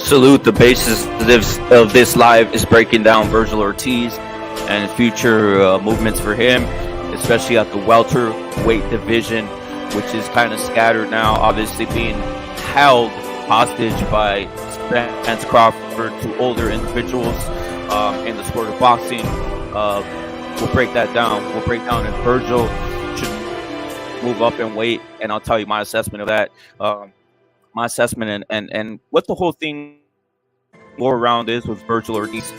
Salute. The basis of this live is breaking down Vergil Ortiz and future movements for him, especially at the welterweight division, which is kind of scattered now, obviously being held hostage by Spence Crawford to older individuals in the sport of boxing. We'll break that down. We'll break down if Vergil should move up in weight, and I'll tell you my assessment of that. My assessment and what the whole thing more around is with Vergil Ortiz.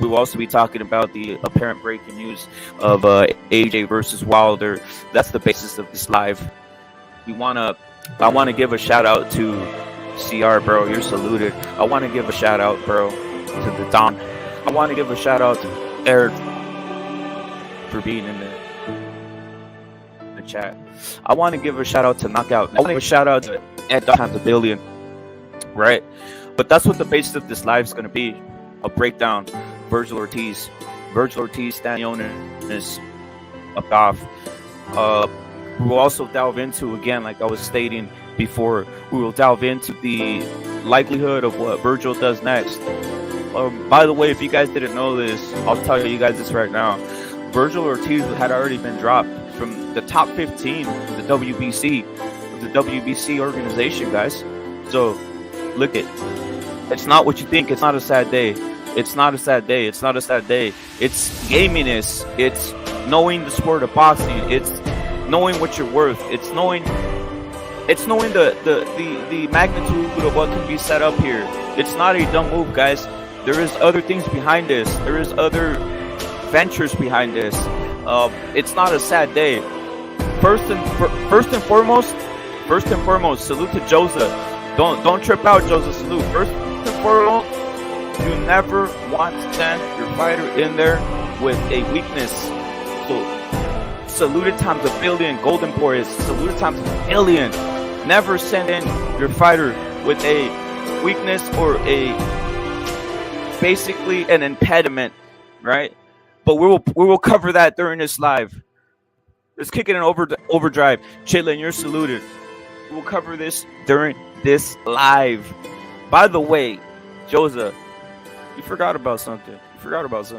We will also be talking about the apparent breaking news of AJ versus Wilder. That's the basis of this live. I want to give a shout out to CR, bro. You're saluted. I want to give a shout out, bro, to the Don. I want to give a shout out to Eric for being in the chat. I want to give a shout out to Knockout. I want to give a shout out to Ed times a billion, right? But that's what the basis of this live is going to be: a breakdown. Vergil Ortiz, Stanionis, up off. We will also delve into, again, like I was stating before, we will delve into the likelihood of what Vergil does next. By the way, if you guys didn't know this, I'll tell you guys this right now. Vergil Ortiz had already been dropped from the top 15 of the WBC organization, guys. So look it. It's not what you think. It's not a sad day. It's not a sad day. It's not a sad day. It's gaminess. It's knowing the sport of boxing. It's knowing what you're worth. It's knowing the magnitude of what can be set up here. It's not a dumb move, guys. There is other things behind this. There is other ventures behind this. It's not a sad day. First and foremost, salute to Joza. Don't trip out, Joza. Salute. First and foremost, you never want to send your fighter in there with a weakness. So, saluted times a billion, Golden Boys. Saluted times a billion. Never send in your fighter with a weakness or basically an impediment, right? But we will cover that during this live. Let's kick it in overdrive. Chitlin, you're saluted. We'll cover this during this live. By the way, Joza, you forgot about something. Picasso.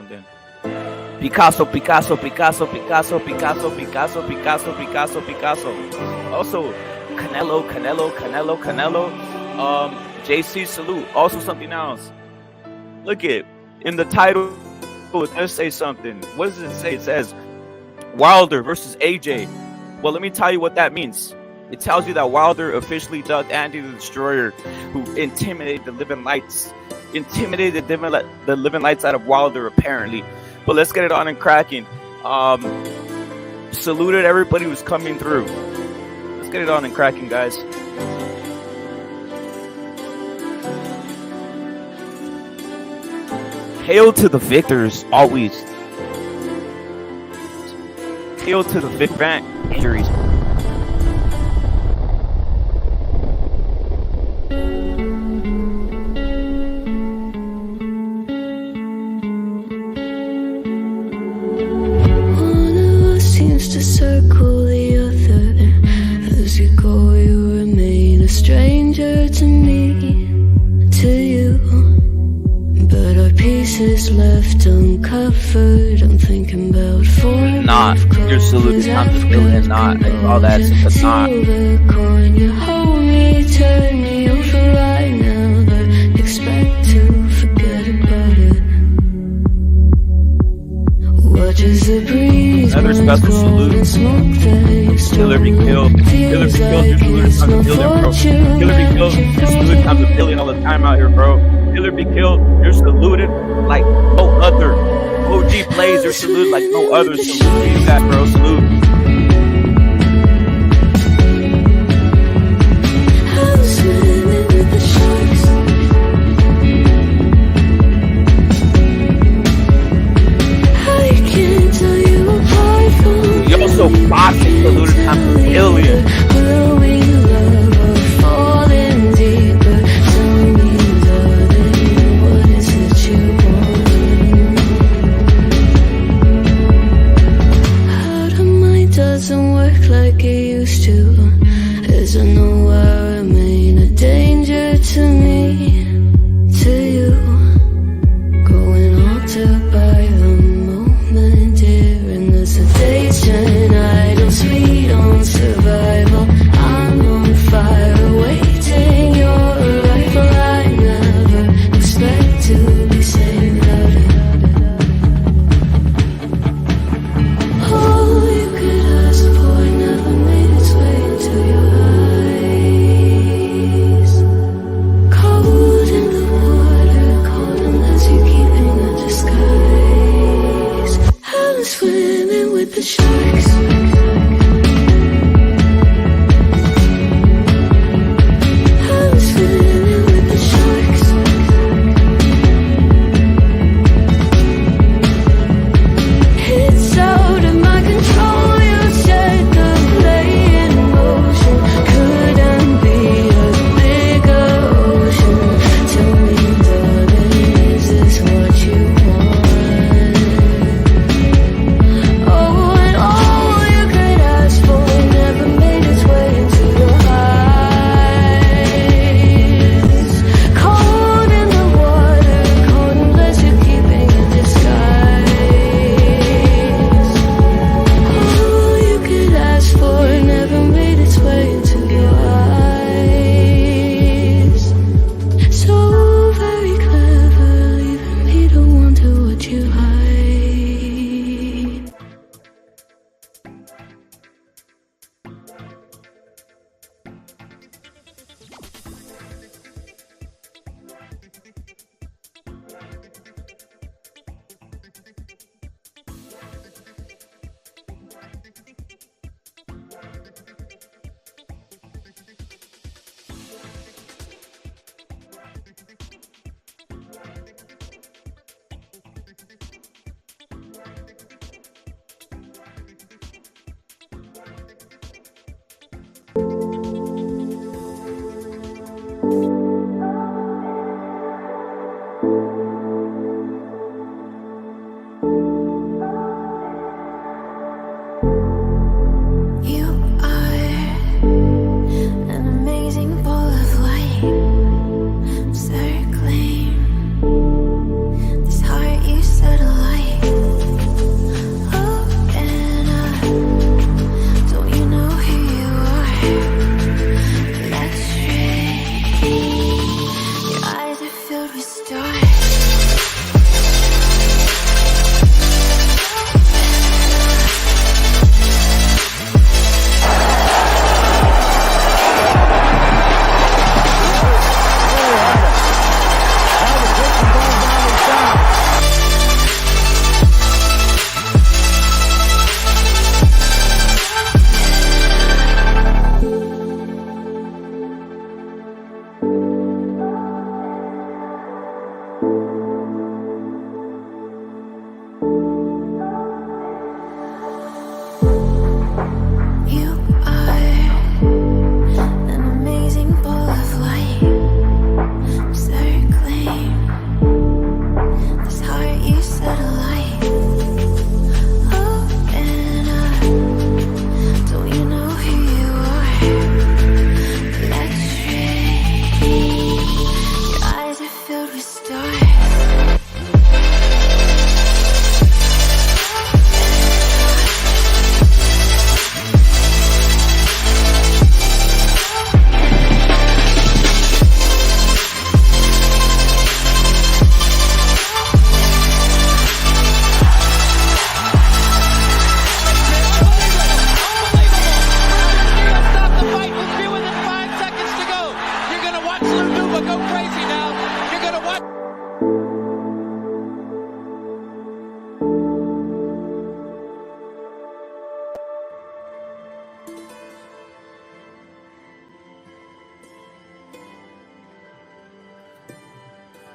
Also, Canelo. JC, salute. Also something else. Look it. In the title, it does say something. What does it say? It says Wilder versus AJ. Well, let me tell you what that means. It tells you that Wilder officially ducked Andy the Destroyer, who intimidated the living lights out of Wilder, apparently. But let's get it on and cracking. Saluted everybody who's coming through. Let's get it on and cracking, guys. Hail to the victors, always. Hail to the victories. To circle the other. As you go, you remain a stranger to me, to you. But our pieces left uncovered. I'm thinking about not your salute. I'm just feeling not all that's a not. Coin, you hold me, turn me over right now, but expect to forget about it. Watch as the breeze. Another special salute. Killer be killed. Killer be killed. You're saluted times a billion, bro. Killer be killed. You're saluted times a billion all the time out here, bro. Killer be killed. You're saluted like no other. OG plays. You're saluted like no other. Salute to you guys, bro. Salute. So boxing saluted times a billion. Will we love or falling deeper? Tell me, darling, what is it you want? How the mind doesn't work like it used to. As I know I remain a danger to me.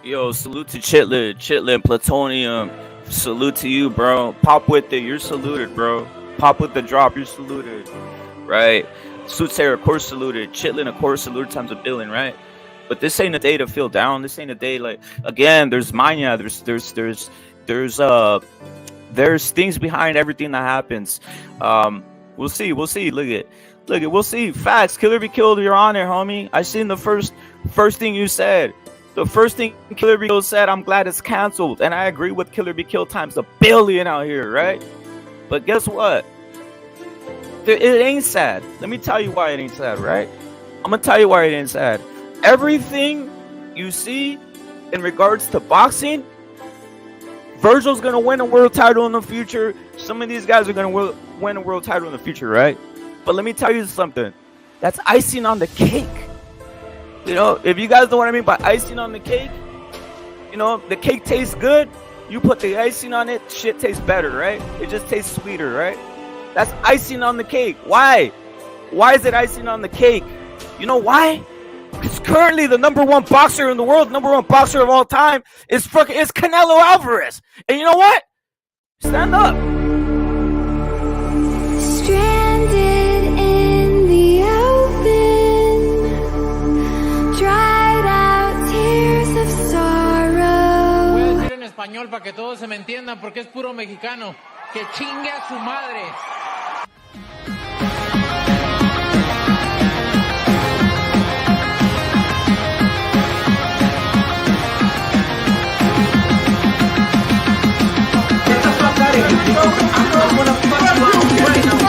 Yo, salute to Chitlin, Plutonium. Salute to you, bro. Pop with it, you're saluted, bro. Pop with the drop, you're saluted. Right? Soothsayer, of course, saluted. Chitlin, of course, saluted times a billion, right? But this ain't a day to feel down. This ain't a day like, again, there's mania, there's things behind everything that happens. We'll see. We'll see. Facts. Killer be killed, your honor, homie. I seen the first thing you said. The first thing Killer Be Killed said, I'm glad it's canceled. And I agree with Killer Be Killed times a billion out here, right? But guess what? It ain't sad. Let me tell you why it ain't sad, right? I'm going to tell you why it ain't sad. Everything you see in regards to boxing, Vergil's going to win a world title in the future. Some of these guys are going to win a world title in the future, right? But let me tell you something. That's icing on the cake. You know, if you guys know what I mean by icing on the cake, you know, the cake tastes good. You put the icing on it, shit tastes better, right? It just tastes sweeter, right? That's icing on the cake. Why? Why is it icing on the cake? You know why? Because currently the number one boxer in the world, number one boxer of all time, is Canelo Alvarez. And you know what? Stand up. Stranded in the open, dried out tears of sorrow. Voy a decir en español para que todos se me entiendan porque es puro mexicano. Que chingue a su madre. I'm gonna fuck you up right now.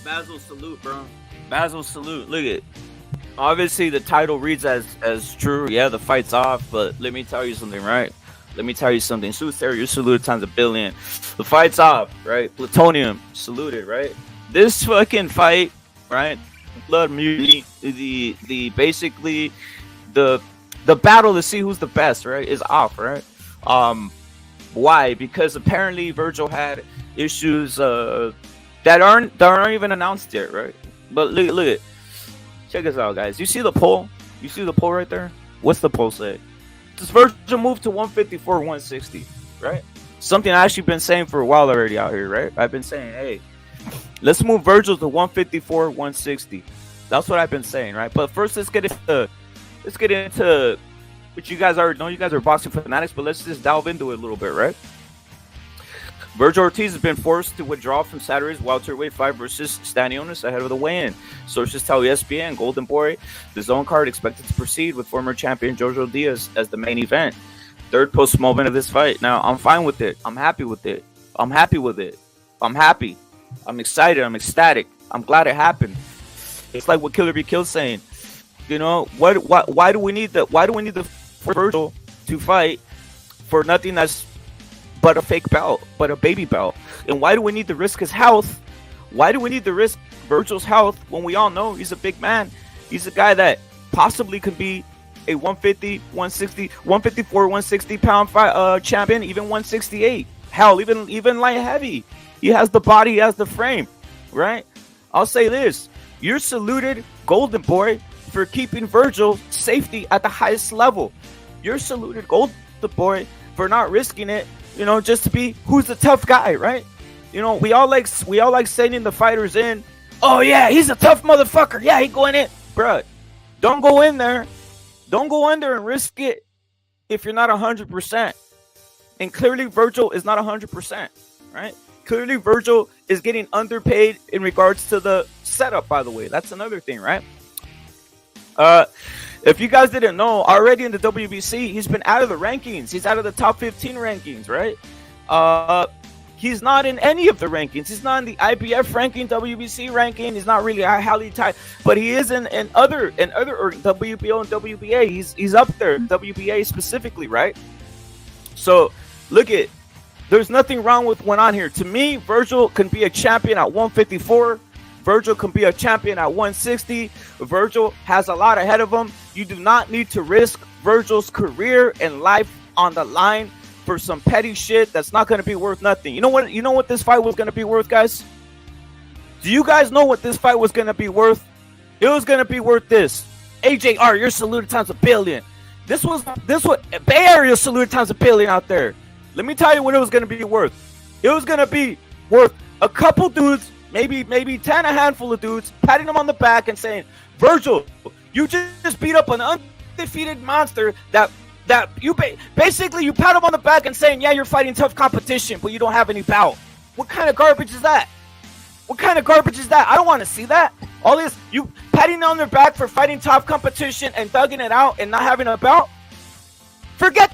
Basil salute, bro. Basil salute. Look at. Obviously, the title reads as true. Yeah, the fight's off, but let me tell you something, right? Let me tell you something. Soothsayer, you're saluted times a billion. The fight's off, right? Plutonium, saluted, right? This fucking fight, right? Blood mutiny, the basically the battle to see who's the best, right? Is off, right? Why? Because apparently Vergil had issues that aren't even announced yet, right? But look at. Check this out, guys. You see the poll? You see the poll right there? What's the poll say? Does Vergil move to 154, 160? Right? Something I've actually been saying for a while already out here, right? I've been saying, hey, let's move Vergil to 154, 160. That's what I've been saying, right? But first, let's get into what you guys already know. You guys are boxing fanatics, but let's just delve into it a little bit, right? Vergil Ortiz has been forced to withdraw from Saturday's welterweight fight versus Stanionis ahead of the weigh-in. Sources tell ESPN Golden Boy the zone card expected to proceed with former champion Jojo Diaz as the main event. Third post-small event of this fight. Now, I'm fine with it. I'm happy with it. I'm happy with it. I'm happy. I'm excited. I'm ecstatic. I'm glad it happened. It's like what Killer Be Killed saying. You know, why do we need the Vergil to fight for nothing that's but a fake belt, but a baby belt? And why do we need to risk his health? Why do we need to risk Vergil's health when we all know he's a big man? He's a guy that possibly could be a 150, 160, 154, 160 pound fight, champion, even 168. Hell, even light heavy. He has the body, he has the frame, right? I'll say this. You're saluted, Golden Boy, for keeping Vergil's safety at the highest level. You're saluted, the boy for not risking it, just to be who's the tough guy, right? We all like sending the fighters in. Oh yeah, he's a tough motherfucker. Yeah, he going in, bruh. Don't go in there. Don't go in there and risk it if you're not 100%. And clearly, Vergil is not 100%, right? Clearly, Vergil is getting underpaid in regards to the setup. By the way, that's another thing, right? If you guys didn't know, already in the WBC, he's been out of the rankings. He's out of the top 15 rankings, right? He's not in any of the rankings. He's not in the IBF ranking, WBC ranking. He's not really highly tied, but he is in other WBO and WBA. He's up there, WBA specifically, right? So look at, there's nothing wrong with what went on here. To me, Vergil can be a champion at 154. Vergil can be a champion at 160. Vergil has a lot ahead of him. You do not need to risk Vergil's career and life on the line for some petty shit that's not going to be worth nothing. You know what this fight was going to be worth, guys? Do you guys know what this fight was going to be worth? It was going to be worth this. AJR, you're saluted times a billion. This was Bay Area saluted times a billion out there. Let me tell you what it was going to be worth. It was going to be worth a couple dudes, maybe 10, a handful of dudes, patting them on the back and saying, Vergil, you just beat up an undefeated monster that you basically you pat him on the back and saying, yeah, you're fighting tough competition, but you don't have any bout. What kind of garbage is that? What kind of garbage is that? I don't want to see that. All this, you patting on their back for fighting tough competition and thugging it out and not having a bout? Forget.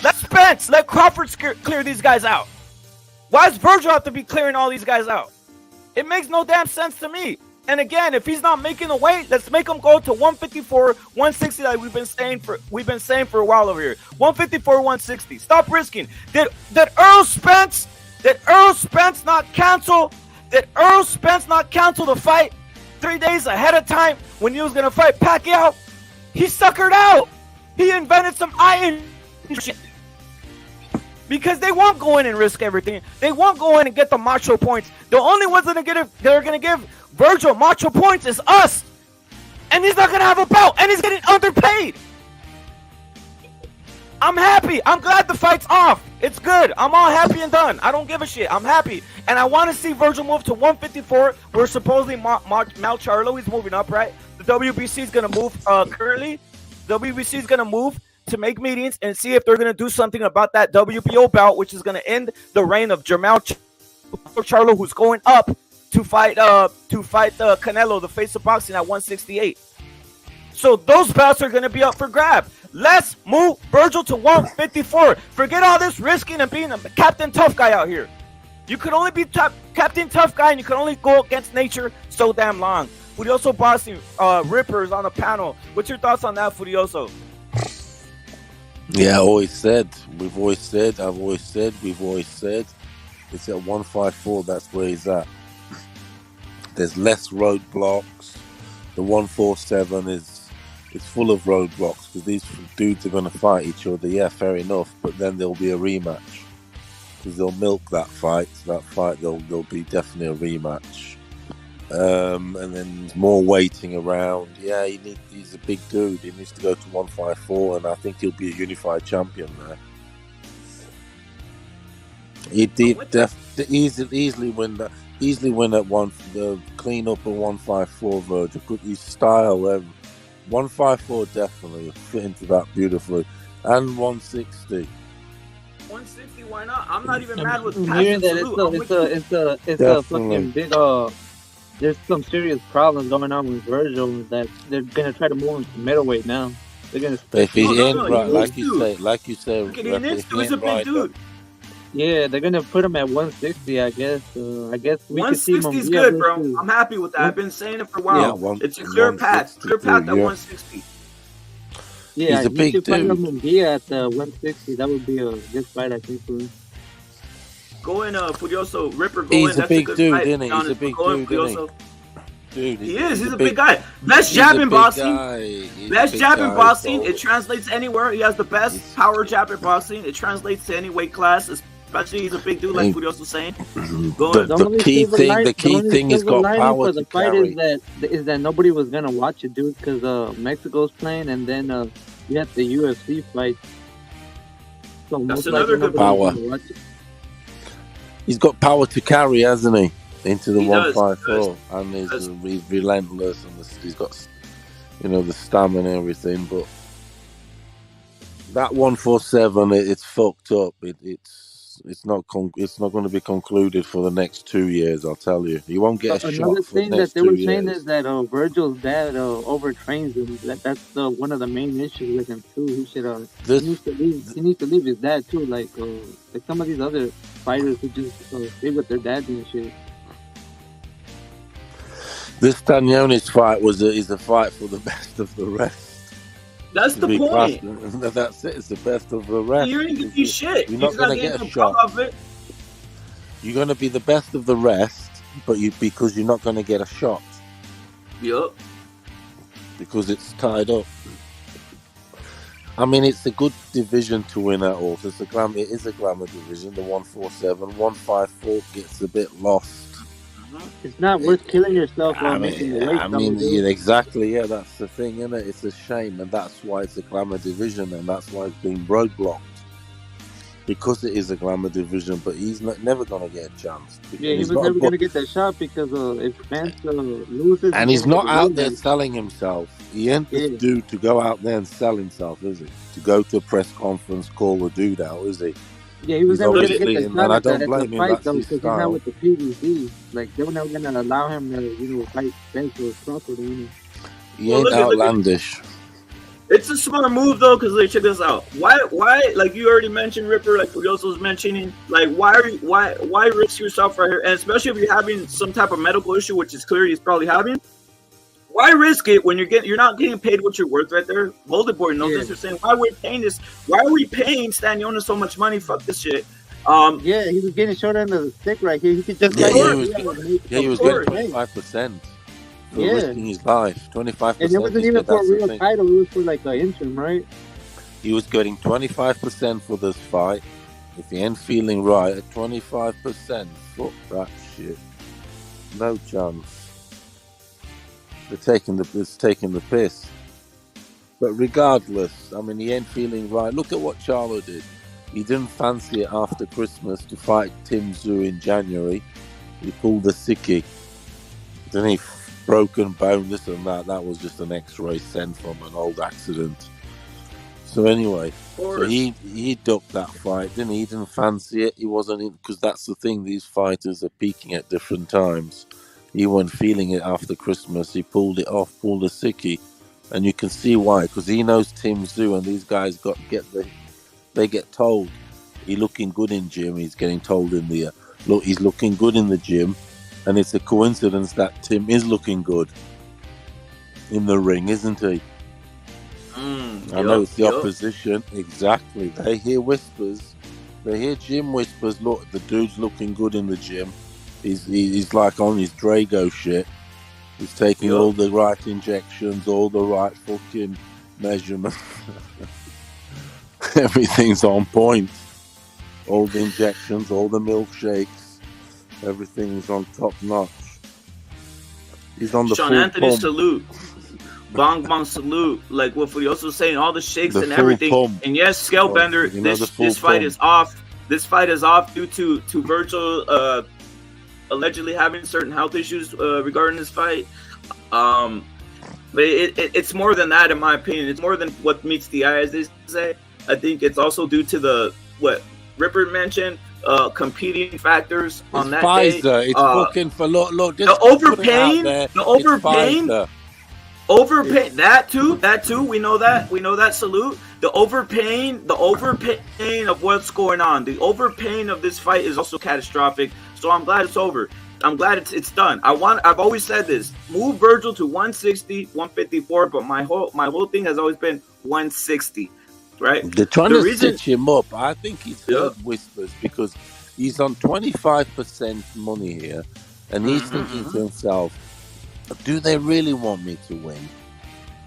Let Spence, let Crawford clear these guys out. Why does Vergil have to be clearing all these guys out? It makes no damn sense to me. And again, if he's not making the weight, let's make him go to 154, 160 like we've been saying for a while over here. 154, 160. Stop risking. Did Earl Spence not cancel the fight 3 days ahead of time when he was gonna fight Pacquiao? He suckered out. He invented some iron shit. Because they won't go in and risk everything. They won't go in and get the macho points. The only ones that are gonna give Vergil macho points is us. And he's not gonna have a bout. And he's getting underpaid. I'm happy. I'm glad the fight's off. It's good. I'm all happy and done. I don't give a shit. I'm happy. And I want to see Vergil move to 154. Where supposedly Mal Charlo is moving up, right? The WBC is gonna move currently. WBC is gonna move to make meetings and see if they're going to do something about that WBO bout, which is going to end the reign of Jermell Charlo, who's going up to fight Canelo, the face of boxing, at 168. So those bouts are going to be up for grab. Let's move Vergil to 154. Forget all this risking and being a Captain Tough Guy out here. You could only be Captain Tough Guy, and you could only go against nature so damn long. Furioso Bossing, Rippers on the panel. What's your thoughts on that, Furioso? Yeah, I've always said, it's at 154, that's where he's at. There's less roadblocks. The 147 is full of roadblocks because these dudes are going to fight each other. Yeah, fair enough, but then there'll be a rematch because they'll milk that fight. There'll be definitely a rematch. And then more waiting around. Yeah, he's a big dude. He needs to go to 154, and I think he'll be a unified champion there. He did easily win that. Easily win at clean up at 154. Vergil, his style. 154 definitely fit into that beautifully, and 160. 160, why not? I'm not even mad with hearing that it's a fucking big there's some serious problems going on with Vergil that they're gonna try to move him to middleweight now. They're gonna. If he ain't right, like you say, he's a big dude. Yeah, they're gonna put him at 160. I guess we can see him. 160 is good, bro. I'm happy with that. I've been saying it for a while. Yeah, it's a clear path. Clear path at 160. Yeah, he's a big dude. Fight Munguia at 160. That would be a good fight, I think. For him. Go in, Furioso. Ripper, go he's in. That's a big dude, isn't he? He's a big dude, isn't he? Dude, he is. He's a big guy. Best jab in boxing. Best jab in boxing. It translates anywhere. He has the best power jab in boxing. It translates to any weight class. Especially, he's a big dude, like Furioso was saying. The key thing he's got power to carry. Is that nobody was gonna watch it, dude, because Mexico's playing, and then Yeah, the UFC fight. So That's most another likely good nobody's Power. gonna watch it. He's got power to carry, hasn't he? Into the He does. 154, and Does. he's relentless, and he's got, the stamina and everything. But that 147, it's fucked up. It's not going to be concluded for the next 2 years. I'll tell you, he won't get a Another shot for the thing that next they two were saying is years. that Virgil's dad overtrains him. That's one of the main issues with him too. He should he This needs to leave. He needs to leave his dad too. Like some of these other fighters who just stay with their dads and shit. this Stanionis fight is a fight for the best of the rest. That's To the be point. classed, that's it. It's the best of the rest. You ain't getting shit. You're He's not going to getting get a no shot. off it. You're going to be the best of the rest, but because you're not going to get a shot Yup. because it's tied up. I mean, it's a good division to win at all. It is a glamour division. The 147, 154 gets a bit lost. It's not worth killing yourself I making the mean, weight. yeah, exactly. Yeah, that's the thing, isn't it? It's a shame, and that's why it's a glamour division, and that's why it's been roadblocked. Because it is a glamour division, but he's never going to get a chance. Yeah, he was never going to get that shot because if Vance loses, and he's not out there selling himself. He ain't this Yeah. dude to go out there and sell himself, is he? To go to a press conference, call the dude out, is he? Yeah, he was He's never going to obviously- get and that I shot don't at the blame him, fight that's though his because he's not style. with the PBC. Like they were never going to allow him to fight Vance or Crawford. He Well, ain't look at- outlandish. It's a smart move though, because like, check this out. Why? Like you already mentioned, Ripper. Like Furioso was mentioning. Like why risk yourself right here? And especially if you're having some type of medical issue, which is clear he's probably having. Why risk it when you're not getting paid what you're worth right there? Golden Boy knows this. They're saying why are we paying this? Why are we paying Stanionis so much money? Fuck this shit. Yeah, he was getting short end of the stick right here. He could just Yeah, like he was getting 25% for risking his life. 25%. And it wasn't even for a real title. It was for like an interim, right? He was getting 25% for this fight. If he ain't feeling right at 25%, fuck that shit. No chance. It's taking the piss. But regardless, I mean, he ain't feeling right. Look at what Charlo did. He didn't fancy it after Christmas to fight Tim Tszyu in January. He pulled the sickie. Then he broken bone, this and that. That was just an X-ray sent from an old accident. So anyway, so he ducked that fight, didn't he? He didn't fancy it. He wasn't in, because that's the thing. These fighters are peaking at different times. He wasn't feeling it after Christmas. He pulled it off, pulled a sickie, and you can see why. Because he knows Tim Tszyu, and these guys they get told he's looking good in gym. He's getting told in the look, he's looking good in the gym, and it's a coincidence that Tim is looking good in the ring, isn't he? I know it's the opposition. Exactly. They hear whispers. They hear gym whispers. Look, the dude's looking good in the gym. He's like on his Drago shit. He's taking all the right injections, all the right fucking measurements. Everything's on point. All the injections, all the milkshakes. Everything's on top notch. He's on the Sean full Anthony pump. salute. Bong Bong salute, like what Furioso was saying, all the shakes The and full everything. pump. And yes, Scalebender, You know, the full this fight pump. is off. This fight is off due to Vergil allegedly having certain health issues regarding this fight. But it's more than that, in my opinion. It's more than what meets the eye, as they say. I think it's also due to what Ripper mentioned, competing factors on that Pfizer. day. It's fucking for look. The overpaying, overpaying. That too. We know that. Salute. The overpaying of what's going on. The overpaying of this fight is also catastrophic. So I'm glad it's over. I'm glad it's done. I've always said this. Move Vergil to 160, 154, but my whole thing has always been 160. Right? They're trying to stitch him up. I think he's heard whispers because he's on 25% money here, and he's thinking to himself, do they really want me to win?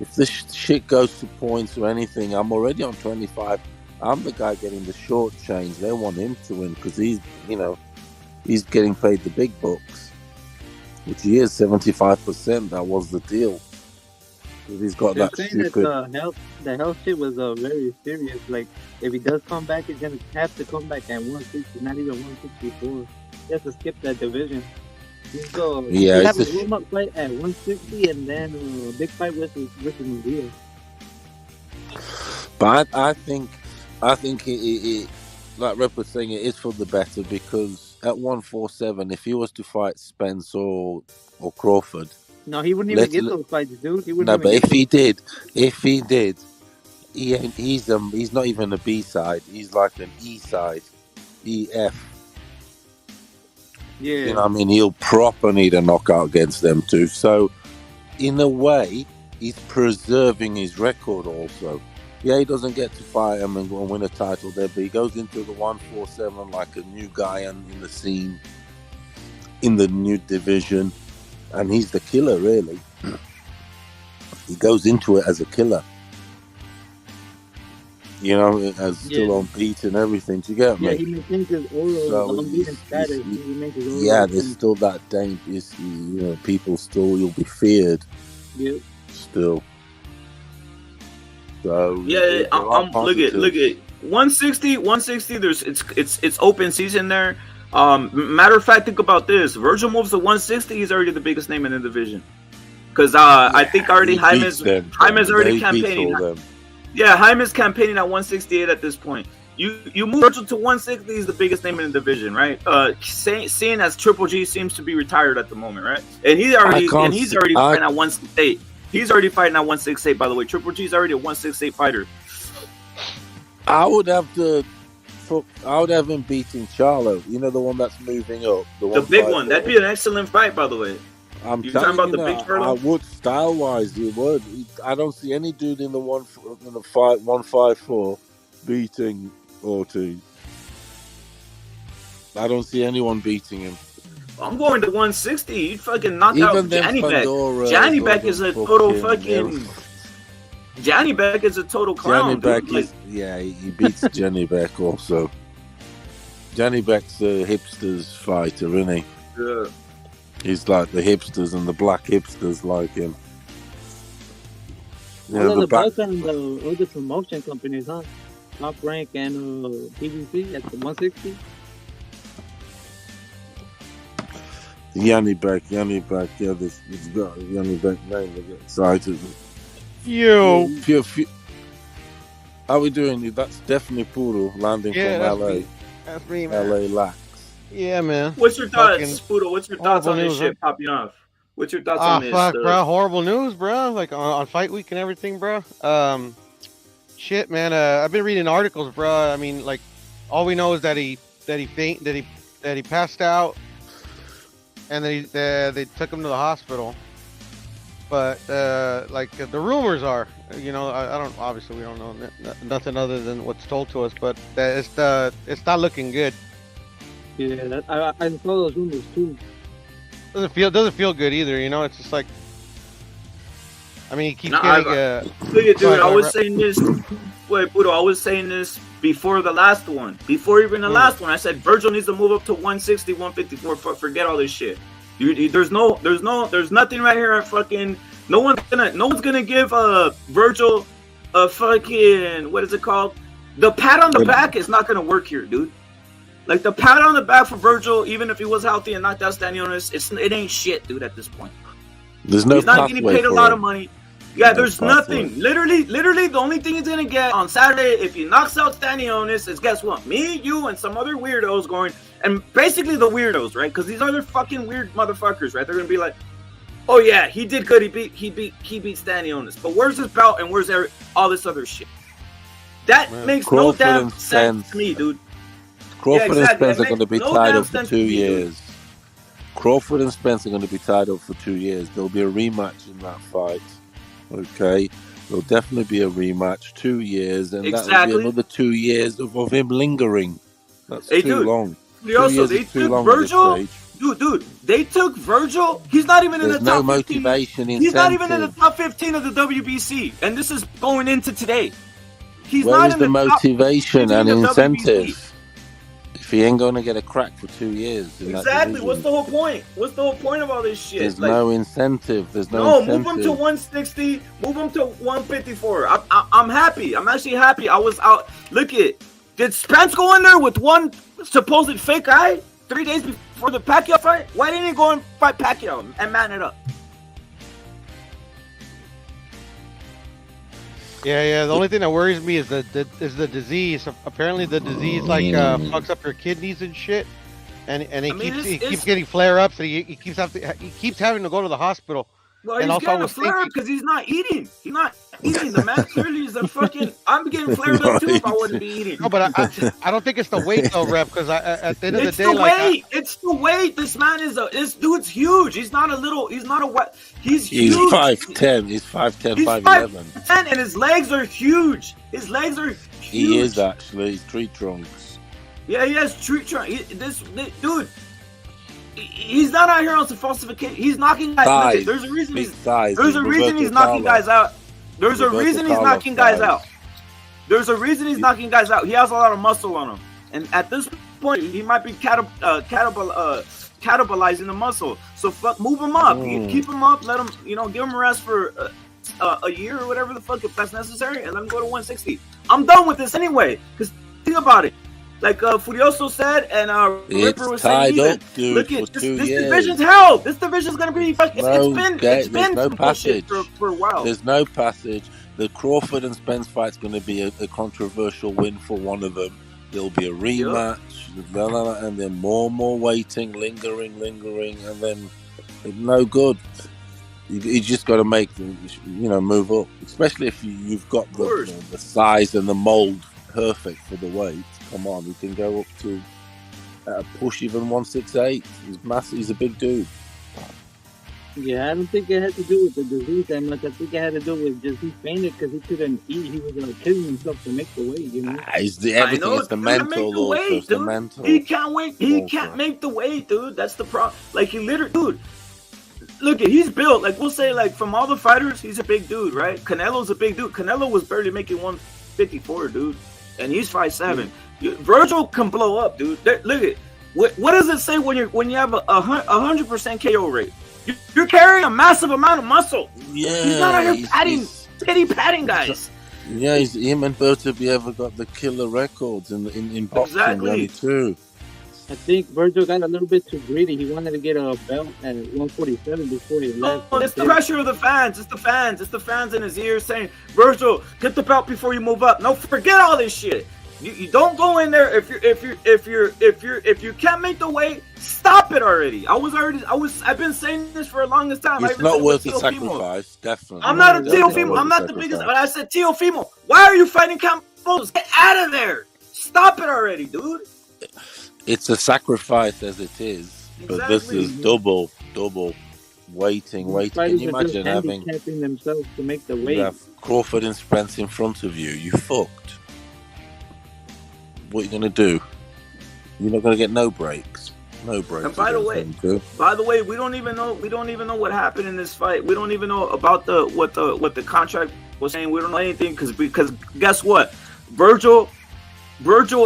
If this shit goes to points or anything, I'm already on 25. I'm the guy getting the short change. They want him to win because he's getting paid the big bucks, which he is 75%. That was the deal. He's got They're that saying stupid. that the health shit was very serious. Like, if he does come back, he's gonna have to come back at 160, not even 164. He has to skip that division. Yeah, He it's have a a warm up fight at 160 and then a big fight with Maria. But I think it like Rep was saying, it is for the better because at 147, if he was to fight Spence or Crawford, No, he wouldn't even get those fights, dude. He wouldn't no, even but get if he did, he's not even a B side. He's like an E side, EF. Yeah. You know what I mean? He'll proper need a knockout against them too. So, in a way, he's preserving his record also. Yeah, he doesn't get to fight him and go and win a title there, but he goes into the 147 like a new guy in the scene, in the new division, and he's the killer, really. He goes into it as a killer. You know, as still unbeaten, everything. Do you get me? Yeah, he maintains his oral unbeaten status. He makes his oral. Yeah, there's still that dangerous. You know, people still, you'll be feared. Yeah. Still. So yeah, look at 160. There's it's open season there. Matter of fact, think about this. Vergil moves to 160. He's already the biggest name in the division. Because I think already Jaime's already campaigning. Yeah, Jaime's campaigning at 168 at this point. You move Vergil to 160, he's the biggest name in the division, right? Seeing as Triple G seems to be retired at the moment, right? And he's already fighting at 168. He's already fighting at 168, by the way. Triple G's already a 168 fighter. I would have him beating Charlo. You know, the one that's moving up. The big one. That'd be an excellent fight, by the way. I'm talking about the big Charlo? I would, style-wise, you would. I don't see any dude in the fight 154 beating Ortiz. I don't see anyone beating him. I'm going to 160. He fucking knocked out Johnny Beck. Johnny Beck is a total fucking. Johnny Beck is a total clown. Johnny Beck he beats Johnny Beck also. Johnny Beck's a hipsters fighter, isn't he? Yeah. He's like the hipsters and the black hipsters like him. Yeah, the belts on the other promotion companies, huh? Top Rank and PVC at the 160. Yanni Beck, yeah, this got Yanni Beck name to get excited. Yo. How we doing? That's definitely Poodle landing from LA. That's me, man. LA Lax. Yeah, man. What's your thoughts, Poodle? What's your thoughts on this shit popping off? What's your thoughts on this? Fuck, bro. Horrible news, bro. Like on Fight Week and everything, bro. Shit, man. I've been reading articles, bro. I mean, like, all we know is that he passed out, and then they took him to the hospital. But like the rumors are, you know, I don't. Obviously, we don't know nothing other than what's told to us. But it's not looking good. Yeah, I saw those rumors too. Doesn't feel good either. You know, it's just like. I mean, he keeps getting. Look at dude. I was saying this. Wait, Budo, I was saying this before the last one. Before even the last one, I said Vergil needs to move up to 160, 154. Forget all this shit. There's nothing right here. Fucking no one's gonna give Vergil a fucking, what is it called? The pat on the back is not gonna work here, dude. Like the pat on the back for Vergil, even if he was healthy and knocked out Stanionis, it ain't shit, dude. At this point, he's not getting paid a lot of money. Yeah, there's nothing. Literally, the only thing he's gonna get on Saturday if he knocks out Stanionis is, guess what? Me, you, and some other weirdos going, and basically the weirdos, right? Because these other fucking weird motherfuckers, right? They're gonna be like, oh yeah, he did good. He beat Stanionis. But where's his belt and where's all this other shit? That makes no damn sense to me, dude. Crawford and Spence are going to be tied up for 2 years. Crawford and Spence are going to be tied up for 2 years. There'll be a rematch in that fight. Okay, there'll definitely be a rematch. 2 years, and that'll be another 2 years of him lingering. That's too long. They took Vergil. Dude, they took Vergil. He's not even in the top 15. Motivation. He's not even in the top 15 of the WBC, and this is going into today. Where is the motivation and incentive? If he ain't gonna get a crack for 2 years, in Exactly. That What's the whole point? What's the whole point of all this shit? There's no incentive. There's no incentive. Move him to 160. Move him to 154. I'm happy. I'm actually happy. I was out. Look it. Did Spence go in there with one supposed fake eye 3 days before the Pacquiao fight? Why didn't he go and fight Pacquiao and man it up? Yeah. The only thing that worries me is the disease. Apparently, the disease fucks up your kidneys and shit, and he keeps getting flare ups. And he keeps having to go to the hospital. Well, he's getting a flare up because he's not eating. He's not eating. The man clearly is a fucking. I'm getting flared up too if I wouldn't be eating. No, but I don't think it's the weight though, Rep. Because at the end of the day, it's the weight. This man this dude's huge. He's not a little. He's not a what. He's huge. He's 5'10". He's 5'10", 5'11". 5'10", and his legs are huge. His legs are huge. He is actually. He's tree trunks. Yeah, he has tree trunks. This dude. He's not out here on some falsification. He's knocking guys. There's a reason. There's a reason he's knocking guys out. There's a reason he's knocking guys out. There's a reason he's knocking guys out. He has a lot of muscle on him, and at this point, he might be catabolizing the muscle. So move him up. Keep him up. Let him, give him a rest for a year or whatever the fuck if that's necessary, and let him go to 160. I'm done with this anyway. Because think about it. Like Furioso said, and Ripper was saying, look at this division's hell. This division's gonna be. It's been no passage for a while. There's no passage. The Crawford and Spence fight's going to be a controversial win for one of them. There'll be a rematch, and then more waiting, lingering, and then no good. You just got to make them, move up, especially if you've got the size and the mold perfect for the weight. Come on, he can go up to push even 168. He's massive. He's a big dude. Yeah, I don't think it had to do with the disease that much. I think it had to do with just he fainted because he couldn't eat. He was killing himself to make the weight. Everything is the mental. Weight, the mental. He can't wait. He can't make the weight, dude. That's the problem. Like he literally, dude. Look at he's built. Like we'll say, like from all the fighters, he's a big dude, right? Canelo's a big dude. Canelo was barely making 154, dude, and he's 5'7". Vergil can blow up, dude. Look at what does it say when you have a 100% KO rate? You're carrying a massive amount of muscle. Yeah, he's not out here patting guys. Yeah, him and Berto ever got the killer records in boxing. Exactly. Too. I think Vergil got a little bit too greedy. He wanted to get a belt at 147 before he left. Oh, it's the pressure of the fans. It's the fans. It's the fans in his ears saying, "Vergil, get the belt before you move up." No, forget all this shit. You don't go in there if you can't make the weight. Stop it already. I've been saying this for the longest time. It's not worth the sacrifice. Definitely. I'm not a Teofimo. I'm not the biggest. But I said Teofimo. Why are you fighting Campos? Get out of there. Stop it already, dude. It's a sacrifice as it is, but this is double waiting. Can you imagine having themselves to make the weight? You have Crawford and Spence in front of you. You fucked. What are you gonna do? You're not gonna get no breaks. No breaks. And by the way, we don't even know what happened in this fight. We don't even know about what the contract was saying. We don't know anything because guess what? Vergil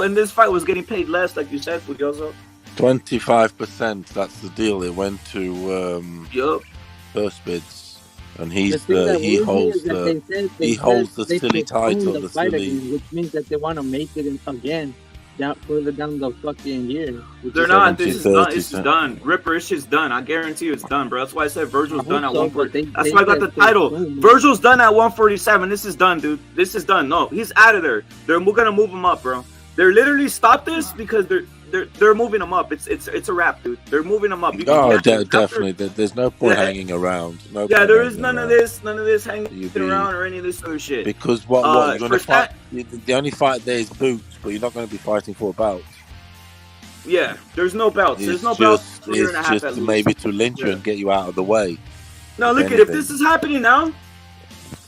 in this fight was getting paid less, like you said, Furioso. 25%. That's the deal. It went to first bids, and he holds the silly title. The silly, which means that they want to make it again. Further down the fucking year. They're not. This is done. It's done. Ripper, it's just done. I guarantee you it's done, bro. That's why I said Vergil's done at 140. That's why I got the title. Vergil's done at 147. This is done, dude. This is done. No, he's out of there. They're gonna move him up, bro. They're literally stopped this because they're moving him up. It's a wrap, dude. They're moving him up. Definitely. There's no point hanging around. There is none of this hanging around or any of this other shit. Because what you're gonna fight? The only fight there is boots, but you're not going to be fighting for a belt. Yeah, there's no belts. There's no belts. It's just maybe to lynch you and get you out of the way. Now look at if this is happening now,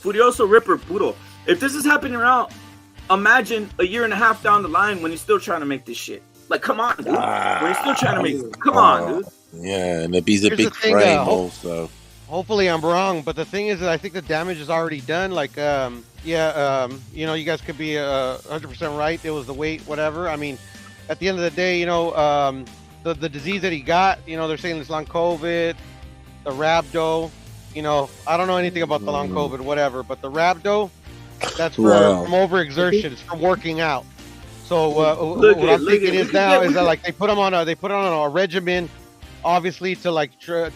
Furioso, Ripper, Puro. If this is happening now, imagine a year and a half down the line when he's still trying to make this shit. Like, come on, dude. When he's still trying to make it. Come on, dude. Yeah, and he's a big frame also. Hopefully I'm wrong, but the thing is that I think the damage is already done. Like, you guys could be 100% right. It was the weight, whatever. I mean, at the end of the day, the disease that he got, they're saying it's long COVID, the rhabdo. I don't know anything about the long COVID, whatever, but the rhabdo, that's from overexertion. It's from working out. So what I'm thinking is that like they put him on a regimen, obviously to like to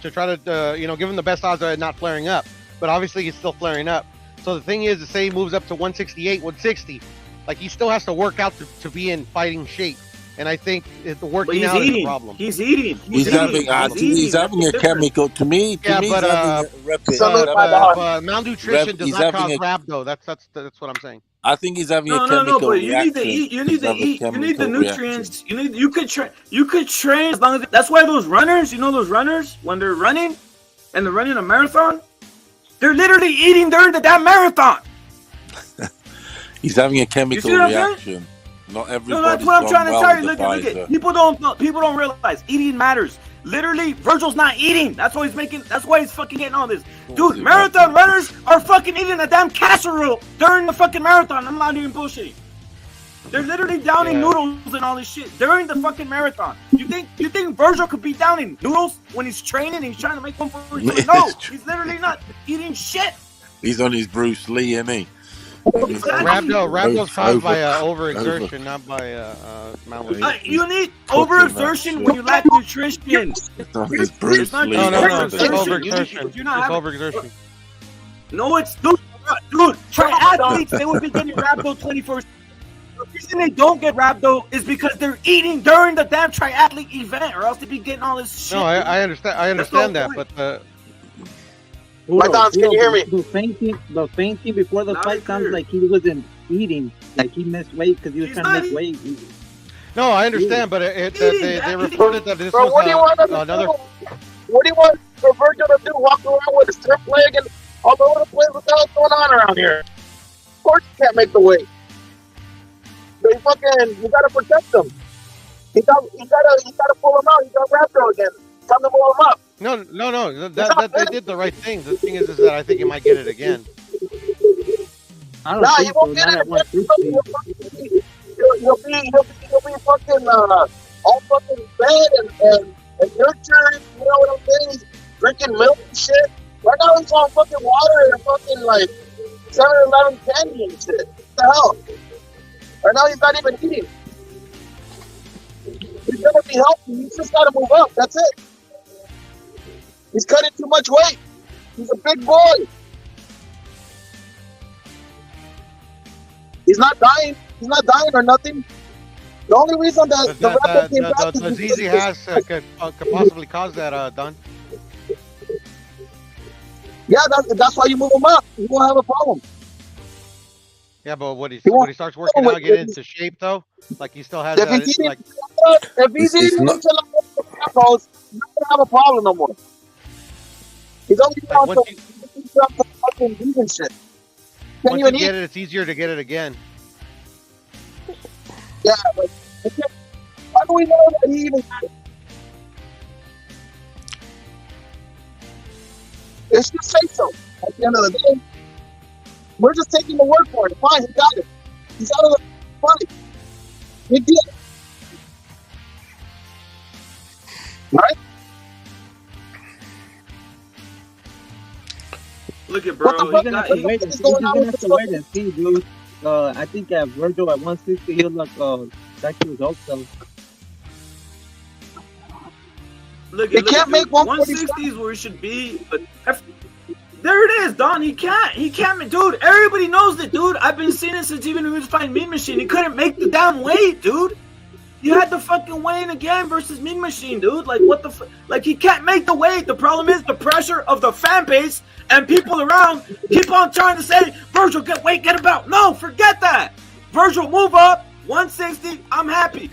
try to give him the best odds of not flaring up. But obviously he's still flaring up. So the thing is, say he moves up to 168, 160, like he still has to work out to be in fighting shape. And I think the working out is the problem. He's eating. He's having a chemical. To me, but malnutrition does not cause rhabdo. That's what I'm saying. I think he's having a chemical but reaction. You need to eat. You need to eat. You need the nutrients. You could train as long as. That's why those runners, those runners, when they're running, and they're running a marathon, they're literally eating during the damn marathon. He's having a chemical reaction. Not everybody. No, that's what I'm trying to tell you. Look at. People don't realize eating matters. Literally, Vergil's not eating. That's why he's fucking getting all this. Dude, marathon runners are fucking eating a damn casserole during the fucking marathon. I'm not even bullshitting. They're literally downing noodles and all this shit during the fucking marathon. You think Vergil could be downing noodles when he's training and he's trying to make one for his No, he's literally not eating shit. He's on his Bruce Lee, isn't he? Rhabdo's caused by overexertion, not by malnutrition. You need overexertion when you lack nutrition. It's not his Bruce Lee. No, it's overexertion. It's overexertion. No, it's dude. Triathletes, they would be getting rhabdo 24/7. The reason they don't get rhabdo is because they're eating during the damn triathlete event, or else they'd be getting all this shit. No, I understand that, but can you hear me? The fainting before the fight sounds like he wasn't eating, like he missed weight because he was trying to miss weight. No, I understand, but they reported that this was another. What do you want for Vergil to do? Walk around with a strip leg and all over the place? What the hell's going on around here? Of course you can't make the weight. You gotta protect him. You gotta pull him out. You got rhabdo again. Time to pull him up. No. They did the right thing. The thing is that I think he might get it again. I don't think you won't get it. You'll be fucking all fucking fed and nurtured. You know what I'm saying? He's drinking milk and shit. Right now he's on fucking water and fucking like 7-Eleven candy and shit. What the hell? Right now he's not even eating. He's gonna be healthy. He's just gotta move up. That's it. He's cutting too much weight. He's a big boy. He's not dying. He's not dying or nothing. The only reason that the disease he has could possibly cause that, Don. Yeah, that's why you move him up. You won't have a problem. Yeah, but when he starts working out, get into shape though, like he still has. If he's eating until he's not gonna have a problem no more. He's only the fucking vegan shit. Once you get it, it's easier to get it again. Yeah, but how do we know that he even got it? It's just say so. At the end of the day, we're just taking the word for it. Fine, he got it. He's out of the fight. He did it. Right? Look at bro. He's gonna have to wait and see, dude. I think at Vergil at 160, he'll look back to his old self. Look, can't make 160 is where he should be. But there it is, Don. He can't, dude. Everybody knows it, dude. I've been seeing it since even when he was fighting Mean Machine. He couldn't make the damn weight, dude. You had to fucking weigh in again versus Mean Machine, dude. Like, what the like, he can't make the weight. The problem is the pressure of the fan base and people around keep on trying to say, Vergil, get about. No, forget that. Vergil, move up. 160, I'm happy.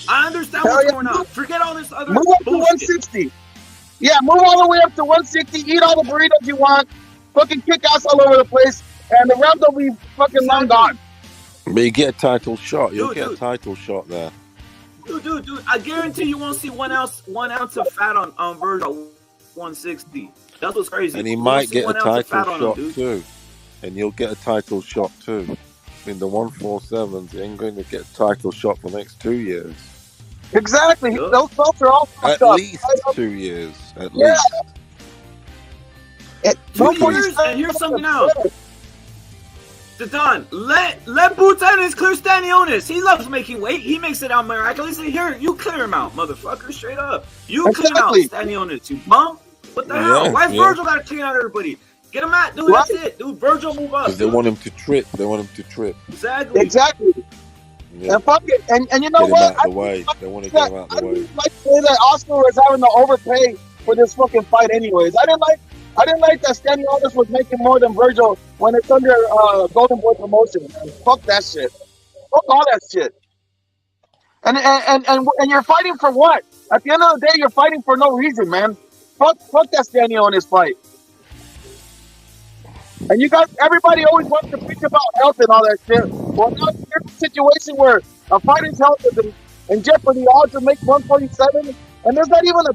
I understand what's going on. Forget all this other move up to 160. Yeah, move all the way up to 160. Eat all the burritos you want. Fucking kick ass all over the place. And the round will be fucking long gone. But you get a title shot. You'll get a title shot there. Dude, I guarantee you won't see 1 ounce of fat on Vergil 160. That's what's crazy. And he might get a title shot too. And you'll get a title shot too. in the 147s, he ain't going to get title shot for the next 2 years. Exactly. Yup. Those belts are all fucked At up. least 2 years. At Yeah. least. 2 years, and here's something else. Don, let Butanis clear Stanionis. He loves making weight. He makes it out miraculously. Here, you clear him out, motherfucker. Straight up. You clear him out, Exactly. Stanionis. You bum. What the hell? Why Virgil gotta clean out everybody? Get him out, dude. That's it, dude. Virgil, move up. Because they want him to trip. They want him to trip. Exactly. Exactly. Yeah. And fuck it. And you know Get him what? out of the way. They want to get him out of the way. didn't like the way that Oscar was having to overpay for this fucking fight anyways. I didn't like that Stanionis was making more than Vergil when it's under Golden Boy promotion, man. Fuck that shit. Fuck all that shit. And you're fighting for what? At the end of the day, you're fighting for no reason, man. Fuck that Stanionis fight. And you guys, everybody always wants to preach about health and all that shit. Well, now you're in a situation where a fighter's health is in jeopardy. Odds to make 147, and there's not even a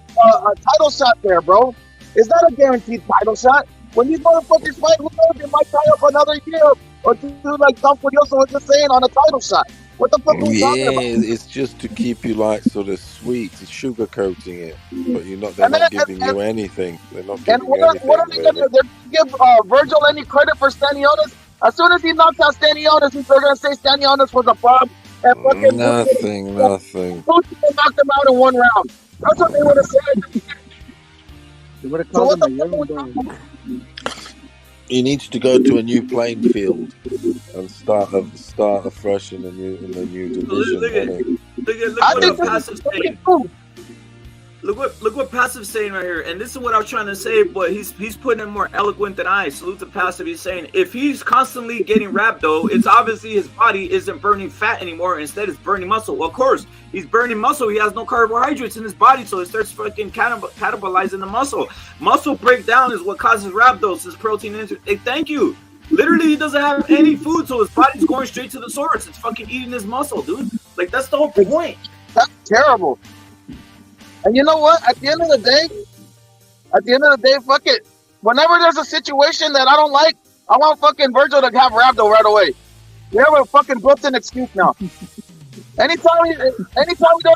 title shot there, bro. It's not a guaranteed title shot. When these motherfuckers fight, who knows? They might tie up another year or two, like Tom Furioso was just saying, on a title shot. What the fuck are we talking about? It's just to keep you like sort of sweet, it's sugarcoating it, but they're not giving you anything. They're not giving you anything. What are they gonna do? They're gonna give Vergil any credit for Stanionis? As soon as he knocks out Stanionis, they're gonna say Stanionis was a bomb and fucking nothing. Putin knocked him out in 1 round. That's what they would have said. They would have So called what him the a fuck young are we boy. talking about? He needs to go to a new playing field and start afresh in a new division. Look I what think Passive's saying. Look what Passive's saying right here, and this is what I was trying to say, but he's putting it more eloquent than I. Salute to Passive. He's saying if he's constantly getting rhabdo, it's obviously his body isn't burning fat anymore. Instead, it's burning muscle. Well, of course, he's burning muscle. He has no carbohydrates in his body, so it starts fucking catabolizing the muscle. Muscle breakdown is what causes rhabdos. Protein. Thank you. Literally, he doesn't have any food, so his body's going straight to the source. It's fucking eating his muscle, dude. Like, that's the whole point. That's terrible. And you know what? At the end of the day, fuck it. Whenever there's a situation that I don't like, I want fucking Vergil to have rhabdo right away. We have a fucking built-in excuse now. Anytime he doesn't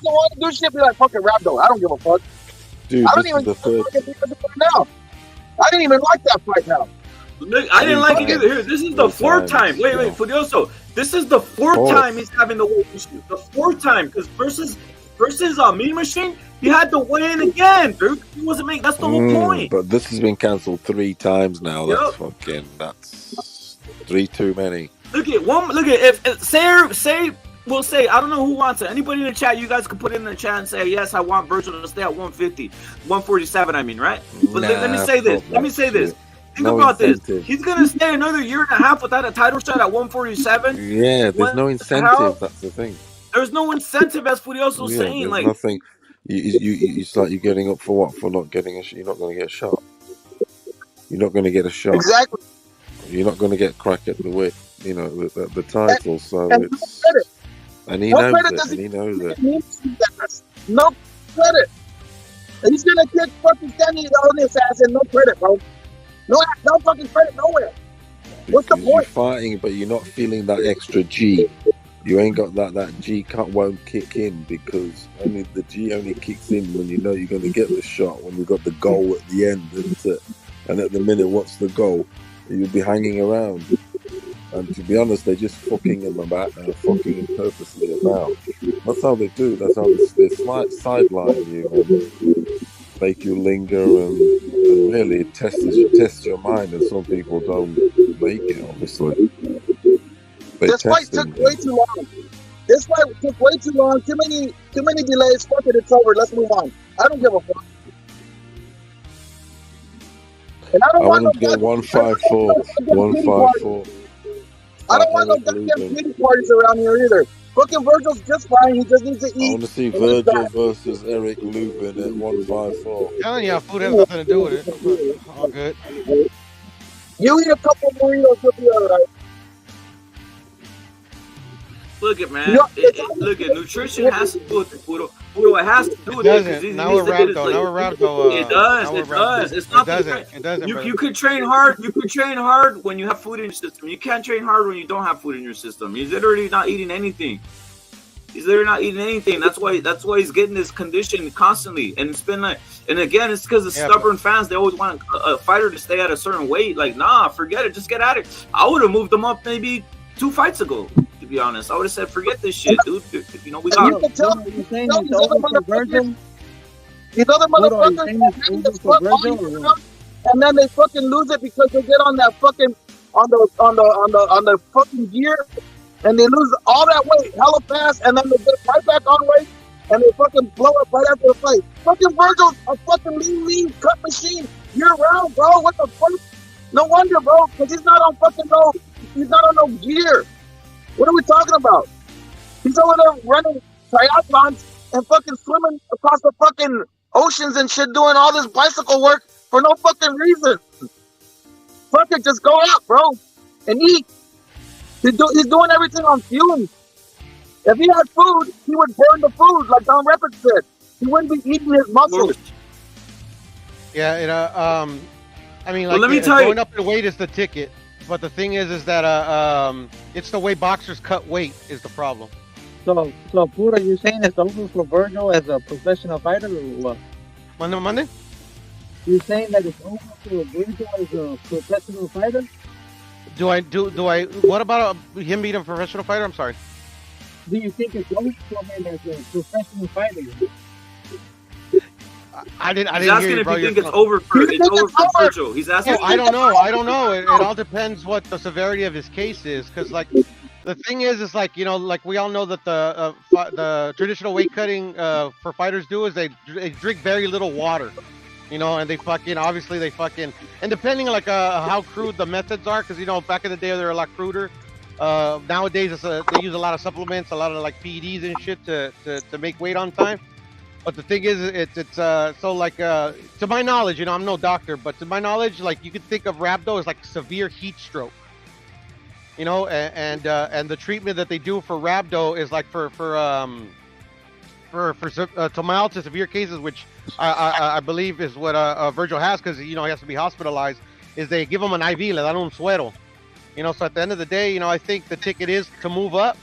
want to do shit, be like, fucking rhabdo. I don't give a fuck. Dude, I don't even now. I didn't even like that fight now. I didn't like it either. Here, this is the 4th time. Wait, Furioso. This is the 4th time he's having the weight issue. The 4th time, because versus Mean Machine, he had to weigh in again, dude. He wasn't making. That's the whole point. But this has been cancelled 3 times now. That's 3 too many. Look at if say we'll say, I don't know who wants it. Anybody in the chat, you guys can put it in the chat and say, yes, I want Vergil to stay at 150, 147. I mean, right? But let me say this. Think about incentive. this. He's gonna stay another year and a half without a title shot at 147. Yeah, there's no incentive. That's the thing. There's no incentive, as Furioso's saying. There's Like nothing. It's like you're getting up for what? For not getting you're not going to get a shot. You're not going to get a shot. Exactly. You're not going to get a crack at the title. So and it's. And he knows it. And he knows it. No credit. And he's gonna kick fucking Stanionis ass and no credit, bro. No fucking credit nowhere. What's the point? You're fighting, but you're not feeling that extra G. You ain't got that G cut won't kick in because the G only kicks in when you know you're going to get the shot, when you've got the goal at the end, and at the minute, what's the goal? You'll be hanging around. And to be honest, they're just fucking him about and fucking him purposely about. That's how they do. That's how they sideline you and make you linger and really test your mind. And some people don't make it, obviously. This fight took way too long. Too many delays. Fuck it, it's over. Let's move on. I don't give a fuck. And I don't want to get 154. 154. I don't want no goddamn pity parties around here either. Fucking Vergil's just fine. He just needs to eat. I want to see Vergil versus Eric Lubin at 154. Telling you, food has nothing to do with it. All good. You eat a couple burritos, you'll be alright. Look at man. You know, Look at nutrition has to do with it, Puro. Puro, it has to do with it. Doesn't. Now we're Rhabdo. Now we're Rhabdo. It does. It does. It's not. It doesn't. You could train hard. You could train hard when you have food in your system. You can't train hard when you don't have food in your system. He's literally not eating anything. He's literally not eating anything. That's why he's getting this condition constantly. And it's been like, and again, it's because the stubborn fans. They always want a fighter to stay at a certain weight. Like, nah, forget it. Just get at it. I would have moved him up maybe 2 fights ago. To be honest, I would have said, forget this shit, dude. You know, we got. You can tell these other motherfuckers. These other motherfuckers, and then they fucking lose it because they get on that fucking on the fucking gear, and they lose all that weight hella fast, and then they get right back on weight, and they fucking blow up right after the fight. Fucking Vergil's a fucking lean cut machine year round, bro. What the fuck? No wonder, bro, because he's not on no gear. What are we talking about? He's over there running triathlons and fucking swimming across the fucking oceans and shit, doing all this bicycle work for no fucking reason. Fucking just go out, bro, and eat. He's doing everything on fumes. If he had food, he would burn the food, like Don Reppert said. He wouldn't be eating his muscles. Yeah, I mean, like, let me tell going you. up in weight is the ticket. But the thing is that it's the way boxers cut weight is the problem. So Pura, you saying it's over for Vergil as a professional fighter or what? Monday? You saying that it's over for Vergil as a professional fighter? Do I? What about him being a professional fighter? I'm sorry. Do you think it's over for him as a professional fighter? I didn't He's hear asking you, if bro. you think it's over for Vergil. He's asking. I don't know. It all depends what the severity of his case is, because like the thing is like, you know, like we all know that the traditional weight cutting for fighters do is they drink very little water, you know, and they fucking and depending on like how crude the methods are, because you know back in the day they're a lot cruder. Nowadays they use a lot of supplements, a lot of like PEDs and shit to make weight on time. But the thing is, it's so like to my knowledge, you know, I'm no doctor, but to my knowledge, like you could think of rhabdo as like severe heat stroke, you know, and the treatment that they do for rhabdo is like for to mild to severe cases, which I believe is what Vergil has, because you know he has to be hospitalized. Is they give him an IV, le dan un suero, you know. So at the end of the day, you know, I think the ticket is to move up.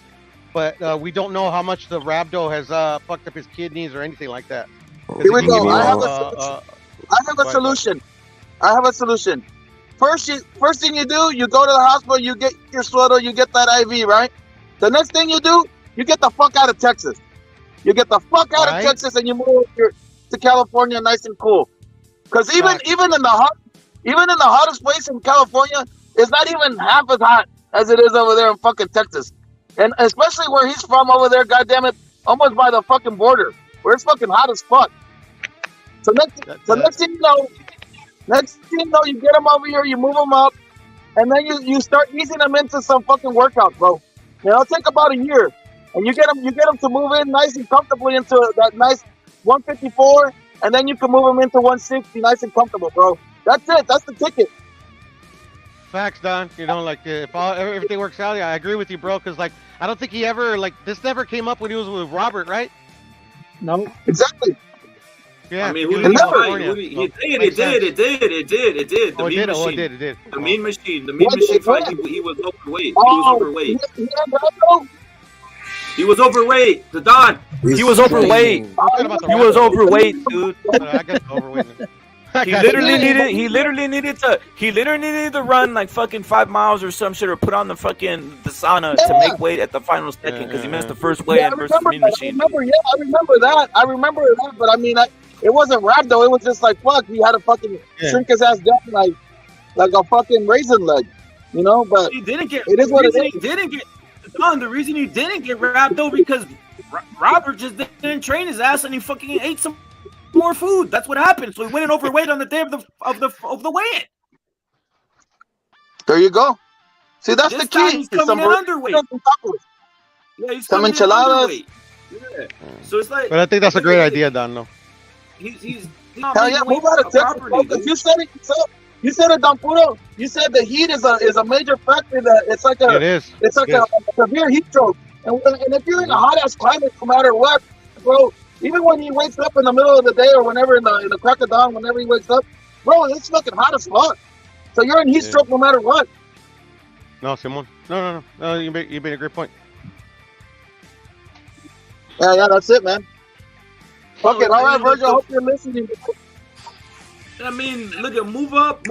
But we don't know how much the rhabdo has fucked up his kidneys or anything like that. Here we go. I have a solution. I have a solution. First thing you do, you go to the hospital, you get your suero, you get that IV, right? The next thing you do, you get the fuck out of Texas. You get the fuck out of Texas and you move to California, nice and cool. Because even in the hottest place in California, it's not even half as hot as it is over there in fucking Texas. And especially where he's from over there, goddammit, almost by the fucking border, where it's fucking hot as fuck. So next thing you know, you get him over here, you move him up, and then you start easing him into some fucking workouts, bro. You know, it'll take about a year, and you get him to move in nice and comfortably into that nice 154, and then you can move him into 160, nice and comfortable, bro. That's it. That's the ticket. Facts, Don. You know, like if everything works out, I agree with you, bro. Because like I don't think he ever this never came up when he was with Robert, right? No, exactly. Yeah, I mean, it did. The mean machine fight. He was overweight. He was overweight. The Don. He was overweight. He was overweight, dude. I got overweight. He literally needed to run like fucking 5 miles or some shit, or put on the sauna to make weight at the final second, because he missed the first weigh in versus Mean Machine. I remember that. But I mean, it wasn't rhabdo. It was just like fuck. He had to fucking shrink his ass down like a fucking raisin leg, you know. But he didn't get. It is what it is. He didn't get. Don, the reason he didn't get rhabdo because Robert just didn't train his ass and he fucking ate some more food. That's what happened. So he went in overweight on the day of the weigh-in. There you go. See, that's the key. He's coming in underweight. Yeah, he's some enchiladas. Yeah. So it's like. But I think that's a great idea, Don. No. He's not hell yeah, move out of Texas. You said it, Don Puro. You said the heat is a major factor. That it's like a severe heat stroke. And if you're in a hot ass climate, no matter what, bro, even when he wakes up in the middle of the day or whenever in the crack of dawn, whenever he wakes up, bro, it's fucking hot as fuck. So you're in heat stroke no matter what. No, Simon. No. You made a great point. Yeah, that's it, man. Fuck it. All right, Vergil, I hope you're listening. I mean, look at move up.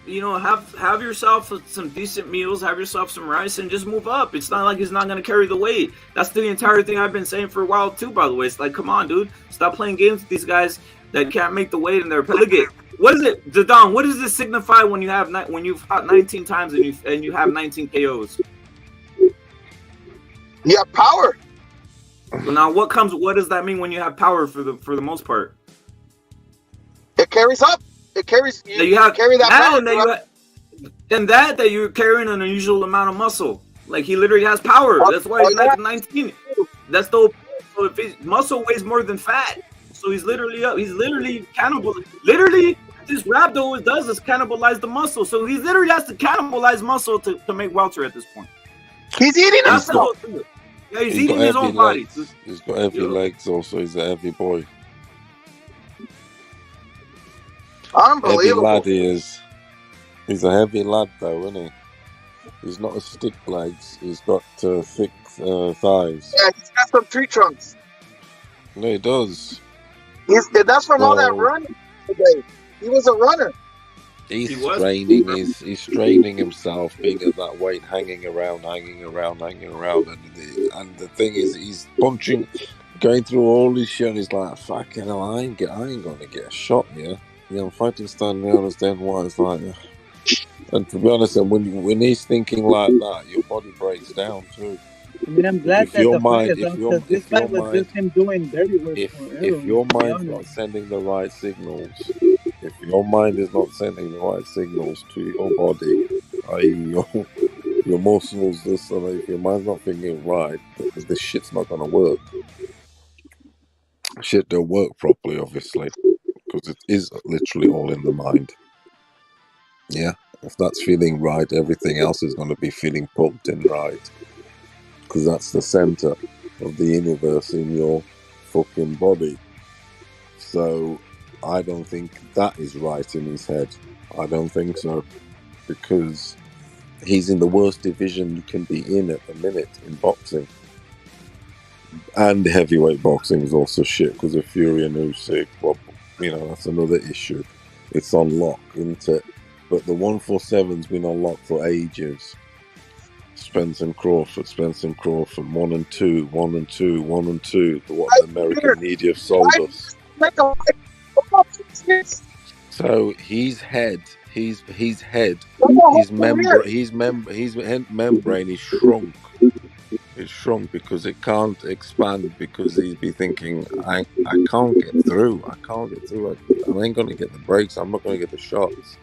You know, have yourself some decent meals, have yourself some rice, and just move up. It's not like he's not gonna carry the weight. That's the entire thing I've been saying for a while too. By the way, it's like, come on, dude, stop playing games with these guys that can't make the weight in their. Look at what is it, Zidane? What does this signify when you've fought 19 times and you have 19 KOs? You have power. So now, what does that mean when you have power for the most part? It carries up. It carries. You have carry that power. And that you're carrying an unusual amount of muscle. Like he literally has power. That's why he's like 19. That's the whole. So if muscle weighs more than fat, so he's literally up. He's literally cannibal. Literally, this rhabdo does is cannibalize the muscle. So he literally has to cannibalize muscle to make welter at this point. He's eating himself. Yeah, he's eating his own body. He's got heavy legs. Also, he's a heavy boy. Unbelievable. Heavy lad he is. He's a heavy lad though, isn't he? He's not a stick legs. He's got thick thighs. Yeah, he's got some tree trunks. No, he does. That's from all that running today. He was a runner. He's straining himself, being at that weight, hanging around, and the thing is, he's punching, going through all this shit. And he's like, "Fucking hell, I ain't gonna get a shot here." You know, fighting Stanionis, then what? It's like, and to be honest, when he's thinking like that, your body breaks down too. I mean, I'm glad that the fight is on, because this fight was just him doing dirty work. If your mind's not sending the right signals, if your mind is not sending the right signals to your body, i.e. your muscles, if your mind's not thinking right, this shit's not gonna work. Shit don't work properly, obviously, because it is literally all in the mind. Yeah, if that's feeling right, everything else is going to be feeling pumped in right. Because that's the center of the universe in your fucking body. So I don't think that is right in his head. I don't think so. Because he's in the worst division you can be in at the minute in boxing. And heavyweight boxing is also shit because of Fury and Usyk. Well, that's another issue. It's on lock, isn't it? But the 147's been on lock for ages. Spence and Crawford, 1 and 2. What the American media have sold us. So his membrane is shrunk. It's shrunk because it can't expand, because he'd be thinking, I can't get through. I ain't gonna get the breaks. I'm not gonna get the shots.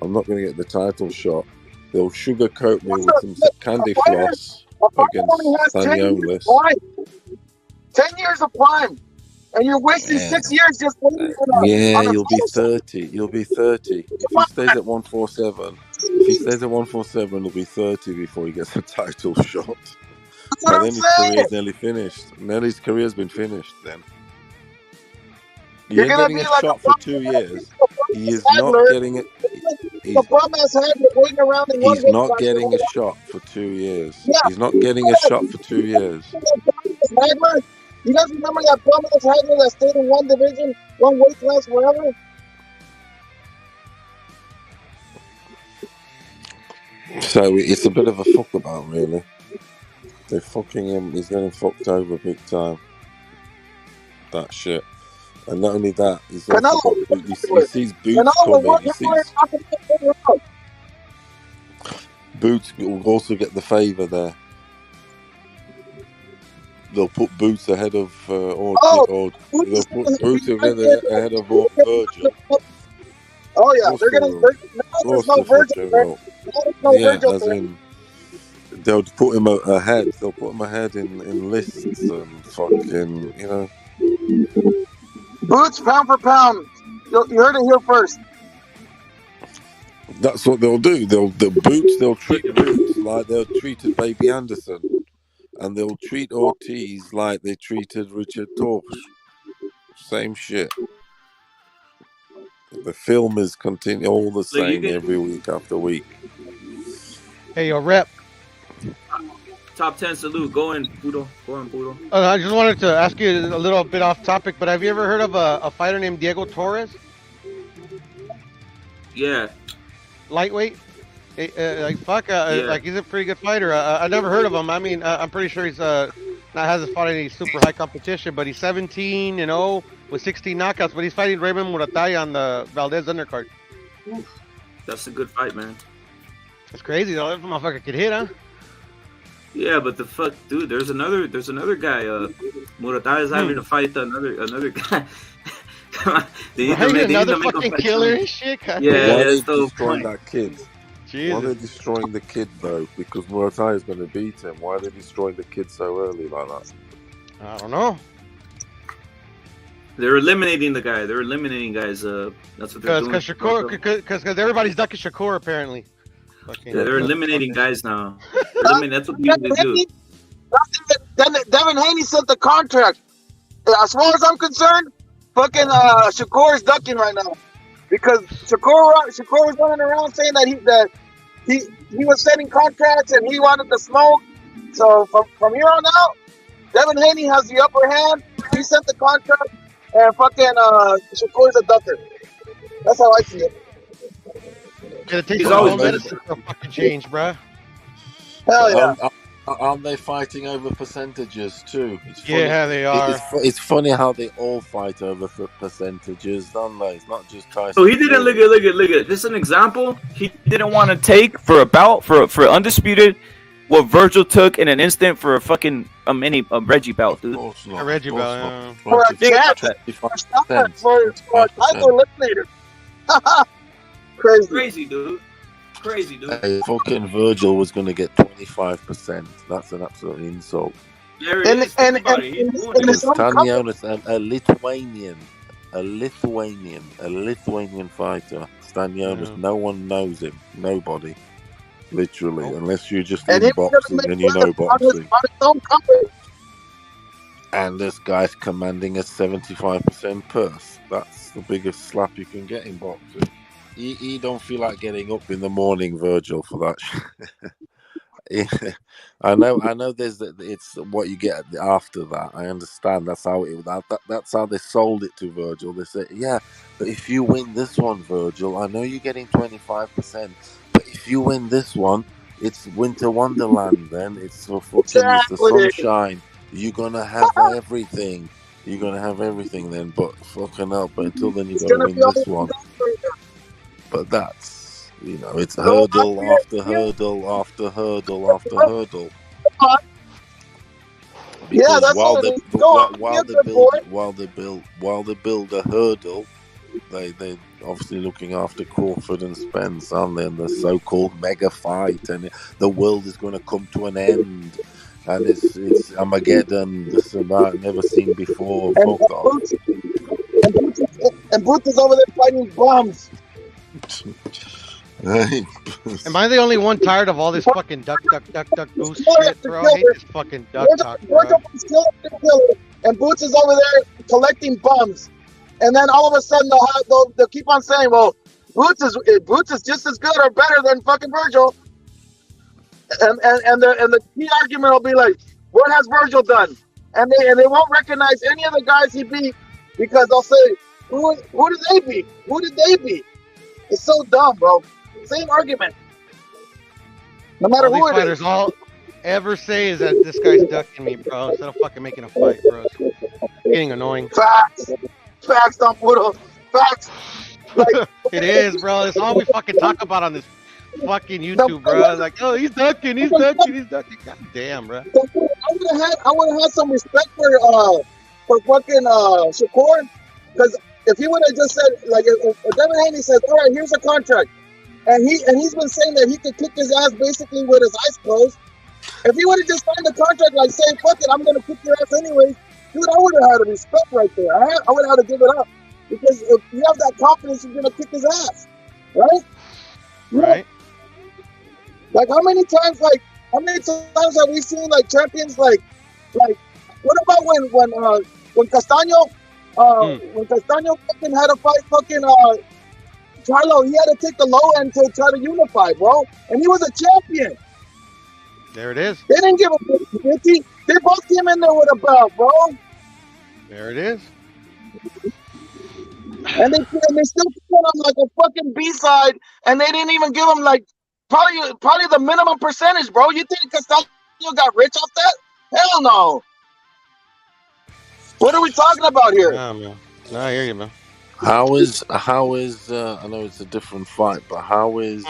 I'm not gonna get the title shot. They'll sugarcoat me with some candy floss against Stanionis. 10 years of prime, and you're wasting 6 years just waiting for that. Yeah, you'll be 30. You'll be 30. If he stays at 147, he'll be 30 before he gets a title shot. And then his career's nearly finished. Then his career's been finished then. He ain't getting a shot for 2 years. He is not getting it. He's not getting a shot for 2 years. He's not getting a shot for 2 years. You guys remember that dumbass Hagler that stayed in one division, one weight class forever? So it's a bit of a fuck about, really. They're fucking him. He's getting fucked over big time. That shit. And not only that, he's also he sees Boots coming. Boots will also get the favour there. They'll put Boots ahead of Ortiz, they'll put Boots ahead of Vergil. Oh yeah, they're gonna. There's no Vergil. As in, they'll put him ahead. They'll put him ahead in lists and fucking, Boots pound for pound. You heard it here first. That's what they'll do. They'll trick Boots like they'll treated Baby Anderson. and they'll treat Ortiz like they treated Richard Torch. Same shit. The film is continue all the same every week after week. Hey, yo, Rep. Top 10 salute. Go in, Pudo. Go in, Pudo. I just wanted to ask you a little bit off topic, but have you ever heard of a fighter named Diego Torres? Yeah. Lightweight? Like he's a pretty good fighter. I never heard of him. I mean, I'm pretty sure he's hasn't fought any super high competition, but he's 17-0 with 16 knockouts. But he's fighting Raymond Muratay on the Valdez undercard. That's a good fight, man. It's crazy though. That motherfucker could hit, huh? Yeah, but the fuck, dude. There's another guy. Muratay is having to fight another guy. Come on, another fucking killer and shit. Why are they destroying that kid? Jesus. Why are they destroying the kid though? Because Muratay is going to beat him. Why are they destroying the kid so early like that? I don't know. They're eliminating the guy. They're eliminating guys. That's what they're doing. Because everybody's ducking Shakur apparently. Yeah, they're eliminating guys now. That's what they do. Devin Haney sent the contract. As far as I'm concerned, fucking Shakur is ducking right now because Shakur was running around saying that he was sending contracts and he wanted to smoke. So from here on out, Devin Haney has the upper hand. He sent the contract, and fucking Shakur's a ducker. That's how I see it. He's always medicine for a fucking change, bro. Hell yeah. Aren't they fighting over percentages too? Yeah, they are. It's funny how they all fight over percentages, don't they? It's not just Tyson. So he didn't look at. This is an example. He didn't want to take for a bout for undisputed what Vergil took in an instant for a fucking Reggie bout, dude. A Reggie bout. For a chance. For a title eliminator. Crazy, dude. Hey, fucking Vergil was going to get 25%. That's an absolute insult. There it is. Stanionis, a Lithuanian fighter. Stanionis, no one knows him. Nobody. Literally, unless you're just in boxing and you know boxing. And this guy's commanding a 75% purse. That's the biggest slap you can get in boxing. He don't feel like getting up in the morning, Vergil, for that. I know. It's what you get after that. I understand. That's how that's how they sold it to Vergil. They said, yeah, but if you win this one, Vergil, I know you're getting 25%, but if you win this one, it's Winter Wonderland. Then it's so fucking it's the sunshine. You're gonna have everything. You're gonna have everything then. But fucking up. But until then, you gotta win this one. But that's, it's hurdle after hurdle after hurdle after hurdle. Yeah, that's while they build a hurdle, they obviously looking after Crawford and Spence, aren't they? And the so-called mega fight, and the world is going to come to an end, and it's Armageddon, this and that, never seen before. And Boots is over there fighting bombs. Am I the only one tired of all this fucking duck boost shit, bro? I hate this fucking duck talk, bro. And Boots is over there collecting bums, and then all of a sudden they'll keep on saying, "Well, Boots is just as good or better than fucking Vergil," and the key argument will be like, "What has Vergil done?" And they won't recognize any of the guys he beat because they'll say, "Who did they beat? Who did they beat?" It's so dumb, bro. Same argument. No matter who it is. All ever say is that this guy's ducking me, bro, instead of fucking making a fight, bro. It's getting annoying. Facts, don't put up. Facts. Like, it is, bro. It's all we fucking talk about on this fucking YouTube, bro. Like, oh, he's ducking. God damn, bro. I would have had some respect for fucking Shakur, because if he would have just said, like, if Devin Haney says, all right, here's a contract, and he's been saying that he could kick his ass basically with his eyes closed. If he would have just signed the contract like saying, fuck it, I'm going to kick your ass anyways, dude, I would have had a respect right there. I would have had to give it up. Because if you have that confidence, you're going to kick his ass. Right? Right. Like, how many times, like, How many times have we seen like champions like what about when Castaño when Castaño fucking had to fight fucking Charlo, he had to take the low end to try to unify, bro, and he was a champion. There it is. They didn't give a 50. They both came in there with a belt, bro. There it is. And they still put him like a fucking B-side, and they didn't even give him like probably the minimum percentage, bro. You think Castaño got rich off that? Hell no. What are we talking about here? Nah, man. No, I hear you, man. How is I know it's a different fight, but how is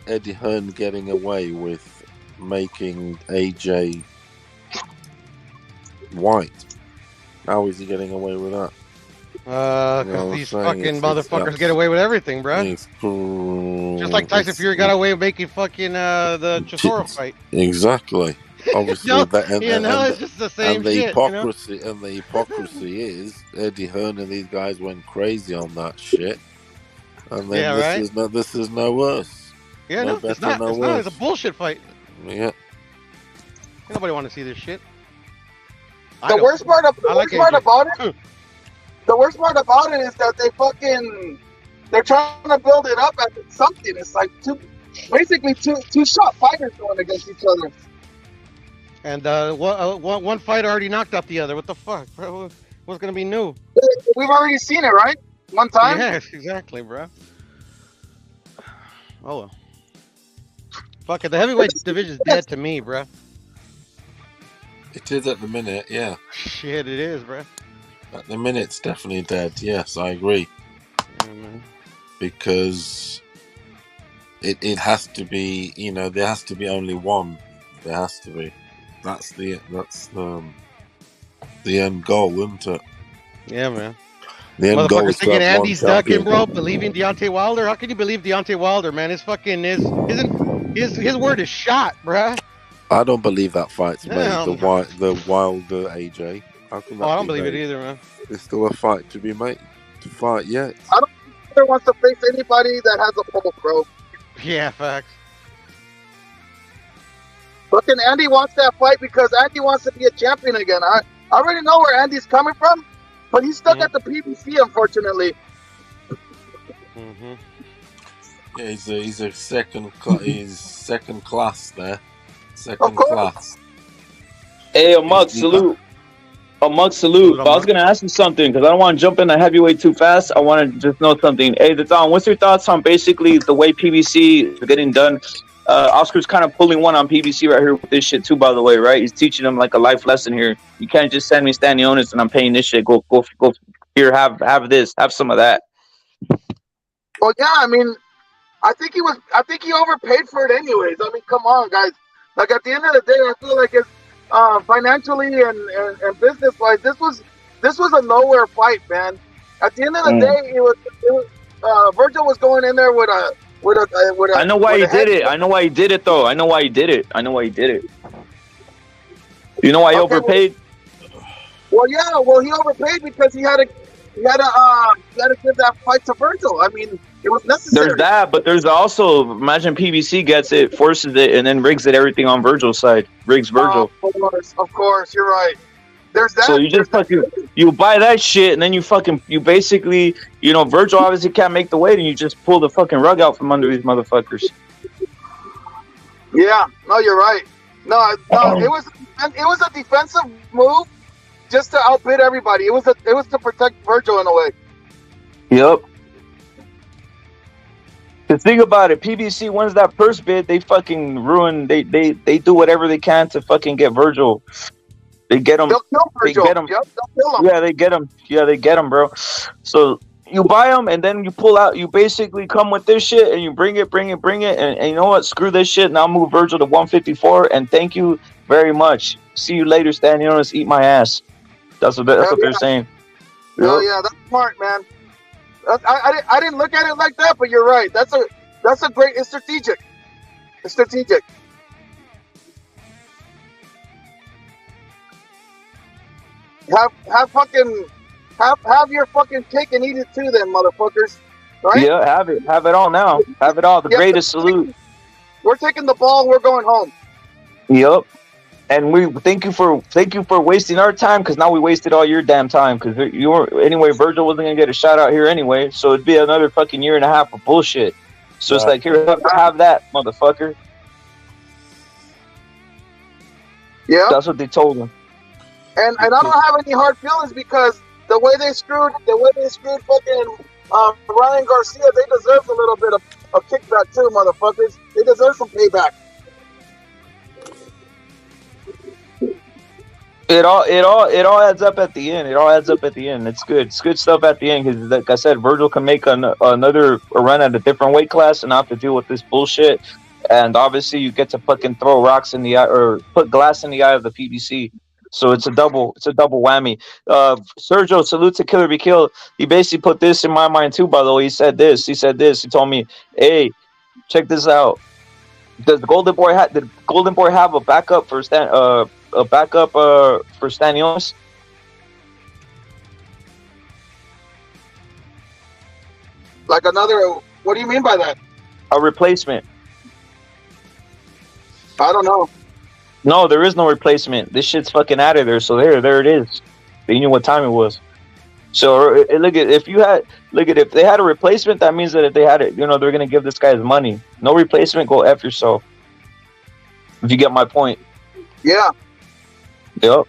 Eddie Hearn getting away with making AJ white? How is he getting away with that? Because these fucking motherfuckers get away with everything, bro. Just like Tyson Fury got away with making fucking the Chisora fight. Exactly. Obviously, it's just the same and the shit. hypocrisy and the hypocrisy is Eddie Hearn and these guys went crazy on that shit, and then this is no worse. Yeah, no, it's not. It's not. It's a bullshit fight. Yeah. Nobody want to see this shit. The worst part about it. The worst part about it is that they're trying to build it up as something. It's like two shot fighters going against each other. And one fighter already knocked out the other. What the fuck, bro? What's gonna be new? We've already seen it, right? One time. Yes, exactly, bro. Oh well. Fuck it. The heavyweight division's dead to me, bro. It is at the minute, yeah. Shit, it is, bro. At the minute, it's definitely dead. Yes, I agree. Because it has to be, there has to be only one. There has to be. That's the end goal, isn't it? Yeah, man. The end goal is thinking Andy's ducking, bro. Believing Deontay Wilder. How can you believe Deontay Wilder, man? His word is shot, bro. I don't believe that fight's made. The Wilder AJ. How can that I don't believe it either, man. There's still a fight to be made. To fight yet. I don't think he wants to face anybody that has a pulse, bro. Yeah, facts. Fucking Andy wants that fight because Andy wants to be a champion again. I already know where Andy's coming from, but he's stuck at the PBC, unfortunately. Yeah, he's a second class there. Second class. Hey, a mug salute. But I was gonna ask you something because I don't want to jump into heavyweight too fast. I want to just know something. Hey, Don, what's your thoughts on basically the way PBC is getting done? Oscar's kind of pulling one on PBC right here with this shit too, by the way, right? He's teaching them like a life lesson here. You can't just send me Stanionis and I'm paying this shit. Go here, have this, have some of that. Well, yeah, I mean, I think he overpaid for it anyways. I mean, come on, guys. Like at the end of the day, I feel like it's financially and business wise, this was a nowhere fight, man. At the end of the day, it was Vergil was going in there with a. I know why he did it. I know why he did it, though. I know why he did it. You know why he overpaid? Well, yeah. Well, he overpaid because he had to give that fight to Vergil. I mean, it was necessary. There's that, but there's also, imagine PBC gets it, forces it, and then rigs it everything on Vergil's side. Rigs Vergil. Of course, you're right. There's that. So you just you buy that shit, and then you basically, Vergil obviously can't make the weight, and you just pull the fucking rug out from under these motherfuckers. Yeah, no, you're right. No, it was a defensive move just to outbid everybody. It was to protect Vergil in a way. Yep. The thing about it, PBC wins that first bid, they fucking ruin. They do whatever they can to fucking get Vergil. They get him. They'll kill Vergil. They get him. Yep, they'll kill him. Yeah, they get him. Yeah, they get him, bro. So you buy them, and then you pull out. You basically come with this shit, and you bring it, and you know what? Screw this shit. Now move Vergil to 154, and thank you very much. See you later, Stanionis. Eat my ass. That's what they're saying. Oh yeah, that's smart, man. I didn't look at it like that, but you're right. That's a great. It's strategic. It's strategic. Have your fucking cake and eat it too, then, motherfuckers. Right? Yeah, have it all now. Have it all. The greatest salute. We're taking the ball. We're going home. Yep. And we thank you for wasting our time, because now we wasted all your damn time, because you were anyway. Vergil wasn't gonna get a shout out here anyway, so it'd be another fucking year and a half of bullshit. So it's like, here, have that, motherfucker. Yeah. That's what they told him. And I don't have any hard feelings, because the way they screwed fucking Ryan Garcia, they deserve a little bit of kickback too, motherfuckers. They deserve some payback. It all adds up at the end. It all adds up at the end. It's good. It's good stuff at the end, because, like I said, Vergil can make another run at a different weight class and not have to deal with this bullshit. And obviously, you get to fucking throw rocks in the eye, or put glass in the eye of the PBC. So it's a double whammy. Sergio, salute to Killer Be Killed. He basically put this in my mind too. By the way, he said this. He told me, "Hey, check this out. Did the Golden Boy have a backup for Stanionis?" Like another, what do you mean by that? A replacement. I don't know. No, there is no replacement. This shit's fucking out of there. So there it is. They knew what time it was. So if they had a replacement, that means that if they had it, they're gonna give this guy his money. No replacement, go F yourself. If you get my point. Yeah. Yep.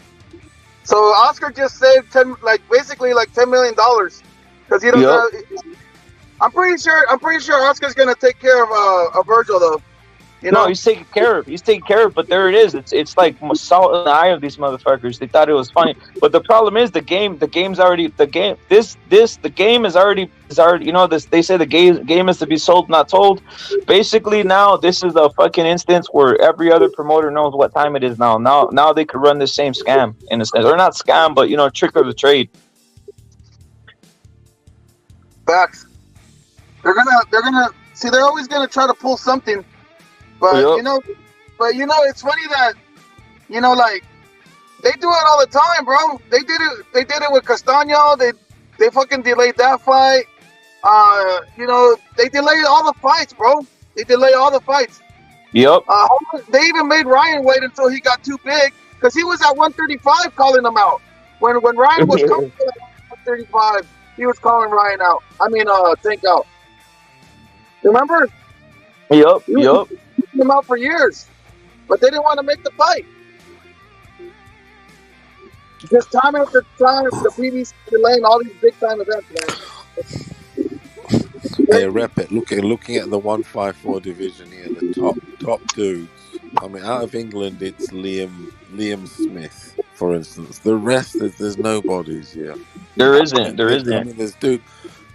So Oscar just saved basically $10 million, because he doesn't. Yep. I'm pretty sure Oscar's gonna take care of Vergil though. No, he's taking care of. But there it is. It's like salt in the eye of these motherfuckers. They thought it was funny, but the problem is the game is already. They say the game is to be sold, not told. Basically, now this is a fucking instance where every other promoter knows what time it is now. Now they could run the same scam in a sense, or not scam, but trick of the trade. Facts. They're gonna see. They're always gonna try to pull something. But yep. It's funny that like they do it all the time, bro. They did it with Castaño. They fucking delayed that fight. They delayed all the fights, bro. They delay all the fights. Yep. They even made Ryan wait until he got too big, because he was at 135 calling him out. When Ryan was coming to 135, he was calling Ryan out. I mean, Tank out. Remember? Yep. Him out for years, but they didn't want to make the fight. Just time after time, the PBC delaying all these big time events, man. Hey, rep it. Looking at the 154 division here, the top dudes. I mean, out of England, it's Liam Smith, for instance. The rest, there's nobodies here. There isn't. I mean, there's dude.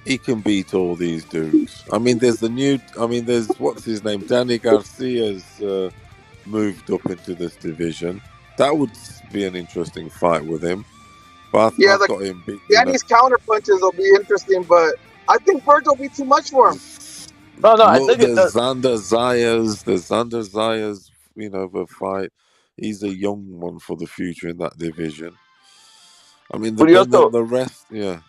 He can beat all these dudes. I mean, there's what's his name? Danny Garcia's moved up into this division. That would be an interesting fight with him. But I've got him beat. Danny's counter punches will be interesting, but I think Vergil will be too much for him. No, I think there's Xander Zayas. There's Xander Zayas, the fight. He's a young one for the future in that division. I mean, the rest, yeah.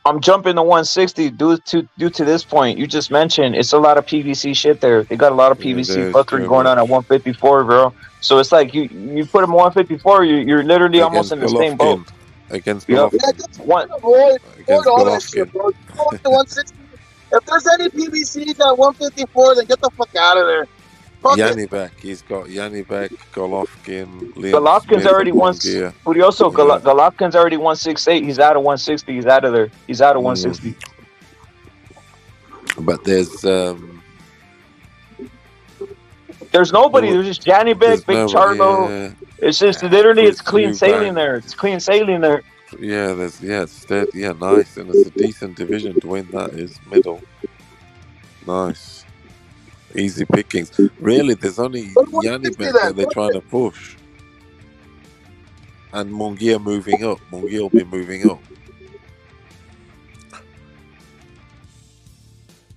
I'm jumping to 160 due to this point. You just mentioned it's a lot of PVC shit there. They got a lot of PVC fuckery going on at 154, bro. So it's like you put them 154, you're literally almost in the same boat. Against Golovkin. Avoid all that shit, bro. 160. If there's any PVCs at 154, then get the fuck out of there. Yanibek, he's got Yanibek, Golovkin, Golovkin's already Golovkin's already 168. He's out of 160. He's out of there. He's out of 160. But there's nobody. There's just Yanibek, Big Charlo. Yeah. It's just literally it's clean sailing there. It's clean sailing there. Yeah, nice, and it's a decent division to win. That is middle. Nice. Easy pickings. Really, there's only Yanibek that they're trying to push. And Munguia moving up. Munguia will be moving up.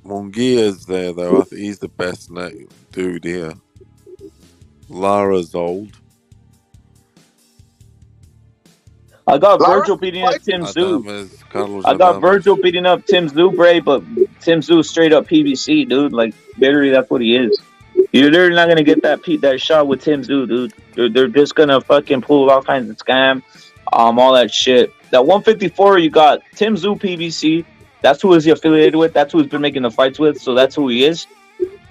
Munguia's there, though. I think he's the best dude here. Lara's old. I got Vergil beating up Tim Zoo. I got Vergil beating up Tim Zubre, but Tim Zoo's straight up PBC, dude. Like, literally, that's what he is. You're not gonna get that shot with Tim Zoo, dude. They're just gonna fucking pull all kinds of scam, all that shit. That 154, you got Tim Zoo PBC. That's who is he affiliated with. That's who he's been making the fights with. So that's who he is.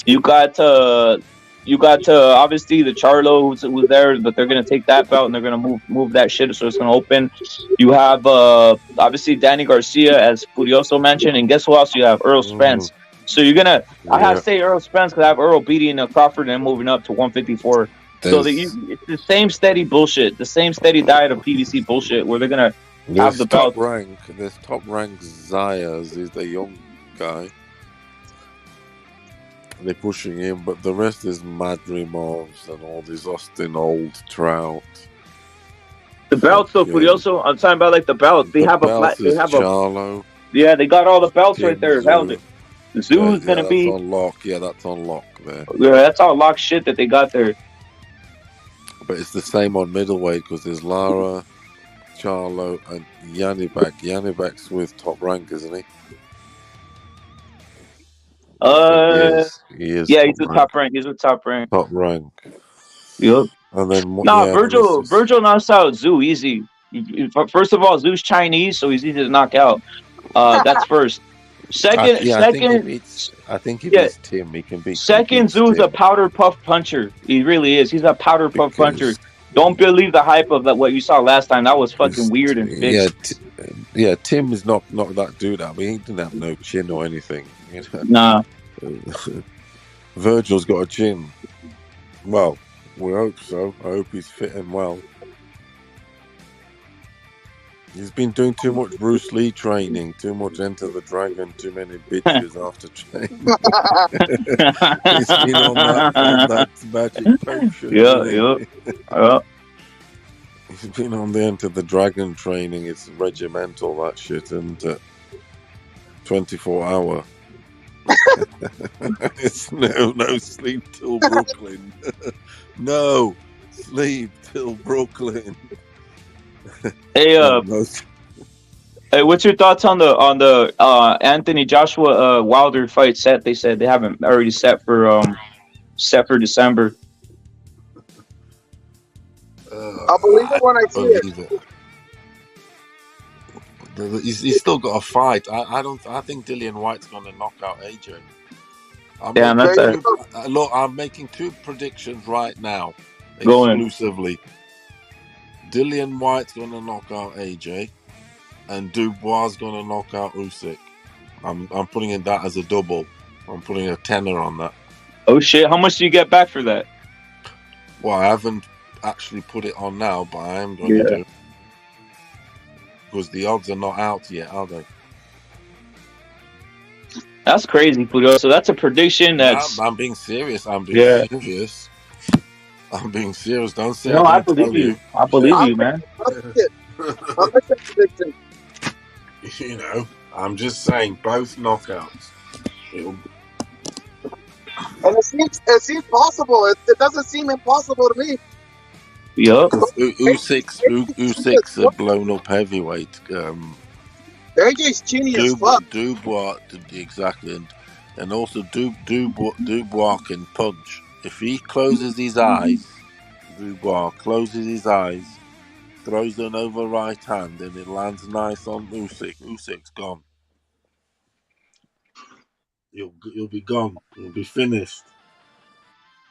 You got obviously the Charlo who's there, but they're gonna take that belt and they're gonna move that shit, so it's gonna open. You have obviously Danny Garcia, as Furioso mentioned, and guess who else you have? Earl Spence. So you're gonna I have to say Earl Spence because I have Earl beating Crawford and moving up to 154. So it's the same steady bullshit, the same steady diet of PVC bullshit where they're gonna have the belt. There's top rank Zayas is the young guy. They're pushing him, but the rest is Madrimovs and all these Austin Old Trout. The belts, though, Furioso. I'm talking about like the belts. They have Charlo. Yeah, they got all the belts right there. The Zoo's gonna be on lock. Yeah, that's on lock there. Yeah, that's all lock shit that they got there. But it's the same on middleweight because there's Lara, Charlo, and Yanibek. Yanibek's with Top Rank, isn't he? He is. Yeah, he's with Top Rank. He's with Top Rank. Top Rank. Yep. And then Vergil knocks out Zoo easy. First of all, Zoo's Chinese, so he's easy to knock out. That's first. Second, I think he beats Tim. He can beat. Second, Zoo's a powder puff puncher. He really is. He's a powder puff puncher. Don't believe the hype of what you saw last time. That was fucking weird and fixed. Yeah, Tim is not that dude. I mean, he didn't have no chin or anything. You know? Nah. Vergil's got a chin. Well, we hope so. I hope he's fit and well. He's been doing too much Bruce Lee training, too much Enter the Dragon, too many bitches after training. He's been on that magic potion. Yeah. He's been on the Enter the Dragon training. It's regimental, that shit, and 24-hour. It's no sleep till Brooklyn. No sleep till Brooklyn. Hey, what's your thoughts on the Anthony Joshua Wilder fight set? They said they haven't already set for December. I'll believe it when I see it. He's still got a fight. I think Dillian White's going to knock out AJ. Look, I'm making two predictions right now, exclusively. Dillian White's going to knock out AJ, and Dubois is going to knock out Usyk. I'm putting in that as a double. I'm putting a tenner on that. Oh shit! How much do you get back for that? Well, I haven't actually put it on now, but I am going to do. Because the odds are not out yet, are they? That's crazy, Pluto. So that's a prediction. I'm being serious. I'm being serious. I'm being serious. Don't say. No, I believe you. I believe you, man. You know, I'm just saying both knockouts. And it seems possible. It doesn't seem impossible to me. Yup. Usyk's a blown up heavyweight. AJ's chinny as fuck. Dubois, exactly, and also Dubois can punch. If he closes his eyes, Dubois closes his eyes, throws an over right hand, and it lands nice on Usyk. Usyk's gone. You'll be gone. You'll be finished.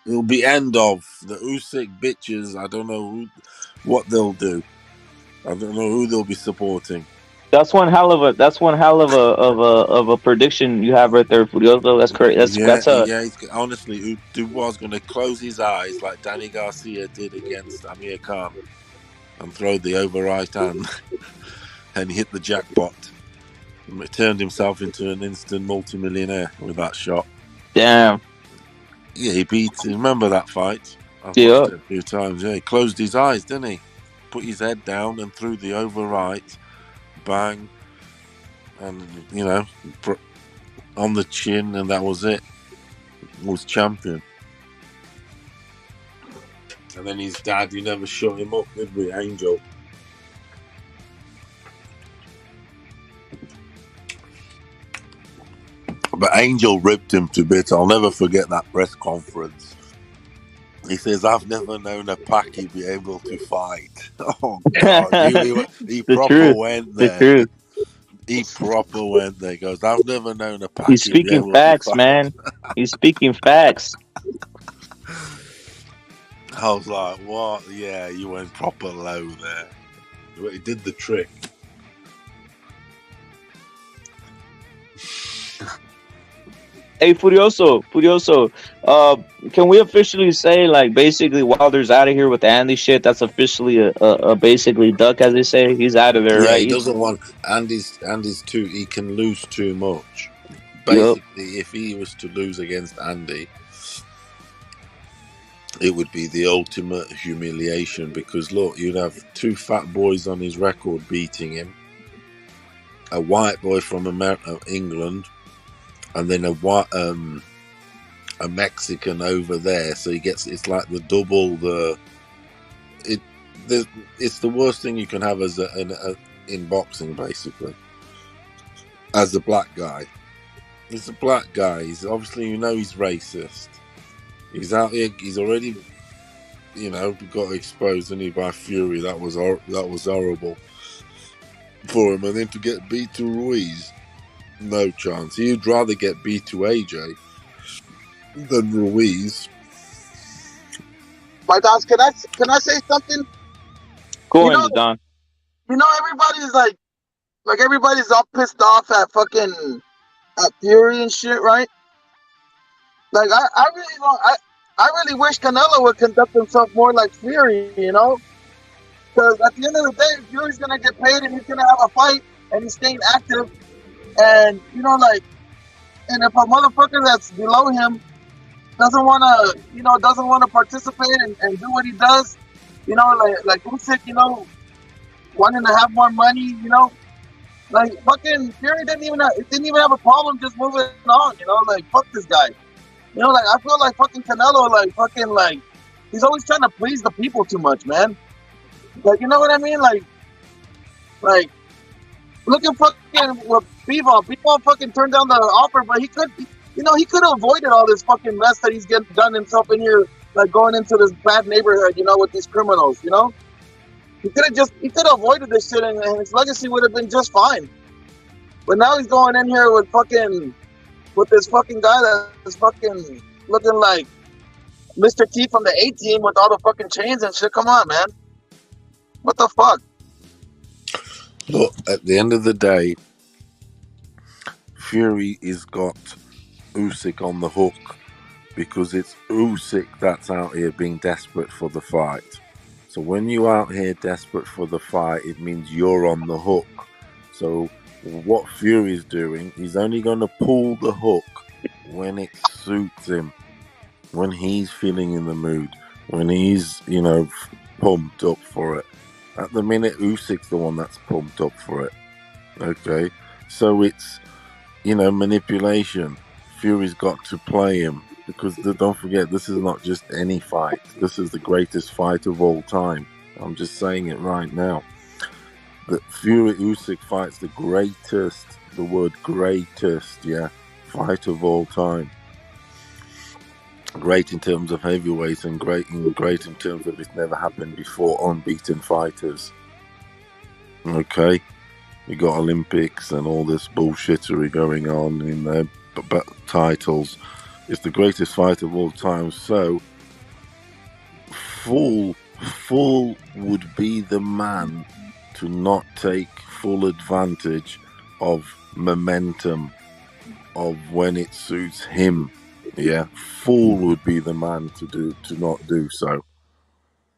It'll be end of the Usyk bitches. I don't know what they'll do. I don't know who they'll be supporting. That's one hell of a prediction you have right there, Furioso. That's crazy. Honestly, Dubois is going to close his eyes like Danny Garcia did against Amir Khan and throw the over right hand, and he hit the jackpot. He turned himself into an instant multimillionaire with that shot. Damn. Yeah, he beat. Remember that fight? I've watched it a few times. Yeah, he closed his eyes, didn't he? Put his head down and threw the over right. Bang, and on the chin, and that was it. Was champion. And then his dad, he never shut him up, did we, Angel? But Angel ripped him to bits. I'll never forget that press conference He says, "I've never known a Paki be able to fight." Oh God, he The proper truth. went The there. truth. He proper went there. He goes, "I've never known a He's Paki be speaking able to facts, fight." man. He's speaking facts. I was like, "What? Yeah, you went proper low there." He did the trick. Hey, Furioso, can we officially say, like, basically Wilder's out of here with the Andy shit? That's officially a basically duck, as they say. He's out of there, Yeah, right? he doesn't want Andy's too. He can lose too much. Yup. Basically, if he was to lose against Andy, it would be the ultimate humiliation because look, you'd have two fat boys on his record beating him, a white boy from England, and then a Mexican over there. So it's like the double it's the worst thing you can have as in boxing, basically. As a black guy, he's a black guy. He's obviously, he's racist. He's out here. He's already, got exposed, by Fury. That was horrible for him. And then to get beat to Ruiz, no chance. He'd rather get beat to AJ than Ruiz. My dogs, can I say something? Go ahead, Don. Everybody's like everybody's all pissed off at fucking at Fury and shit, right? Like I really don't. I really wish Canelo would conduct himself more like Fury, Because at the end of the day, Fury's gonna get paid and he's gonna have a fight and he's staying active. And and if a motherfucker that's below him doesn't wanna participate and do what he does, like Usyk, wanting to have more money, like fucking Fury didn't even have a problem just moving on, like fuck this guy. Like I feel like fucking Canelo, he's always trying to please the people too much, man. Like, you know what I mean? Like look at fucking with Bivol. Bivol fucking turned down the offer, but he could have avoided all this fucking mess that he's done himself in here, like going into this bad neighborhood, with these criminals, He could have avoided this shit and his legacy would have been just fine. But now he's going in here with this fucking guy that's fucking looking like Mr. T from the A-Team with all the fucking chains and shit. Come on, man. What the fuck? Look, at the end of the day, Fury has got Usyk on the hook because it's Usyk that's out here being desperate for the fight. So when you're out here desperate for the fight, it means you're on the hook. So what Fury's doing, he's only going to pull the hook when it suits him, when he's feeling in the mood, when he's, pumped up for it. At the minute, Usyk's the one that's pumped up for it. Okay? So it's, manipulation. Fury's got to play him because don't forget, this is not just any fight. This is the greatest fight of all time. I'm just saying it right now. The Fury Usyk fight's the greatest, the word greatest, fight of all time. Great in terms of heavyweights and great in terms of it's never happened before, unbeaten fighters. Okay? You got Olympics and all this bullshittery going on in their titles. It's the greatest fight of all time. So, Fool would be the man to not take full advantage of momentum of when it suits him. Yeah, Fool would be the man to not do so.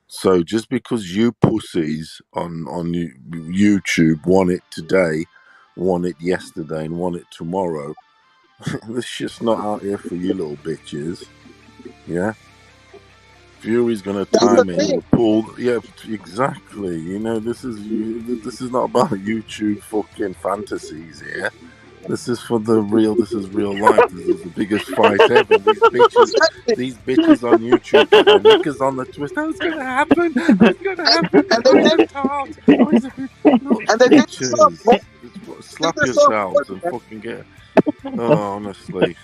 So just because you pussies on YouTube want it today, want it yesterday, and want it tomorrow, this shit's not out here for you little bitches. Yeah. Fury's gonna time it and pull. Yeah, exactly. This is not about YouTube fucking fantasies here. This is for the real. This is real life. This is the biggest fight ever. These bitches on YouTube, the knickers on the twist. Oh, it's gonna happen. It's gonna happen. And they bitches. Slap yourselves and fucking get. Oh, honestly,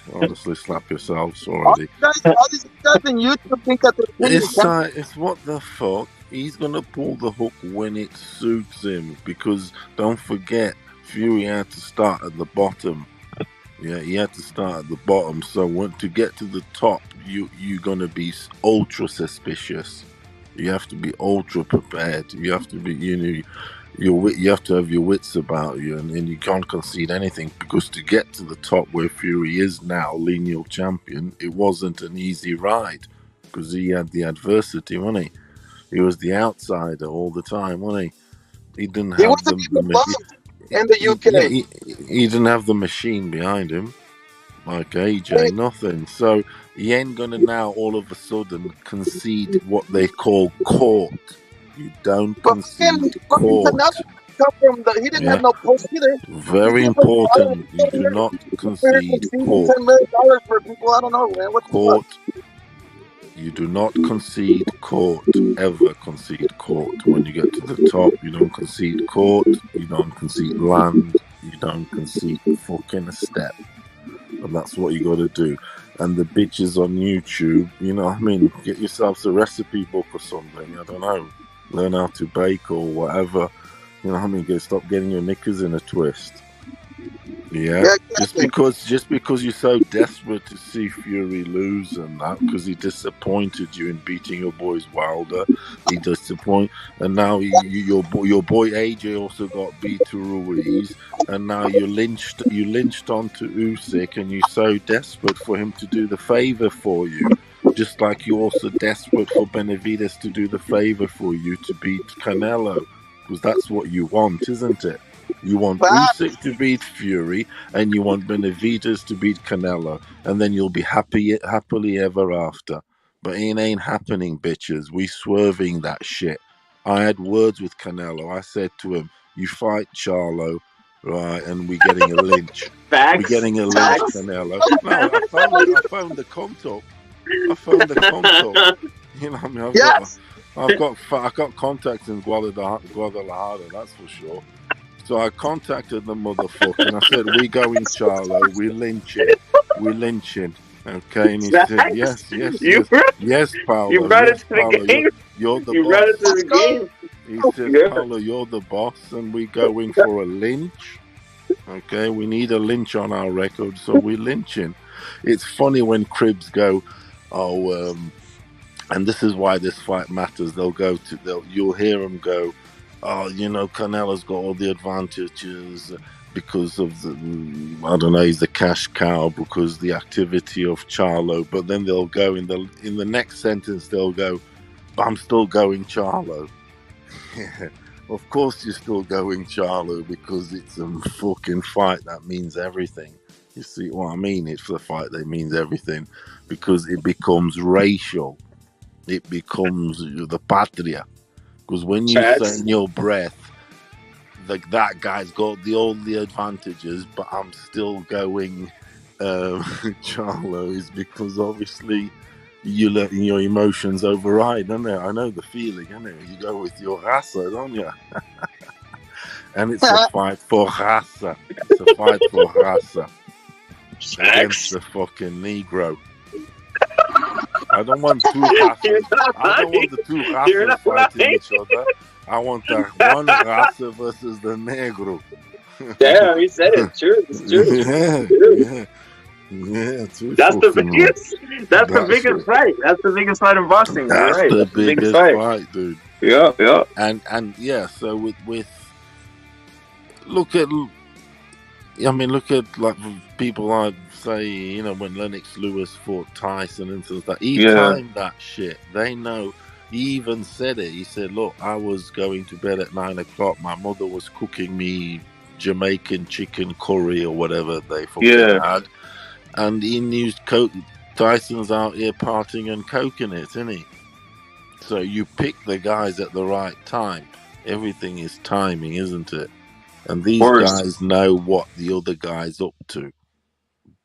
slap yourselves All already. these guys in YouTube think that they're winning. It's what the fuck. He's gonna pull the hook when it suits him, because don't forget, Fury had to start at the bottom. Yeah, he had to start at the bottom. So to get to the top, you're gonna be ultra suspicious. You have to be ultra prepared. You have to be, you have to have your wits about you, and you can't concede anything, because to get to the top where Fury is now, lineal champion, it wasn't an easy ride, because he had the adversity, wasn't he? He was the outsider all the time, wasn't he? He didn't have in the UK. he didn't have the machine behind him like AJ, nothing. So he ain't gonna now all of a sudden concede what they call court. You don't concede court. He didn't have no post either. Very important. You do not concede court. $10 million for people. I don't know, man. What's court? You do not concede court. Ever concede court. When you get to the top, you don't concede court. You don't concede land. You don't concede fucking a step. And that's what you got to do. And the bitches on YouTube, you know what I mean? Get yourselves a recipe book or something. I don't know. Learn how to bake or whatever. You know what I mean? Stop getting your knickers in a twist. Yeah, just because you're so desperate to see Fury lose and that, because he disappointed you in beating your boys Wilder, he disappointed, and now your boy AJ also got beat to Ruiz, and now you lynched onto Usyk, and you're so desperate for him to do the favor for you, just like you're also desperate for Benavidez to do the favor for you to beat Canelo, because that's what you want, isn't it? You want Usyk to beat Fury, and you want Benavidez to beat Canelo, and then you'll be happily ever after. But it ain't happening, bitches. We swerving that shit. I had words with Canelo. I said to him, "You fight Charlo, right? And we're getting a lynch. We're getting a lynch, Canelo." No, I phoned the contact. You know what I mean? I've got contacts in Guadalajara. That's for sure. So I contacted the motherfucker and I said, "We going Charlo, we're lynching. Okay?" And he said, yes, Paolo. You brought it to the game. You're the boss. Brought it to the game. He said, "Paolo, you're the boss, and we're going for a lynch. Okay, we need a lynch on our record, so we're lynching." It's funny when cribs go, and this is why this fight matters. You'll hear them go, "Oh, you know, Canelo's got all the advantages because of he's the cash cow, because the activity of Charlo." But then they'll go in the next sentence, they'll go, "But I'm still going Charlo." Of course you're still going Charlo, because it's a fucking fight that means everything. You see what I mean? It's the fight that means everything, because it becomes racial. It becomes the patria. Because when you say in your breath, like, that guy's got all the advantages, but I'm still going Charlo, is because obviously you let your emotions override, don't they? I know the feeling, innit? You go with your raza, don't you? And it's a fight for raza. It's a fight for raza against the fucking Negro. I don't want two races. I don't want the two races fighting each other. I want the one race versus the negro. Damn, he said it. True. It's true. Yeah. That's the biggest. That's the biggest fight. That's the biggest fight in boxing. That's right. the biggest fight, dude. Yeah. And yeah. So with look at like people I'd say, you know, when Lennox Lewis fought Tyson and things like that, he timed that shit. They know. He even said it. He said, "Look, I was going to bed at 9 o'clock. My mother was cooking me Jamaican chicken curry or whatever they fucking had." And he knew Tyson's out here partying and coking it, isn't he? So you pick the guys at the right time. Everything is timing, isn't it? And these guys know what the other guy's up to,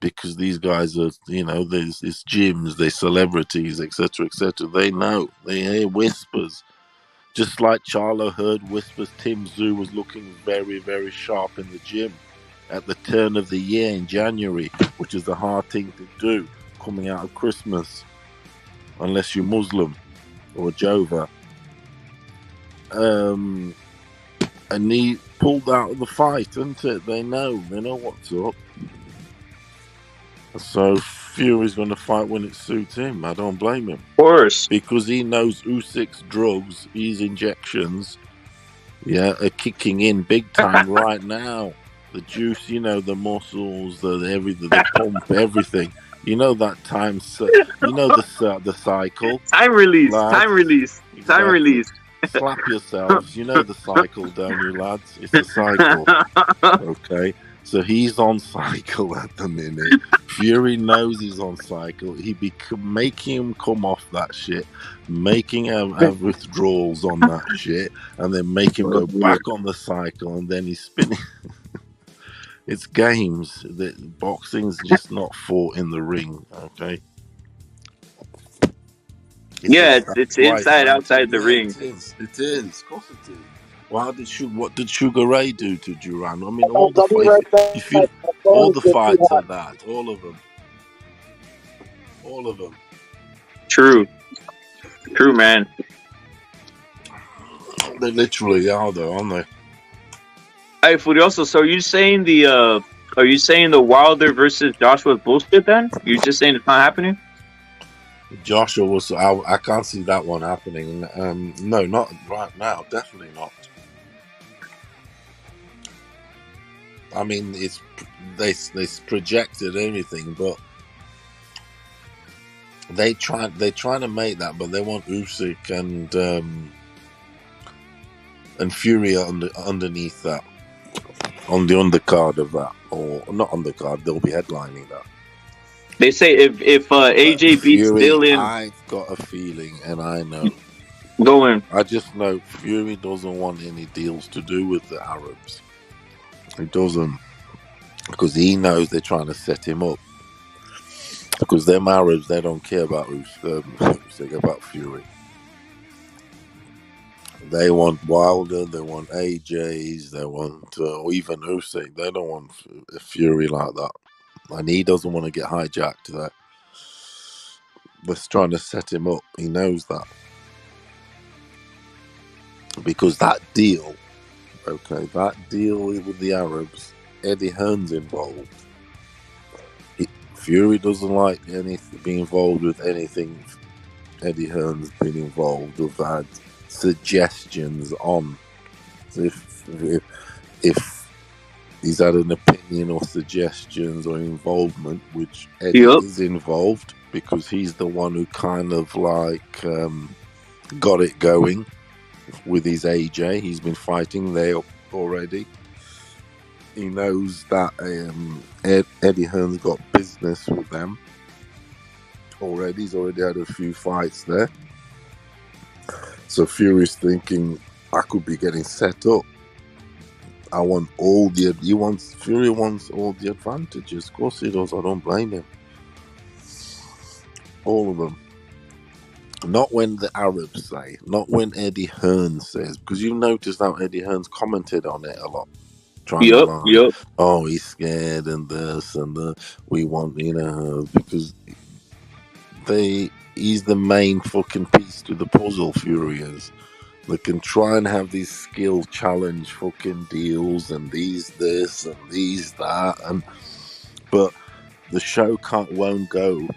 because these guys are, you know, it's gyms, they're celebrities, etc., etc. They know. They hear whispers. Just like Charlo heard whispers, Tim Tszyu was looking very, very sharp in the gym. at the turn of the year in January, which is a hard thing to do coming out of Christmas, unless you're Muslim or Jehovah. And he pulled out of the fight, isn't it? They know what's up. So Fury's going to fight when it suits him. I don't blame him. Of course. Because he knows Usyk's drugs, his injections, are kicking in big time right now. The juice, the muscles, the pump, everything. You know that time, the cycle. Time release, lads. time release, time Exactly. release. Slap yourselves. You know the cycle, don't you, lads? It's a cycle. Okay. So he's on cycle at the minute. Fury knows he's on cycle. He making him come off that shit, making him have withdrawals on that shit, and then make him go back on the cycle, and then he's spinning. It's games. Boxing's just not fought in the ring. Okay. It's inside, outside the ring. It is. Of course it is. Well, what did Sugar Ray do to Duran? I mean, all the fights are that. All of them. True, man. They literally are, though, aren't they? Hey, Furioso. So are you saying the Wilder versus Joshua bullshit? Then you're just saying it's not happening? Joshua was. I can't see that one happening. No, not right now. Definitely not. I mean, they projected everything, but they're trying to make that, but they want Usyk and Fury underneath that, on the undercard of that, or not undercard. They'll be headlining that. They say if AJ beats Fury, Dylan, I've got a feeling, and I know. Go in. I just know Fury doesn't want any deals to do with the Arabs. He doesn't, because he knows they're trying to set him up. Because them Arabs, they don't care about about Fury. They want Wilder, they want AJs, they want even Usyk. They don't want a Fury like that, and he doesn't want to get hijacked. There, they're trying to set him up. He knows that, because that deal with the Arabs, Eddie Hearn's involved. Fury doesn't like being involved with anything Eddie Hearn's been involved with, had suggestions on. So if he's had an opinion or suggestions or involvement, which Eddie is involved, because he's the one who kind of got it going with his AJ. He's been fighting there already. He knows that Eddie Hearn's got business with them already. He's already had a few fights there. So Fury's thinking, I could be getting set up. I want Fury wants all the advantages. Of course he does. I don't blame him. All of them. Not when the Arabs say, not when Eddie Hearn says, because you've noticed how Eddie Hearn's commented on it a lot. Yep. Oh, he's scared and this and we want, because he's the main fucking piece to the puzzle, Fury is. They can try and have these skill challenge fucking deals and these this and these that, but the show won't go.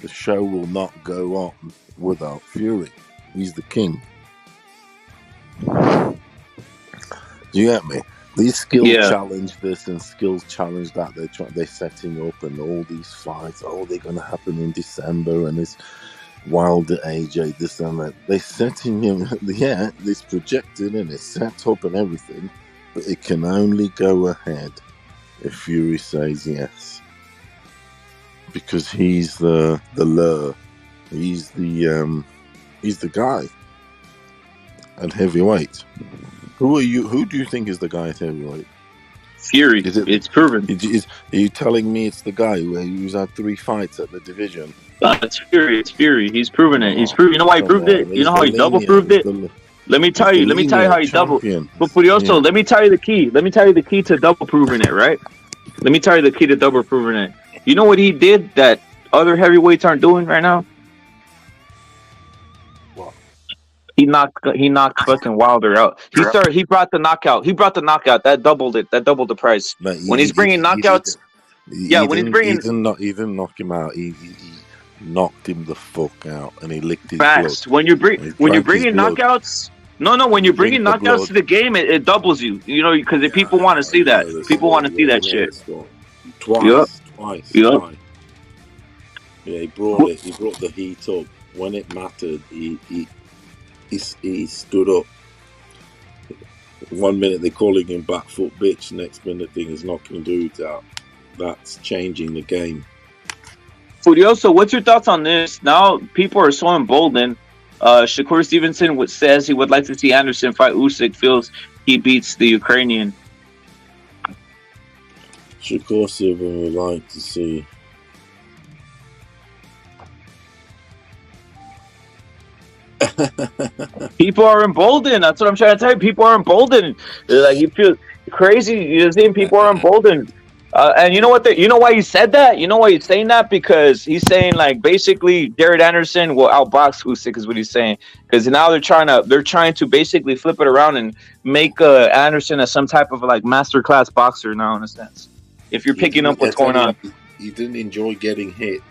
The show will not go on without Fury. He's the king. Do you get me? These skills challenge this and skills challenge that. They're setting up, and all these fights. Oh, they're gonna happen in December, and it's Wilder, AJ, this and that. They're setting him. Yeah, it's projected and it's set up and everything, but it can only go ahead if Fury says yes, because he's the lure. He's the guy at heavyweight. Who do you think is the guy at heavyweight? Fury. It's proven. Are you telling me it's the guy who's had 3 fights at the division? It's Fury. It's Fury. He's proven it. He's proven. You know why he proved it? You know how he double proved it? Let me tell you how you double. But Furioso, let me tell you the key. Let me tell you the key to double proving it, right? Let me tell you the key to double proving it. You know what he did that other heavyweights aren't doing right now? What? He knocked fucking Wilder out. He brought the knockout. He brought the knockout. That doubled it. That doubled the price. When he's bringing knockouts, he didn't knock him out. He knocked him the fuck out, and he licked his fast. blood. When you're bringing knockouts. No. When you're bringing knockouts to the game, it doubles you. You know, because people want to see that. People want to see that shit. Twice. Yep. Yeah, he brought it. He brought the heat up when it mattered. He stood up. 1 minute they're calling him back foot bitch. Next minute thing is knocking dudes out. That's changing the game. Furioso, what's your thoughts on this? Now people are so emboldened. Shakur Stevenson says he would like to see Anderson fight Usyk. Feels he beats the Ukrainian. Shakur Stevenson would like to see. People are emboldened. That's what I'm trying to tell you. People are emboldened. Like, you feel crazy. You're seeing people are emboldened. And you know what? You know why he said that? You know why he's saying that? Because he's saying, like, basically Jared Anderson will outbox Usyk is what he's saying. Because now they're trying to basically flip it around and make Anderson as some type of like masterclass boxer now, in a sense. If you're picking up what's going on, he didn't enjoy getting hit.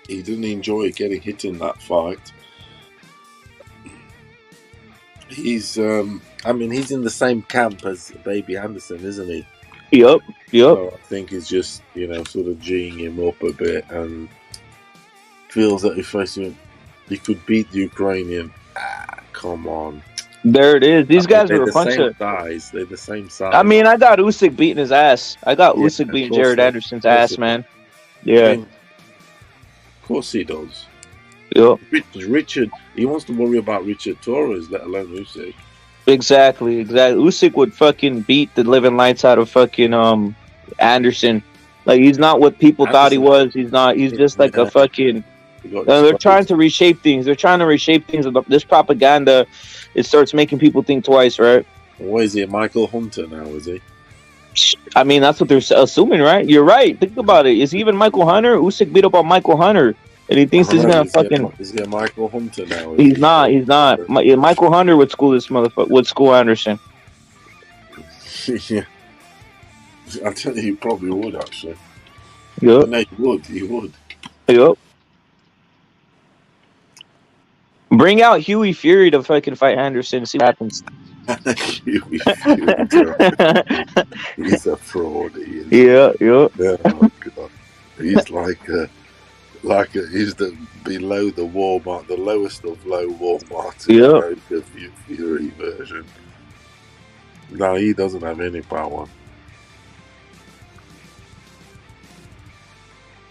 He didn't enjoy getting hit in that fight. He's in the same camp as Baby Anderson, isn't he? Yep. So I think he's just, sort of G'ing him up a bit and feels that if he could beat the Ukrainian. Come on. There it is. These guys are a bunch of size. They're the same size. I mean, I got Usyk beating his ass. I got Usyk beating Jared Anderson's ass, man. Yeah. Of course he does. Yep. Richard, he wants to worry about Richard Torres, let alone Usyk. Exactly. Usyk would fucking beat the living lights out of fucking Anderson. Like, he's not what people thought he was. He's not. He's just like a fucking. They're trying to reshape things. This propaganda, it starts making people think twice, right? What is he, Michael Hunter now? Is he? I mean, that's what they're assuming, right? You're right. Think about it. Is he even Michael Hunter? Usyk beat up on Michael Hunter. And he thinks he's gonna fucking. Is he a Michael Hunter now? He's not. He's not. Michael Hunter would school this motherfucker. Would school Anderson. Yeah. I tell you, he probably would actually. Yep. No, he would. Yep. Bring out Huey Fury to fucking fight Anderson and see what happens. Huey Fury. He's a fraud. He is. Yeah. Oh God. He's he's the below the Walmart, the lowest of low Walmart. Yeah. The Fury version. No, he doesn't have any power.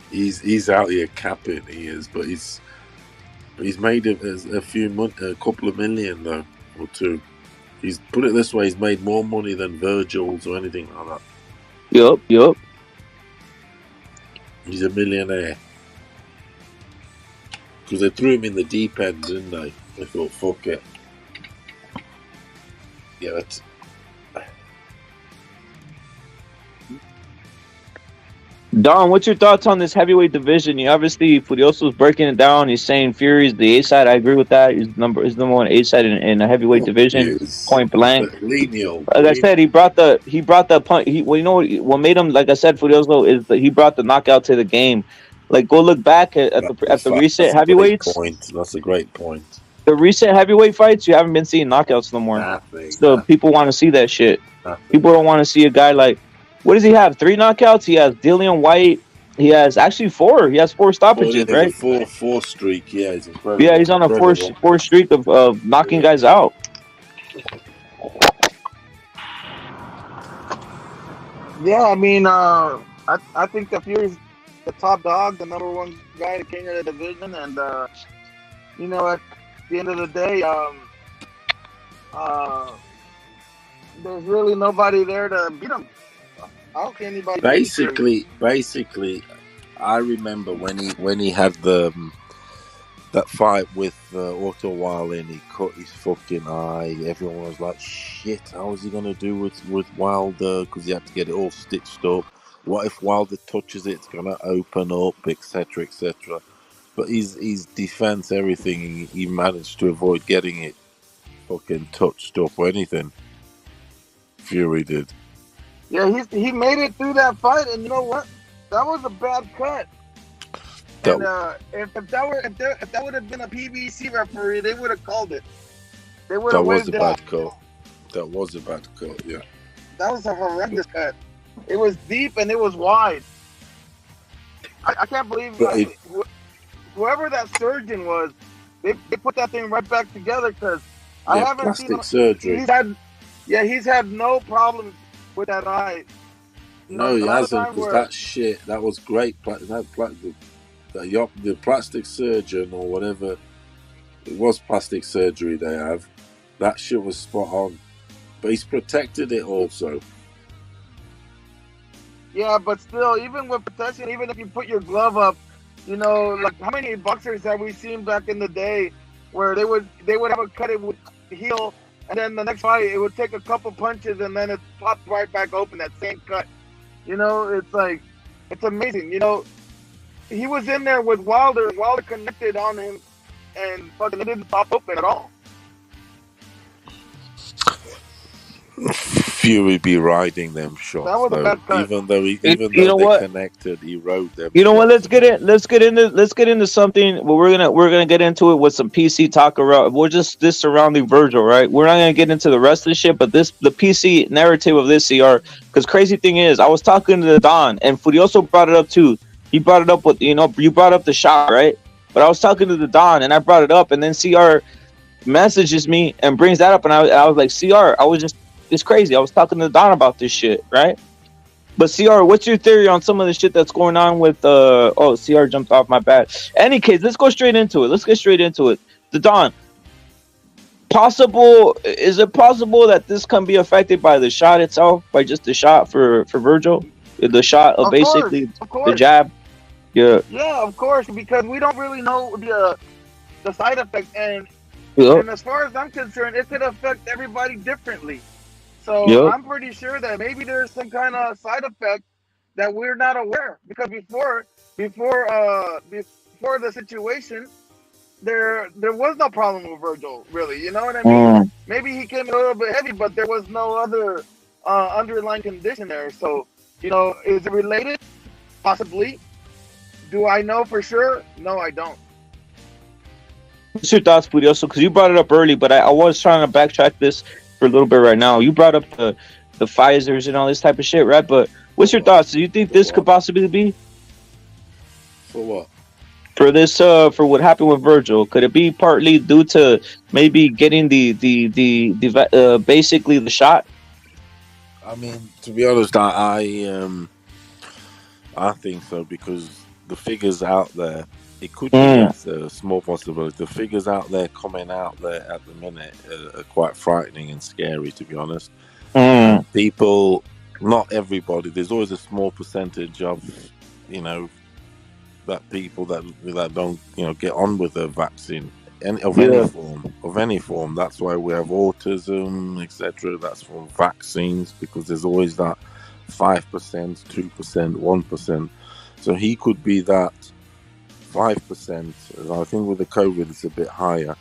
He's out here capping. He is, but he's made a couple of million though, or two. He's put it this way: he's made more money than Vergil's or anything like that. Yep. He's a millionaire. Because they threw him in the deep end, didn't they? They thought, fuck it. Yeah, Don, what's your thoughts on this heavyweight division? Obviously, Furioso's breaking it down. He's saying Fury's the A side. I agree with that. He's number one A side in a heavyweight division, point blank. Like I said, he brought the punch. What made him, like I said, Furioso is that he brought the knockout to the game. Like, go look back at the recent heavyweights. That's a great point. The recent heavyweight fights, you haven't been seeing knockouts no more. So people want to see that shit. People don't want to see a guy like. What does he have? 3 knockouts? He has Dillian White. He has actually 4. He has 4 stoppages, right? Four streak. Yeah, he's incredible. Yeah, he's on a 4 streak of knocking guys out. Yeah, I mean, I think that Fury's the top dog, the number 1 guy, the king of the division, and at the end of the day, there's really nobody there to beat him. How can anybody? Basically, I remember when he had the That fight with Otto Wallin, he cut his fucking eye. Everyone was like, shit, how is he going to do with Wilder? Because he had to get it all stitched up. What if Wilder touches it? It's going to open up, etc., etc. But his defense, everything, he managed to avoid getting it fucking touched up or anything. Fury did. Yeah, he made it through that fight, and you know what? That was a bad cut. And if that would have been a PBC referee, they would have called it. They would have was a waved it bad off. cut. That was a bad cut. Yeah. That was a horrendous cut. It was deep and it was wide. I can't believe whoever that surgeon was, they put that thing right back together because I haven't seen plastic surgery. He's had no problems with that eye. No, he hasn't, because that shit, that was great. The plastic surgeon or whatever, it was plastic surgery they have. That shit was spot on. But he's protected it also. Yeah, but still, even with protection, even if you put your glove up, you know, like how many boxers have we seen back in the day where they would have a cut, it would heal, and then the next fight it would take a couple punches and then it popped right back open, that same cut. You know, it's like, it's amazing. You know, he was in there with Wilder, and Wilder connected on him, and fucking it didn't pop open at all. Fury be riding them shots, that was though. A bad cut. Even though they connected, he rode them. You know what? Let's get into something. Well, we're gonna get into it with some PC talk around. We're just this surrounding Vergil, right? We're not gonna get into the rest of the shit, but the PC narrative of this CR. Because crazy thing is, I was talking to Don, and Furioso brought it up too. He brought it up with you brought up the shot, right? But I was talking to the Don, and I brought it up, and then CR messages me and brings that up, and I was like, CR, it's crazy. I was talking to Don about this shit, right? But CR, what's your theory on some of the shit that's going on with CR jumped off, my bad. Any case, let's go straight into it. Let's get straight into it. The Don. Is it possible that this can be affected by the shot itself, by just the shot for Vergil? The shot of basically the jab? Yeah. Yeah, of course, because we don't really know the side effects, and as far as I'm concerned, it could affect everybody differently. So I'm pretty sure that maybe there's some kind of side effect that we're not aware, because before the situation, there was no problem with Vergil, really. You know what I mean? Maybe he came a little bit heavy, but there was no other underlying condition there. So, you know, is it related? Possibly. Do I know for sure? No, I don't. What's your thoughts, Furioso? Because you brought it up early, but I was trying to backtrack this for a little bit right now. You brought up the Pfizers and all this type of shit, right? But what's your thoughts? Do you think this could possibly be? For what? For this, for what happened with Vergil, could it be partly due to maybe getting the basically the shot? I mean, to be honest, I think so, because the figures out there, it could be a small possibility. The figures out there coming out there at the minute are quite frightening and scary, to be honest. People, not everybody. There's always a small percentage of, that people that don't, get on with the vaccine of any form. That's why we have autism, etc. That's from vaccines, because there's always that 5%, 2%, 1%. So he could be that 5%. I think with the COVID it's a bit higher,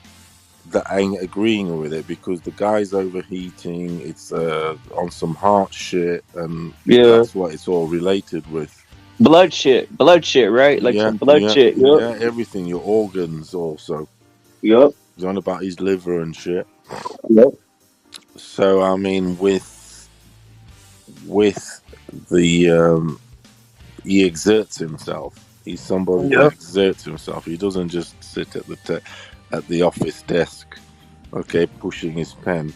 that ain't agreeing with it, because the guy's overheating, it's on some heart shit, and that's what it's all related with. Blood shit, right? Like some blood shit. Yeah, everything, your organs also. Yep. He's on about his liver and shit. Yep. So I mean, with the he exerts himself. He's somebody that exerts himself. He doesn't just sit at the office desk, pushing his pen.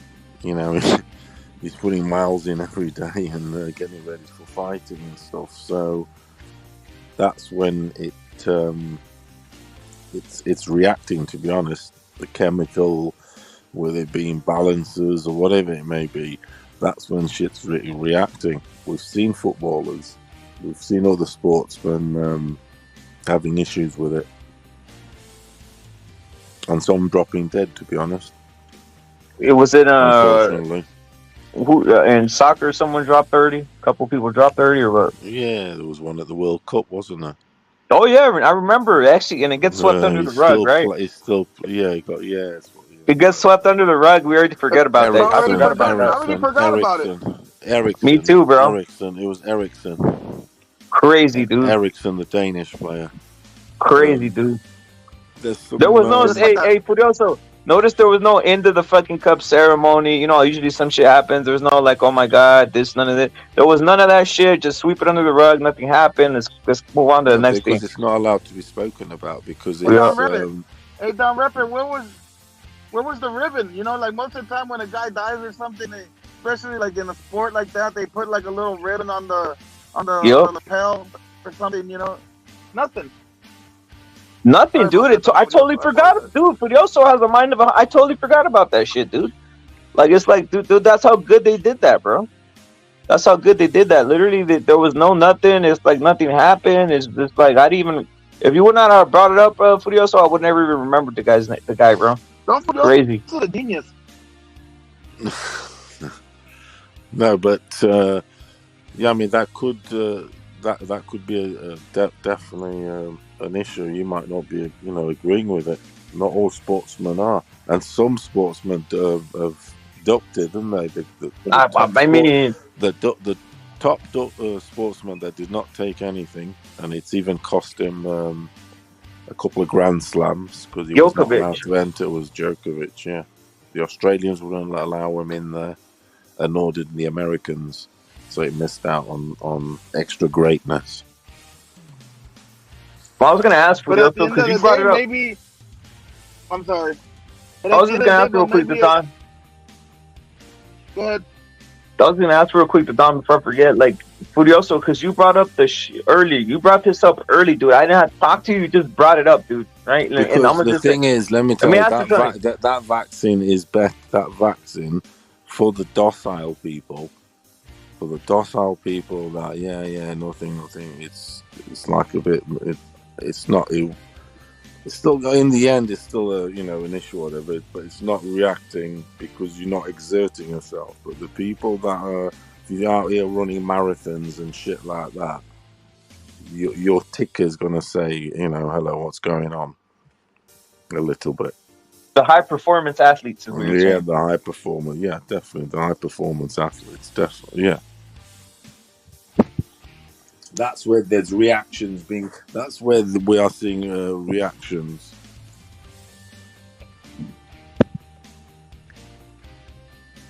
He's putting miles in every day and getting ready for fighting and stuff. So that's when it's reacting. To be honest, the chemical, whether it be imbalances or whatever it may be, that's when shit's reacting. We've seen footballers, we've seen other sportsmen having issues with it. and some dropping dead. To be honest, It was in unfortunately. in soccer. Someone dropped 30. A couple people dropped 30 or what? Yeah, there was one at the World Cup, wasn't there? Oh yeah, I remember actually, and it gets swept under the rug, right? He's still, yeah, he got, yeah. It gets swept under the rug. We already forget about that. I forgot about that. I already forgot about it. Ericsson. Me too, bro. Ericsson. It was Ericsson. Crazy, dude. Ericsson, the Danish player. Crazy, dude. There was no, hey, Furioso. Notice there was no end of the fucking cup ceremony. You know, usually some shit happens. There's no like, oh my god, none of that. There was none of that shit. Just sweep it under the rug. Nothing happened. Let's move on to the next thing. Because it's not allowed to be spoken about because it's. Hey, Don Ripper, where was the ribbon? You know, like most of the time when a guy dies or something, especially like in a sport like that, they put like a little ribbon on the lapel or something. You know, nothing. Nothing, dude. I totally forgot. Dude, Furioso has a mind of I totally forgot about that shit, dude. Like, it's like, dude, that's how good they did that, bro. That's how good they did that. Literally, there was no nothing. It's like nothing happened. It's just like, I didn't even... If you would not have brought it up, Furioso, I would never even remember the guy, bro. Crazy. He's a genius. No, but, yeah, I mean, that could be definitely... an issue. You might not be, agreeing with it. Not all sportsmen are, and some sportsmen have ducked it, didn't they? The top sportsman that did not take anything, and it's even cost him a couple of Grand Slams because he was not allowed to enter. Was Djokovic? Yeah, the Australians wouldn't allow him in there, and nor did the Americans. So he missed out on extra greatness. Well, I was going to ask for because you brought it up. Maybe, I'm sorry. I was just going to ask real quick to Don. Go ahead. I was going to ask real quick to Don before I forget. Like, Furioso, because you brought up early. You brought this up early, dude. I didn't have to talk to you. You just brought it up, dude. Right? Because the thing is, let me tell you, that vaccine is better. That vaccine for the docile people. For the docile people, that nothing. It's like a bit. It's not. It's still in the end. It's still an issue, or whatever. But it's not reacting because you're not exerting yourself. But the people that are, if you're out here running marathons and shit like that, your ticker's gonna say, hello, what's going on? A little bit. The high performance athletes. The high performance. Yeah, definitely the high performance athletes. Definitely, yeah. That's where there's reactions being. That's where we are seeing reactions.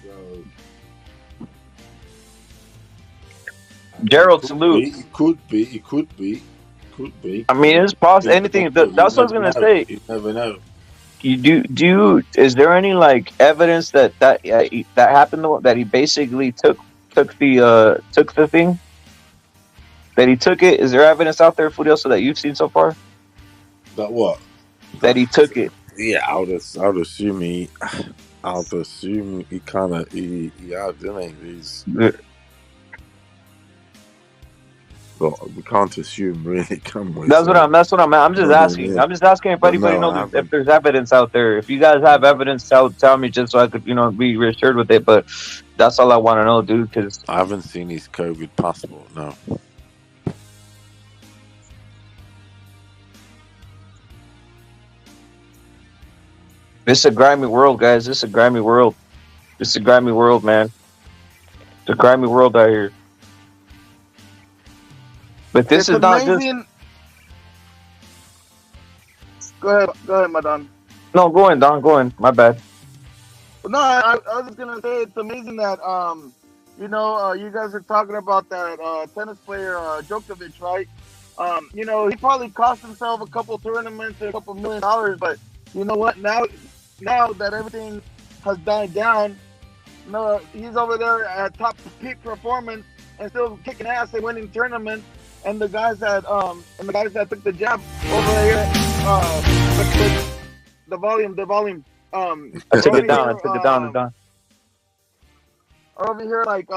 So, Gerald, salute. It could be. I mean, it's possible. Anything. That's what I was gonna say. You never know. Is there any like evidence that happened? That he basically took the thing. That he took it. Is there evidence out there, Furioso, that you've seen so far? That what? That he took it. Yeah, I would assume he kind of he had, didn't he? But we can't assume, really, can we? That's what I'm. I'm just asking. Yeah. I'm just asking if anybody knows if there's evidence out there. If you guys have evidence, tell me just so I could, be reassured with it. But that's all I want to know, dude. Because I haven't seen his COVID passport. No. This is a grimy world, guys. This is a grimy world. This is a grimy world, man. It's a grimy world out here. But this is not just... Go ahead, my Don. No, go in, Don. Go in. My bad. No, I was just gonna say it's amazing that you guys are talking about that tennis player Djokovic, right? He probably cost himself a couple tournaments and a couple $1 million, but you know what? Now that everything has died down, he's over there at top peak performance and still kicking ass and winning tournaments. And the guys that took the jab over here, the volume. I took it down. Over here, like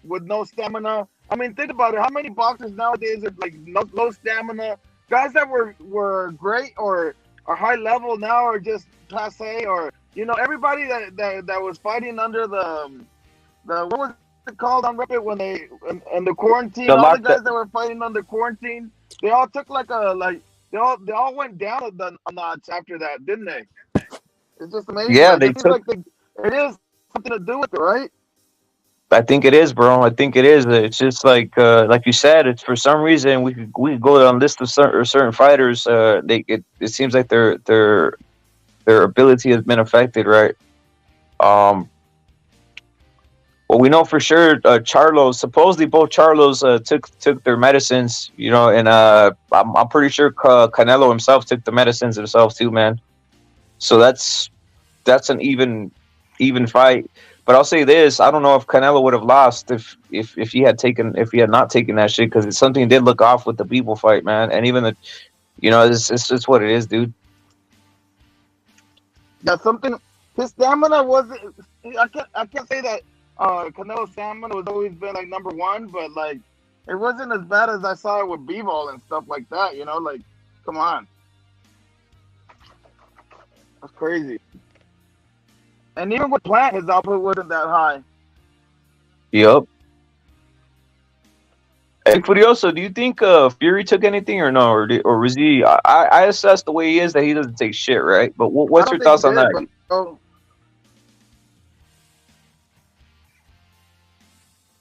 with no stamina. I mean, think about it. How many boxers nowadays are like no stamina? Guys that were great or are high level now or just passe, or everybody that was fighting under the what was it called on Reddit when they and the quarantine, The all the lockdown. guys that were fighting under quarantine, they all took they all went down a notch after that, didn't they? It's just amazing. Yeah, Like they it seems took. like it is something to do with it, right? I think it is, bro. I think it is. It's just like you said. It's for some reason we could go down a list of certain fighters. It seems like their ability has been affected, right? Um, well, we know for sure. Charlos, supposedly both Charlos took their medicines, and I'm pretty sure Canelo himself took the medicines himself too, man. So that's an even fight. But I'll say this: I don't know if Canelo would have lost if he had not taken that shit, because it's something did look off with the people fight, man. And even it's what it is, dude. Yeah, something. His stamina wasn't. I can't say that Canelo's stamina was always been like number one, but like it wasn't as bad as I saw it with B-ball and stuff like that. Like come on, that's crazy. And even with Plant, his output wasn't that high. Yep. Hey, Furioso, do you think Fury took anything or no, or was he? I assess the way he is that he doesn't take shit, right? But I what's don't your think he thoughts on did, that? bro.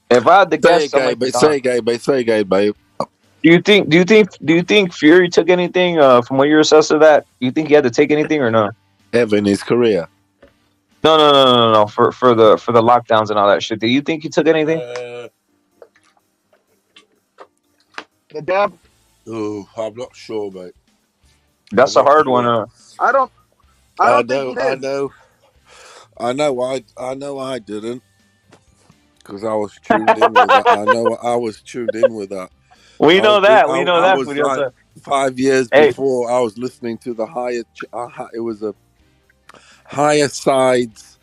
If I had to Say it, guess, I'm like Gabe. the Say Don. it, Gabe. Say it, Gabe, babe. Do you think Fury took anything from what you assessed of that? Do you think he had to take anything or no? Ever in his career. No. For the lockdowns and all that shit. Do you think he took anything? The dab. Oh, I'm not sure, mate. I'm That's a not hard one. sure. I don't. I I don't think know, he I did. know, I know I didn't, because I was tuned in with that. I know I was tuned in with that. We know that. We know I that, was like Furiosa. 5 years Hey, before. I was listening to the it was a higher sides,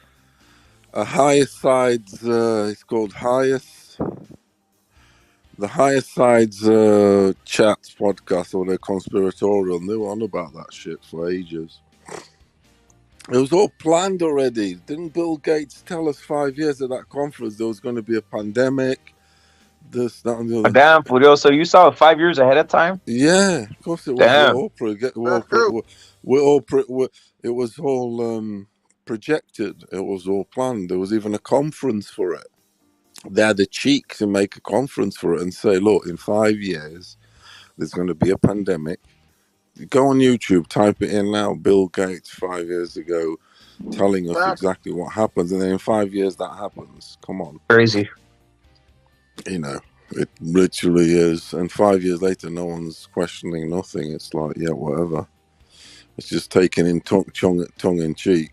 it's called the higher sides chats podcast, or the conspiratorial. And they were on about that shit for ages. It was all planned already. Didn't Bill Gates tell us 5 years at that conference there was going to be a pandemic? This, that, and the other. damn, Furiosa, you saw it 5 years ahead of time. Yeah, of course it was. Damn, That's true. It was all projected. It was all planned. There was even a conference for it. They had the cheek to make a conference for it and say, look, in 5 years, there's going to be a pandemic. Go on YouTube, type it in now. Bill Gates 5 years ago telling us Facts. exactly what happens. And then in 5 years, that happens. Come on. crazy. It literally is. And 5 years later, no one's questioning nothing. It's like, yeah, whatever. It's just taken in tongue in cheek.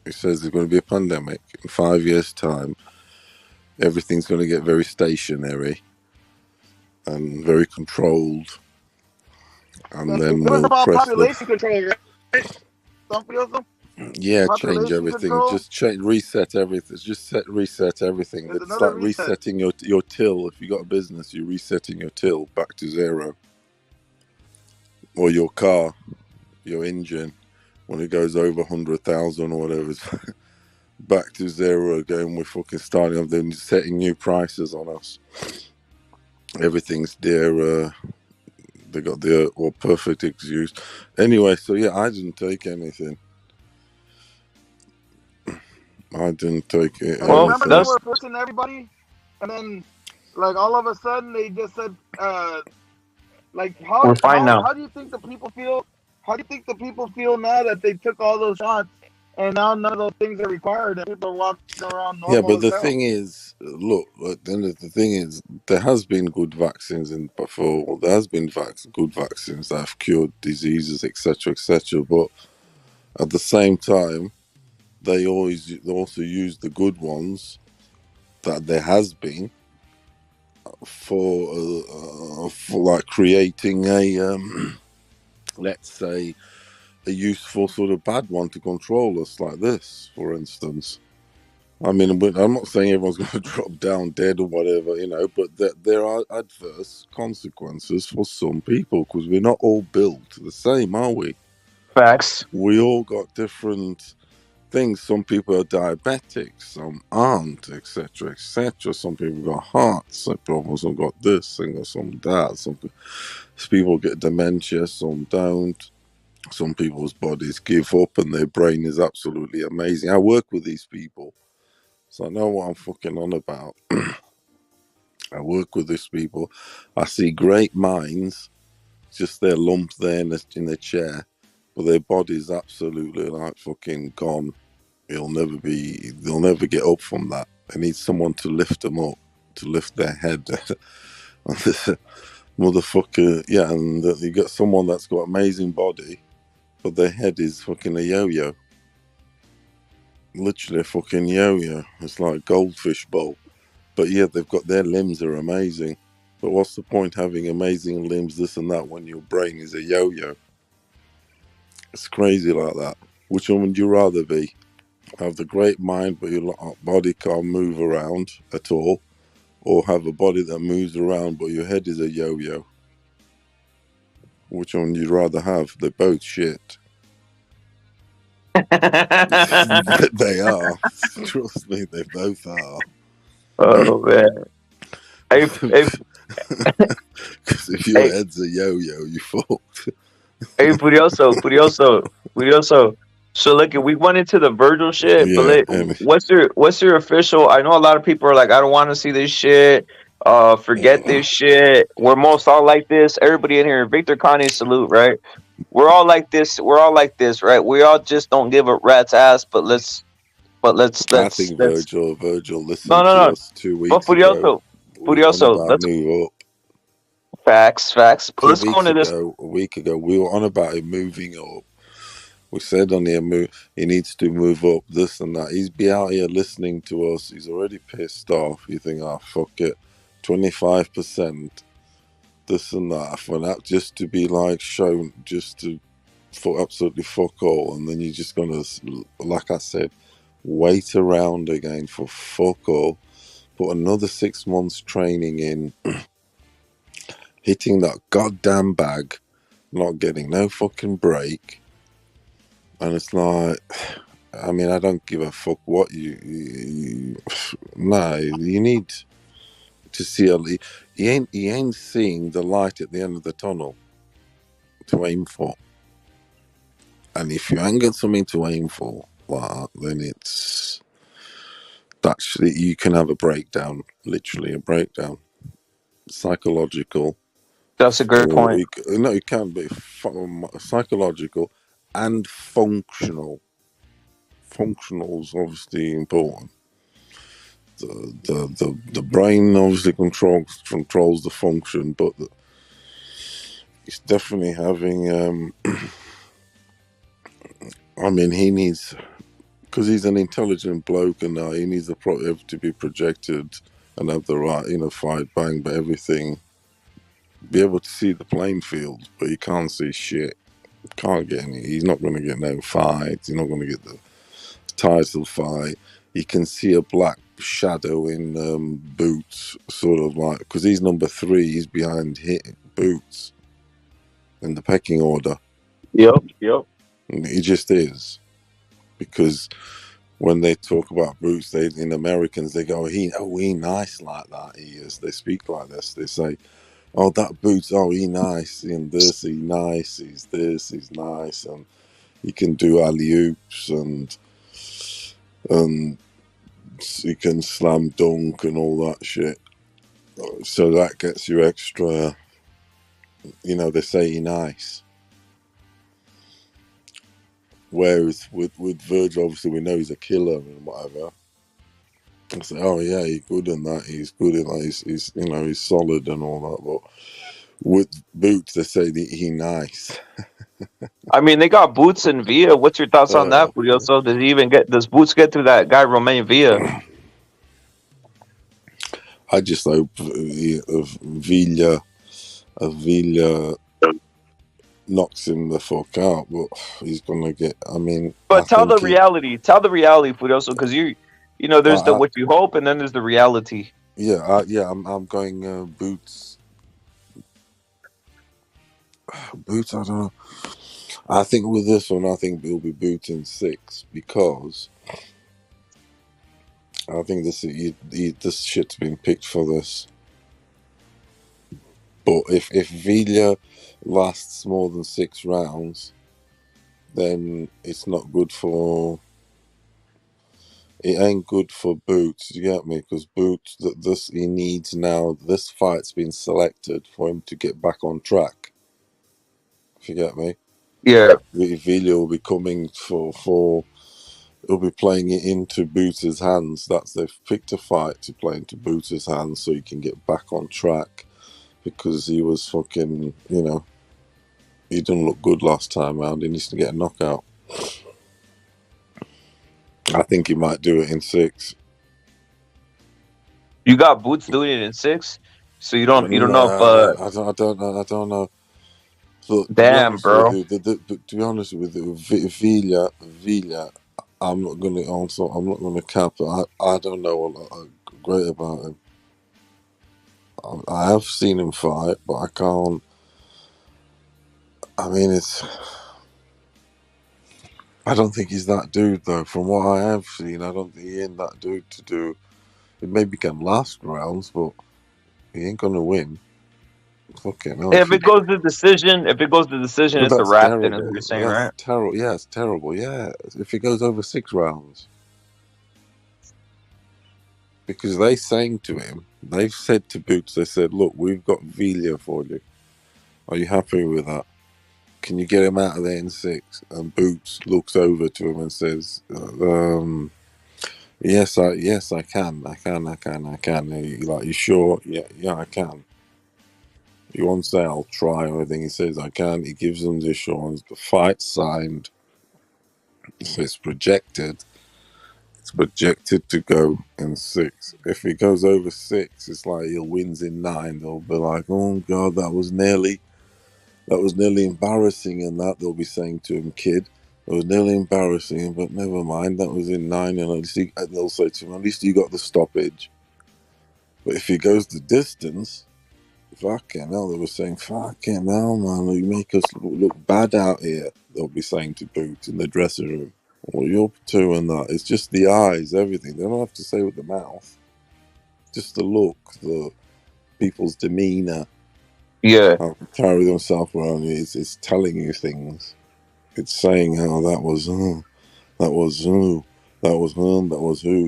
It says there's going to be a pandemic. In 5 years' time, everything's going to get very stationary and very controlled. And then It was we'll about press population control, right? change Population everything. control Just reset everything. Reset everything. is It's another like reset. resetting your till. If you got a business, you're resetting your till back to zero. Or your car, your engine, when it goes over 100,000 or whatever, it's back to zero again. We're fucking starting off, then setting new prices on us. Everything's there. They got the perfect excuse. Anyway, so yeah, I didn't take anything. I didn't take it. Hey, remember they That's were forcing everybody, and then like all of a sudden they just said, like we're fine now. how do you think the people feel? How do you think the people feel now that they took all those shots and now none of those things are required and people are walking around normal? Yeah, but the as hell? thing is, look, the thing is, there has been good vaccines before. There has been good vaccines that have cured diseases, etc., etc. But at the same time, they also use the good ones that there has been for like creating a let's say a useful sort of bad one to control us, like this, for instance. I mean, I'm not saying everyone's going to drop down dead or whatever, but there are adverse consequences for some people because we're not all built the same, are we? Facts. We all got different things. Some people are diabetic, some aren't, etc., etc. Some people got hearts problems, some got this, some got some that. Some people get dementia, some don't. Some people's bodies give up and their brain is absolutely amazing. I work with these people, so I know what I'm fucking on about. I work with these people. I see great minds, just they're lumped there in a chair, but their body's absolutely like fucking gone. They'll never get up from that. They need someone to lift them up, to lift their head. Motherfucker, yeah, and you got someone that's got amazing body, but their head is fucking a yo-yo. Literally a fucking yo-yo. It's like a goldfish bowl. But yeah, they've got their limbs are amazing. But what's the point having amazing limbs, this and that, when your brain is a yo-yo? It's crazy like that. Which one would you rather be? Have the great mind, but your body can't move around at all, or have a body that moves around, but your head is a yo-yo? Which one would you rather have? They're both shit. They are. Trust me, they both are. Oh man. Because if your head's a yo-yo, you fucked. Hey, Furioso. So look, we went into the Vergil shit, Yeah, but what's your official? I know a lot of people are like, I don't want to see this shit. Forget this shit. We're most all like this. Everybody in here, Victor Kanye, salute, right? We're all like this. We're all like this, right? We all just don't give a rat's ass. But let's. I think Vergil listened No. to us 2 But weeks ago. Furioso, let's move up. facts. But let's go into this. A week ago, we were on about him moving up. We said on here, he needs to move up, this and that. He's be out here listening to us. He's already pissed off. You think, fuck it, 25%, this and that, for that just to be like shown, just to for absolutely fuck all, and then you're just gonna, like I said, wait around again for fuck all. Put another 6 months training in, hitting that goddamn bag, not getting no fucking break. And it's like, I mean, I don't give a fuck what you no, you need to see he ain't seeing the light at the end of the tunnel to aim for. And if you ain't got something to aim for, then it's actually, you can have a breakdown, literally a breakdown, psychological. That's a great point. No, it can be psychological and functional. Functional is obviously important. The brain obviously controls the function, but it's definitely having. I mean, he needs, because he's an intelligent bloke, and he needs to be projected and have the right, fight, bang, but everything. Be able to see the playing field, but he can't see shit. Can't get any. He's not going to get no fights. He's not going to get the title fight. He can see a black shadow in Boots, sort of like, because he's number 3. He's behind Boots in the pecking order. Yep. He just is, because when they talk about Boots, in Americans they go, he nice like that. He is. They speak like this. They say, oh, that Boots, he nice, and this, he nice, he's this, he's nice, and he can do alley-oops, and he can slam dunk and all that shit. So that gets you extra, they say he nice. Whereas with Vergil, obviously we know he's a killer and whatever. I say, oh yeah, he's good in that, he's good in that, he's solid and all that, but with Boots, they say that he nice. I mean, they got Boots and Villa. What's your thoughts on that, Furioso? Does Boots get through that guy Romain Villa? I just hope Villa knocks him the fuck out, but he's gonna get. I mean, but tell the reality, Furioso, because there's the what you hope, and then there's the reality. Yeah, I'm going Boots. Boots, I don't know. I think with this one, I think it'll be Boots in 6 because I think this shit's been picked for this. But if Villa lasts more than 6 rounds, then it's not good for. It ain't good for Boots. You get me? Because Boots, he needs now. This fight's been selected for him to get back on track. If you get me? Yeah. Villa will be coming for. He'll be playing it into Boots' hands. They've picked a fight to play into Boots' hands so he can get back on track. Because he was fucking, he didn't look good last time round. He needs to get a knockout. I think he might do it in 6. You got Boots doing it in 6, so you don't know if. I don't know. Look, Damn, bro. To be honest with you, Villa, I'm not gonna cap it. I don't know a lot great about him. I have seen him fight, but I can't. I mean, I don't think he's that dude though. From what I have seen, I don't think he ain't that dude to do. It maybe can last rounds, but he ain't gonna win. Fucking hell. If it goes to decision, it's a wrap. Then is what you're saying, right? Terrible. Yeah, it's terrible. Yeah, if it goes over 6 rounds, because they've said to Boots, they said, "Look, we've got Villa for you. Are you happy with that? Can you get him out of there in 6?" And Boots looks over to him and says, "Yes, I can. Like, you sure? Yeah, I can." He won't say I'll try or anything. He says I can. He gives them the assurance. The fight's signed. So it's projected. It's projected to go in 6. If it goes over 6, it's like he wins in 9. They'll be like, "Oh God, that was nearly embarrassing," and that they'll be saying to him, "Kid, it was nearly embarrassing, but never mind. That was in 9." And they'll say to him, "At least you got the stoppage." But if he goes the distance, fucking hell, they were saying, "Fucking hell, man, you make us look bad out here." They'll be saying to Boots in the dressing room. Well, you're up to and that. It's just the eyes, everything. They don't have to say with the mouth. Just the look, the people's demeanor. Yeah. How to carry themselves around. It's telling you things. It's saying how that was who.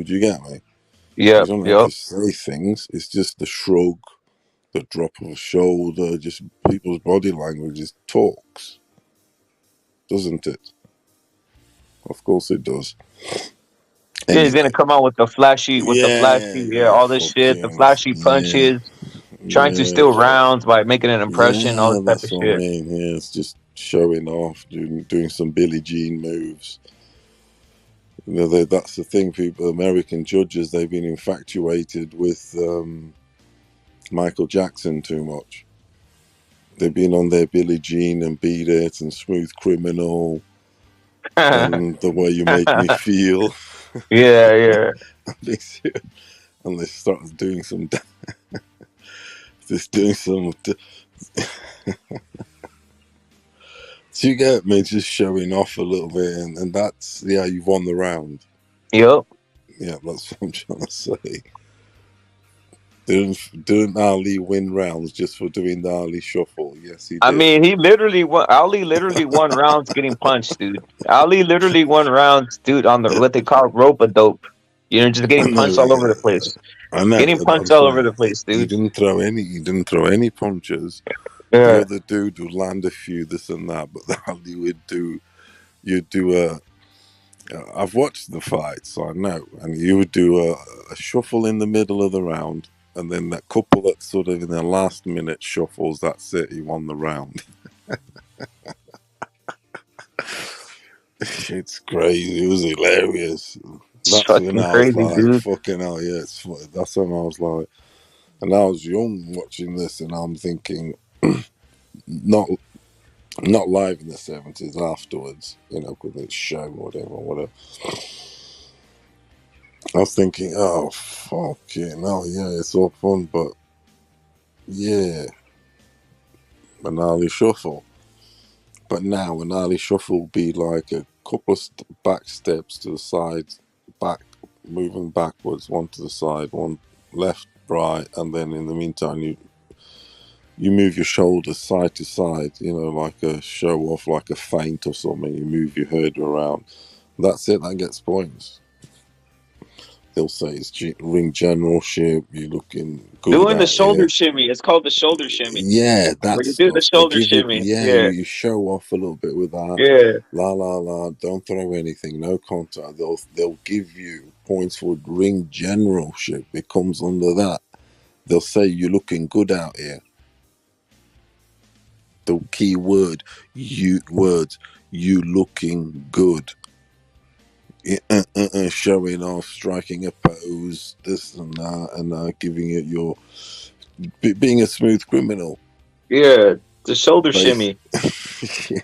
Do you get me? Yeah. You don't have to say things. It's just the shrug, the drop of a shoulder, just people's body language just talks. Doesn't it? Of course it does. Yeah, he's gonna come out with the flashy, all this shit, the flashy punches, trying to steal rounds by making an impression, all this type of shit. I mean. Yeah, it's just showing off, doing some Billie Jean moves. That's the thing. People, American judges, they've been infatuated with Michael Jackson too much. They've been on their Billie Jean and Beat It and Smooth Criminal and The Way You Make Me Feel. Yeah. And they start doing some. So you get me, just showing off a little bit, and that's you've won the round. Yep. Yeah, that's what I'm trying to say. Didn't Ali win rounds just for doing the Ali shuffle? Yes, he did. I mean, Ali literally won rounds getting punched, dude. Ali literally won rounds, dude, on what they call rope-a-dope. Just getting punched all over the place. I know. Getting punched all over the place, dude. He didn't throw any punches. Yeah. The other dude would land a few, this and that, but Ali would do. You'd do a. I've watched the fight, so I know. And you would do a shuffle in the middle of the round, and then that couple that sort of in the last minute shuffles. That's it. He won the round. It's crazy. It was hilarious. That's when I was like, dude. Fucking hell, yeah. That's when I was like, and I was young watching this, and I'm thinking, not live in the 70s, afterwards, because it's shown, whatever. I was thinking, oh fuck it, no, yeah, it's all fun, but yeah, Manali Shuffle. But now Manali Shuffle will be like a couple of back steps to the side, back, moving backwards, one to the side, one left, right, and then in the meantime you move your shoulders side to side, like a show off, like a feint or something. You move your head around. That's it. That gets points. They'll say it's ring generalship. You're looking good Doing the out shoulder here. shimmy. It's called the shoulder shimmy. Yeah, Where you that's do the they shoulder give you. shimmy. Yeah, Yeah. you show off a little bit with that. Yeah. La la la. Don't throw anything. No contact. They'll give you points for ring generalship. It comes under that. They'll say you're looking good out here. The key word, you looking good. Showing off, striking a pose, this and that, and giving it your being a smooth criminal. Yeah, the shoulder shimmy. You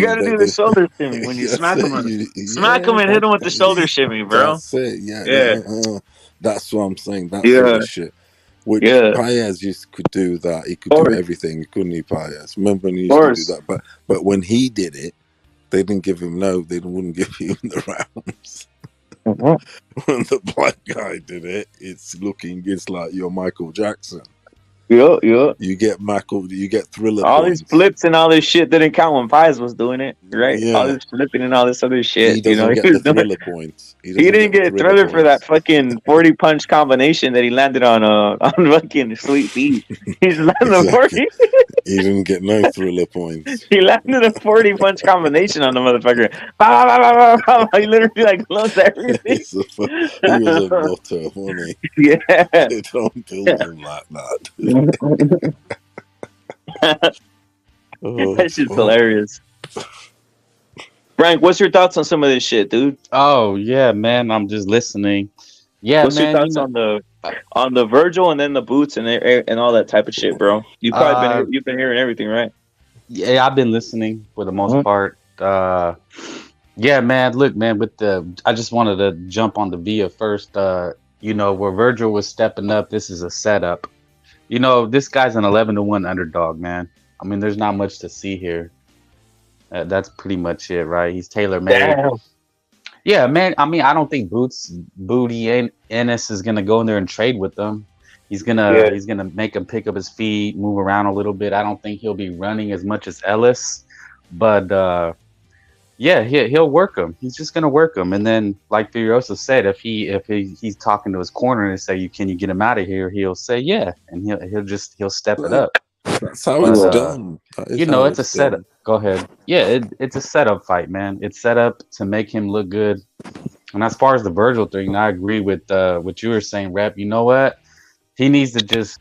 gotta do the shoulder shimmy when you smack them. Smack them and hit them with the shoulder shimmy, bro. That's it. Yeah. Yeah. That's what I'm saying. That sort of shit. Which Paez could do that. He could do everything, couldn't he, Paez? Remember when he used to do that? But when he did it, they didn't give him they wouldn't give him the rounds. When the black guy did it, it's like you're Michael Jackson. Yeah. You get Thriller all points. These flips and all this shit didn't count when Pies was doing it, right? Yeah. All this flipping and all this other shit. He doesn't get the Thriller points. He didn't get Thriller for that fucking 40 punch combination that he landed on fucking Sweet Pea. He's landed a 40. He didn't get no Thriller points. He landed a 40 punch combination on the motherfucker. He literally like loves everything. He was a nutter, wasn't he? Yeah. They don't build him like that. That shit's hilarious. Frank, what's your thoughts on some of this shit, dude? Oh yeah, man, I'm just listening. Yeah, what's your thoughts on the Vergil and then the boots and all that type of shit, bro? You've probably been hearing everything, right? Yeah, I've been listening for the most part. Yeah, man. Look, man. I just wanted to jump on the Via first. Where Vergil was stepping up, this is a setup. This guy's an 11-1 underdog, man. I mean, there's not much to see here. That's pretty much it, right? He's tailor-made. Damn. Yeah, man. I mean, I don't think Booty Ennis is gonna go in there and trade with them. He's gonna make him pick up his feet, move around a little bit. I don't think he'll be running as much as Ellis, but he'll work him. He's just gonna work him, and then like Furiosa said, if he's talking to his corner and say, "Can you get him out of here?" He'll say, "Yeah," and he'll step it up. That's how it's done. It's a setup. Go ahead. Yeah, it's a setup fight, man. It's set up to make him look good. And as far as the Vergil thing, I agree with what you were saying, Rep. You know what? He needs to just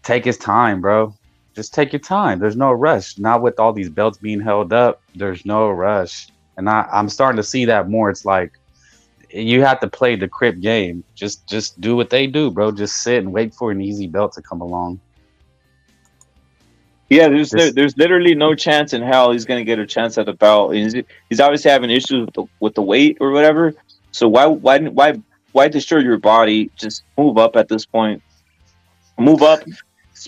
take his time, bro. Just take your time. There's no rush. Not with all these belts being held up. There's no rush. And I'm starting to see that more. It's like you have to play the Crip game. Just do what they do, bro. Just sit and wait for an easy belt to come along. Yeah, there's literally no chance in hell he's gonna get a chance at the belt. He's obviously having issues with the weight or whatever. So why destroy your body? Just move up at this point. Move up.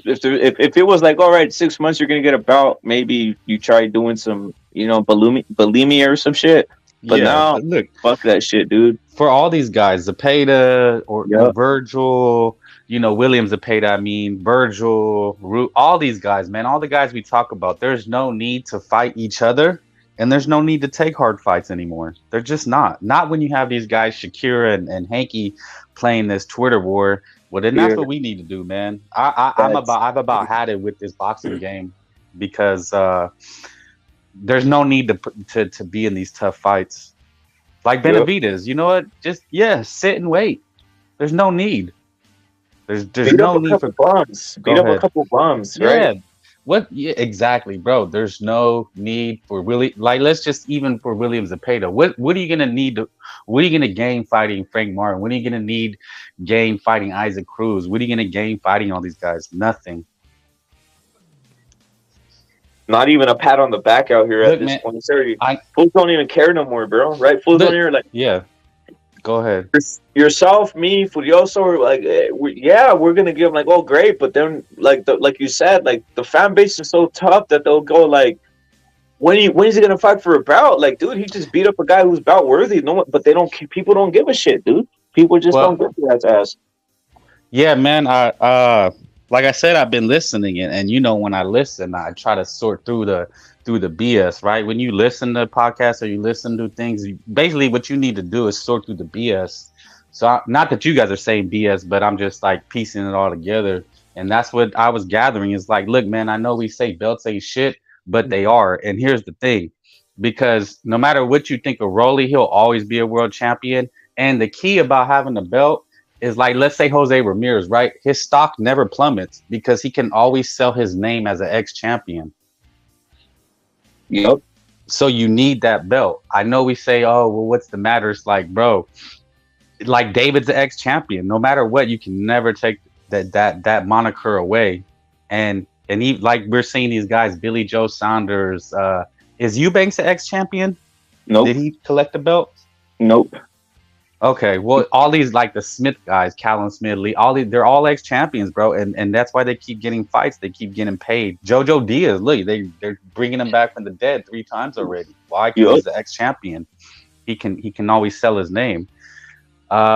If it was like, all right, 6 months you're gonna get a belt, maybe you try doing some bulimia or some shit. But now, look, fuck that shit, dude. For all these guys, Zepeda or Vergil. Williams Zepeda, Vergil, all these guys, man, all the guys we talk about, there's no need to fight each other, and there's no need to take hard fights anymore. They're just not. Not when you have these guys, Shakira and Hanky, playing this Twitter war. Well, then that's what we need to do, man. I've about had it with this boxing game because there's no need to be in these tough fights. Like Benavidez, you know what? Just, sit and wait. There's no need. There's no need for bums. Beat up a couple bums, right? Yeah. Yeah, exactly, bro. There's no need for let's just even for Williams Zepeda. What are you gonna need what are you gonna gain fighting Frank Martin? What are you gonna need gain fighting Isaac Cruz? What are you gonna gain fighting all these guys? Nothing. Not even a pat on the back out here at this point. Fools don't even care no more, bro. Right? Fools don't even Go ahead. Yourself, me, Furioso, are like, we're gonna give him like, oh, great, but then like you said, like the fan base is so tough that they'll go like, when is he gonna fight for a belt? Like, dude, he just beat up a guy who's bout worthy. No one, but they don't. People don't give a shit, dude. People just don't Well, give that ass. yeah, man. Like I said, I've been listening, and you know, when I listen, I try to sort through the BS. Right? When you listen to podcasts or you listen to things, basically what you need to do is sort through the BS. So, not that you guys are saying BS, but I'm just like piecing it all together, and that's what I was gathering. Is like, look, man, I know we say belts ain't shit, but they are. And here's the thing, because no matter what you think of Rolly, he'll always be a world champion. And the key about having a belt is like, let's say Jose Ramirez, right? His stock never plummets because he can always sell his name as an ex-champion. Yep. So you need that belt. I know we say, oh, well, what's the matter? It's like, bro, like David's an ex-champion. No matter what, you can never take that moniker away. And he, like we're seeing these guys, Billy Joe Saunders. Is Eubanks an ex-champion? Nope. Did he collect the belt? Nope. Okay, well, all these like the Smith guys, Callum Smith, Lee, they're all ex-champions, bro, and that's why they keep getting fights. They keep getting paid. Jojo Diaz, look, they're bringing him back from the dead 3 times already. Why? Because he's the ex-champion. He can always sell his name.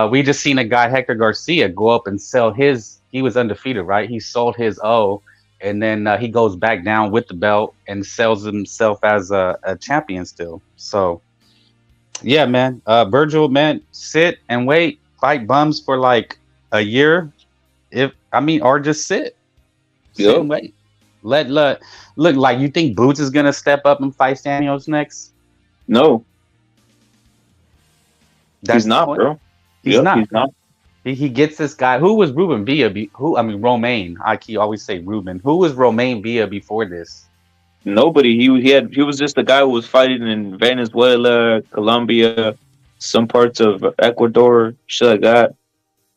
We just seen a guy, Hector Garcia, go up and sell his. He was undefeated, right? He sold his and then he goes back down with the belt and sells himself as a champion still. So. Yeah, man. Vergil, man, sit and wait, fight bums for like a year, or just sit and wait. Let look like you think Boots is gonna step up and fight Stanionis next? No, he's not, bro. He's not. He gets this guy. Who was Ruben Villa? Romaine. I always say Ruben. Who was Romaine Villa before this? Nobody. He was just a guy who was fighting in Venezuela, Colombia, some parts of Ecuador, shit like that.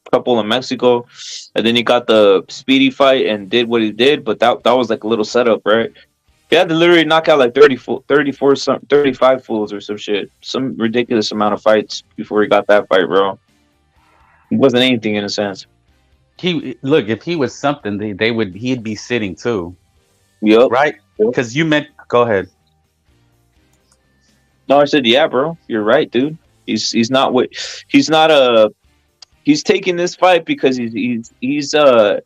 A couple in Mexico, and then he got the Speedy fight and did what he did. But that was like a little setup, right? He had to literally knock out like 35 fools or some shit, some ridiculous amount of fights before he got that fight, bro. It wasn't anything in a sense. If he was something, he'd be sitting too. Yep. Right. Because you meant, go ahead. No, I said, yeah, bro. You're right, dude. He's taking this fight because he's he's not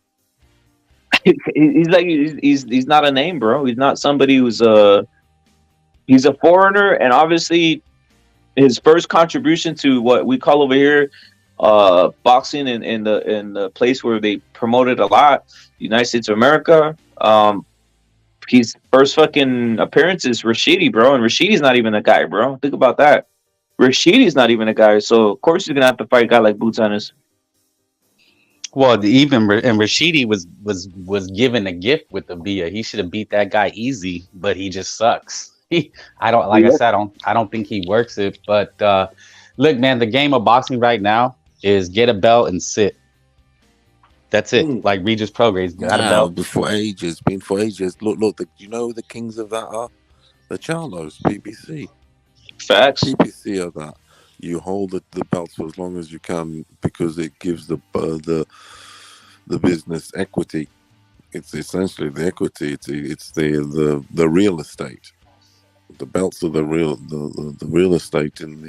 a name, bro. He's not somebody who's he's a foreigner, and obviously his first contribution to what we call over here boxing in the place where they promoted a lot, the United States of America. His first fucking appearance is Rashidi, bro, and Rashidi's not even a guy, bro. Think about that. Rashidi's not even a guy, so of course he's gonna have to fight a guy like Boots Ennis. Well, Rashidi was given a gift with the Villa. He should have beat that guy easy, but he just sucks. I don't think he works it. But look, man, the game of boxing right now is get a belt and sit. That's it. Like Regis Prograis got a belt. Been for ages. Look. You know who the kings of that are? The Charlos, BBC. Facts. BBC are that. You hold the belts for as long as you can because it gives the business equity. It's essentially the equity. It's the real estate. The belts are the real estate in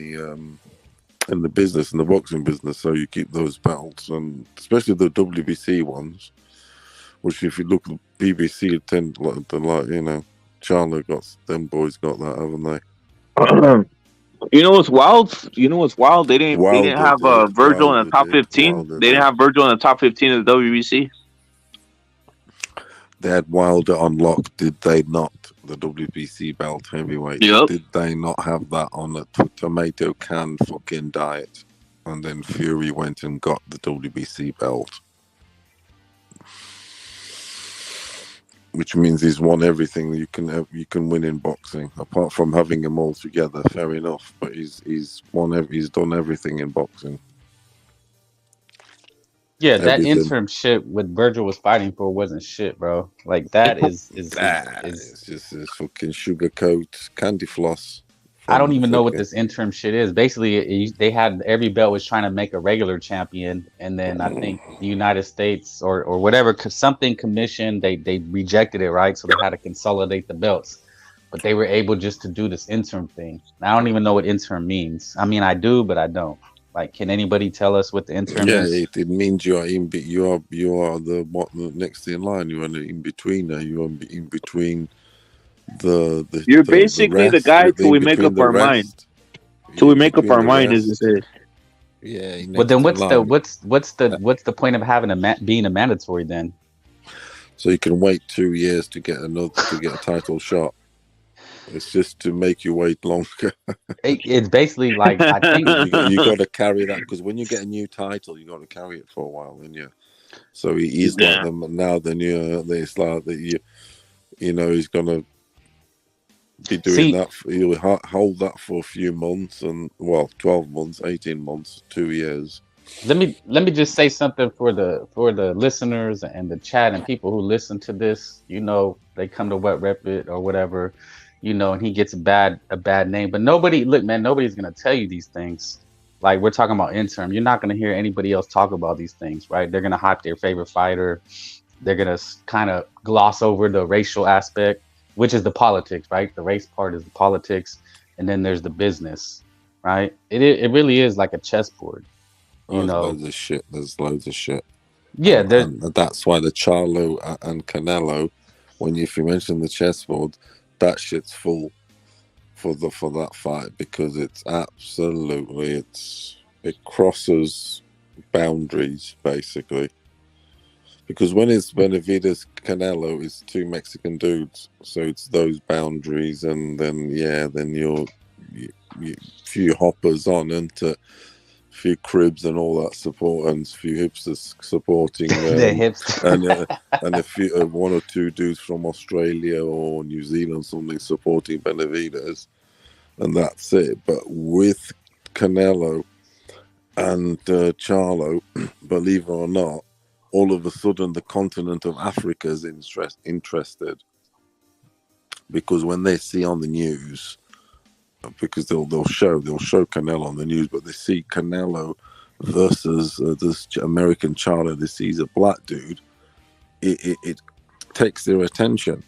the business, in the boxing business. So you keep those belts, and especially the WBC ones, which if you look at BBC, tend Charlo got them boys got that, haven't they? You know what's wild? They didn't have Vergil in the top 15. They didn't have Vergil in the top 15 of the WBC. They had Wilder on lock, did they not? The WBC belt heavyweight. Yep. Did they not have that on a tomato can fucking diet? And then Fury went and got the WBC belt. Which means he's won everything you can win in boxing, apart from having them all together. Fair enough, but he's done everything in boxing. Yeah, that interim shit what Vergil was fighting for wasn't shit, bro. Like that is it's just fucking sugarcoat candy floss. I don't even know what this interim shit is. Basically, they had every belt was trying to make a regular champion, and then I think the United States or whatever something commission they rejected it, right? So they had to consolidate the belts, but they were able just to do this interim thing. I don't even know what interim means. I mean, I do, but I don't. Like, can anybody tell us what the interim is? It means you are the next in line. You are in betweener. You are in between you're basically the guy till we make up our mind. Till we make up our mind, as it says. Yeah. But then what's the point of having being a mandatory then? So you can wait 2 years to get a title shot. It's just to make you wait longer. It's basically like, I think you got to carry that, because when you get a new title, you got to carry it for a while, and so he's like them now. Then it's like that he's gonna be doing that. He'll hold that for a few months, and 12 months, 18 months, 2 years. Let me just say something for the listeners and the chat and people who listen to this. They come to Wet Rep It or whatever, and he gets a bad name. But nobody's gonna tell you these things. Like, we're talking about interim. You're not gonna hear anybody else talk about these things, right? They're gonna hype their favorite fighter. They're gonna kind of gloss over the racial aspect, which is the politics, right? The race part is the politics, and then there's the business, right? It really is like a chessboard. There's loads of shit. Yeah, and that's why the Charlo and Canelo, if you mention the chessboard, that shit's full for that fight, because it's absolutely it crosses boundaries basically. Because when it's Benavidez Canelo, it's two Mexican dudes, so it's those boundaries, and then you're few hoppers on into few cribs and all that support, and a few hipsters supporting the hips, and a few one or two dudes from Australia or New Zealand, something supporting Benavidez, and that's it. But with Canelo and Charlo, believe it or not, all of a sudden the continent of Africa is interested, because when they see on the news, because they'll show Canelo on the news, but they see Canelo versus this American Charlo, they see he's a black dude, it takes their attention.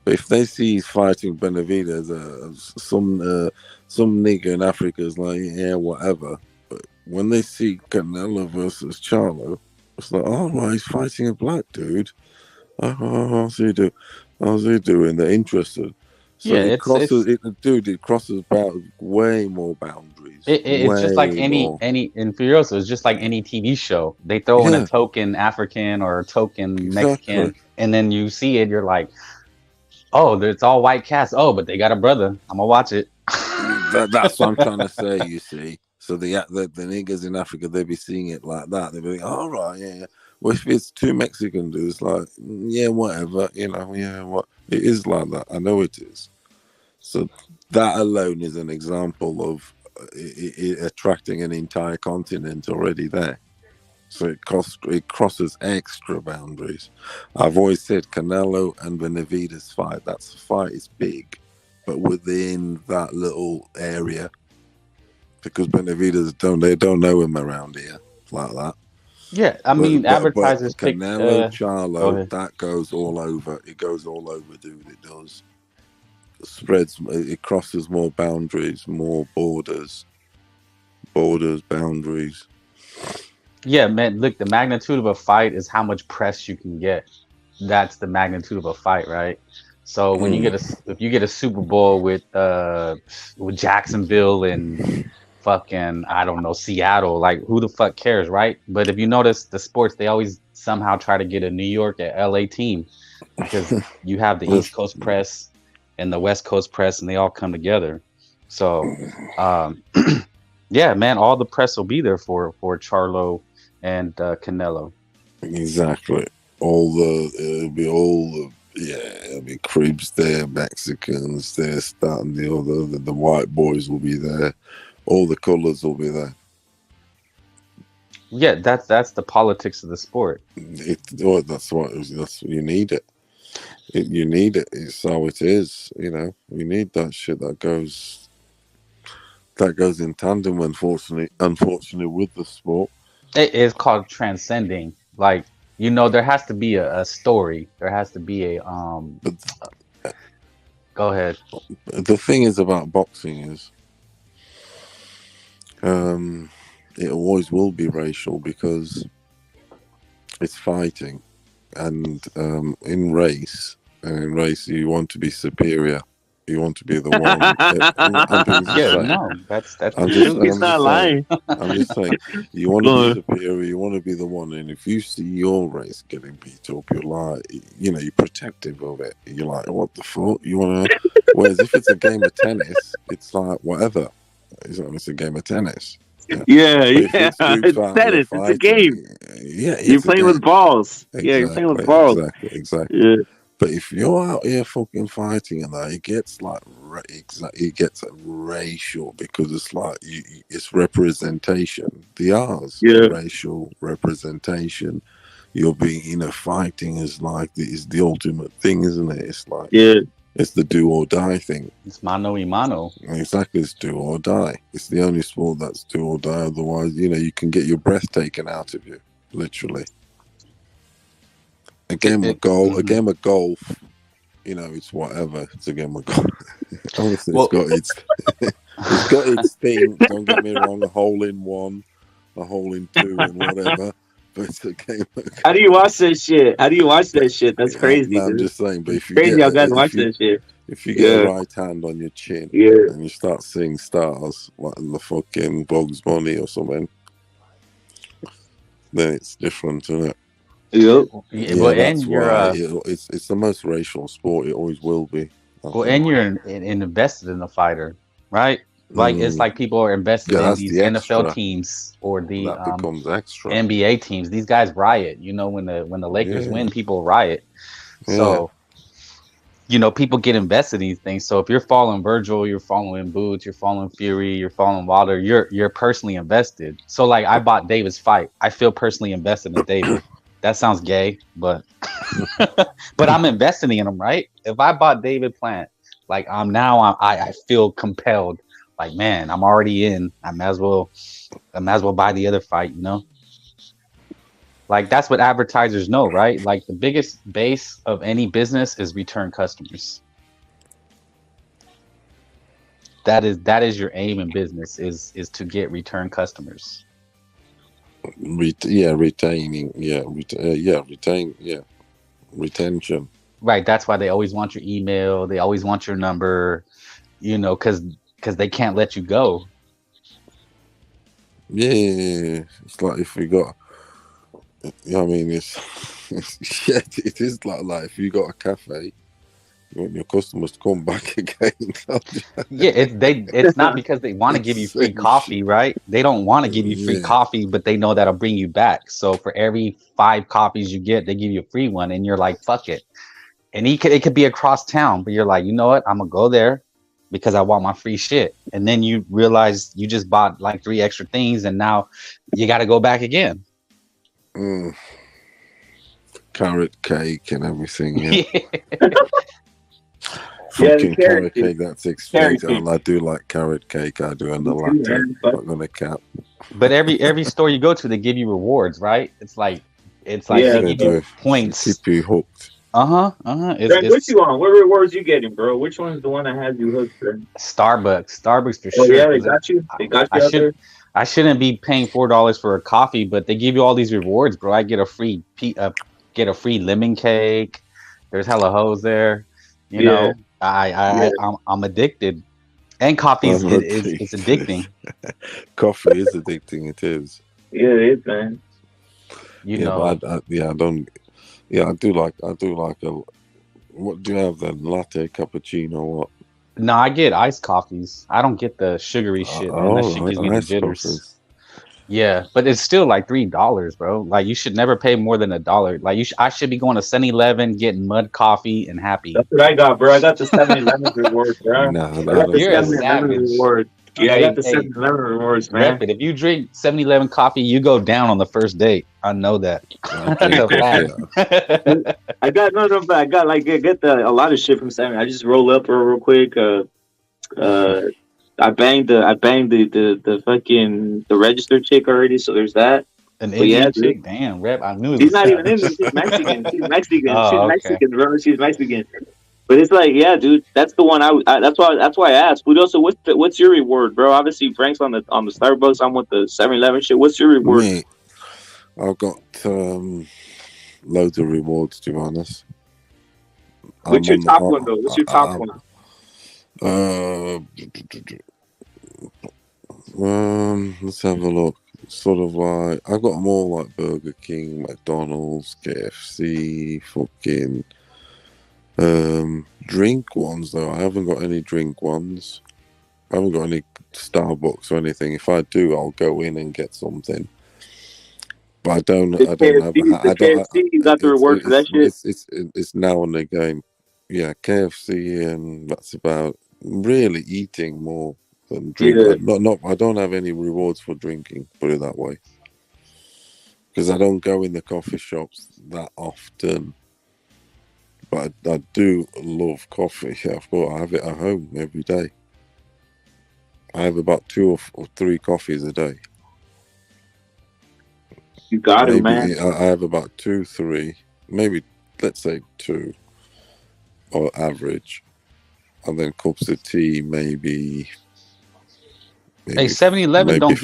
But if they see he's fighting Benavidez, some nigger in Africa is like, yeah, whatever. But when they see Canelo versus Charlo, it's like, oh, well, he's fighting a black dude. Oh, how's he doing? They're interested. So it crosses about way more boundaries. It's just like any in Furiosa. It's just like any TV show. They throw in a token African or a token Mexican, and then you see it. You're like, oh, it's all white cast. Oh, but they got a brother. I'm gonna watch it. That's what I'm trying to say. You see, so the niggas in Africa, they be seeing it like that. They be like, all right, yeah. Well, if it's two Mexican dudes, like, yeah, whatever, what. It is like that. I know it is. So that alone is an example of it attracting an entire continent already there. So it crosses extra boundaries. I've always said Canelo and Benavidez fight. That fight is big, but within that little area, because Benavidez don't know him around here like that. Yeah, I mean, advertisers pick Canelo, Charlo, that goes all over. It goes all over, dude. It does. It spreads. It crosses more boundaries, more borders, boundaries. Yeah, man. Look, the magnitude of a fight is how much press you can get. That's the magnitude of a fight, right? So when if you get a Super Bowl with Jacksonville and fucking, I don't know, Seattle, like, who the fuck cares, right? But if you notice the sports, they always somehow try to get a New York or LA team, because you have the East Coast press and the West Coast press, and they all come together. So yeah, man, all the press will be there for Charlo and Canelo. Exactly. It'll be cribs there, Mexicans there, starting the white boys will be there. All the colors will be there. Yeah, that's the politics of the sport. That's what you need it. You need it. It's how it is. You need that shit that goes that goes in tandem, unfortunately, with the sport. It is called transcending. Like, there has to be a story. There has to be a But Go ahead. the thing is about boxing is, it always will be racial because it's fighting, and in race, you want to be superior. You want to be the one. That's I'm just saying, you want to be superior. You want to be the one. And if you see your race getting beat up, you're like, you're protective of it. You're like, what the fuck? You want to? Whereas if it's a game of tennis, it's like whatever. It's a game of tennis. Yeah. It's tennis. It's a game. Yeah, you're playing with balls. Exactly, yeah, you're playing with balls. Exactly. Yeah. But if you're out here fucking fighting and that, it gets like it gets racial because it's like it's representation. The R's racial representation. You're being fighting is like is the ultimate thing, isn't it? It's like it's the do or die thing. It's mano y mano. Exactly, it's do or die. It's the only sport that's do or die. Otherwise, you can get your breath taken out of you, literally. A game of golf, it's whatever. It's a game of golf. Honestly, it's got its thing. Don't get me wrong, a hole in one, a hole in two, and whatever. But it's a game of golf. How do you watch that shit? That's crazy. I'm just saying, but if you crazy, y'all guys watch that shit. If you get a right hand on your chin and you start seeing stars like in the fucking Bugs Bunny or something, then it's different, isn't it? Well, that's why it's the most racial sport. It always will be. And you're invested in the fighter, right? Like it's like people are invested in these NFL teams or the becomes extra. NBA teams. These guys riot. When the Lakers win, people riot. So people get invested in these things. So if you're following Vergil, you're following Boots, you're following Fury, you're following Wilder, you're personally invested. So like I bought David's fight. I feel personally invested in David. That sounds gay, but but I'm investing in him, right? If I bought David Plant, like I feel compelled. Like, man, I'm already in. I might as well buy the other fight, Like that's what advertisers know, right? Like the biggest base of any business is return customers. That is your aim in business is to get return customers. Retention. Right, that's why they always want your email. They always want your number, because they can't let you go. Yeah, it's like if we got. It's it is like if you got a cafe, you want your customers to come back again. It's not because they want to give you free coffee, right? They don't want to give you free coffee, but they know that'll bring you back. So for every 5 coffees you get, they give you a free one, and you're like, fuck it. And it could be across town, but you're like, you know what? I'm gonna go there because I want my free shit. And then you realize you just bought like 3 extra things, and now you got to go back again. Carrot cake and everything. Fucking carrot cake, that's expensive. I do like carrot cake. I do, and the latte. Not gonna cap. But every store you go to, they give you rewards, right? It's like they give you points. Keep you hooked. What you on? What rewards you getting, bro? Which one's the one that has you hooked? Starbucks for sure. Oh yeah, they got you. They got you. I shouldn't be paying $4 for a coffee, but they give you all these rewards, bro. I get a free lemon cake. There's hella hoes there. I'm addicted, and coffee is addicting. Coffee is addicting. It is. Yeah, it is, man. I do like a. What do you have then? Latte, cappuccino, what? No, I get iced coffees. I don't get the sugary shit, man. That shit gives me the jitters. Yeah, but it's still like $3, bro. Like you should never pay more than $1. Like I should be going to 7-Eleven, getting mud coffee, and happy. That's what I got, bro. I got the 7-Eleven rewards, bro. You're a savage. Yeah, I got the 7-Eleven rewards, man. If you drink 7-Eleven coffee, you go down on the first date. I know that. I got but I got like get a lot of shit from 7. I just roll up real quick. I banged the fucking the registered chick already, so there's that. An But yeah, Indian dude, chick? Damn, rep. I knew it she's was not even something. Indian. She's Mexican. She's Mexican. She's Oh, okay. Mexican, bro. She's Mexican. But it's like, yeah, dude, that's the one. That's why I asked. But also, what's your reward, bro? Obviously, Frank's on the Starbucks. I'm with the 7-Eleven shit. What's your reward? Me, I've got loads of rewards, to be honest. What's your top one, though? What's your top one? Let's have a look. Sort of like I've got them all, like Burger King, McDonald's, KFC, fucking drink ones though. I haven't got any drink ones. I haven't got any Starbucks or anything. If I do, I'll go in and get something. But I don't have. KFC, you got the reward for that shit. It's now and again. Yeah, KFC, and that's about really eating more than drinking. Not. I don't have any rewards for drinking. Put it that way. Because I don't go in the coffee shops that often. But I do love coffee. Yeah, of course, I have it at home every day. I have about 2 or 3 coffees a day. You got it, man. I have about 2, 3, maybe let's say 2, or average, and then cups of tea, maybe. Hey, 7-Eleven don't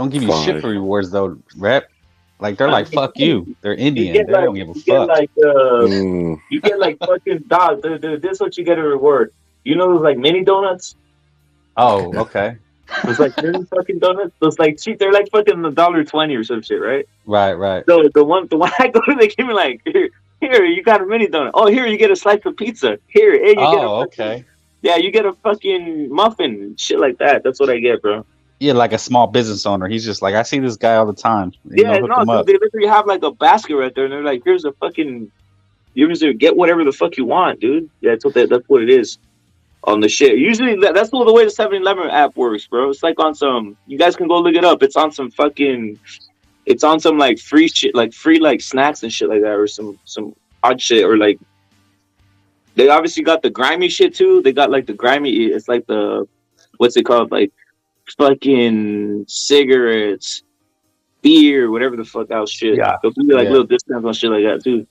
give you shit for rewards though, rep. Like they're like, fuck you. They're Indian. They don't give a fuck. You get like fucking dog. This is what you get a reward. You know those like mini donuts? Oh, okay. It's like mini fucking donuts. Those like cheap. They're like fucking $1.20 or some shit, right? Right. So the one I go to, they give me like here you got a mini donut. Oh, here you get a slice of pizza. Here, hey, you get a okay. Yeah, you get a fucking muffin, shit like that. That's what I get, bro. Yeah, like a small business owner. He's just like, I see this guy all the time. Yeah, no, dude, they literally have like a basket right there, and they're like, here's a fucking, you just get whatever the fuck you want, dude. Yeah, that's what it is on the shit. Usually, that's the way the 7-Eleven app works, bro. It's like on some, you guys can go look it up. It's on some fucking, it's on some like free shit, like free like snacks and shit like that, or some odd shit, or like, they obviously got the grimy shit too. They got like the grimy, it's like the, what's it called? Like fucking cigarettes, beer, whatever the fuck else shit. Yeah. They'll do like little discounts on shit like that too.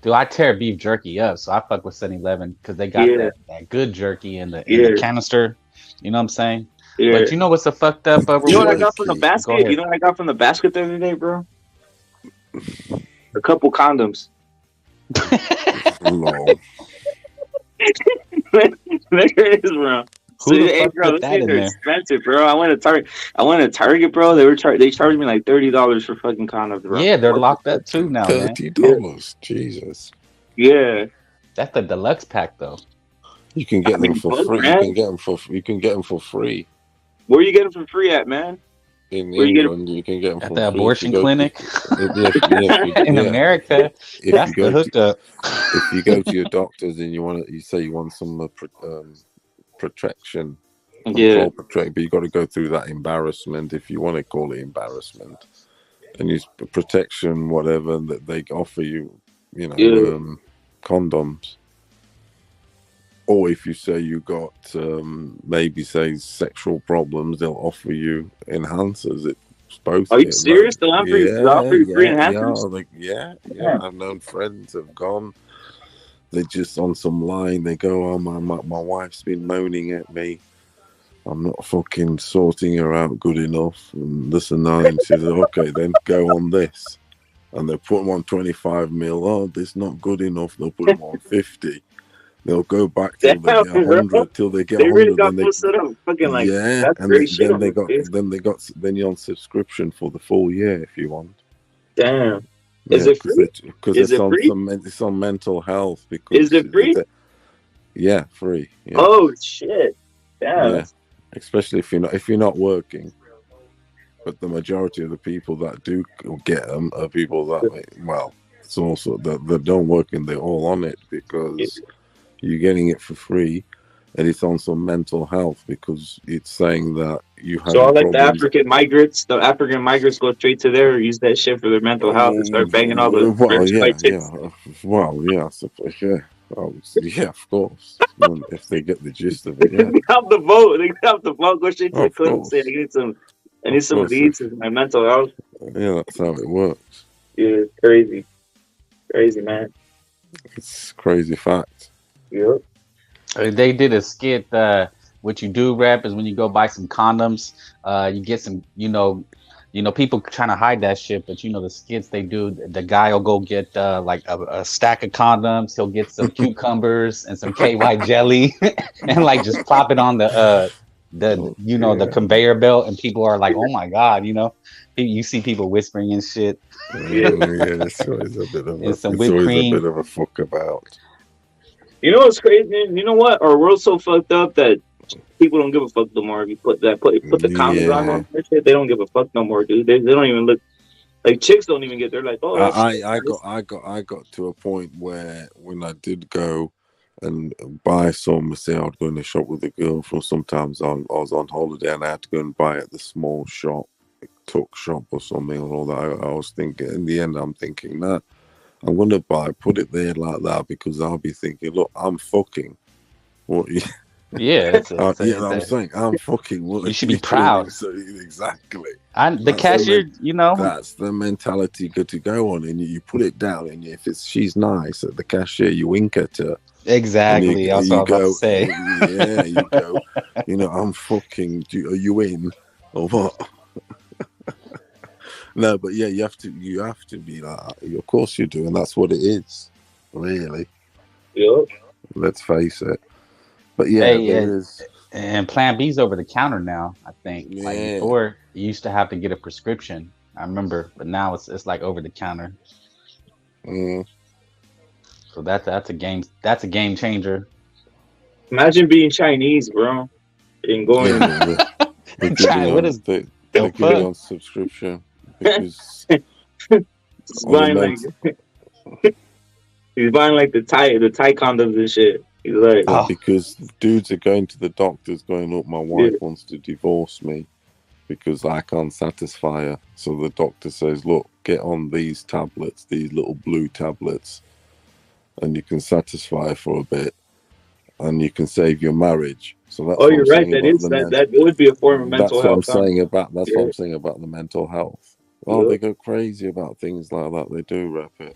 Dude, I tear beef jerky up, so I fuck with 7-Eleven because they got that good jerky in the canister. You know what I'm saying? Yeah. But you know what's a fucked up? You know what I got from the basket? You know what I got from the basket the other day, bro? A couple condoms. No. There it is, bro. So, hey, bro, those things are expensive, bro. I went to Target, bro. They charged me like $30 for fucking condoms, bro. Yeah, they're locked up too now, $30, man. Jesus. Yeah, that's the deluxe pack, though. You can get them for free. You can get them for free. Where you get them for free at, man? In England, you can get them at for the free. abortion clinic in America. That's the hookup. If you go to your doctors and you say you want some protection, but you got to go through that embarrassment, if you want to call it embarrassment, and use protection, whatever that they offer you, condoms. Or if you say you got maybe say sexual problems, they'll offer you enhancers. Are you serious? They'll offer you free enhancers? Yeah. I've known friends have gone. They just on some line. They go, "Oh, my wife's been moaning at me. I'm not fucking sorting her out good enough." And this and that. And she says, "Okay, then go on this." And they put them on 25 mil. Oh, this not good enough. They'll put them on 50. They'll go back till they get 100. Till they get 100. Really got fucking like, that's and great shit. Then you're on subscription for the full year if you want. Damn. Is it free? Because it's on mental health. Because is it free? Yeah, free. Yeah. Oh shit! Damn. Yeah. Especially if you're not working. But the majority of the people that do get them are people that it's also that don't work and they're all on it because you're getting it for free. And it's on some mental health because it's saying that you have. So all like the African migrants go straight to there, use that shit for their mental health and start banging all the. I suppose, yeah. Oh, yeah, of course. If they get the gist of it, yeah. They have the vote. They have the vote. Go straight to the Of clinic. Say, course. I need some of these in my mental health. Yeah, that's how it works. Yeah, crazy. Crazy, man. It's crazy fact. Yep. They did a skit. What you do, rap, is when you go buy some condoms, you get some, people trying to hide that shit, but the skits they do. The guy will go get like a stack of condoms. He'll get some cucumbers and some KY jelly, and like just plop it on the conveyor belt, and people are like, "Oh my god!" You see people whispering and shit. Yeah, it's always a bit of a fuck about. You know what's crazy? You know what? Our world's so fucked up that people don't give a fuck no more. If you put the condoms on them, shit, they don't give a fuck no more, dude. They don't even look like chicks. Don't even get. They're like, oh. I got to a point where when I did go and buy some, say I'd go in the shop with a girl from. Sometimes I was on holiday and I had to go and buy at the small shop, tuck shop or something and all that. I was thinking in the end, I'm thinking that. I'm going to put it there like that because I'll be thinking, look, I'm fucking. What? Yeah, I'm saying I'm fucking. What you should be proud. So, exactly. And the cashier, that's the mentality good to go on, and you put it down, and if she's nice at the cashier, you wink at her. Exactly. You go, say. Yeah, you go. I'm fucking. Are you in or what? No, but yeah, you have to be like that. Of course you do, and that's what it is, really. Yep. Let's face it. But yeah, there is. And Plan B's over the counter now, I think. Yeah. Like before, you used to have to get a prescription. I remember, but now it's like over the counter. Mm. So that's a game. That's a game changer. Imagine being Chinese, bro, and going. What is they give you on subscription? Because he's buying like the Thai condoms and shit. He's like, because dudes are going to the doctors, going, "Look, my wife wants to divorce me because I can't satisfy her." So the doctor says, "Look, get on these tablets, these little blue tablets, and you can satisfy her for a bit, and you can save your marriage." So that's you're right. That would be a form of mental health. That's what I'm saying about the mental health. Oh, they go crazy about things like that. They do, rap it.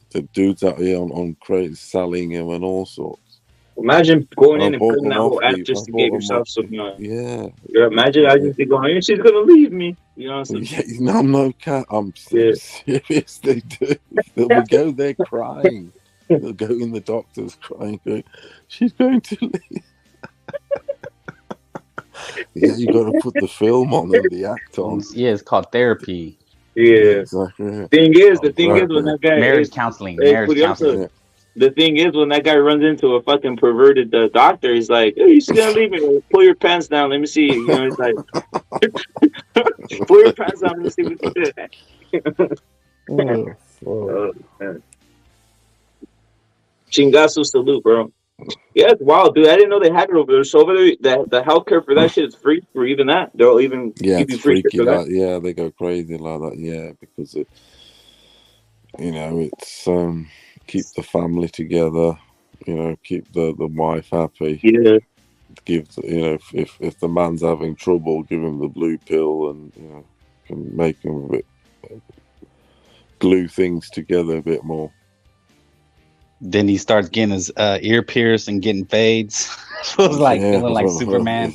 The dudes out here on crazy selling him and all sorts. Imagine going in and putting that whole app just to get yourself some. Yeah. Imagine I just be going, she's gonna leave me. I'm no cat. I'm serious. They do. They'll go there crying. They'll go in the doctor's crying, going, she's going to leave. Yeah, you got to put the film on and the act on. Yeah, it's called therapy. Yeah. Exactly. The thing is when that guy marriage counseling. The thing is when that guy runs into a fucking perverted doctor, he's like, "Hey, you're gonna leave me? Pull your pants down. Let me see." It's like, pull your pants down. Let me see what you did. Chingazo salute, bro. Yeah, it's wild, dude. I didn't know they had it over there. So over there, the healthcare for that shit is free for even that. They'll even give you free freaky for that. Yeah, they go crazy like that. Yeah, because it, it's keep the family together. Keep the wife happy. Yeah. Give if the man's having trouble, give him the blue pill and can make him a bit glue things together a bit more. Then he starts getting his ear pierced and getting fades. Feeling like Superman.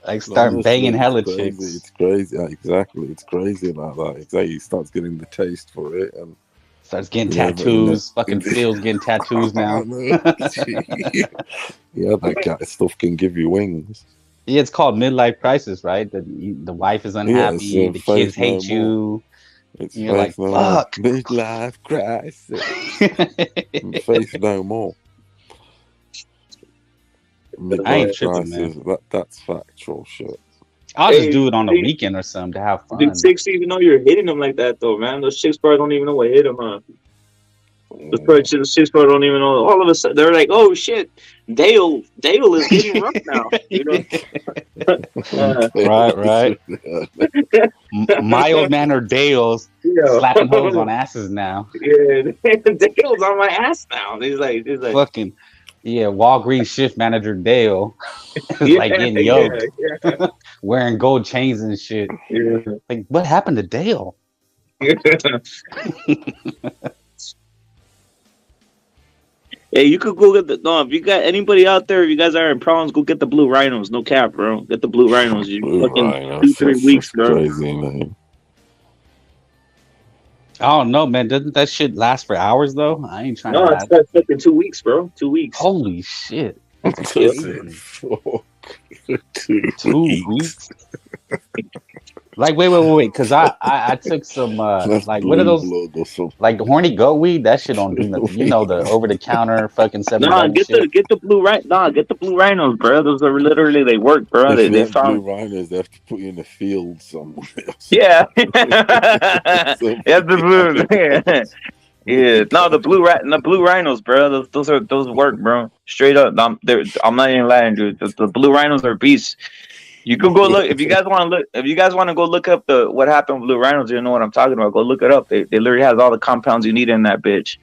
Like start banging hella chicks. It's crazy. Exactly. It's crazy like that. Exactly. He starts getting the taste for it and starts getting tattoos. Fucking Phil's getting tattoos now. Yeah, that kind of stuff can give you wings. Yeah, it's called midlife crisis, right? The wife is unhappy, the kids hate you. You're like, fuck. Midlife crisis. Faith no more. Midlife crisis. That's factual shit. I'll just do it on a weekend or something to have fun. The chicks even know you're hitting them like that, though, man. Those chicks probably don't even know what hit them, huh? Those chicks probably don't even know. All of a sudden, they're like, oh, shit. Dale is getting rough now. You know, right. Mild mannered Dale's slapping hoes on asses now. Yeah, Dale's on my ass now. He's like fucking Walgreens shift manager Dale is like getting yoked, wearing gold chains and shit. Yeah. Like, what happened to Dale? Hey, you could go get if you got anybody out there, if you guys are in problems, go get the blue rhinos. No cap, bro. Get the blue rhinos. You fucking Rhinos, 2-3 weeks, bro. Crazy, man. I don't know, man. Doesn't that shit last for hours though? I ain't trying to. No, it's fucking 2 weeks, bro. 2 weeks. Holy shit! Fuck. 2 weeks. Like wait, because I took some like what are those like horny goat weed? That shit don't do nothing. You know, the over the counter fucking $7. Nah, get the blue get the blue rhinos, bro. Those are literally they work, bro. They found blue rhinos. They have to put you in the field somewhere. Yeah, yeah, the blue. Yeah, no, the blue rhinos, bro. Those work, bro. Straight up, I'm not even lying, dude. The blue rhinos are beasts. You can go look if you guys want to look. If you guys want to go look up what happened with blue rhinos, you know what I'm talking about. Go look it up. They literally has all the compounds you need in that bitch.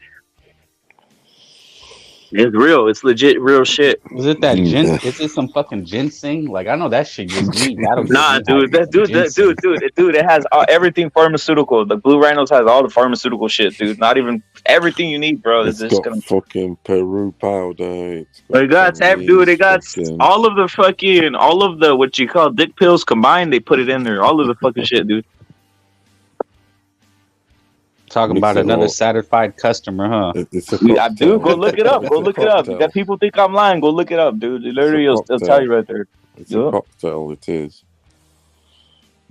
It's real. It's legit real shit. Is it that is it some fucking ginseng? Like I know that shit gives me. Nah, dude, dude, it has everything pharmaceutical. The blue rhinos has all the pharmaceutical shit, dude. Not even everything you need, bro. It's just got fucking Peru powder. They got dude. They got all of the what you call dick pills combined. They put it in there. All of the fucking shit, dude. Talking about another satisfied customer, huh? I do. Go look it up. Go look it up. That people think I'm lying. Go look it up, dude. It literally it'll tell you right there. It's a cocktail. It is.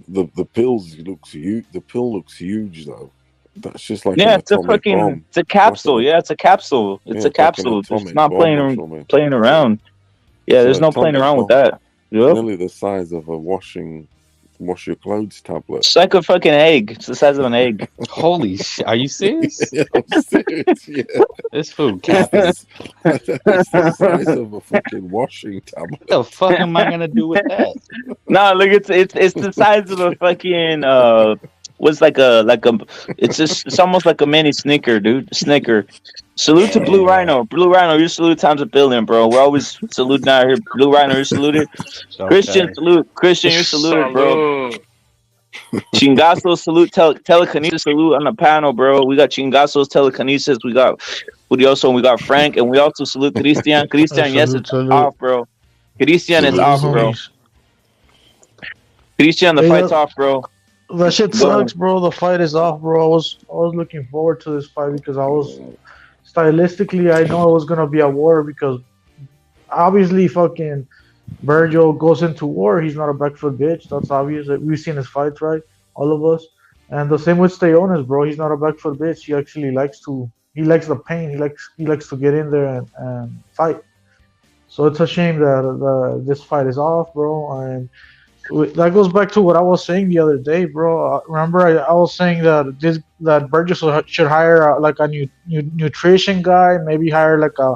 The pills looks huge. The pill looks huge though. That's just like it's a fucking bomb. It's a capsule. Yeah, it's a capsule. It's a capsule. It's not playing around. Yeah, there's no playing around with that. Yep. Nearly the size of a wash your clothes tablet. It's like a fucking egg. It's the size of an egg. Holy shit. Are you serious? Yeah, I'm serious, yeah. This food cap is the size of a fucking washing tablet. What the fuck am I gonna do with that? No, look, it's the size of a fucking it's almost like a mini Snicker, dude. Snicker. Salute to Blue Rhino. Blue Rhino, you salute times a billion, bro. We're always saluting out here. Blue Rhino, you're saluted. Okay. Christian, salute. Christian, you're saluted, bro. Chingazo, salute. Telekinesis, salute on the panel, bro. We got Chingazo's telekinesis. We got Furioso, and we got Frank, and we also salute Christian. Christian, yes, it's off, bro. Christian, it's off, bro. Christian, the fight's off, bro. That shit sucks, bro. The fight is off, bro. I was looking forward to this fight because stylistically, I know it was gonna be a war because obviously fucking Vergil goes into war. He's not a back foot bitch. That's obvious. We've seen his fights, right? All of us. And the same with Stanionis, bro. He's not a back foot bitch. He actually likes the pain. He likes to get in there and fight. So it's a shame that this fight is off, bro. And that goes back to what I was saying the other day, bro. Remember, I was saying that Vergil should hire like a nutrition guy, maybe hire like a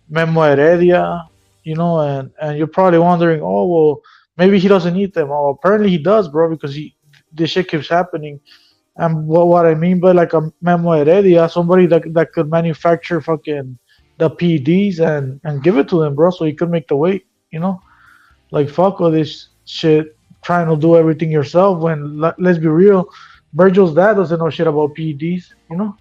Memo Heredia, you know. And you're probably wondering, oh well, maybe he doesn't need them. Oh, apparently he does, bro, because this shit keeps happening. And what I mean by like a Memo Heredia, somebody that could manufacture fucking the PEDs and give it to them, bro, so he could make the weight, you know. Like fuck all this shit trying to do everything yourself when let's be real, Vergil's dad doesn't know shit about PEDs, you know.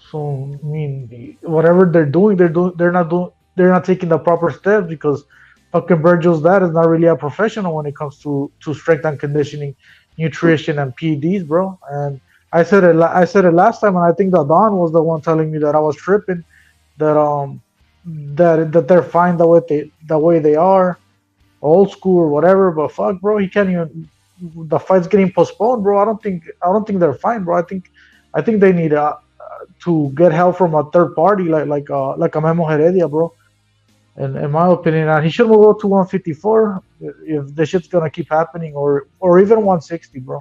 So I mean, whatever they're not taking the proper steps because fucking Vergil's dad is not really a professional when it comes to strength and conditioning, nutrition and PEDs, bro. And I said it last time, and I think that Don was the one telling me that I was tripping, that they're fine the way they are, old school or whatever, but fuck, bro, he can't even. The fight's getting postponed, bro. I don't think they're fine, bro. I think they need to get help from a third party, like a Memo Heredia, bro. And in my opinion, and he should move up to 154 if the shit's gonna keep happening, or even 160, bro.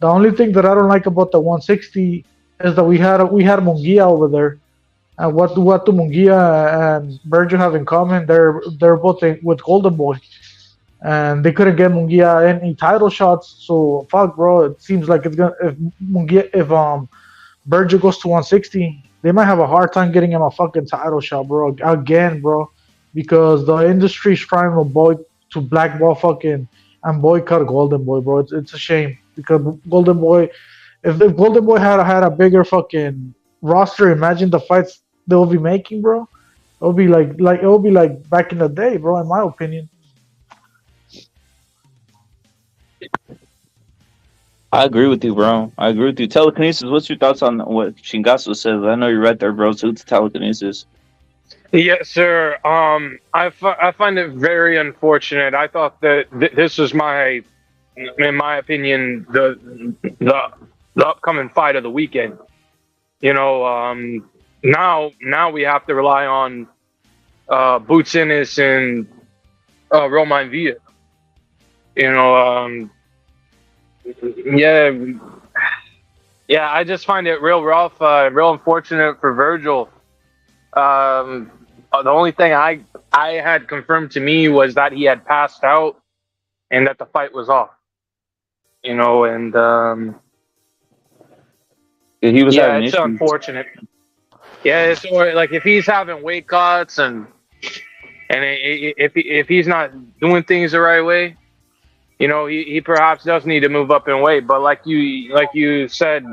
The only thing that I don't like about the 160 is that we had Munguia over there, And what do Munguia and Vergil have in common? They're both with Golden Boy, and they couldn't get Munguia any title shots. So fuck, bro. It seems like it's gonna if Vergil goes to 160, they might have a hard time getting him a fucking title shot, bro. Again, bro, because the industry's trying to blackball fucking and boycott Golden Boy, bro. It's a shame because Golden Boy, if Golden Boy had a bigger fucking roster, imagine the fights they'll be making, bro. It'll be like back in the day, bro. In my opinion. I agree with you, bro. I agree with you. Telekinesis, what's your thoughts on what Shingasu says? I know you're right there, bro. So it's telekinesis. Yes, sir. I find it very unfortunate. I thought that this was in my opinion, the upcoming fight of the weekend. You know, now we have to rely on Boots Ennis and Romain Villa. You know, yeah. I just find it real rough, real unfortunate for Vergil. The only thing I had confirmed to me was that he had passed out and that the fight was off. You know, and he was having it's issues. unfortunate. Yeah, it's like if he's having weight cuts and if he's not doing things the right way, you know, he perhaps does need to move up in weight. But like you said,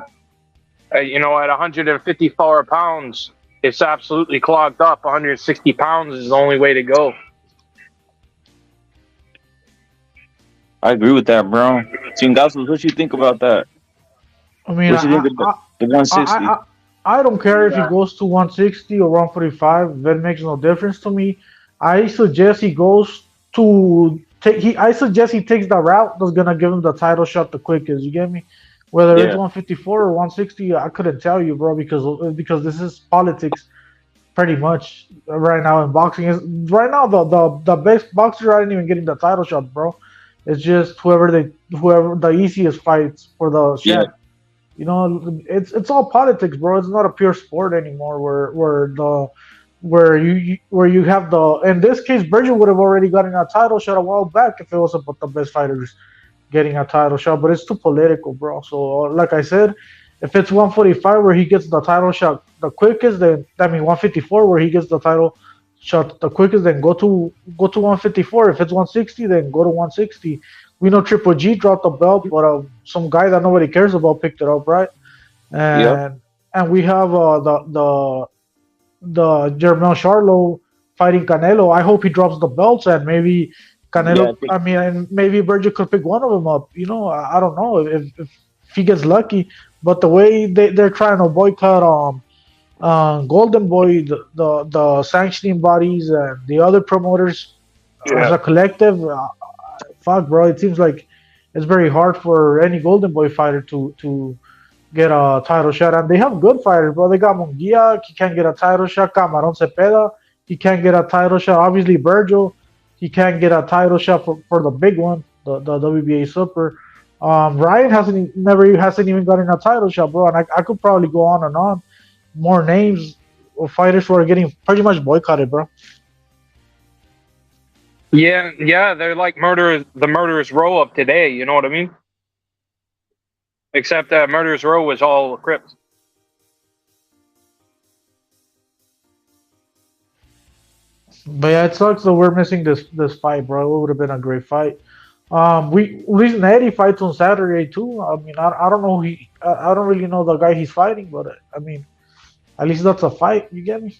you know, at 154 pounds, it's absolutely clogged up. 160 pounds is the only way to go. I agree with that, bro. Chingasos, what you think about that? I mean, what you think about the 160? I don't care if he goes to 160 or 145. That makes no difference to me. I suggest he goes to I suggest he takes the route that's gonna give him the title shot the quickest. You get me? Whether it's 154 or 160, I couldn't tell you, bro, because this is politics, pretty much right now in boxing. Right now the best boxers aren't even getting the title shot, bro. It's just whoever the easiest fights for the shot. Yeah. You know, it's all politics, bro. It's not a pure sport anymore. Where you have in this case, Vergil would have already gotten a title shot a while back if it was about the best fighters getting a title shot. But it's too political, bro. So like I said, if it's 145 where he gets the title shot the quickest, then 154 where he gets the title shot the quickest, then go to 154. If it's 160, then go to 160. We know Triple G dropped the belt, but some guy that nobody cares about picked it up, right? And we have the Jermel Charlo fighting Canelo. I hope he drops the belts and maybe Canelo. Maybe Vergil could pick one of them up. You know, I don't know if he gets lucky. But the way they're trying to boycott Golden Boy, the sanctioning bodies and the other promoters as a collective. Fuck, bro. It seems like it's very hard for any Golden Boy fighter to get a title shot. And they have good fighters, bro. They got Munguia. He can't get a title shot. Camarón Cepeda. He can't get a title shot. Obviously, Vergil. He can't get a title shot for the big one, the WBA Super. Ryan hasn't even gotten a title shot, bro. And I could probably go on and on. More names of fighters who are getting pretty much boycotted, bro. Yeah, they're like the Murderers Row of today. You know what I mean? Except that Murderers Row was all Crips. But yeah, it sucks that we're missing this fight, bro. It would have been a great fight. Luis Neri fights on Saturday too. I mean, I don't know I don't really know the guy he's fighting, but I mean, at least that's a fight. You get me?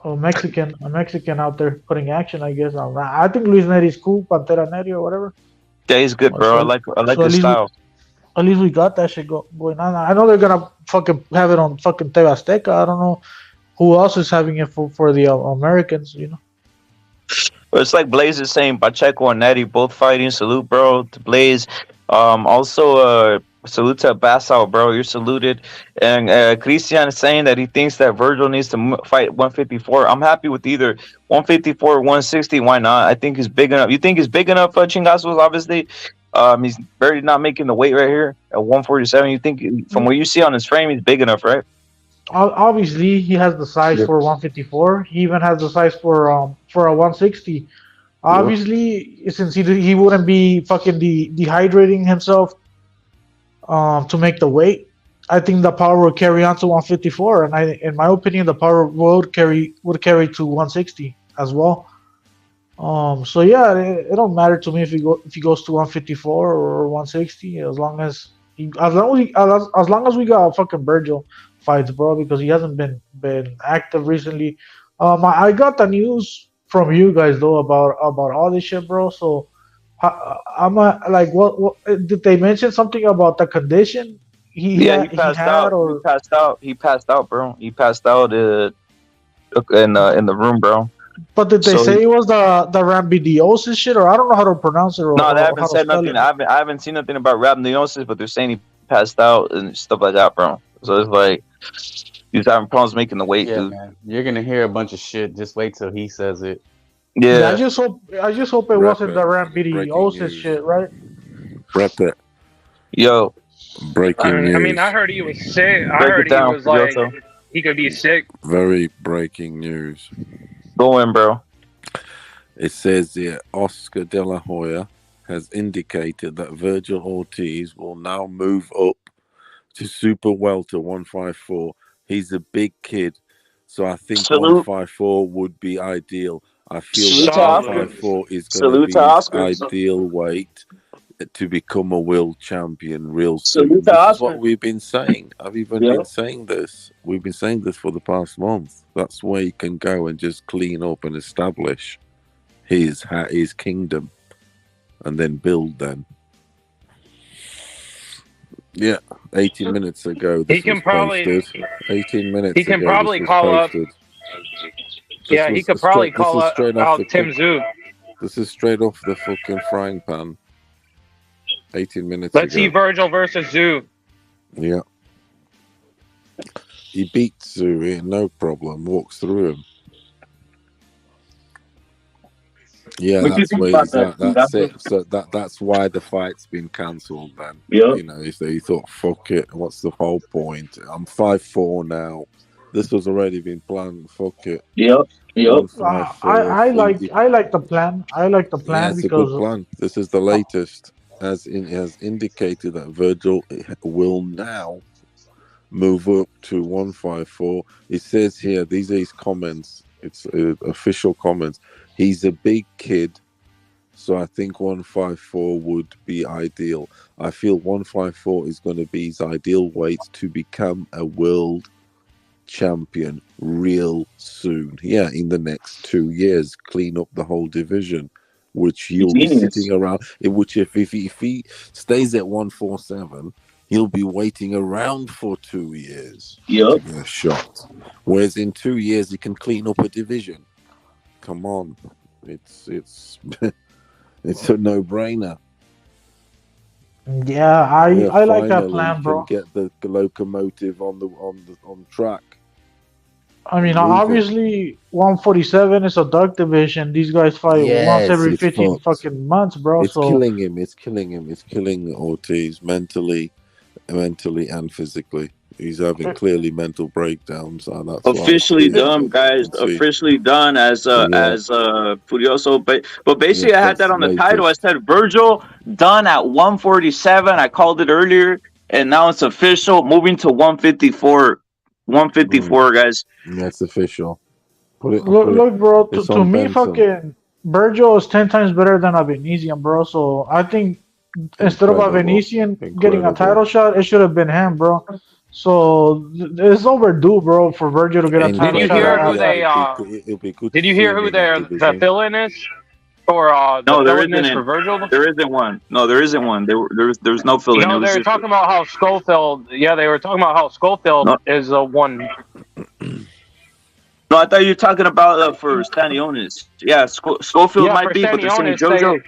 A Mexican out there putting action, I guess. I think Luis Neri's cool, Pantera Neri or whatever. Yeah, he's good, bro. I like his style. At least we got that shit going on. I know they're gonna fucking have it on fucking TV Azteca. I don't know who else is having it for the Americans, you know. Well, it's like Blaze is saying, Pacheco and Neri both fighting. Salute, bro, to Blaze. Also, salute to Bassau, bro. You're saluted. And Christian is saying that he thinks that Vergil needs to fight 154. I'm happy with either 154 or 160. Why not? I think he's big enough. You think he's big enough, Chingasos? Obviously, he's barely not making the weight right here at 147. You think, from what you see on his frame, he's big enough, right? Obviously, he has the size for 154. He even has the size for a 160. Yeah. Obviously, since he wouldn't be fucking dehydrating himself to make the weight, I think the power will carry on to 154, and in my opinion, the power would carry to 160 as well. So yeah, it don't matter to me if he goes to 154 or 160 as long as we got fucking Virgil fights, bro, because he hasn't been active recently. I got the news from you guys though about all this shit, bro. So like what did they mention something about the condition Yeah, he he passed had out. or? He passed out, bro. He passed out in the room, bro. But did they So say it was the rhamnidiosis shit, or I don't know how to pronounce it no, they or haven't how to said spell nothing. it? I haven't seen nothing about rhabdomyosis, but they're saying he passed out and stuff like that, bro. So it's like he's having problems making the weight, Yeah, dude. man. You're gonna hear a bunch of shit. Just wait till he says it. Yeah, Yeah. I just hope it Rep wasn't it. the Breaking rhamidiosis news. shit, right? Rep it. Yo. Breaking I mean, news. I heard he was sick. I Break it heard he down, was like Furioso. he could be sick. Very breaking news. Go in, bro. It says here Oscar De La Hoya has indicated that Vergil Ortiz will now move up to super welter 154. He's a big kid, so I think Salute. 154 would be ideal. I feel Salute that to Oscar. 154 is going to Salute be to his Oscar. ideal weight to become a world champion real soon. Salute to This is Oscar. what we've been saying. I've even Yeah. been saying this. We've been saying this for the past month. That's where he can go and just clean up and establish his kingdom, and then build. Then, yeah, 18 minutes ago this He can was probably posted. 18 minutes he can ago probably this was call up. posted. Yeah, he could probably call This is straight off out the Tim Zhu. This is straight off the fucking frying pan. 18 minutes Let's see ago. Virgil versus Zhu. Yeah. He beats Zuri, no problem, walks through him. Yeah, What do you that's think where about he's that? at. That's it. So that's why the fight's been cancelled then. Yeah. You know, he thought, fuck it, what's the whole point? I'm 5'4" now. This was already been planned, fuck it. Yep. Yep. 154. I like the plan. I like the Yeah, plan it's a good because plan. This is the latest. Has indicated that Virgil will now move up to 154. It says here, these are his comments. It's official comments. He's a big kid, so I think 154 would be ideal. I feel 154 is going to be his ideal weight to become a world champion real soon. Yeah, in the next 2 years, clean up the whole division, which he'll be sitting around. Which if he stays at 147, he'll be waiting around for 2 years to get a shot. Whereas in 2 years, he can clean up a division. Come on, it's it's a no-brainer. yeah, I like that plan, Can bro. get the locomotive on track. I mean, Move it. obviously, 147 is a dark division. These guys fight once every It's 15 fucked. fucking months, bro. It's So killing him. It's killing him. It's killing Ortiz mentally and physically. He's having clearly mental breakdowns, and that's Officially done, guys. Officially done as Furioso. But basically, Yes, I had that that's on the title. I latest. said Virgil done at 147. I called it earlier, and now it's official. Moving to 154. 154, guys. That's official. Put it. look, bro. It's To on me, Benson. fucking Virgil is 10 times better than a Venetian, bro. So I think instead of a Incredible. Venetian getting a Incredible. title shot, it should have been him, bro. So it's overdue, bro, for Virgil to get a title Did you shot. hear who they? It'll be good. Did you to see hear him who in that the division. fill-in is, or the No, there fill-in is isn't. for Virgil? There isn't one. No, there isn't one. There's no fill-in. No, It was they were just talking about how Schofield. Yeah, they were talking about how Schofield is a one. No, I thought you were talking about for Stanionis. Yeah, Schofield Yeah, might for be, but they're saying Stanionis, JoJo.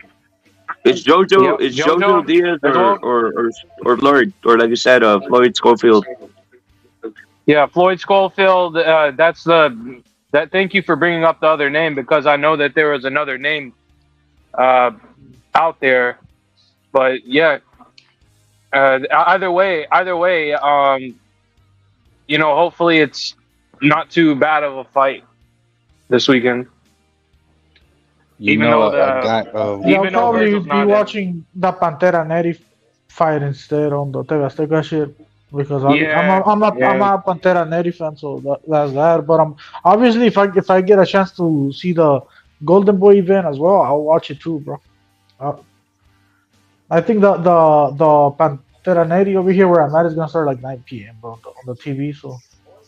It's JoJo. Yep, It's JoJo JoJo Diaz as well. or Floyd, or like you said, Floyd Schofield. Yeah, Floyd Schofield. That's the that. Thank you for bringing up the other name because I know that there was another name out there, but yeah. Either way, hopefully it's not too bad of a fight this weekend. Even though A guy. Yeah, I'll even though probably Virgil's be not in. watching the Pantera Neri fight instead on the TV Azteca shit because Yeah, I'm yeah. a Pantera Neri fan, so that's that. But obviously if I get a chance to see the Golden Boy event as well, I'll watch it too, bro. Uh, I think the Pantera Neri over here where I'm at is gonna start like 9 p.m. bro on the TV. So,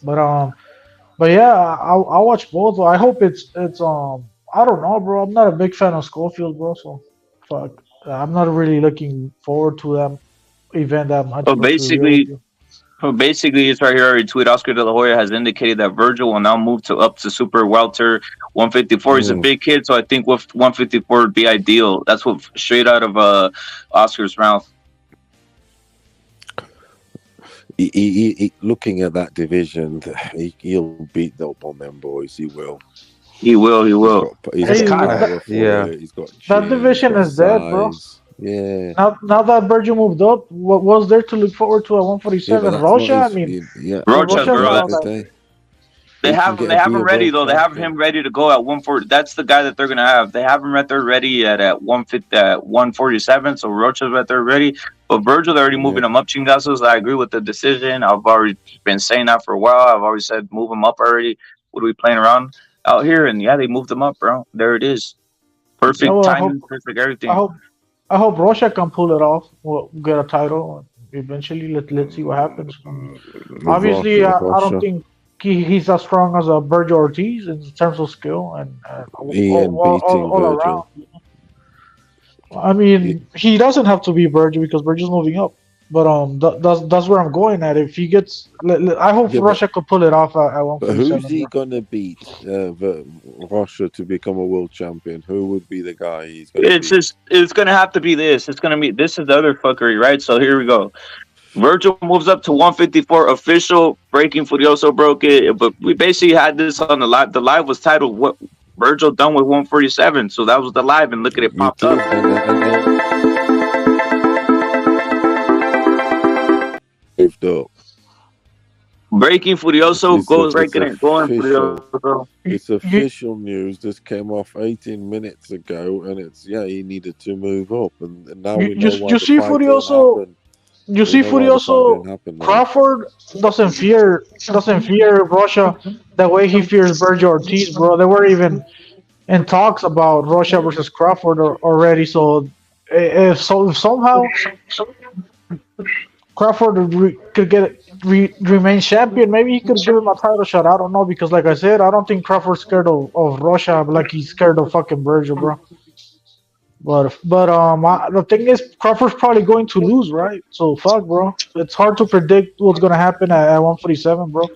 but but yeah, I'll watch both. I hope it's. I don't know, bro. I'm not a big fan of Schofield, bro. So fuck. I'm not really looking forward to that event that much, So bro. To be real with you. basically, it's right here. I retweet Oscar De La Hoya has indicated that Virgil will now move to up to super welter 154. He's a big kid, so I think with 154 would be ideal. That's what straight out of Oscar's mouth. He looking at that division, he'll beat up on them boys. He will. He will. He will. He's got powerful. He's got that division is dead, bro. Yeah. Now that Vergil moved up, what was there to look forward to at 147? Rocha? I mean, Rocha, bro. They have get him ready though. They have him ready to go at 140. That's the guy that they're gonna have. They have him right there ready at 150, at 147. So Rocha's right there ready. But Virgil, they're already moving him up. Chingazos. I agree with the decision. I've already been saying that for a while. I've always said move him up already. What are we playing around out here? And yeah, they moved him up, bro. There it is. Perfect timing, perfect everything. I hope Rocha can pull it off. We'll get a title eventually. Let's see what happens. Obviously, I don't think he's as strong as a Vergil Ortiz in terms of skill and all around. I mean, he doesn't have to be Vergil because Vergil's moving up. But that's where I'm going at. If he gets, I hope Rocha could pull it off at 147. But who's he gonna beat? Rocha to become a world champion. Who would be the guy he's gonna? It's gonna have to be this. It's gonna be this is the other fuckery, right? So here we go. Virgil moves up to 154 official. Breaking Furioso broke it, but we basically had this on the live. The live was titled "What Virgil done with 147," so that was the live, and look at it popped up. Breaking Furioso goes breaking it, going Furioso. It's official news. This came off 18 minutes ago, and he needed to move up, and now we know why you see Furioso. You see Furioso. Crawford doesn't fear Rocha the way he fears Vergil Ortiz, bro. They were even in talks about Rocha versus Crawford already. So if somehow Crawford could remain champion, maybe he could give him a title shot. I don't know, because like I said, I don't think Crawford's scared of Rocha like he's scared of fucking Vergil, bro. But the thing is, Crawford's probably going to lose, right? So fuck, bro. It's hard to predict what's gonna happen at 147, bro.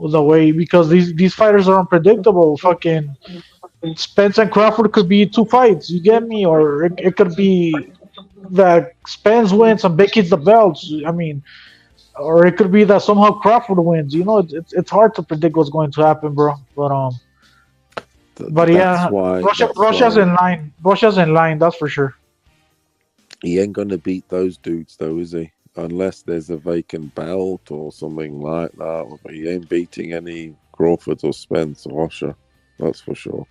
The way, because these fighters are unpredictable. Fucking Spence and Crawford could be 2 fights. You get me? Or it could be that Spence wins and Beck hits the belts. I mean, or it could be that somehow Crawford wins. You know, it's hard to predict what's going to happen, bro. But yeah, Rocha's in line. Rocha's in line, that's for sure. He ain't gonna beat those dudes, though, is he? Unless there's a vacant belt or something like that. He ain't beating any Crawford or Spence or Rocha. That's for sure.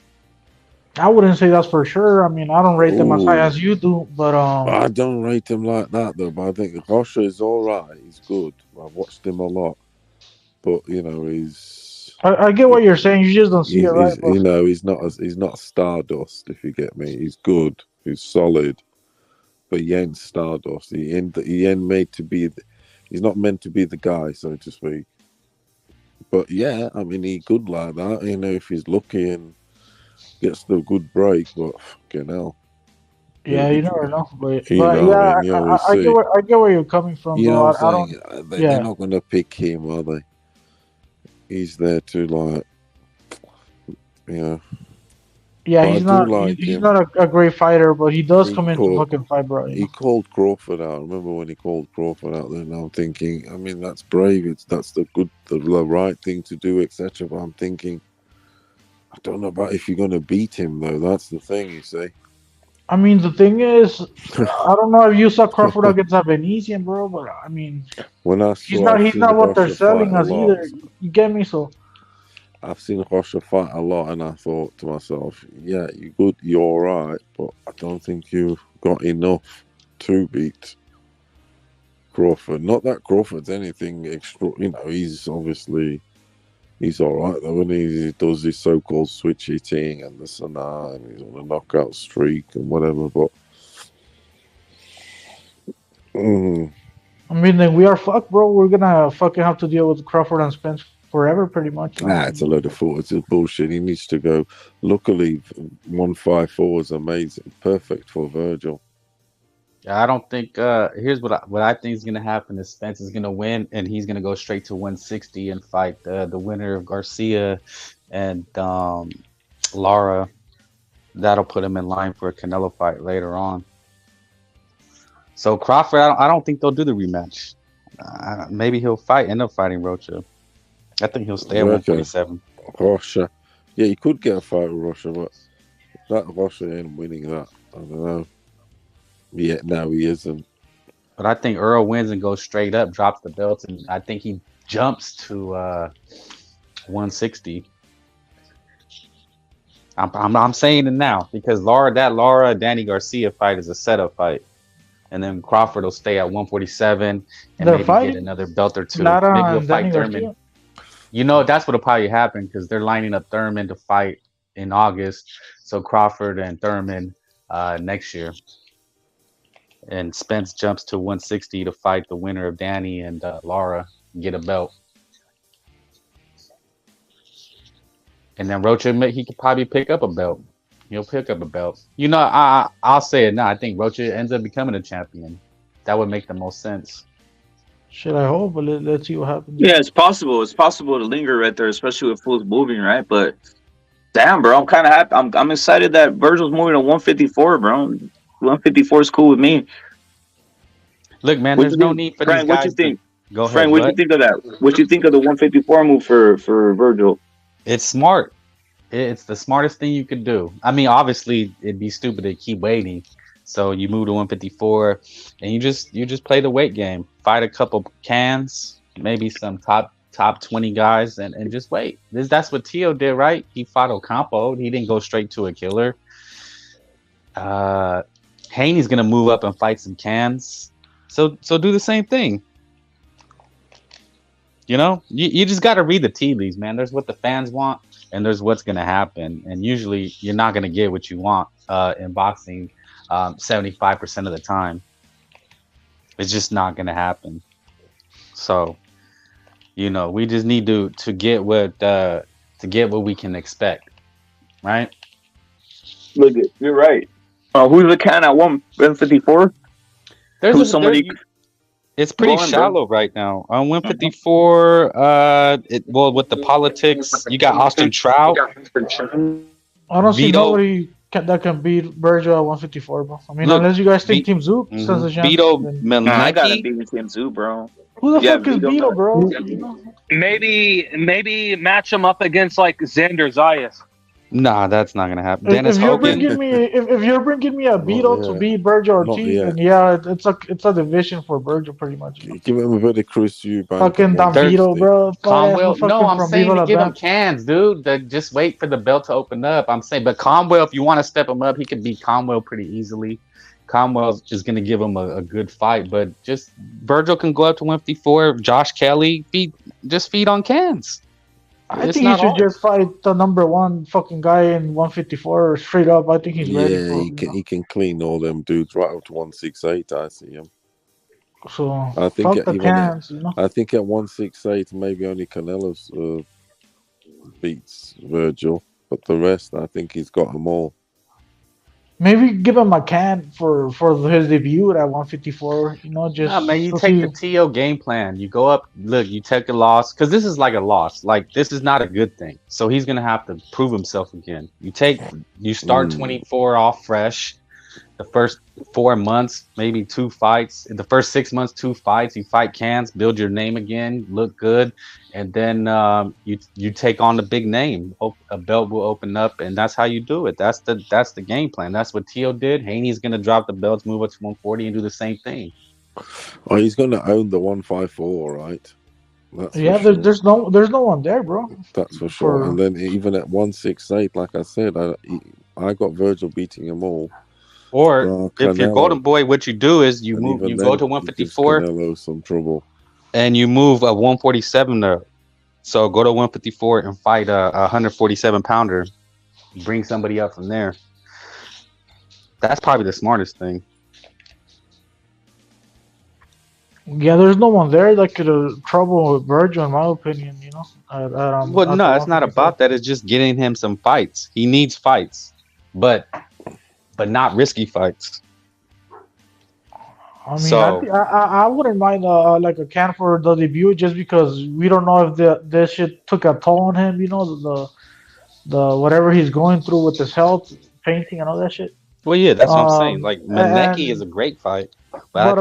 I wouldn't say that's for sure. I mean, I don't rate them as high as you do, but I don't rate him like that, though. But I think Rocha is all right. He's good. I've watched him a lot, but he's. I get what you're saying. You just don't see it right. He's not Stardust. If you get me, he's good. He's solid, but he ain't Stardust. He ain't made to be. He's not meant to be the guy, so to speak. But yeah, I mean, he good like that. If he's lucky and gets the good break. But fucking hell. Yeah, you never know. But yeah, I get where you're coming from. You know what I'm saying? They're not gonna pick him, are they? He's there to Yeah, he's not a great fighter, but he does come in to fucking fight, bro. He called Crawford out. I remember when he called Crawford out there, and I'm thinking, I mean, that's brave. That's the right thing to do, etc. But I'm thinking, I don't know about if you're gonna beat him though. That's the thing, you see. I mean, the thing is, I don't know if you saw Crawford against a Venetian, bro, but I mean, When I he's saw, not I've he's seen not what they're Rocha fight selling a us lot. either. You get me? So I've seen Rocha fight a lot, and I thought to myself, yeah, you good, you're all right, but I don't think you've got enough to beat Crawford. Not that Crawford's anything extra, you know. He's obviously he's all right though, and he does his so-called switch hitting and this and that, and he's on a knockout streak and whatever. But I mean, then we are fucked, bro. We're gonna fucking have to deal with Crawford and Spence forever, pretty much. nah, it's a load of thought. It's just bullshit. He needs to go. Luckily, 154 is amazing, perfect for Vergil. I don't think. Here's what I think is gonna happen: is Spence is gonna win, and he's gonna go straight to 160 and fight the winner of Garcia and Lara. That'll put him in line for a Canelo fight later on. So Crawford, I don't think they'll do the rematch. Maybe he'll end up fighting Rocha. I think he'll stay at 147. Rocha, yeah, you could get a fight with Rocha, but that Rocha ain't winning that. I don't know. Yeah, no, he isn't. But I think Earl wins and goes straight up, drops the belt, and I think he jumps to 160. I'm saying it now because Lara Danny Garcia fight is a setup fight, and then Crawford will stay at 147 and maybe get another belt or two. Maybe he'll fight Thurman. You know, that's what'll probably happen because they're lining up Thurman to fight in August. So Crawford and Thurman next year. And Spence jumps to 160 to fight the winner of Danny and Lara, get a belt. And then Rocha, he could probably pick up a belt. He'll pick up a belt. You know, I'll say it now. I think Rocha ends up becoming a champion. That would make the most sense. Shit, I hope, but let's see what happens. Yeah, it's possible. It's possible to linger right there, especially with Fool's moving, right? But damn, bro, I'm kind of happy. I'm excited that Vergil's moving to 154, bro. 154 is cool with me. Look, man, there's no need for Frank, these guys. What you think? Go ahead. Frank, what you think of that? What you think of the 154 move for Vergil? It's smart. It's the smartest thing you could do. I mean, obviously, it'd be stupid to keep waiting. So you move to 154, and you just play the weight game. Fight a couple cans, maybe some top 20 guys, and just wait. That's what Tio did, right? He fought Ocampo. He didn't go straight to a killer. Haney's gonna move up and fight some cans. So do the same thing. You know, you just got to read the tea leaves, man. There's what the fans want, and there's what's gonna happen. And usually, you're not gonna get what you want in boxing 75% of the time. It's just not gonna happen. So, you know, we just need to get what we can expect, right? Look, you're right. Who's the can at 154? There's somebody. It's pretty shallow right now. On 154, with the politics, you got Austin Trout. I don't see nobody that can beat Vergil at 154, bro. I mean, unless you guys think Team Zook stands a chance. I gotta beat Team Zook, bro. Who the fuck is Beto, bro? Maybe match him up against like Xander Zayas. Nah, that's not gonna happen. Dennis if you're Hogan. if you're bringing me a Beto to beat Vergil Ortiz, then yeah, it's a division for Vergil pretty much. Give him a bit of Chris Eubank. Fucking Beto, bro. Conwell. No, I'm saying to give him cans, dude. Just wait for the belt to open up. I'm saying, but Conwell, if you want to step him up, he can beat Conwell pretty easily. Conwell is going to give him a good fight, but just Vergil can go up to 154. Josh Kelly, just feed on cans. I think he should just fight the number one fucking guy in 154 straight up. I think he's ready. Yeah, he can clean all them dudes right up to 168. I see him. So I think cans, I think at 168 maybe only Canelo's beats Vergil, but the rest I think he's got them all. Maybe give him a can for his debut at 154. You know, just man, you take the TO game plan. You go up. Look, you take a loss because this is like a loss. Like this is not a good thing. So he's gonna have to prove himself again. You start 24 off fresh. the first 4 months, maybe 2 fights. In the first 6 months, 2 fights. You fight cans, build your name again, look good, and then you take on the big name. A belt will open up, and that's how you do it. That's the game plan. That's what Tio did. Haney's gonna drop the belts, move up to 140, and do the same thing. Oh, he's gonna own the 154, right? That's Yeah, for sure. there's no one there, bro. That's for sure. And then even at 168, like I said, I got Virgil beating them all. Or if you're Golden Boy, what you do is you move, you go to 154. Canelo some trouble. And you move a 147 there. So go to 154 and fight a 147 pounder. Bring somebody up from there. That's probably the smartest thing. Yeah, there's no one there that could trouble with Virgil, in my opinion. You know. Well, no, it's not about that. It's just getting him some fights. He needs fights, but not risky fights. I mean, I wouldn't mind like a can for the debut, just because we don't know if this shit took a toll on him. You know, the whatever he's going through with his health, painting, and all that shit. Well, yeah, that's what I'm saying. Like Maneki is a great fight, but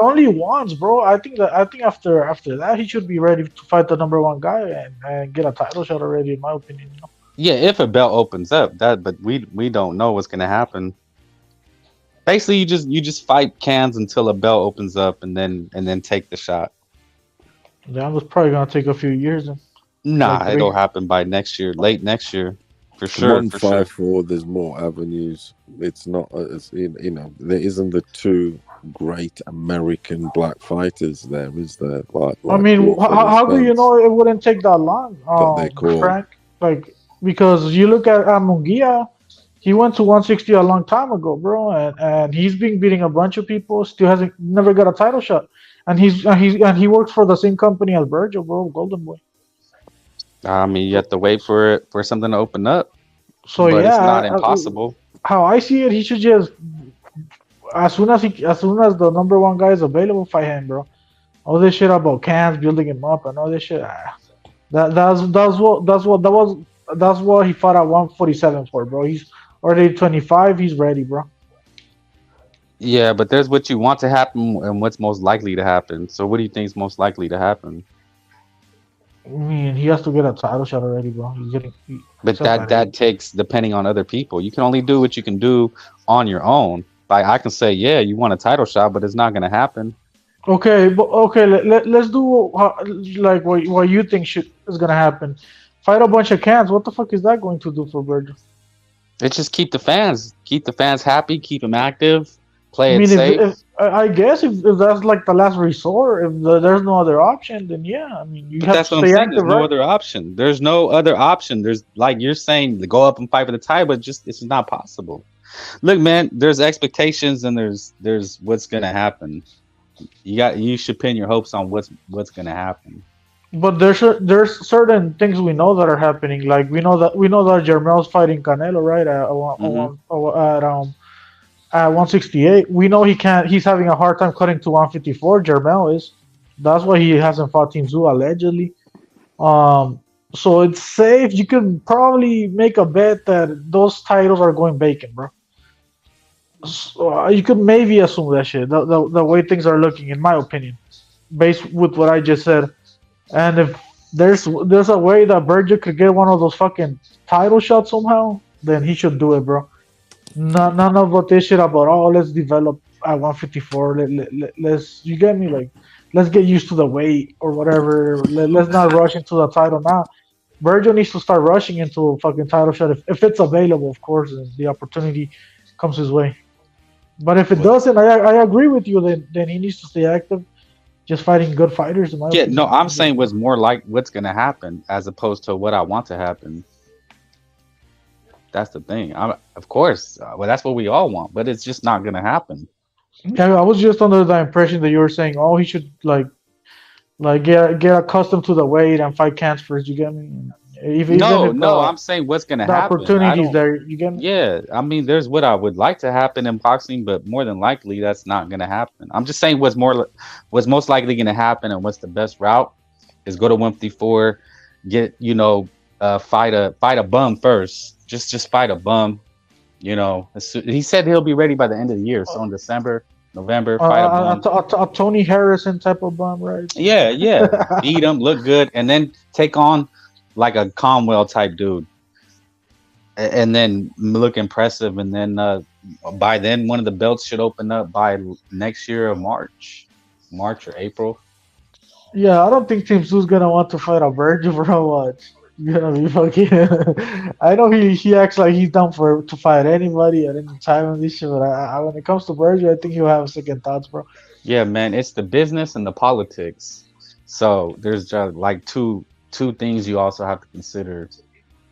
only once, bro. I think after that he should be ready to fight the number one guy and get a title shot already, in my opinion. You know? Yeah, if a belt opens up, but we don't know what's gonna happen. Basically, you just fight cans until a belt opens up, and then take the shot. That was probably gonna take a few years. Then. Nah, like it'll happen by next year, late next year, for sure. 154. There's more avenues. It's not, you know, there isn't the two great American black fighters there, is there? Like I mean, how do you know it wouldn't take that long, Frank? Like, because you look at Munguia. He went to 160 a long time ago, bro, and he's been beating a bunch of people. Still never got a title shot, and he works for the same company as Vergil, bro, Golden Boy. I mean, you have to wait for something to open up. So but yeah, it's not impossible. How I see it, he should just as soon as the number one guy is available, fight him, bro. All this shit about cans building him up and all this shit. That's what he fought at 147 for, bro. He's already 25. He's ready, bro. Yeah, but there's what you want to happen and what's most likely to happen. So what do you think is most likely to happen? I mean, he has to get a title shot already, bro. But that takes, depending on other people. You can only do what you can do on your own. Like, I can say, yeah, you want a title shot, but it's not going to happen. Okay, let's do like what you think is going to happen. Fight a bunch of cans. What the fuck is that going to do for Vergil? It's just keep the fans happy, keep them active, play it safe. I guess if that's like the last resort, if there's no other option, then yeah. I mean, you have to stay active, There's no other option. There's no other option. There's, like you're saying, to go up and fight for the title, but it's not possible. Look, man, there's expectations and there's what's gonna happen. You should pin your hopes on what's gonna happen. But there's certain things we know that are happening. Like we know that Jermel's fighting Canelo, right? At 168. We know he's having a hard time cutting to 154. Jermel is. That's why he hasn't fought Team Zoo, allegedly. So it's safe. You could probably make a bet that those titles are going vacant, bro. So you could maybe assume that shit. The way things are looking, in my opinion, based with what I just said. And if there's a way that Vergil could get one of those fucking title shots somehow, then he should do it, bro. None of what this shit about, let's develop at 154. Let's, you get me? Like, let's get used to the weight or whatever. Let's not rush into the title now. Vergil needs to start rushing into a fucking title shot if it's available, of course, and the opportunity comes his way. But if it doesn't, I agree with you. Then he needs to stay active. Just fighting good fighters. No, I'm saying what's more like what's going to happen as opposed to what I want to happen. That's the thing. Of course, well, that's what we all want, but it's just not going to happen. Yeah, I was just under the impression that you were saying, he should like get accustomed to the weight and fight cans first. You get me? No, I'm saying what's going to happen. Opportunities there. You get me? Yeah, I mean, there's what I would like to happen in boxing, but more than likely, that's not going to happen. I'm just saying what's most likely going to happen and what's the best route is go to 154, get fight a bum first. Just fight a bum, You know, he said he'll be ready by the end of the year. So in December, November, fight him. A Tony Harrison type of bum, right? Yeah. Beat him, look good, and then take on like a Conwell type dude, and then look impressive. And then by then, one of the belts should open up by next year of March or April. Yeah, I don't think Team Sue's gonna want to fight a Vergil for a watch. You're gonna be fucking. I know he acts like he's down to fight anybody at any time on this shit, but when it comes to Vergil, I think he'll have second thoughts, bro. Yeah, man, it's the business and the politics. So there's just like two things you also have to consider.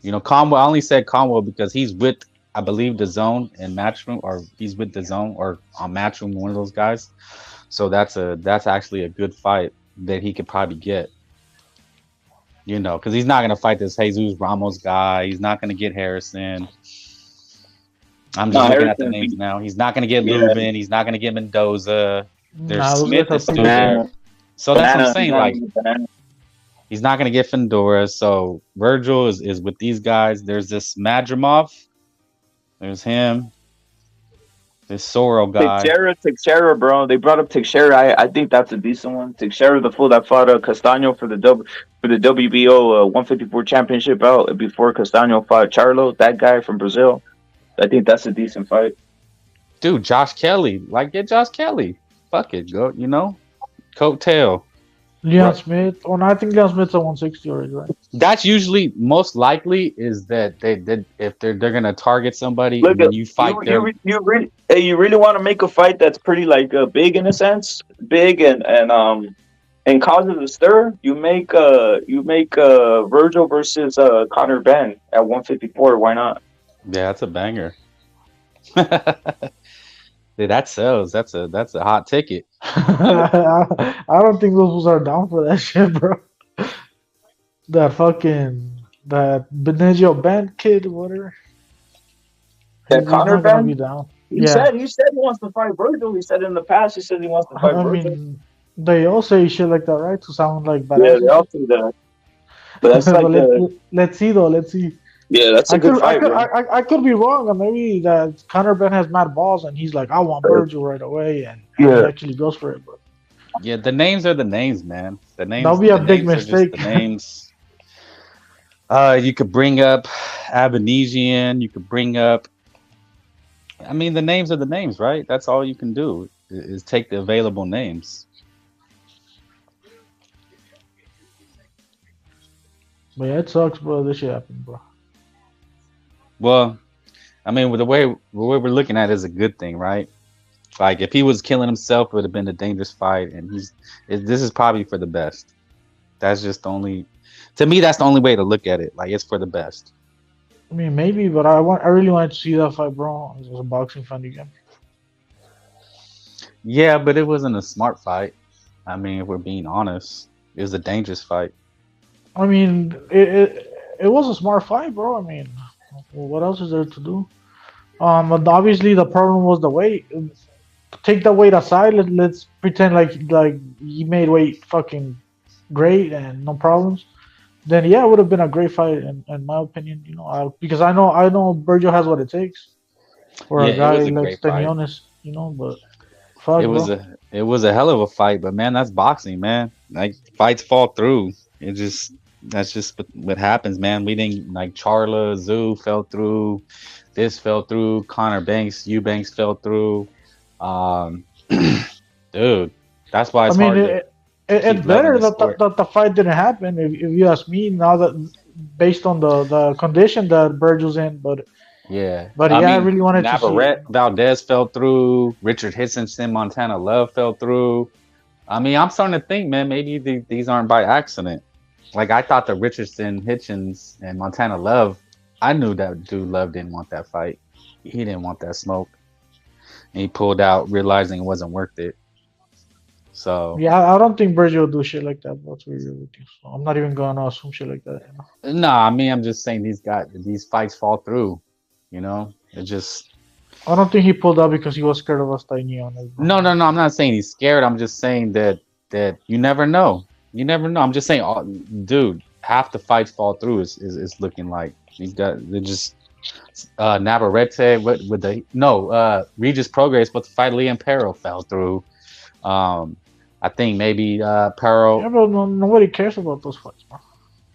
You know, Conwell. I only said Conwell because he's with, I believe, the Zone and Matchroom, or he's with the Zone or on Matchroom, one of those guys. So that's actually a good fight that he could probably get. You know, because he's not gonna fight this Jesus Ramos guy. He's not gonna get Harrison. I'm just looking at the names now. He's not gonna get Lubin. He's not gonna get Mendoza. There's Smith is still there. So that's what I'm saying. Like, he's not gonna get Fedora. So Vergil is with these guys. There's this Madrimov. There's him. This Soro guy. Teixeira, bro. They brought up Teixeira. I think that's a decent one. Teixeira, the fool that fought Castaño for the WBO 154 championship out before Castaño fought Charlo, that guy from Brazil. I think that's a decent fight. Dude, Josh Kelly. Like, get Josh Kelly. Fuck it, go. You know, coattail. Leon Smith. Oh, no, I think Leon Smith's a 160 already, right? That's usually most likely is that if they're gonna target somebody, Look, and you fight them. You really want to make a fight that's pretty like big in a sense, big and causes a stir. You make Vergil versus Conor Benn at 154. Why not? Yeah, that's a banger. Dude, that sells. That's a hot ticket. I don't think those fools are down for that shit, bro. That Benicio Band kid, whatever. That Conor Benn? Be down. He said he wants to fight Vergil. He said in the past he said he wants to fight Vergil. Mean, they all say shit like that, right? To sound like badass. Yeah, they all say that. But that's like let's see though. Let's see. Yeah, that's a good fight. I could be wrong, and maybe that Conor Benn has mad balls, and he's like, I want Vergil right away, and he actually goes for it. But yeah, the names are the names, man. The names. That'll be a big mistake. The names. You could bring up Abanesian. You could bring up. I mean, the names are the names, right? That's all you can do is take the available names. But yeah, it sucks, bro. This shit happened, bro. Well, I mean, with the way we're looking at it is a good thing, right? Like, if he was killing himself, it would have been a dangerous fight, and this is probably for the best. That's just to me, that's the only way to look at it. Like, it's for the best. I mean, maybe, but I really wanted to see that fight, bro. As a boxing fan again. Yeah, but it wasn't a smart fight. I mean, if we're being honest, it was a dangerous fight. I mean, it was a smart fight, bro. I mean, what else is there to do? But obviously the problem was the weight. Take the weight aside. Let's pretend like he made weight fucking great and no problems. Then yeah, it would have been a great fight in my opinion. You know, because I know Vergil has what it takes for a guy like Stanionis. You know, but fuck, it was a hell of a fight. But man, that's boxing, man. Like, fights fall through. That's just what happens, man. We didn't, like, Charla, Zoo fell through. This fell through. Connor Eubanks fell through. Dude, that's why it's hard. It's better that the fight didn't happen. If you ask me, now that based on the condition that Vergil's in, but I really wanted to see. Valdez fell through. Richard Hitchinson, Montana Love fell through. I mean, I'm starting to think, man, maybe these aren't by accident. Like, I thought that Richardson, Hitchens, and Montana Love, I knew that dude Love didn't want that fight. He didn't want that smoke. And he pulled out, realizing it wasn't worth it. So yeah, I don't think Vergil will do shit like that. That's what you're with you. So I'm not even gonna assume shit like that. You know? Nah, I mean, I'm just saying these fights fall through. You know, it just. I don't think he pulled out because he was scared of us Stanionis. No. I'm not saying he's scared. I'm just saying that you never know. You never know. I'm just saying, dude, half the fights fall through is looking like they're just Navarrete with the Regis Prograis supposed to fight Liam Perro fell through. I think maybe Perro. Yeah, bro, nobody cares about those fights, bro.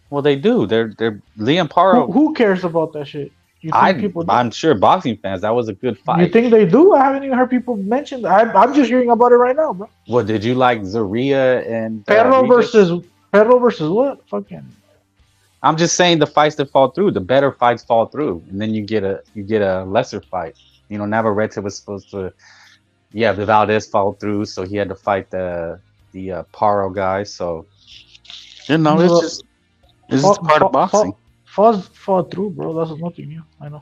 Well, they do. They're Liam Perro. Who cares about that shit? You think people do? I'm sure boxing fans. That was a good fight. You think they do? I haven't even heard people mention that. I'm just hearing about it right now, bro. Well, did you like Zaria and Perro versus what? Fucking. I'm just saying the fights that fall through, the better fights fall through, and then you get a lesser fight. You know, Navarrete was supposed to, the Valdez fall through, so he had to fight the Paro guy. So, you know, it's just part of boxing. Fall through, bro. That's nothing new. I know.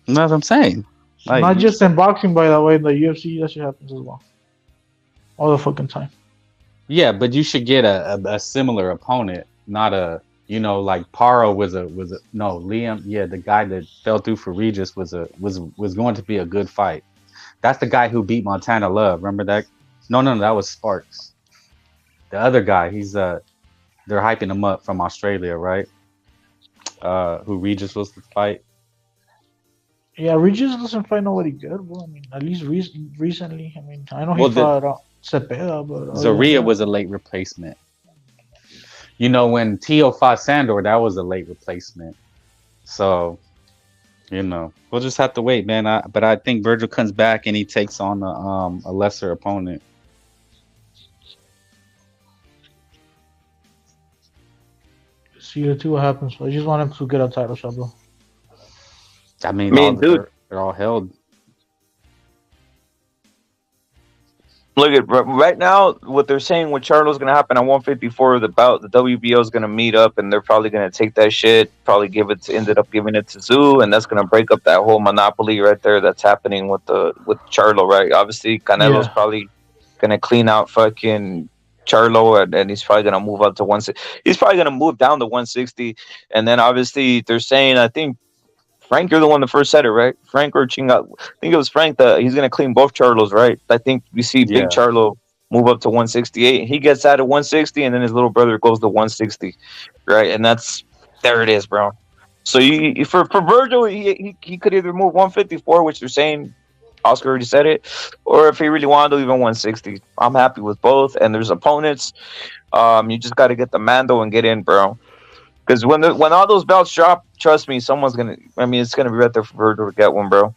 That's what I'm saying. Like, not just in boxing, by the way. In the UFC, that shit happens as well. All the fucking time. Yeah, but you should get a similar opponent, not a. You know, like Paro was Liam. Yeah, the guy that fell through for Regis was going to be a good fight. That's the guy who beat Montana Love. Remember that? No, that was Sparks. The other guy, they're hyping him up from Australia, right? Who Regis was to fight. Yeah, Regis doesn't fight nobody good, bro. I mean, at least recently. I mean, I know he fought Cepeda, but Zaria was a late replacement. You know, when Tio fought Sandor, that was a late replacement. So, you know, we'll just have to wait, man. But I think Vergil comes back and he takes on a lesser opponent. See, let's see what happens. I just want him to get a title shot, bro. I mean, dude, they're all held. Look at right now, what they're saying with Charlo's going to happen at 154. The WBO is going to meet up, and they're probably going to take that shit. Probably ended up giving it to Zoo, and that's going to break up that whole monopoly right there that's happening with Charlo. Right? Obviously, Canelo's probably going to clean out fucking Charlo, and he's probably going to move up to 160. He's probably going to move down to 160, and then obviously they're saying, I think. Frank, you're the one that first said it, right? Frank or Chinga. I think it was Frank that he's going to clean both Charlos, right? I think we see Big Charlo move up to 168. He gets out at 160, and then his little brother goes to 160, right? And there it is, bro. So for Vergil, he could either move 154, which they're saying, Oscar already said it, or if he really wanted to, even 160. I'm happy with both, and there's opponents. You just got to get the Mando and get in, bro. Because when all those belts drop, trust me, it's gonna be right there for Vergil to get one, bro.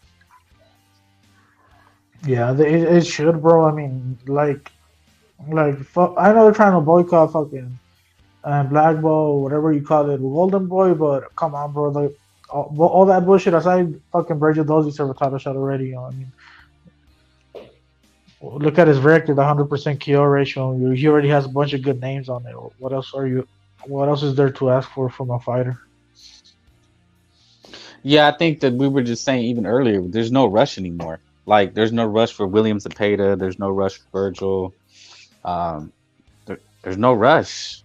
Yeah, it should, bro. I mean, like, fuck, I know they're trying to boycott fucking Black Ball, whatever you call it, Golden Boy, but come on, bro. Like, all that bullshit aside, fucking Vergil does deserve a title shot already. You know what I mean, look at his record, 100% KO ratio. He already has a bunch of good names on it. What else is there to ask for from a fighter? Yeah, I think that we were just saying even earlier, there's no rush anymore. Like, there's no rush for William Zepeda. There's no rush for Vergil. There's no rush.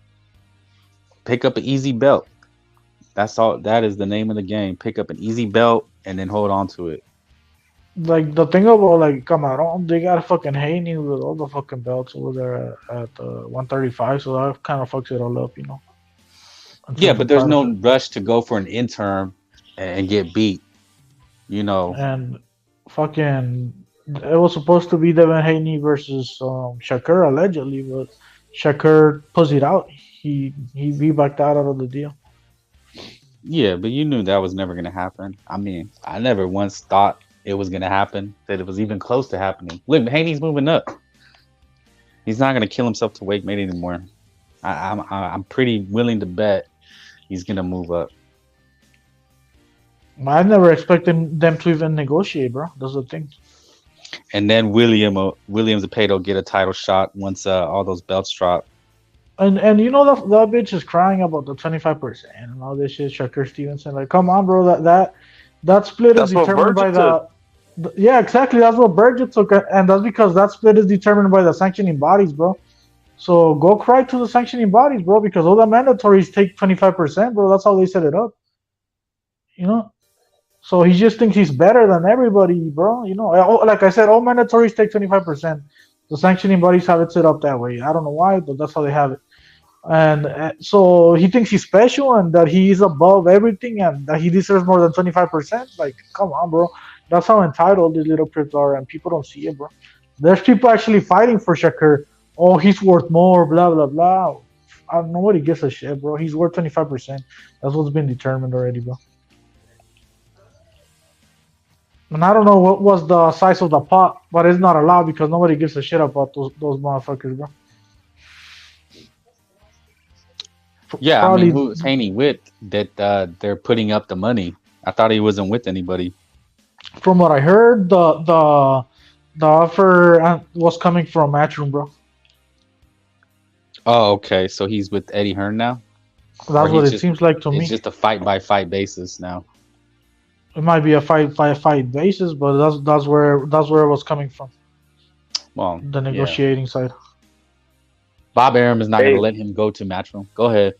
Pick up an easy belt. That's all. That is the name of the game. Pick up an easy belt and then hold on to it. Like, the thing about, like, come on, they got a fucking Haney with all the fucking belts over there at 135, so that kind of fucks it all up, you know. Yeah, but there's no rush to go for an interim and get beat, you know. And fucking, it was supposed to be Devin Haney versus Shakur allegedly, but Shakur pussied out. He backed out of the deal. Yeah, but you knew that was never going to happen. I mean, I never once thought it was going to happen, that it was even close to happening. Look, Haney's moving up. He's not going to kill himself to weight mate anymore. I'm pretty willing to bet he's going to move up. I never expected them to even negotiate, bro. That's the thing. And then William Zepeda get a title shot once all those belts drop. And you know that bitch is crying about the 25% and all this shit. Shakur Stevenson, like, come on, bro. That split is determined by yeah, exactly. That's what Vergil took, and that's because that split is determined by the sanctioning bodies, bro. So go cry to the sanctioning bodies, bro, because all the mandatories take 25%, bro. That's how they set it up. You know? So he just thinks he's better than everybody, bro. You know, like I said, all mandatories take 25%. The sanctioning bodies have it set up that way. I don't know why, but that's how they have it. And so he thinks he's special and that he is above everything and that he deserves more than 25%. Like, come on, bro. That's how entitled these little prips are, and people don't see it, bro. There's people actually fighting for Shakur. Oh, he's worth more, blah, blah, blah. Nobody gives a shit, bro. He's worth 25%. That's what's been determined already, bro. And I don't know what was the size of the pot, but it's not allowed because nobody gives a shit about those motherfuckers, bro. Yeah, I Probably, mean, who is Haney with that they're putting up the money? I thought he wasn't with anybody. from what I heard, the offer was coming from Matchroom, bro. Oh, okay. So he's with Eddie Hearn now? That's what it seems like to me. It's just a fight by fight basis now. It might be a fight basis, but that's where it was coming from. Well, the negotiating side. Bob Arum is not going Hey. to let him go to Matchroom. Go ahead.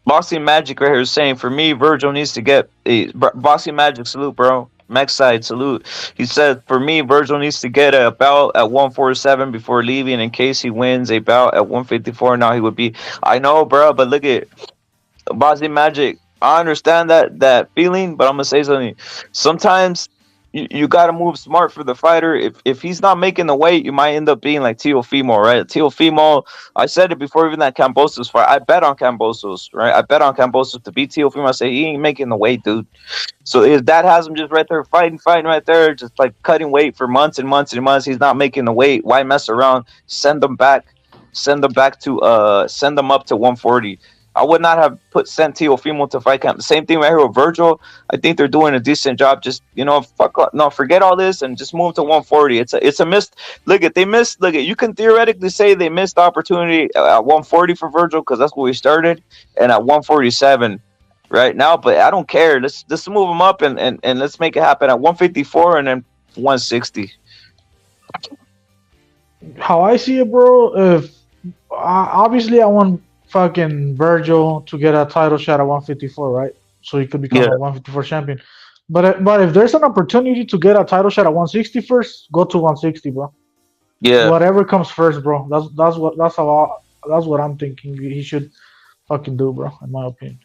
Boxing Magic right here is saying, for me, Virgil needs to get a Boxing Magic salute, bro. Max side salute. He said, for me, Virgil needs to get a bout at 147 before leaving in case he wins a bout at 154. Now he would be. I know, bro, but look at Boxing Magic. I understand that feeling, but I'm gonna say something. Sometimes you got to move smart for the fighter. If he's not making the weight, you might end up being like Teofimo, right? Teofimo, I said it before, even that Cambosos fight. I bet on Cambosos, right? I bet on Cambosos to beat Teofimo. I say he ain't making the weight, dude. So his dad has him just right there fighting right there, just like cutting weight for months and months and months. He's not making the weight. Why mess around? Send them back. Send them up to 140. I would not have sent Teofimo to fight camp. The same thing right here with Vergil. I think they're doing a decent job. Just forget all this and just move to 140. It's a missed. They missed. You can theoretically say they missed the opportunity at 140 for Vergil because that's where we started, and at 147 right now. But I don't care. Let's move them up and let's make it happen at 154 and then 160. How I see it, bro. If obviously I want fucking Vergil to get a title shot at 154, right? So he could become a 154 champion. But if there's an opportunity to get a title shot at 160 first, go to 160, bro. Yeah. Whatever comes first, bro. That's what I'm thinking he should fucking do, bro. In my opinion.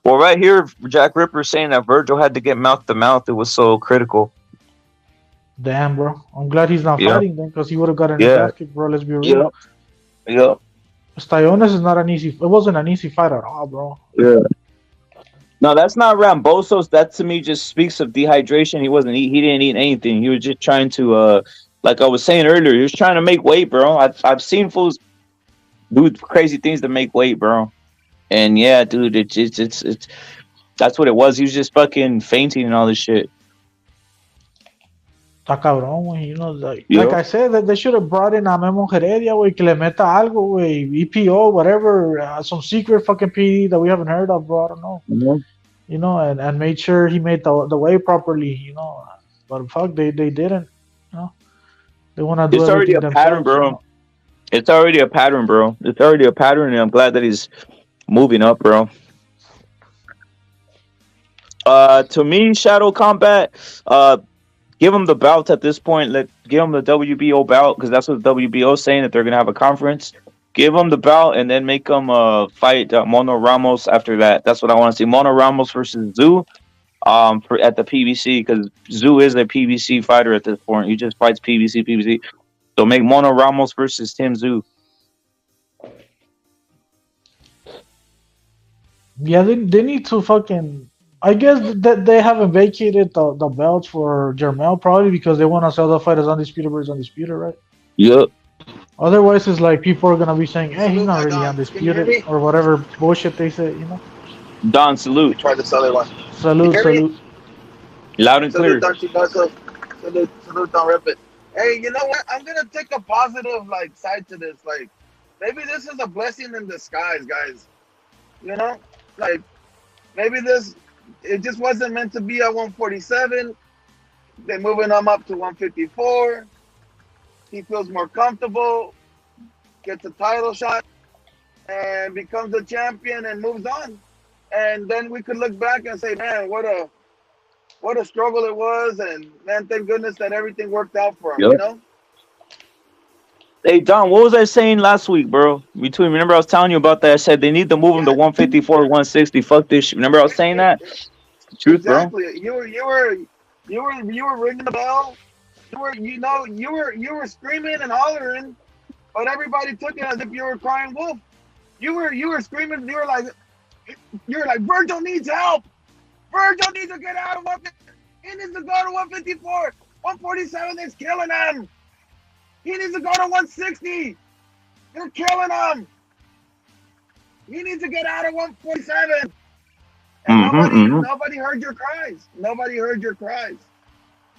Well, right here, Jack Ripper saying that Vergil had to get mouth to mouth. It was so critical. Damn, bro. I'm glad he's not fighting then, because he would have gotten his ass kicked, bro. Let's be real. Yeah. Stanionis is not an easy. It wasn't an easy fight at all, bro. Yeah. No, that's not Rambosos. That to me just speaks of dehydration. He didn't eat anything. He was just trying to, like I was saying earlier, he was trying to make weight, bro. I've seen fools do crazy things to make weight, bro. And yeah, dude, it's that's what it was. He was just fucking fainting and all this shit. Está cabrón, güey. You know, like I said, that they should have brought in a Memo Heredia, güey, que le meta algo, güey, EPO, whatever, some secret fucking PD that we haven't heard of, bro. I don't know. Mm-hmm. You know, and made sure he made the way properly, you know. But fuck, they didn't. You know, they want to do. It's already a pattern, bro. You know? It's already a pattern, bro. It's already a pattern, and I'm glad that he's moving up, bro. To me, Shadow Combat, give him the bout at this point. Give him the WBO bout because that's what the WBO is saying, that they're gonna have a conference. Give him the bout and then make him fight Mono Ramos after that. That's what I want to see. Mono Ramos versus Zoo, at the PBC, because Zoo is a PBC fighter at this point. He just fights PBC. So make Mono Ramos versus Tim Zoo. Yeah, they need to fucking. I guess that they haven't vacated the belts for Jermel, probably because they want to sell the fight as undisputed versus undisputed, right? Yep. Otherwise, it's like people are gonna be saying, "Hey, he's not really undisputed," or whatever bullshit they say, you know. Don, salute. Try this other one. Salute. Loud and clear. Salute, don't rip it. Hey, you know what? I'm gonna take a positive side to this. Like, maybe this is a blessing in disguise, guys. You know, maybe it just wasn't meant to be at 147. They're moving him up to 154. He feels more comfortable, gets a title shot, and becomes a champion and moves on. And then we could look back and say, man, what a struggle it was, and man, thank goodness that everything worked out for him, you know? Hey Don, what was I saying last week, bro? Remember I was telling you about that. I said they need to move him to 154, 160. Fuck this shit. Remember I was saying that? Truth, bro. Exactly. You were ringing the bell. You were screaming and hollering, but everybody took it as if you were crying wolf. You were screaming. You were like, Vergil needs help. Vergil needs to get out of 150. He needs to go to 154. 147 is killing him. He needs to go to 160. You're killing him. He needs to get out of 147. And nobody heard your cries. Nobody heard your cries.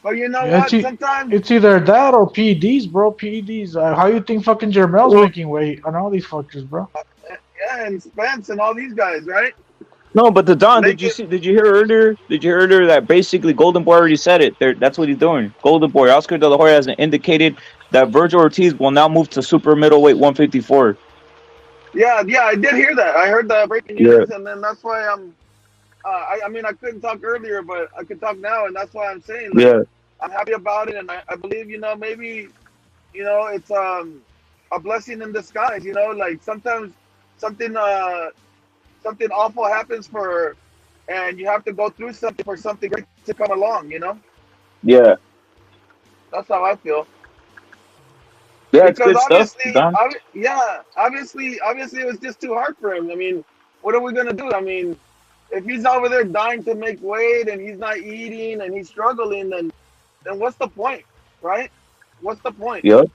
But you know what? Sometimes it's either that or PEDs, bro. PEDs. How you think fucking Jermel's making weight on all these fuckers, bro? Yeah, and Spence and all these guys, right? No, but the Don, did you hear earlier? Did you hear earlier that basically Golden Boy already said it? That's what he's doing. Golden Boy, Oscar De La Hoya has indicated that Vergil Ortiz will now move to super middleweight 154. Yeah, I did hear that. I heard the breaking news, and then that's why I'm. I mean, I couldn't talk earlier, but I can talk now, and that's why I'm saying. Like, I'm happy about it, and I believe, maybe, it's a blessing in disguise. Like sometimes something awful happens and you have to go through something for something great to come along. Yeah. That's how I feel. Yeah, because it's good stuff. Obviously, it was just too hard for him. I mean, what are we gonna do? I mean, if he's over there dying to make weight and he's not eating and he's struggling, then what's the point, right? What's the point? Yep.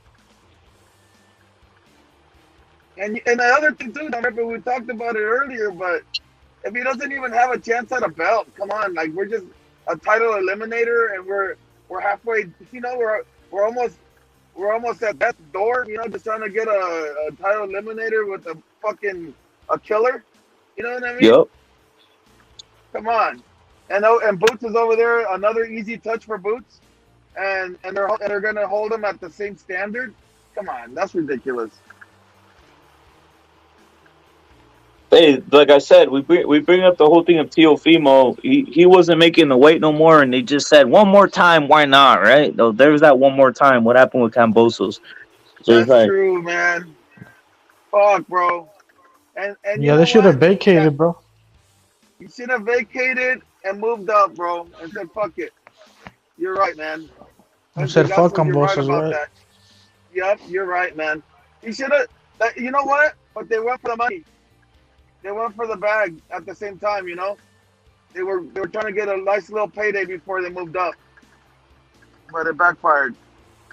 And the other thing too, I remember we talked about it earlier, but if he doesn't even have a chance at a belt, come on, like we're just a title eliminator, and we're halfway. We're almost at death's door. Just trying to get a title eliminator with a killer. You know what I mean? Yep. Come on, and Boots is over there. Another easy touch for Boots, and they're gonna hold him at the same standard. Come on, that's ridiculous. Hey, like I said, we bring up the whole thing of Teofimo. He wasn't making the weight no more, and they just said one more time, why not? Right? Though there was that one more time. What happened with Cambosos? So That's true, man. Fuck, bro. And yeah, they should have vacated, bro. You should have vacated and moved up, bro, and said fuck it. You're right, man. I said fuck Cambosos, right? That. Yep, you're right, man. You should have. You know what? But they went for the money. They went for the bag at the same time, They were trying to get a nice little payday before they moved up. But it backfired.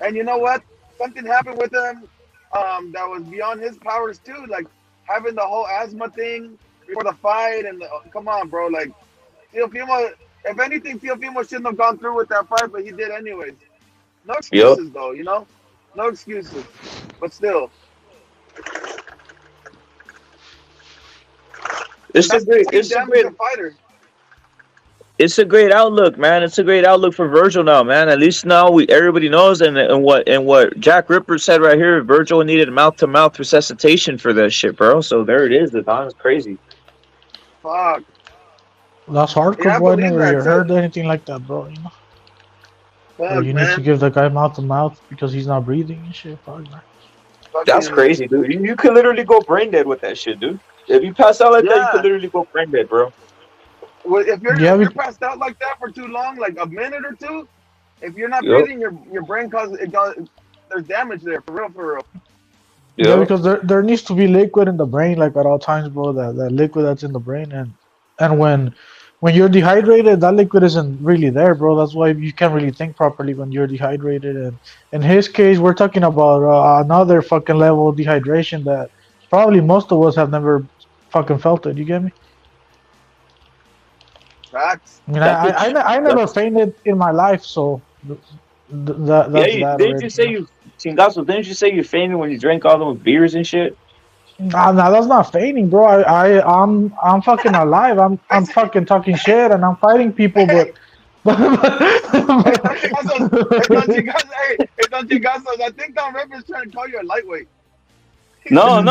And you know what? Something happened with him that was beyond his powers too. Like having the whole asthma thing before the fight, and come on, bro. Like Teofimo, if anything, Teofimo shouldn't have gone through with that fight, but he did anyways. No excuses though, No excuses. But still. It's a great outlook, man. It's a great outlook for Vergil now, man. At least now everybody knows, and what Jack Ripper said right here, Vergil needed mouth-to-mouth resuscitation for that shit, bro. So there it is. The time is crazy. Fuck. That's hardcore, boy. I never heard anything like that, bro. Fuck, you need to give the guy mouth-to-mouth because he's not breathing and shit. Fuck, man. That's crazy, dude. You could literally go brain dead with that shit, dude. If you pass out like that, you could literally go brain dead, bro. Well, if you're passed out like that for too long, like a minute or two, if you're not breathing, your brain there's damage there, for real. Yeah, because there needs to be liquid in the brain, like at all times, bro. That liquid that's in the brain, and when you're dehydrated, that liquid isn't really there, bro. That's why you can't really think properly when you're dehydrated. And in his case, we're talking about another fucking level of dehydration that probably most of us have never fucking felt it. You get me? Facts. I mean, I never fainted in my life, so that's that. Didn't you say you, Chingazo? Didn't you say you fainted when you drank all those beers and shit? Nah, that's not fainting, bro. I'm fucking alive. I'm fucking talking shit and I'm fighting people, but. Hey, Don Chingazo, I think Don Ripper's trying to call you a lightweight. No.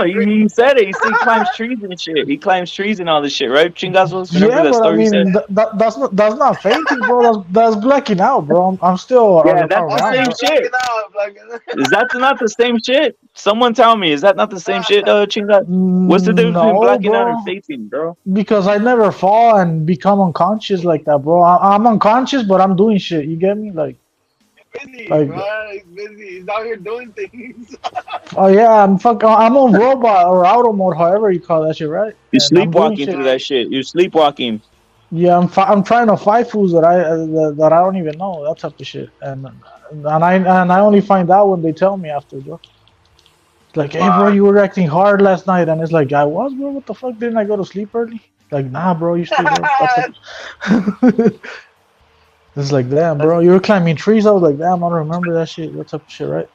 He said it. He said he climbs trees and shit. He climbs trees and all this shit, right? Chingazos? Remember Yeah, that but I story you said? mean that's not fainting, bro. That's blacking out, bro. I'm still Yeah, that's the around, same bro. shit. Is that not the same shit? Someone tell me, is that not the same shit, Chingas? What's the difference between No, blacking out and bro. fainting, bro? Because I never fall and become unconscious like that, bro. I'm unconscious, but I'm doing shit. You get me? Busy, Like, bro. He's busy. He's out here doing things. oh yeah, I'm on robot or auto mode, however you call that shit, right? You're And I'm doing sleepwalking shit. through that shit. You're sleepwalking. Yeah, I'm trying to fight fools that I don't even know, that type of shit, and I only find out when they tell me after, bro. It's like, hey, bro, you were acting hard last night, and it's like, I was, bro. What the fuck? Didn't I go to sleep early? Like, nah, bro, you still up. It's like, damn, bro, you were climbing trees. I was like, damn, I don't remember that shit. That type of shit, right?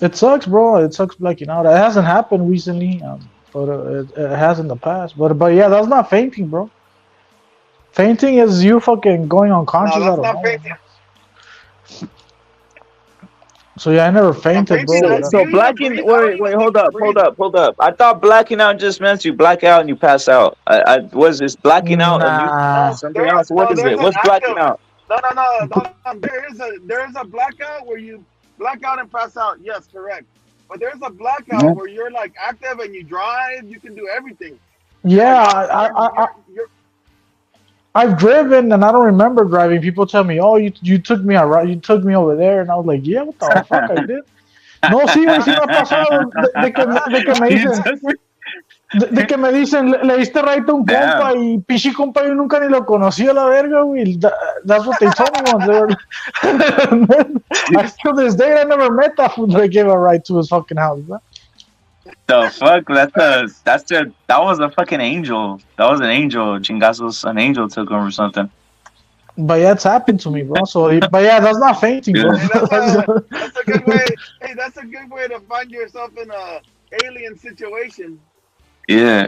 It sucks, bro. It sucks blacking out. It hasn't happened recently, but it has in the past. But yeah, that's not fainting, bro. Fainting is you fucking going unconscious out of nowhere. So yeah, I never fainted, bro. So blacking. Wait, hold up. I thought blacking out just meant you black out and you pass out. I was this blacking out a new Nah. something else. What is it? What's blacking out? No. There is a blackout where you black out and pass out. Yes, correct. But there's a blackout where you're like active and you drive. You can do everything. Yeah, I've driven and I don't remember driving. People tell me, "Oh, you took me you took me over there," and I was like, "Yeah, what the fuck, I did." No, sí, güey, sí me ha pasado de que me dicen, le diste right a un compa y pichi compa yo nunca ni lo conocí a la verga, güey. That's what they told me once. They were, I still this day I never met that fool that I gave a ride to his fucking house, bro. The fuck? That was a fucking angel. That was an angel. Chingazos, an angel took him or something. But yeah, it's happened to me, bro. So, but yeah, that's not fainting, bro. Hey, that's a good way. Hey, that's a good way to find yourself in a alien situation. Yeah.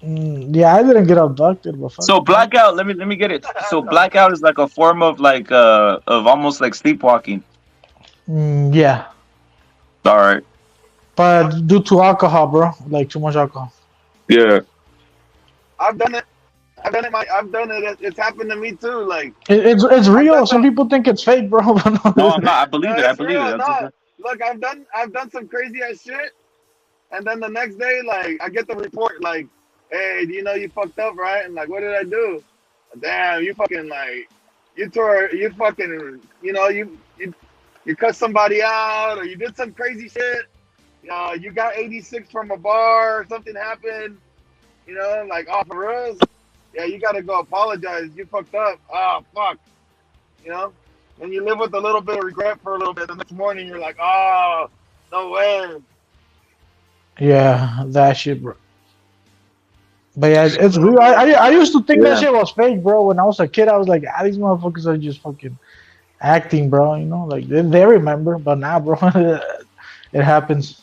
Yeah, I didn't get abducted, but fuck. So blackout. Let me get it. So blackout is like a form of of almost like sleepwalking. Yeah. All right. But due to alcohol, bro, like too much alcohol. Yeah. I've done it. I've done it. It's happened to me too. Like it's real. Some people think it's fake, bro. No, I'm not. I believe it. I believe it. No. Look, I've done some crazy ass shit, and then the next day, like I get the report, like, hey, do you know you fucked up, right? And like, what did I do? Damn, you fucking like, you fucking, you cut somebody out, or you did some crazy shit. You got 86 from a bar, or something happened. Like, oh, for real? Yeah, you gotta go apologize. You fucked up. Oh, fuck. And you live with a little bit of regret for a little bit. The next morning, you're like, oh, no way. Yeah, that shit, bro. But yeah, it's real. I used to think that shit was fake, bro. When I was a kid, I was like, these motherfuckers are just fucking acting, bro. Like they remember, but nah, bro, it happens.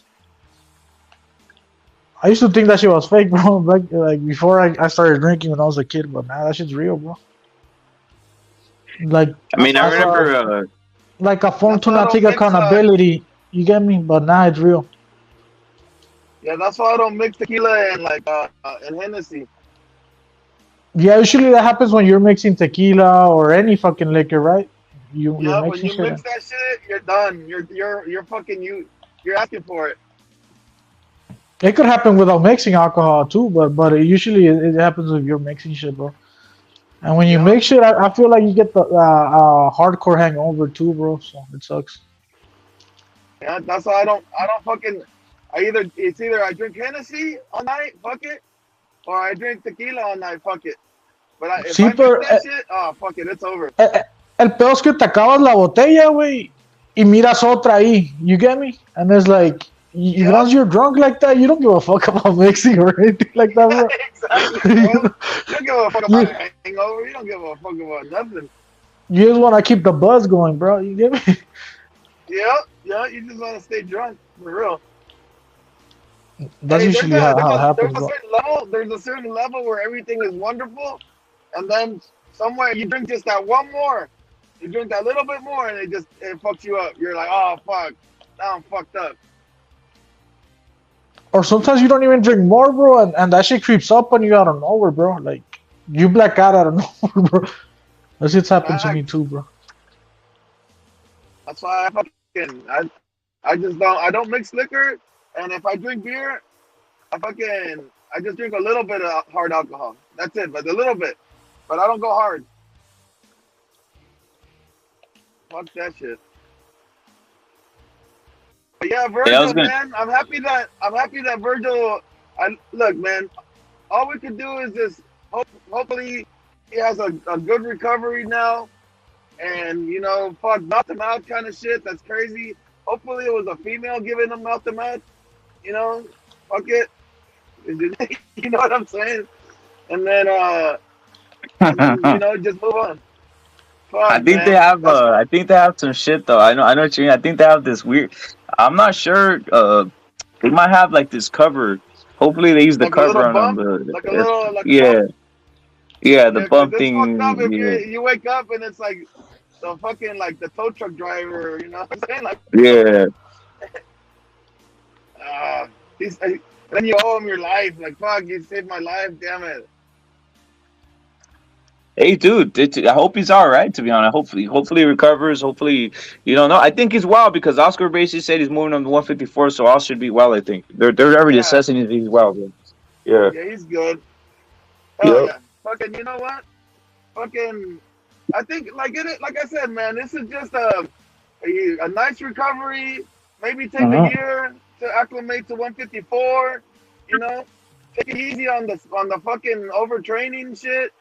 I used to think that shit was fake, bro. Like before I started drinking when I was a kid, but now that shit's real, bro. Like I mean, I remember like a form to not take accountability. You get me? But now it's real. Yeah, that's why I don't mix tequila and Hennessy. Yeah, usually that happens when you're mixing tequila or any fucking liquor, right? You're when you mixing shit. Mix that shit, you're done. You're fucking you're asking for it. It could happen without mixing alcohol too, but usually it happens if you're mixing shit, bro. And when you mix shit, I feel like you get the hardcore hangover too, bro. So it sucks. Yeah, that's why I don't fucking. It's either I drink Hennessy all night, fuck it, or I drink tequila all night, fuck it. But if I mix that shit, oh fuck it, it's over. El peor es que te acabas la botella, güey, y miras otra ahí. You get me? And it's like, once you're drunk like that, you don't give a fuck about mixing or anything like that, bro. Exactly, bro. You don't give a fuck about a hangover. You don't give a fuck about nothing. You just want to keep the buzz going, bro. You get me? Yeah. You just want to stay drunk, for real. That's usually how it happens, bro. There's a certain level where everything is wonderful, and then somewhere you drink just that one more. You drink that little bit more, and it fucks you up. You're like, oh fuck, now I'm fucked up. Or sometimes you don't even drink more, bro, and that shit creeps up on you out of nowhere, bro. Like you black out of nowhere, bro. That shit's happened to me too, bro. That's why I just don't mix liquor, and if I drink beer, I just drink a little bit of hard alcohol. That's it, but a little bit. But I don't go hard. Fuck that shit. But yeah, Vergil, man, I'm happy that Vergil. Look, man, all we can do is just hopefully he has a good recovery now, and fuck mouth to mouth kind of shit. That's crazy. Hopefully it was a female giving him mouth to mouth. Fuck it. You know what I'm saying? And then just move on. Fuck, I think they have. I think they have some shit though. I know what you mean. I think they have this weird. I'm not sure. They might have like this cover. Hopefully they use the cover on the. Like a little, like yeah. Yeah, the bump this thing. Fucked up if you wake up and it's like the fucking like the tow truck driver. You know what I'm saying? Like. Yeah. Then you owe him your life. Like fuck, you saved my life. Damn it. Hey, dude, I hope he's all right. To be honest, hopefully he recovers. Hopefully, no. I think he's well because Oscar basically said he's moving on to 154, so all should be well. I think they're already assessing if he's well. Bro. Yeah. Yeah, he's good. Hell yeah. Fucking, you know what? Fucking, I think like I said, man, this is just a nice recovery. Maybe take a year to acclimate to 154. Take it easy on the fucking overtraining shit.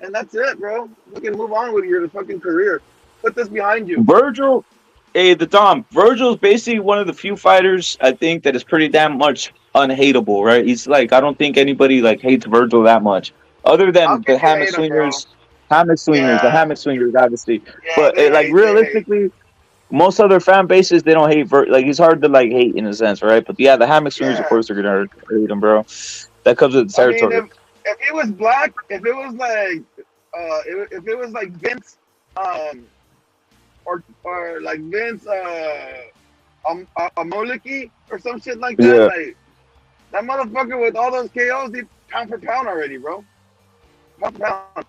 And that's it, bro. You can move on with your fucking career. Put this behind you. Vergil, Vergil's basically one of the few fighters I think that is pretty damn much unhateable, right? He's like, I don't think anybody like hates Vergil that much, other than the hammock swingers, the hammock swingers, obviously. Yeah, but realistically, most other fan bases they don't hate like he's hard to like hate in a sense, right? But yeah, the hammock swingers, of course, they're gonna hate him, bro. That comes with the territory. I mean, if it was black, if it was like Vince, or like Vince, Amoliki or some shit like that, like that motherfucker with all those KOs, he pound for pound already, bro. Pound for pound.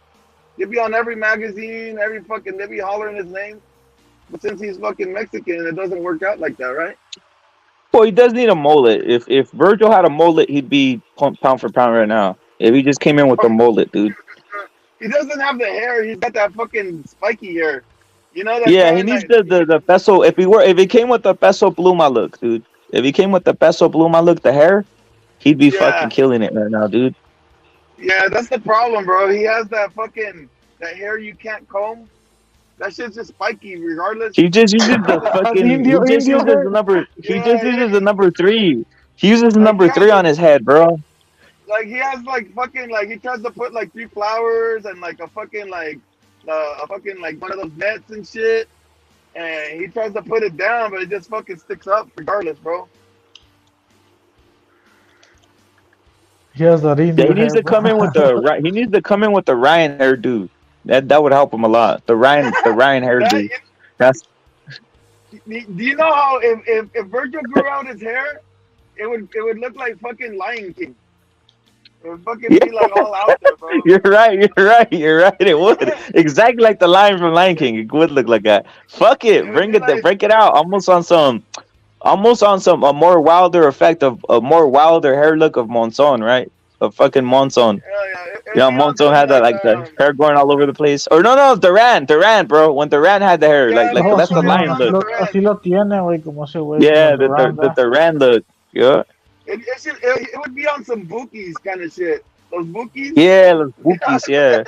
He'd be on every magazine, they'd be hollering his name. But since he's fucking Mexican, it doesn't work out like that, right? Well, he does need a mullet. If Vergil had a mullet, he'd be pound for pound right now. If he just came in with the mullet, dude. He doesn't have the hair. He's got that fucking spiky hair. You know that? Yeah, he needs the peso. If he came with the peso pluma look, dude. If he came with the peso pluma look, the hair, he'd be fucking killing it right now, dude. Yeah, that's the problem, bro. He has that hair you can't comb. That shit's just spiky, regardless. He just uses the fucking. He just uses the number 3. He uses the number 3 on his head, bro. Like he has like fucking like he tries to put like 3 flowers and like a fucking like one of those nets and shit, and he tries to put it down, but it just fucking sticks up regardless, bro. He has that Indian he needs to come in with the He needs to come in with the Ryan hairdo. That would help him a lot. The Ryan hairdo. That's. Do you know how if Vergil grew out his hair, it would look like fucking Lion King. It would fucking be like all out there, bro. You're right. It would exactly like the lion from Lion King. It would look like that. Fuck it, break it out. Almost on some a more wilder effect of a more wilder hair look of Monson, right? Of fucking Monson. Monson had that like the hair going all over the place. Or no, Duran, bro. When Duran had the hair, like that's the lion look. Así lo tiene, güey, como ese güey. Yeah, the Duran look. Yeah. It would be on some bookies kind of shit. Those bookies? Yeah, those bookies, yeah.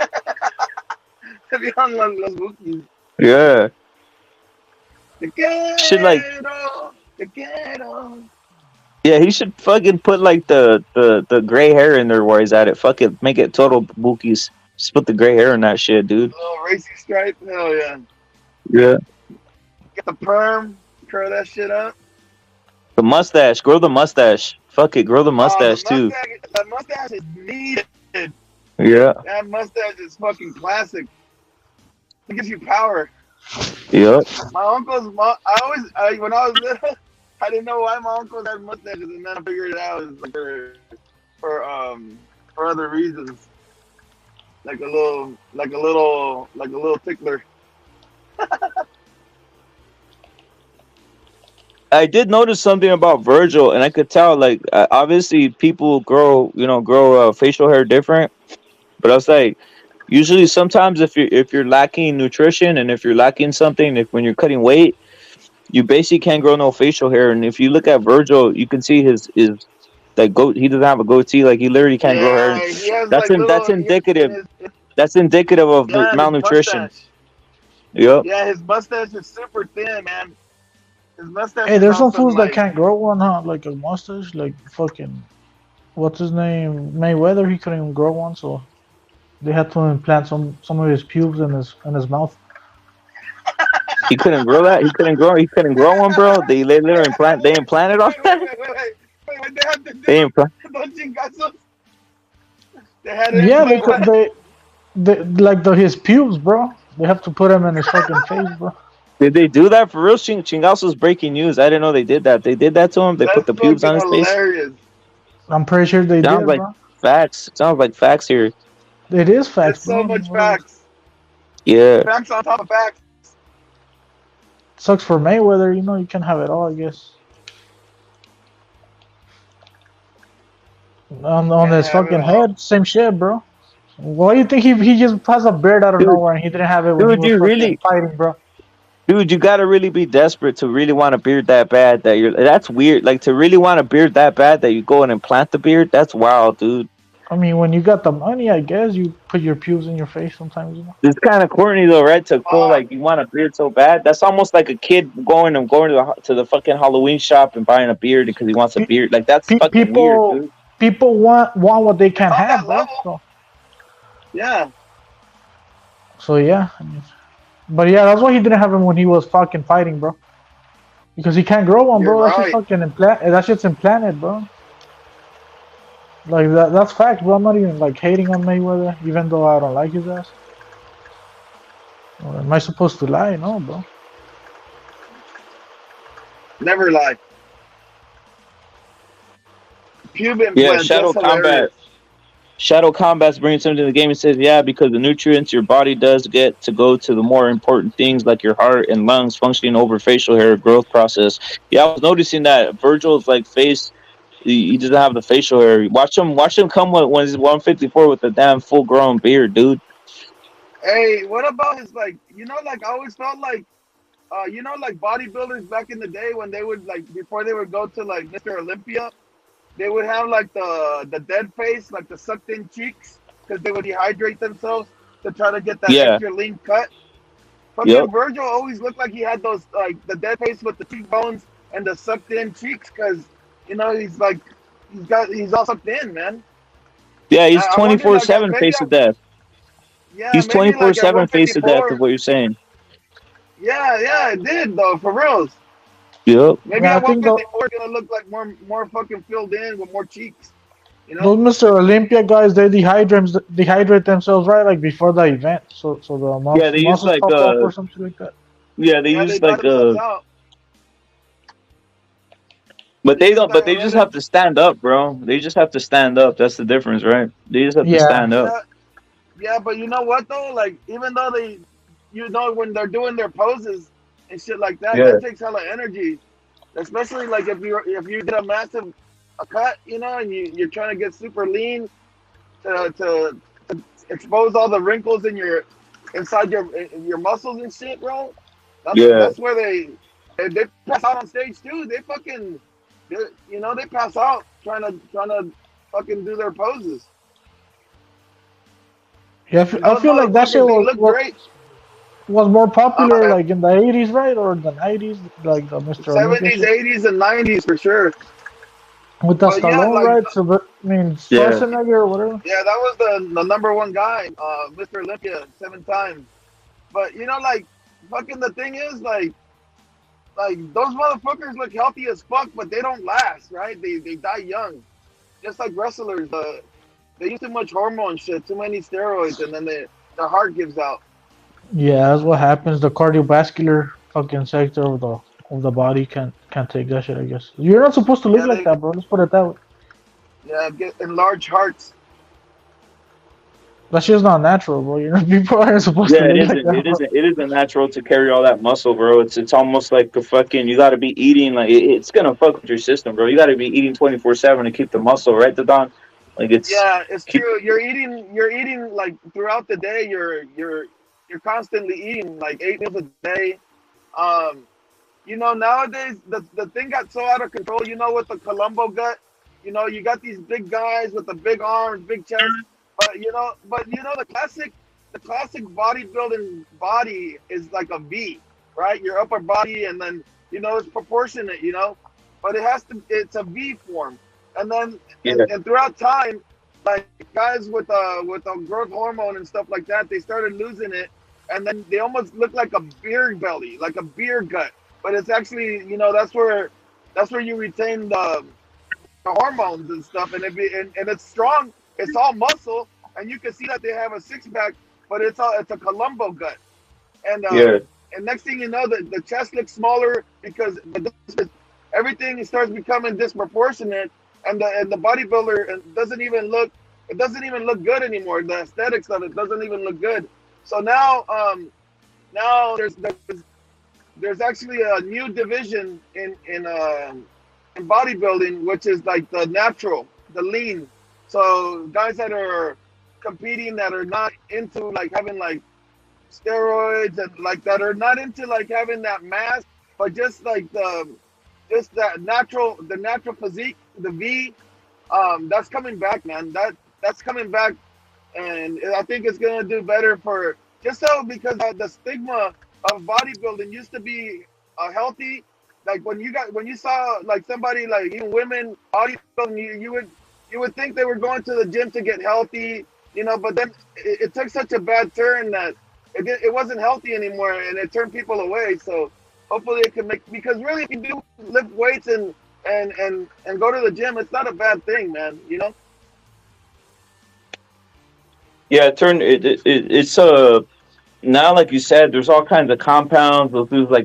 It'd be on those bookies. Yeah. Shit like. Yeah, he should fucking put like the gray hair in there where he's at it. Fuck it, make it total bookies. Just put the gray hair in that shit, dude. Oh, racy stripe? Hell yeah. Yeah. Get the perm, curl that shit up. The mustache, grow the mustache. Fuck it, grow the mustache too. That mustache is needed. Yeah. That mustache is fucking classic. It gives you power. Yep. My uncle's when I was little, I didn't know why my uncle had mustaches, and then I figured it out. It's like for other reasons, like a little tickler. I did notice something about Virgil, and I could tell, like, obviously people grow facial hair different, but I was like, usually sometimes if you're lacking nutrition and if you're lacking something, if when you're cutting weight, you basically can't grow no facial hair. And if you look at Virgil, you can see his like goat. He doesn't have a goatee. Like he literally can't grow hair. Yeah, he has That's like in, that's little. indicative. His, That's indicative of yeah, his malnutrition. mustache. Yep. Yeah, his mustache is super thin, man. His mustache Hey, is there's on some some fools that like. can't grow one, huh? Like a mustache, like fucking, what's his name? Mayweather. He couldn't even grow one, so they had to implant some of his pubes in his mouth. He couldn't grow that. He couldn't grow. He couldn't grow one, bro. They literally implant. They implanted on that. Wait, they have to do They implant. those chingazos. They had to Yeah, implant what? his pubes, bro. They have to put him in his fucking face, bro. Did they do that for real? Chingaso's breaking news. I didn't know they did that. They did that to him. They put That's the pubes on fucking his face. hilarious. I'm pretty sure they Sounds did, like bro. facts. Sounds like facts here. It is facts, It's so bro. much facts. Yeah. Facts on top of facts. Sucks for Mayweather, you can have it all, I guess. On his fucking head, same shit, bro. Why do you think he just has a beard out of nowhere and he didn't have it when he was fucking fighting, bro? Dude, you gotta really be desperate to really want a beard that bad that's weird. Like to really want a beard that bad that you go and implant the beard, that's wild, dude. I mean, when you got the money, I guess you put your pubes in your face sometimes, It's kind of corny though, right? To go like you want a beard so bad. That's almost like a kid going to the fucking Halloween shop and buying a beard because he wants a beard. Like that's fucking weird, dude. People want what they can't have, bro. So. Yeah. So yeah, but yeah, that's why he didn't have him when he was fucking fighting, bro. Because he can't grow one, bro. You're That's right. just fucking that shit's implanted, bro. Like that's fact, bro. I'm not even like hating on Mayweather, even though I don't like his ass. Or am I supposed to lie? No, bro. Never lie. Pube implant, Yeah, Shadow that's Combat. hilarious. Shadow Combat's bringing something to the game and says, yeah, because the nutrients your body does get to go to the more important things like your heart and lungs functioning over facial hair growth process. Yeah, I was noticing that Virgil's like face, he doesn't have the facial hair. Watch him come when he's 154 with a damn full grown beard, dude. Hey, what about his like? Like I always felt like, like bodybuilders back in the day when they would like before they would go to like Mr. Olympia. They would have like the dead face, like the sucked in cheeks, because they would dehydrate themselves to try to get that extra lean cut. Fucking Virgil always looked like he had those like the dead face with the cheekbones and the sucked in cheeks, because he's all sucked in, man. Yeah, he's 24/7 face of death. Yeah, he's 24/7 face of death, is what you're saying. Yeah, it did though, for reals. Yep. Maybe at 154 gonna look like more fucking filled in with more cheeks. Those Mr. Olympia guys, they dehydrate themselves right like before the event, so the muscles pop up or something like that. Yeah, they use like But they don't. But they just have to stand up, bro. They just have to stand up. That's the difference, right? They just have to stand up. Yeah, but you know what though? Like even though they, when they're doing their poses and shit like that, that takes hella energy. Especially like if you get a massive cut, and you're trying to get super lean to expose all the wrinkles inside your muscles and shit, bro. That's where they pass out on stage too. They fucking they pass out trying to fucking do their poses. Yeah, I feel like that shit was more popular like in the 80s, right? Or the 90s, like the Mr. 70s, 80s, and 90s for sure. With the Stallone, right? So, Schwarzenegger or whatever. Yeah, that was the number one guy, Mr. Olympia, 7 times. But, like, fucking the thing is, like those motherfuckers look healthy as fuck, but they don't last, right? They die young. Just like wrestlers, they use too much hormone shit, too many steroids, and then their heart gives out. Yeah, that's what happens. The cardiovascular fucking sector of the body can't can't take that shit. I guess you're not supposed to look like that, bro. Let's put it that way. Yeah, get enlarged hearts. That shit's not natural, bro. You know, people aren't supposed to Yeah, it look like isn't. that, It bro. isn't. It isn't natural to carry all that muscle, bro. It's almost like a fucking. You got to be eating like it's gonna fuck with your system, bro. You got to be eating 24/7 to keep the muscle, right, Don? Like it's Yeah, it's keep. true. You're eating like throughout the day. You're constantly eating like 8 meals a day. Um, nowadays the thing got so out of control. With the Colombo gut, you got these big guys with the big arms, big chest. But the classic bodybuilding body is like a V, right? Your upper body, and then it's proportionate, but it's a V form, and then Yeah. and throughout time, like guys with a growth hormone and stuff like that, they started losing it, and then they almost look like a beer belly, like a beer gut, but it's actually that's where you retain the hormones and stuff, and it's strong. It's all muscle, and you can see that they have a six pack, but it's a Colombo gut. And Yeah. and next thing you know, the chest looks smaller because everything starts becoming disproportionate, and the bodybuilder doesn't even look good anymore. The aesthetics of it doesn't even look good. So now there's actually a new division in bodybuilding, which is like the natural, the lean. So guys that are competing that are not into like having like steroids and like that are not into like having that mass, but just like the natural physique, the V, that's coming back, man. That's coming back, and I think it's gonna do better for because the stigma of bodybuilding used to be healthy. Like when you saw like somebody like even women bodybuilding, you would think they were going to the gym to get healthy, but then it took such a bad turn that it wasn't healthy anymore, and it turned people away. So hopefully it can because really if you do lift weights and go to the gym, it's not a bad thing, man. Yeah, it's now like you said, there's all kinds of compounds. They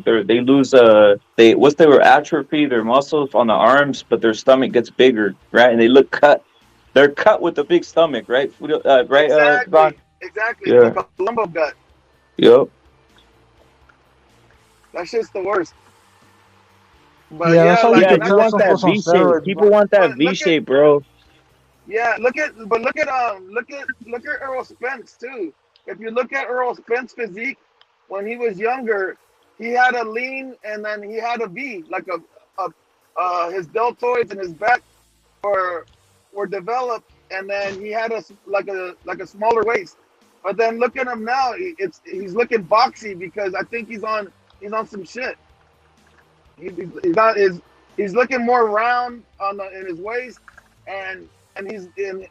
were atrophy their muscles on the arms, but their stomach gets bigger, right? And they look cut. They're cut with a big stomach, right? Right? Exactly. Yeah. The Colombo gut. Yep. That's just the worst. But Yeah, that's how you can you tell want that someone's on V shape. steroids, People bro. want that V shape, bro. Yeah, look at Earl Spence too. If you look at Earl Spence's physique when he was younger, he had a lean and then he had a V, like his deltoids and his back were developed, and then he had a smaller waist. But then look at him now; he's looking boxy because I think he's on some shit. He's looking more round in his waist, and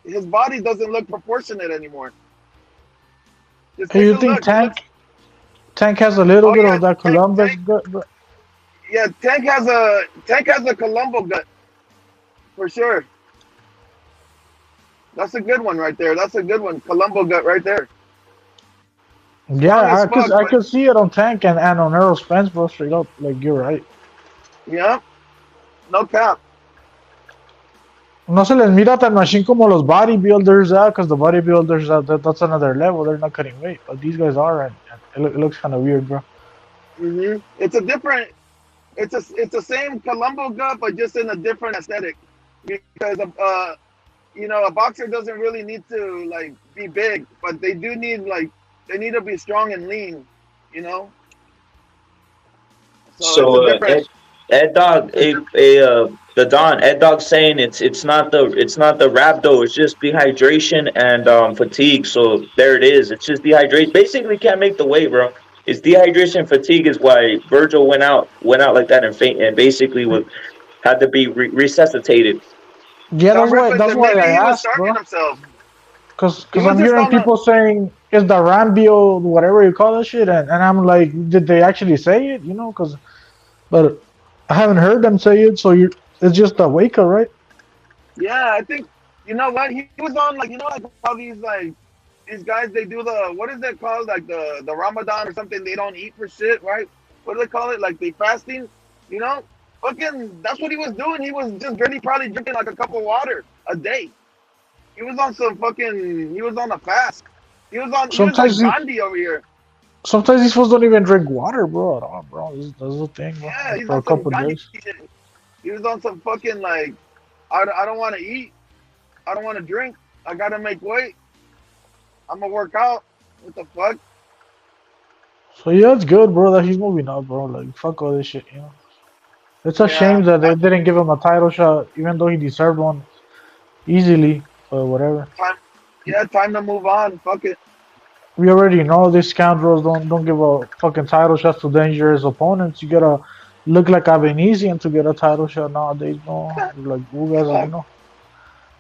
his body doesn't look proportionate anymore. Do you think Tank has a little bit of that Columbus gut, bro? Yeah, Tank has a Colombo gut for sure. That's a good one right there. That's a good one. Colombo gut right there. Yeah, I could see it on Tank and on Earl Spence, bro. Straight up, like you're right. Yeah, no cap. No se les mira tan machine como los bodybuilders, because the bodybuilders, that's another level. They're not cutting weight, but these guys are, and it looks kind of weird, bro. It's the same Colombo gut, but just in a different aesthetic. Because a boxer doesn't really need to like be big, but they do need they need to be strong and lean, So Ed Dog, the Don Ed Dog saying it's not the rhabdo, it's just dehydration and fatigue. So there it is. It's just dehydration. Basically, can't make the weight, bro. It's dehydration and fatigue is why Vergil went out like that and faint and basically had to be resuscitated. Yeah, that's why I asked, bro. Because I'm hearing people saying it's the Rambio, whatever you call that shit, and I'm like, did they actually say it? But I haven't heard them say it, so it's just a wake up, right? Yeah, I think you know what he was on, like how these guys they do what is it called, like the Ramadan or something? They don't eat for shit, right? What do they call it? Like they fasting, Fucking, that's what he was doing. He was just really probably drinking like a cup of water a day. He was on some fucking. He was on a fast. He was on. He was like Sometimes he, Gandhi over here. sometimes these fools don't even drink water, bro. At all, bro. That's the thing, bro. Yeah, he's For a on some couple Gandhi days. shit. He was on some fucking like. I don't want to eat. I don't want to drink. I gotta make weight. I'm gonna work out. What the fuck? So yeah, it's good, bro, that he's moving up, bro. Like fuck all this shit, you know. It's a Yeah. shame that they didn't give him a title shot, even though he deserved one easily. But whatever. Time. Yeah, time to move on. Fuck it. We already know these scoundrels don't give a fucking title shot to dangerous opponents. You gotta look like a Venetian to get a title shot nowadays, bro. Like who guys like, you know.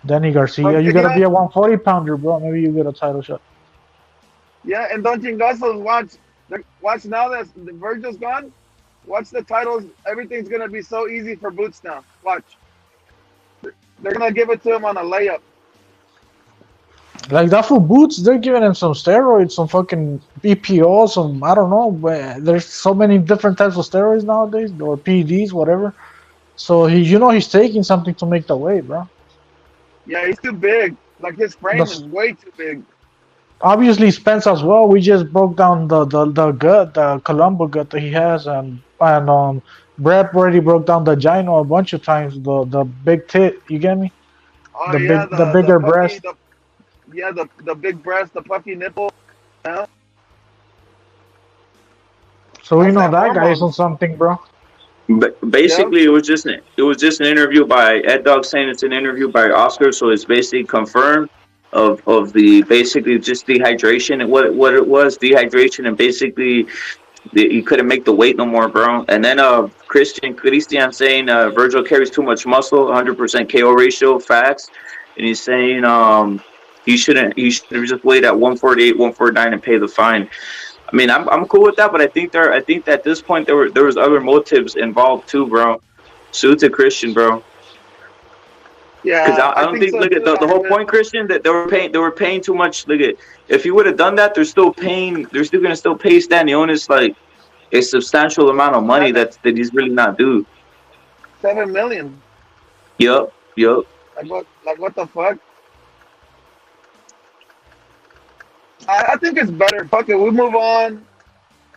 Danny Garcia, you gotta be a 140 pounder, bro. Maybe you get a title shot. Yeah, and don't chingasos watch now that the Vergil's gone. Watch the titles. Everything's gonna be so easy for Boots now. Watch. They're gonna give it to him on a layup. Like that for Boots, they're giving him some steroids, some fucking BPO, some I don't know, but there's so many different types of steroids nowadays, or PEDs, whatever. So he's taking something to make the weight, bro. Yeah, he's too big. Like his frame is way too big. Obviously Spence as well. We just broke down the gut, the Columbo gut that he has, and Brett already broke down the gyno a bunch of times. The big tit, you get me? Oh The yeah, the bigger puffy, breast. the big breast, the puffy nipple. Yeah. So we know that guy is on something, bro. But basically, it was just an interview by Ed Dog saying it's an interview by Oscar, so it's basically confirmed of the basically just dehydration and what it was dehydration and basically he couldn't make the weight no more, bro. And then Christian saying Vergil carries too much muscle, 100% KO ratio, facts, and he's saying he shouldn't have just weighed at 148, 149 and pay the fine. I mean, I'm cool with that, but I think that at this point there was other motives involved too, bro. Salute to Christian, bro. Yeah, because I don't think so look at too. the whole point, Christian, that they were paying too much. Look at if he would have done that, they're still gonna still pay Stanionis like a substantial amount of money that he's really not due. $7 million. Yup. Like what the fuck? I think it's better. Fuck it, we move on.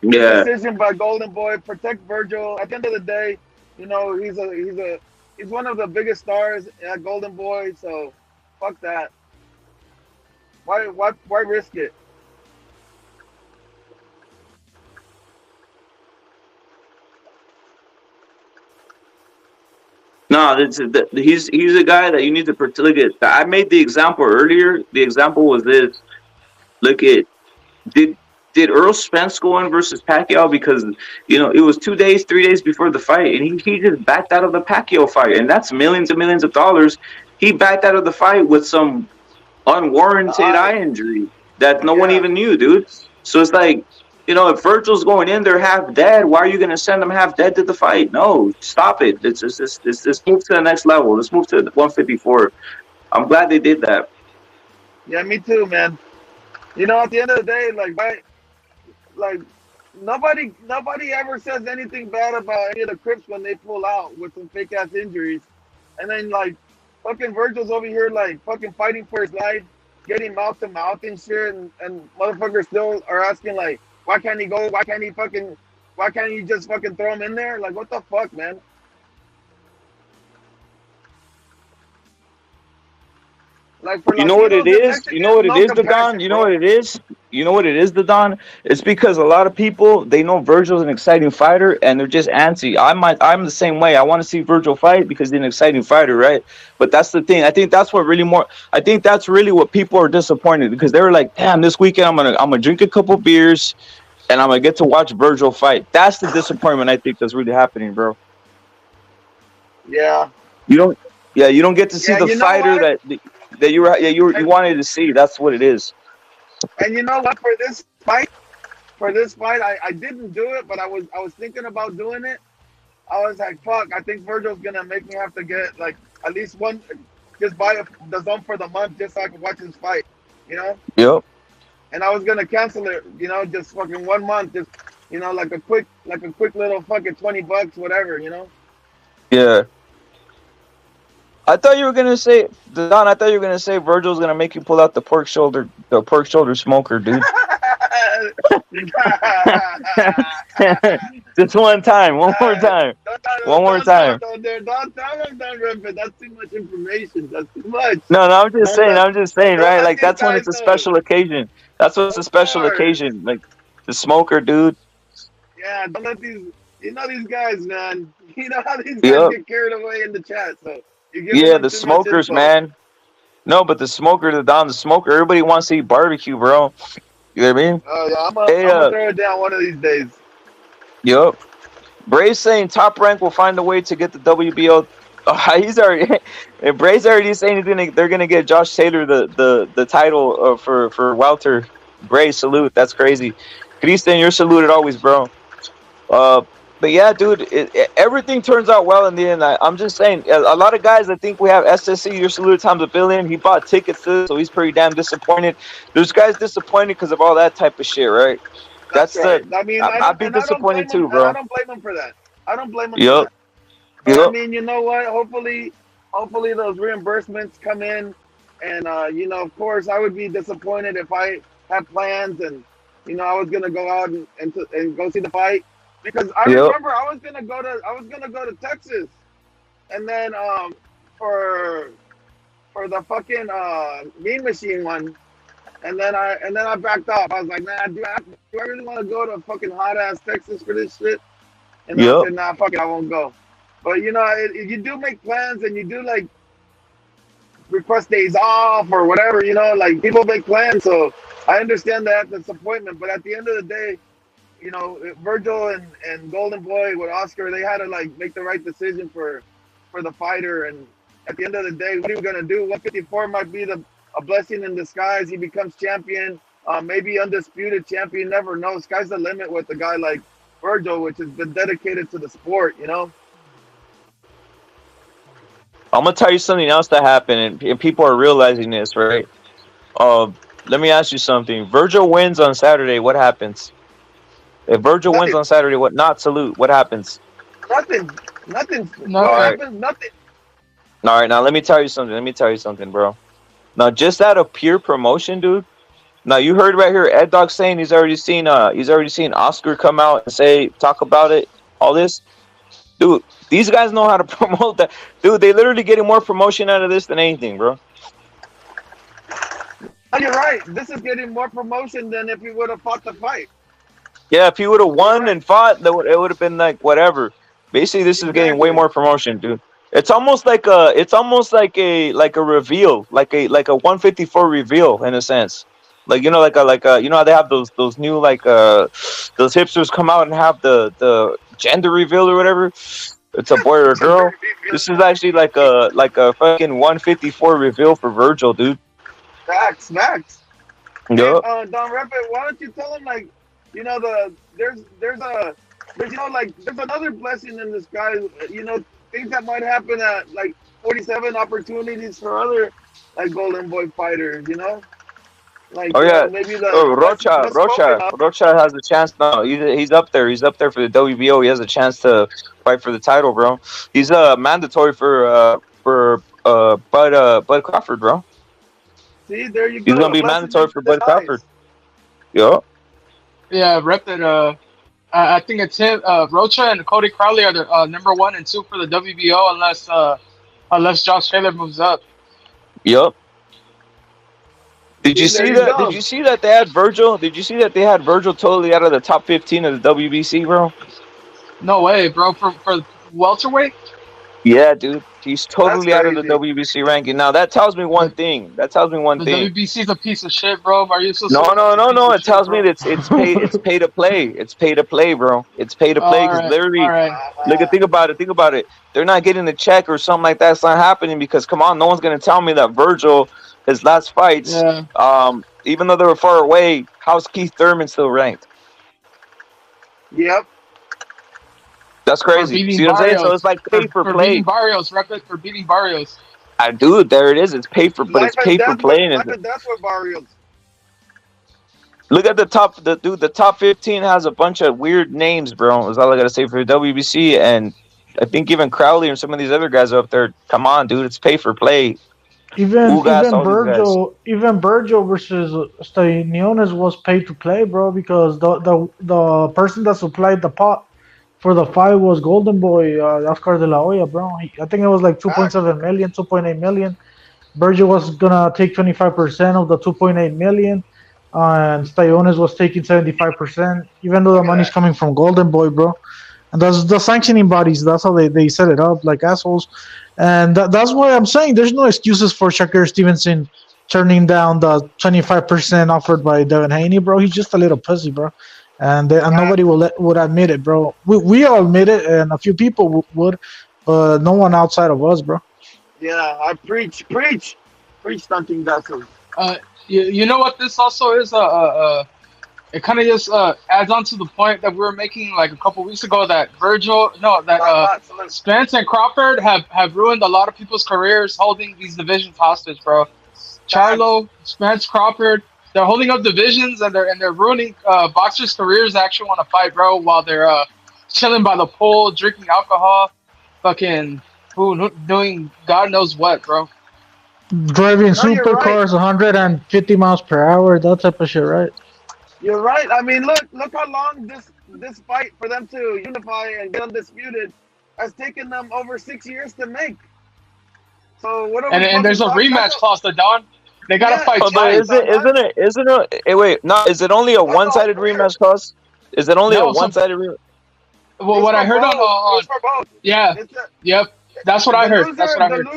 Yeah. Decision by Golden Boy. Protect Vergil. At the end of the day, you know he's one of the biggest stars at Golden Boy. So, fuck that. Why risk it? No, he's a guy that you need to look at. I made the example earlier. The example was this. Look at did Earl Spence go in versus Pacquiao because it was 3 days before the fight, and he just backed out of the Pacquiao fight, and that's millions and millions of dollars. He backed out of the fight with some unwarranted eye injury that no one even knew, dude. So it's like, if Vergil's going in there half dead, why are you going to send him half dead to the fight? No, stop it. Let's move to the next level. Let's move to 154. I'm glad they did that. Yeah, me too, man. At the end of the day, nobody ever says anything bad about any of the Crips when they pull out with some fake ass injuries, and then fucking Vergil's over here fucking fighting for his life, getting mouth to mouth and shit, and motherfuckers still are asking why can't he go? Why can't you just fucking throw him in there? Like, what the fuck, man? You know what it is? You know what it is, the Don? You know what it is? You know what it is, the Don? It's because a lot of people, they know Vergil's an exciting fighter, and they're just antsy. I'm the same way. I want to see Vergil fight because he's an exciting fighter, right? But that's the thing. I think that's really what people are disappointed because they were like, damn, this weekend I'm gonna drink a couple beers, and I'm gonna get to watch Vergil fight. That's the disappointment I think that's really happening, bro. Yeah. You don't get to see the fighter that you wanted to see. That's what it is. And you know what? For this fight, I didn't do it, but I was thinking about doing it. I was like, fuck, I think Vergil's gonna make me have to get at least one, just buy the zone for the month just so I can watch his fight. Yep. And I was gonna cancel it. Just fucking 1 month, just like a quick little fucking $20, whatever. Yeah. I thought you were gonna say, Don. I thought you were gonna say Virgil's gonna make you pull out the pork shoulder smoker, dude. Just one time, one more time, one more time. Don't rip it. That's too much information. That's too much. No, I'm just saying, don't right? let Like these that's when guys it's a know. special occasion. That's when it's a special occasion. Like the smoker, dude. Yeah, don't let these. You know these guys, man. You know how these guys Yep. get carried away in the chat. So you're giving Yeah, them the too much smokers, info. man. No, but the smoker, the smoker. Everybody wants to eat barbecue, bro. You know what I mean? Oh yeah, I'm Hey, gonna throw it down one of these days. Yup. Bray's saying Top Rank will find a way to get the WBO. Oh, he's already. Bray's already saying they're gonna get Josh Taylor the title for Welter. Bray, salute. That's crazy. Christian, you're saluted always, bro. But yeah, dude, everything turns out well in the end. I'm just saying, a lot of guys, I think we have SSC, you're saluted times $1 billion. He bought tickets to this, so he's pretty damn disappointed. There's guys disappointed because of all that type of shit, right? That's right. the. I mean, I'd be disappointed too, bro. I don't blame him for that. I don't blame him Yup. for that. But, Yup. I mean, you know what? Hopefully those reimbursements come in, and you know, of course, I would be disappointed if I had plans and you know I was gonna go out and go see the fight because I remember I was gonna go to Texas, and then for the fucking Mean Machine one. And then I backed off. I was like, nah, do I really want to go to fucking hot ass Texas for this shit? And I said, nah, fuck it, I won't go. But you know, you do make plans and you do like request days off or whatever. You know, like people make plans. So I understand that disappointment. But at the end of the day, you know, Vergil and Golden Boy with Oscar, they had to like make the right decision for the fighter. And at the end of the day, what are we gonna do? 154 might be a blessing in disguise. He becomes champion, maybe undisputed champion. Never know. Sky's the limit with a guy like Vergil, which has been dedicated to the sport. You know. I'm gonna tell you something else that happened, and people are realizing this, right? Let me ask you something. Vergil wins on Saturday. What happens? If Vergil wins on Saturday, what happens? Nothing. All right. Nothing. All right, now let me tell you something, bro. Now, just out of pure promotion, dude. Now you heard right here, Ed Dog saying he's already seen Oscar come out and talk about it, all this. Dude, these guys know how to promote that. Dude, they literally getting more promotion out of this than anything, bro. Oh, you're right. This is getting more promotion than if he would have fought the fight. Yeah, if he would have won and fought, it would have been like whatever. Basically, this is getting way more promotion, dude. It's almost like a reveal, like a 154 reveal in a sense. Like you know how they have those new those hipsters come out and have the gender reveal or whatever. It's a boy or a girl. This is actually like a fucking 154 reveal for Vergil, dude. Facts. Yep. Hey, Don Rapid, why don't you tell him there's another blessing in disguise. Things that might happen at 47 opportunities for other Golden Boy fighters. Maybe Rocha has a chance now. He's up there. He's up there for the WBO. He has a chance to fight for the title, bro. He's mandatory for Bud Crawford, bro. See, there you go. He's gonna be mandatory for Bud Crawford. Yo. Yeah, rep that. I think it's him. Rocha and Cody Crowley are the number 1 and 2 for the WBO, unless Josh Taylor moves up. Yep. Did you see that? Did you see that they had Vergil? Did you see that they had Vergil totally out of the top 15 of the WBC, bro? No way, bro. For welterweight? Yeah, dude. He's totally out of the WBC ranking. Now that tells me one thing. The WBC's a piece of shit, bro. Are you so No. It tells me that it's pay to play. It's pay to play, bro. It's pay to play because literally, think about it. They're not getting the check or something like that. It's not happening because come on, no one's gonna tell me that Vergil, his last fights, even though they were far away, how's Keith Thurman still ranked? Yep. That's crazy. See what I'm saying? So it's like pay for play. Beating Barrios, rep it for beating Barrios. Dude, there it is. It's pay for, but it's pay for playing. That's what Barrios. Look at the top. The top 15 has a bunch of weird names, bro. Is all I gotta say for WBC, and I think even Crowley and some of these other guys up there. Come on, dude, it's pay for play. Even Ugas, all these guys. Vergil versus Stanionis was paid to play, bro, because the person that supplied the pot for the fight was Golden Boy, Oscar de la Hoya, bro. I think it was like 2.7 million, 2.8 million. Vergil was gonna take 25% of the 2.8 million, and Stanionis was taking 75%, even though the money's coming from Golden Boy, bro. And that's the sanctioning bodies. That's how they set it up, like assholes. And that's why I'm saying there's no excuses for Shakur Stevenson turning down the 25% offered by Devin Haney, bro. He's just a little pussy, bro. And nobody would admit it, bro. We all admit it, and a few people would, but no one outside of us, bro. Yeah, I preach something that's You know what this also is? It kind of just adds on to the point that we were making like a couple weeks ago that Spence and Crawford have ruined a lot of people's careers holding these divisions hostage, bro. Charlo, Spence, Crawford, they're holding up divisions and they're ruining boxers' careers that actually want to fight, bro, while they're chilling by the pool, drinking alcohol, fucking doing God knows what, bro. Driving supercars 150 miles per hour, that type of shit, right? You're right. I mean, look how long this fight for them to unify and get undisputed has taken them over 6 years to make. So what are and there's a rematch clause, Don. They gotta fight twice. Isn't it? Wait, no. Is it only a one-sided rematch clause? Is it only a one-sided rematch? Well, what I heard on yeah, yep. That's what I heard. That's what I heard.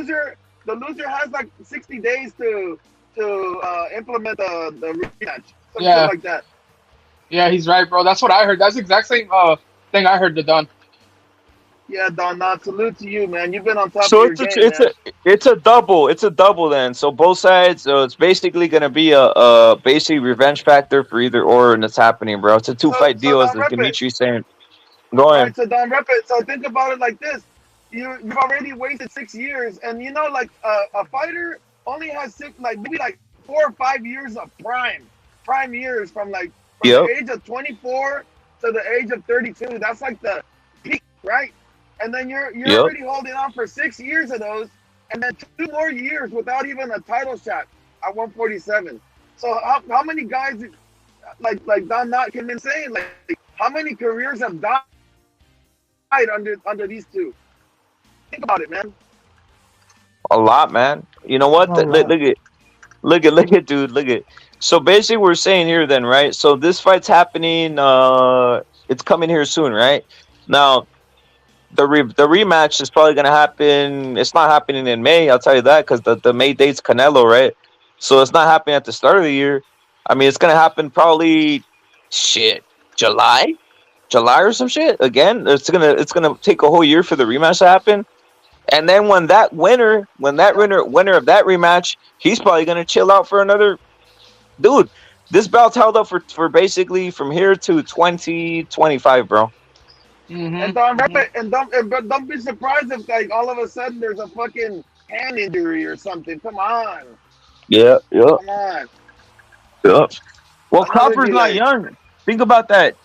The loser has like 60 days to implement the rematch. Something like that. Yeah, he's right, bro. That's what I heard. That's the exact same thing I heard to Don. Yeah, Don, salute to you, man. You've been on top So of your game, man. it's a double. It's a double then. So both sides. So it's basically gonna be a basically revenge factor for either or, and it's happening, bro. It's a two-fight deal, as Dimitri's saying. Go ahead. Right, so Don, rep it. So think about it like this: you've already wasted 6 years, and you know, like a fighter only has maybe 4 or 5 years of prime years from the age of 24 to the age of 32. That's like the peak, right? And then you're already holding on for 6 years of those, and then 2 more years without even a title shot at 147. So how many guys like Don Knott came in saying, like, how many careers have died under these two? Think about it, man. A lot, man. You know what? Look at, dude. Look at. So basically, we're saying here then, right? So this fight's happening. It's coming here soon, right? Now, the rematch is probably gonna happen. It's not happening in May. I'll tell you that, because the May date's Canelo, right? So it's not happening at the start of the year. I mean, it's gonna happen probably July or some shit. Again, it's gonna take a whole year for the rematch to happen. And then when that winner of that rematch, he's probably gonna chill out for another. Dude, this bout's held up for basically from here to 2025, bro. And don't be surprised if like all of a sudden there's a fucking hand injury or something. Come on. Yeah. Come on. Yeah. Well, Crawford's not young. Think about that,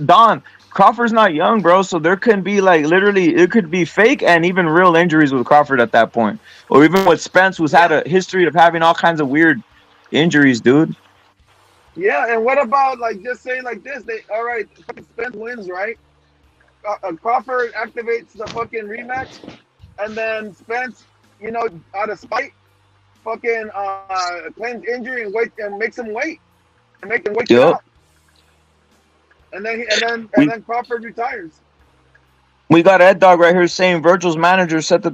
Don. Crawford's not young, bro. So there can be it could be fake and even real injuries with Crawford at that point, or even with Spence, who's had a history of having all kinds of weird injuries, dude. Yeah, and what about just say like this? Spence wins, right? Crawford activates the fucking rematch, and then Spence, out of spite, fucking claims injury and makes him wait and make him wait out. And then Crawford retires. We got Ed Dog right here saying Vergil's manager said the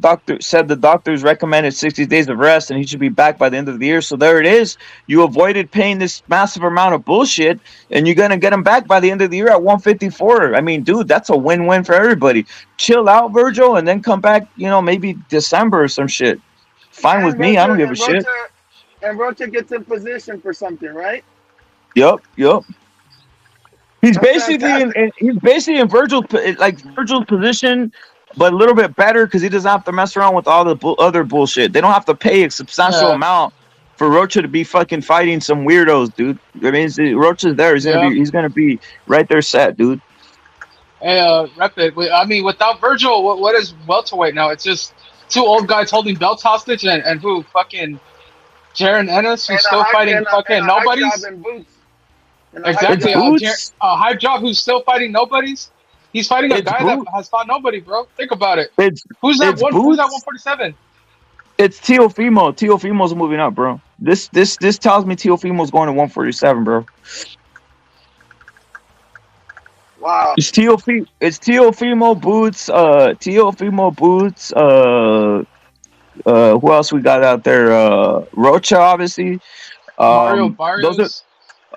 doctors recommended 60 days of rest and he should be back by the end of the year. So there it is. You avoided paying this massive amount of bullshit, and you're gonna get him back by the end of the year at 154. I mean, dude, that's a win-win for everybody. Chill out, Vergil, and then come back. Maybe December or some shit. Fine with me. I don't give a shit. And Rocha gets in position for something, right? Yep. He's basically in Vergil's position, but a little bit better because he doesn't have to mess around with all the other bullshit. They don't have to pay a substantial amount for Rocha to be fucking fighting some weirdos, dude. I mean, Rocha's there. He's gonna be right there set, dude. Hey, rep it. I mean, without Virgil, what is welterweight now? It's just two old guys holding belts hostage, and who fucking Jaron Ennis, And who's still fighting fucking a hype job nobodies. in boots. And a hype It's Exactly, job. Boots. a hype job who's still fighting nobodies. He's fighting a It's guy that Boots. has fought nobody, bro. Think about it. It's Who's that it's one? Who's that Boots. 147? It's Teofimo. Teofimo's moving up, bro. This tells me Teofimo's going to 147, bro. Wow. It's Teofimo Boots. Teofimo Boots. Who else we got out there? Rocha, obviously. Mario Those Barrios.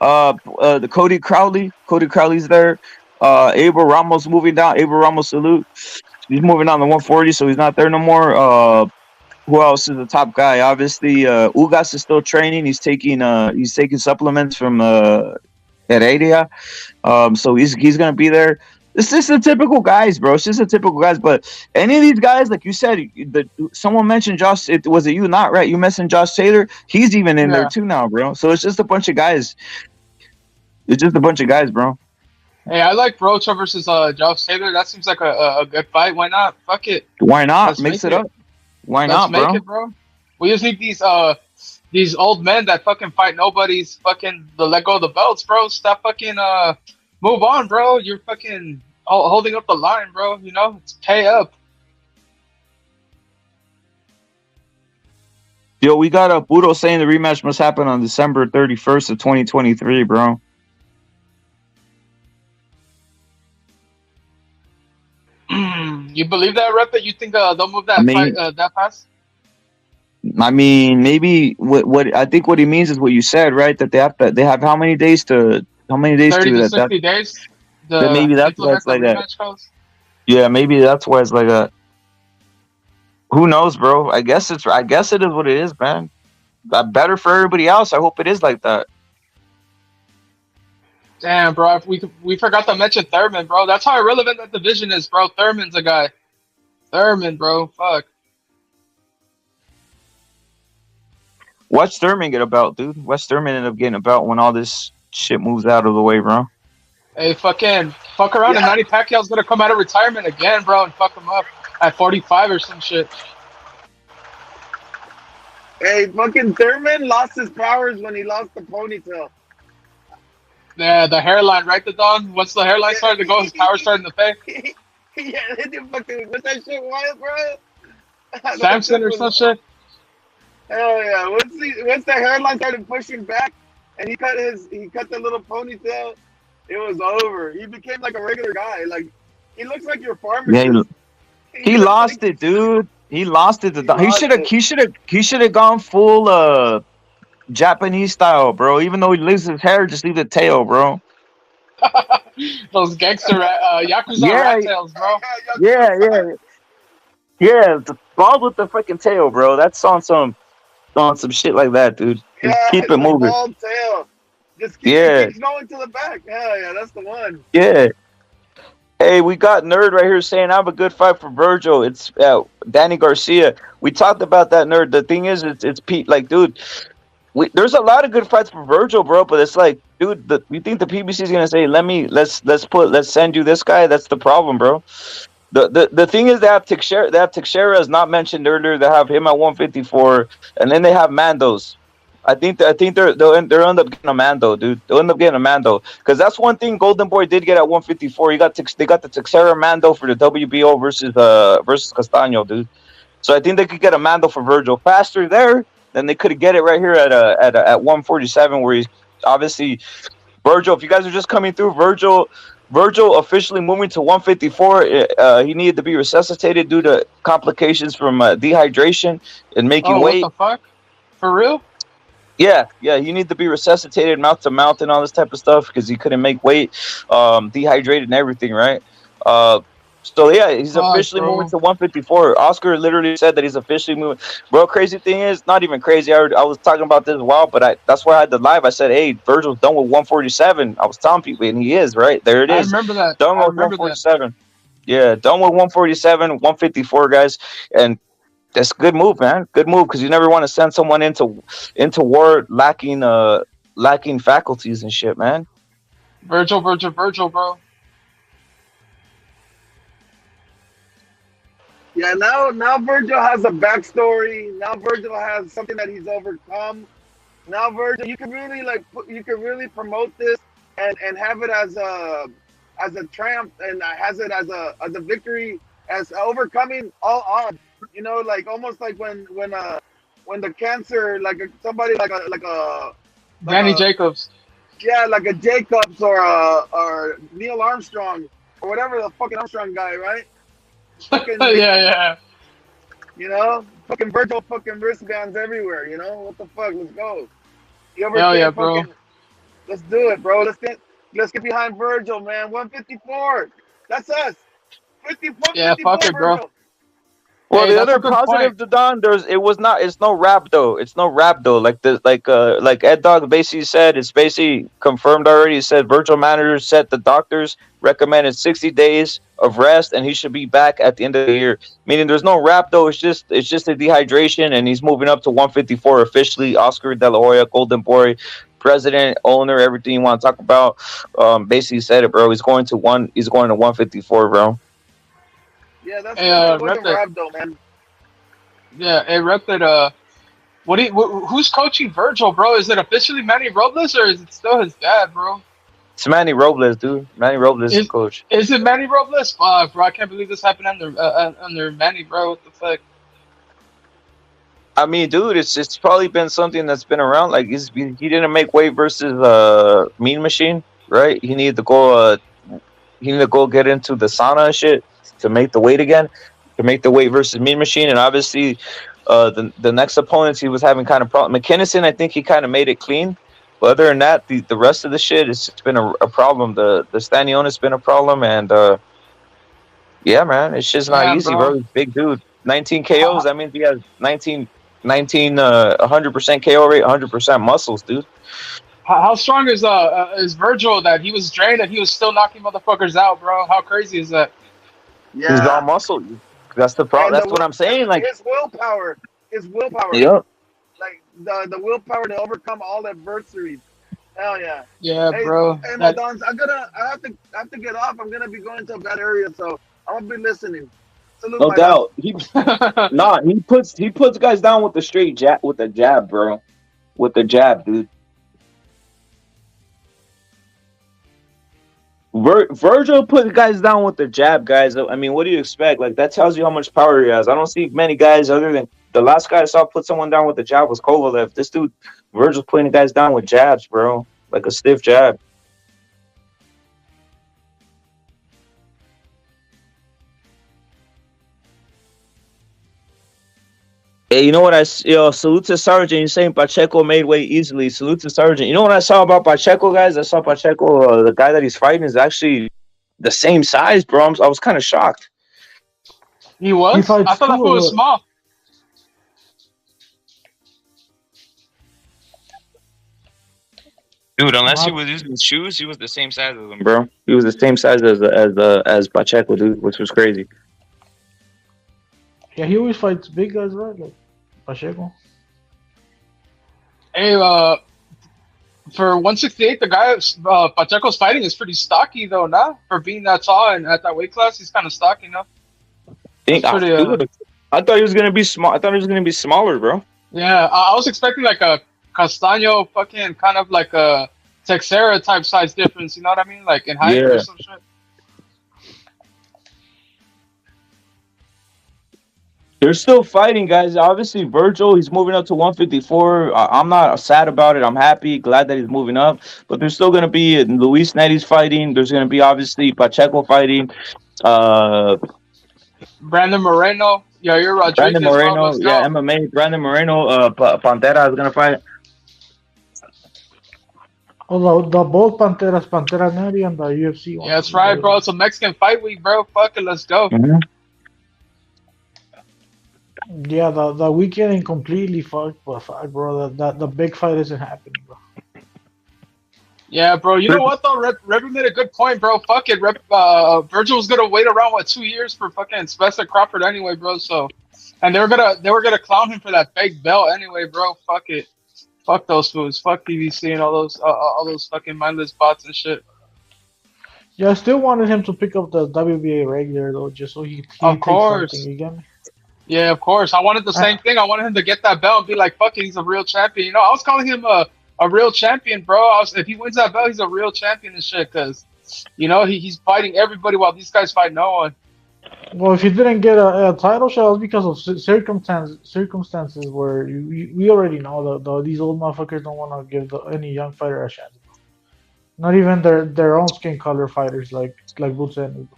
are the Cody Crowley. Cody Crowley's there. Abel Ramos moving down. Abel Ramos salute. He's moving down to 140, so he's not there no more. Who else is the top guy? Obviously, Ugas is still training. He's taking supplements from Heredia. So he's gonna be there. It's just the typical guys, bro. It's just the typical guys. But any of these guys, like you said, someone mentioned Josh. Was it you? Not right. You mentioned Josh Taylor. He's even in there too now, bro. So it's just a bunch of guys. It's just a bunch of guys, bro. Hey, I like Rocha versus Josh Taylor. That seems like a good fight. Why not? Fuck it. Why not? Let's Mix make it up. Why Let's not, make bro? it, bro. We just need these old men that fucking fight nobody's fucking to let go of the belts, bro. Stop fucking move on, bro. You're fucking holding up the line, bro. You know, it's pay up. Yo, we got a Budo saying the rematch must happen on December 31st of 2023, bro. You believe that, Rep? That you think they'll move that fight that fast? I mean, maybe what I think what he means is what you said, right? That they have how many days to 30 do to that? 60 days. Then maybe that's why it's like that. Goes. Yeah, maybe that's why it's like that. Who knows, bro? I guess it is what it is, man. Better for everybody else. I hope it is like that. Damn, bro. We forgot to mention Thurman, bro. That's how irrelevant that division is, bro. Thurman's a guy. Thurman, bro. Fuck. Watch Thurman get a belt, dude. Watch Thurman end up getting a belt when all this shit moves out of the way, bro. Hey, fuck around and Manny Pacquiao's gonna come out of retirement again, bro, and fuck him up at 45 or some shit. Hey, fucking Thurman lost his powers when he lost the ponytail. Yeah, the hairline, right, the dog? Once the hairline started to go, his power started to fade. Yeah, they did fucking, what's that shit, Wyatt, bro? Samson or some shit? Hell yeah. Once the hairline started pushing back and he cut the little ponytail, it was over. He became like a regular guy. Like, he looks like your pharmacist. Yeah, he lost it, dude. He lost it. He should have gone full Japanese style, bro. Even though he leaves his hair, just leave the tail, bro. Those gangster Yakuza rat tails, bro. Yeah, the bald with the freaking tail, bro. That's on some shit like that, dude. Just keep it moving. Bald tail. Just keeps going to the back. Hell yeah, that's the one. Yeah. Hey, we got Nerd right here saying I have a good fight for Vergil. It's Danny Garcia. We talked about that, Nerd. The thing is, it's Pete. Like, dude, there's a lot of good fights for Vergil, bro. But it's like, dude, you think the PBC is gonna say, let's send you this guy? That's the problem, bro. The thing is, they have Teixeira as not mentioned earlier. They have him at 154, and then they have Mandos. I think they'll end up getting a Mando, dude. They'll end up getting a Mando because that's one thing Golden Boy did get at 154. They got the Teixeira Mando for the WBO versus Castaño, dude. So I think they could get a Mando for Vergil faster there than they could get it right here at 147, where he's obviously Vergil. If you guys are just coming through, Vergil officially moving to 154. He needed to be resuscitated due to complications from dehydration and making weight. What the fuck? For real? Yeah, you need to be resuscitated mouth to mouth and all this type of stuff because he couldn't make weight, dehydrated and everything, right? So yeah, he's officially moving to 154. Oscar literally said that he's officially moving. Bro, crazy thing is, not even crazy. I was talking about this a while, but that's why I had the live. I said, hey, Vergil's done with 147. I was telling people, and he is, right? There it is. I remember that. Done with 147. Yeah, done with 147, 154, guys. And that's a good move, man. Good move, because you never want to send someone into war lacking faculties and shit, man. Vergil, bro. Yeah, now Virgil has a backstory. Now Virgil has something that he's overcome. Now Virgil, you can really you can really promote this and have it as a triumph and has it as a victory, as overcoming all odds. You know, like almost like when the cancer, somebody like Danny a Jacobs. yeah, like a Jacobs or Neil Armstrong or whatever the fucking Armstrong guy, right? Fucking Yeah. you know, fucking Virgil, fucking wristbands everywhere. You know what the fuck? Let's go. You ever Hell yeah, think bro. fucking? Let's do it, bro. Let's get behind Virgil, man. 154. That's us. 51, Yeah, fuck 54, it, bro. Virgil. Well, Hey, the that's a other good point. positive to Don, it's no rap though. It's no rap though. Like Ed Dog basically said, it's basically confirmed already. He said Virgil Manager said the doctors recommended 60 days of rest and he should be back at the end of the year. Meaning there's no rap though. It's just a dehydration and he's moving up to 154 officially. Oscar De La Hoya, Golden Boy, president, owner, everything you want to talk about. Basically said it, bro. He's going to 154, bro. Yeah, that's Hey, good. That rep wasn't that. rap though, man. Yeah, hey, rep that. Who's coaching Virgil, bro? Is it officially Manny Robles or is it still his dad, bro? It's Manny Robles, dude. Manny Robles is coach. Is it Manny Robles? Fuck, bro, I can't believe this happened under Manny, bro. What the fuck? I mean, dude, it's probably been something that's been around. Like he didn't make weight versus Mean Machine, right? He needed to go get into the sauna and shit to make the weight again, to make the weight versus Mean Machine, and obviously, the next opponents he was having kind of problem. McKinnison, I think he kind of made it clean. But other than that, the rest of the shit it's been a problem. The Stanionis been a problem, and yeah, man, it's just not Damn, easy, bro. bro. He's big dude. 19 KOs. That means he has 100% KO rate, 100% muscles, dude. How strong is Virgil that he was drained and he was still knocking motherfuckers out, bro? How crazy is that? He's all muscle. That's the problem. And That's what I'm saying. Like, his willpower. yep. Like the willpower to overcome all adversaries. Hell yeah. Yeah, Hey, bro. hey, my dons, I have to get off. I'm gonna be going to a bad area, so I'm gonna be listening. Salute, No my dons. doubt. He puts guys down with the straight jab, with the jab, bro. With the jab, dude. Virgil put guys down with the jab, guys. I mean, what do you expect? Like that tells you how much power he has. I don't see many guys other than the last guy I saw put someone down with the jab was Kovalev. This dude, Virgil's putting guys down with jabs, bro. Like a stiff jab. Hey, you know what salute to Sergeant. You're saying Pacheco made weight easily. Salute to Sergeant. You know what I saw about Pacheco, guys? I saw Pacheco, the guy that he's fighting is actually the same size, bro. I was kind of shocked. He was? I thought that fool was small. Dude, unless he was using shoes, he was the same size as him, bro. He was the same size as Pacheco, dude, which was crazy. Yeah, he always fights big guys, right? Like Pacheco. Hey, for 168, the guy Pacheco's fighting is pretty stocky, though, nah? For being that tall and at that weight class, he's kind of stocky, no? I thought he was gonna be small. I thought he was gonna be smaller, bro. Yeah, I was expecting like a Castaño fucking kind of like a Texera type size difference, you know what I mean? Like in height or some shit. They're still fighting, guys. Obviously, Virgil, he's moving up to 154. I'm not sad about it. I'm happy, glad that he's moving up. But there's still going to be Luis Netti's fighting. There's going to be, obviously, Pacheco fighting. Brandon Moreno. Yeah, you're Rodriguez. Brandon Moreno. Yeah, MMA. Brandon Moreno. Pantera is going to fight. Oh, the both Panteras, Pantera Neri and the UFC one. Yeah, that's right, bro. It's a Mexican fight week, bro. Fuck it, let's go. Mm-hmm. Yeah, the weekend ain't completely fucked, but fuck, bro, the big fight isn't happening, bro. Yeah, bro. You know what though? Rep made a good point, bro. Fuck it, Virgil was gonna wait around 2 years for fucking Spencer Crawford anyway, bro. So, and they were gonna clown him for that fake belt anyway, bro. Fuck it. Fuck those fools. Fuck PVC and all those fucking mindless bots and shit. Yeah, I still wanted him to pick up the WBA regular though, just so he Of takes course. something. You get me? Yeah, of course. I wanted the same thing. I wanted him to get that belt and be like, "Fuck it, he's a real champion." You know, I was calling him a real champion, bro. If he wins that belt, he's a real champion and shit. Cause, you know, he's fighting everybody while these guys fight no one. Well, if he didn't get a title shot, it was because of circumstances where we already know that these old motherfuckers don't want to give any young fighter a chance. Not even their own skin color fighters like Boots and.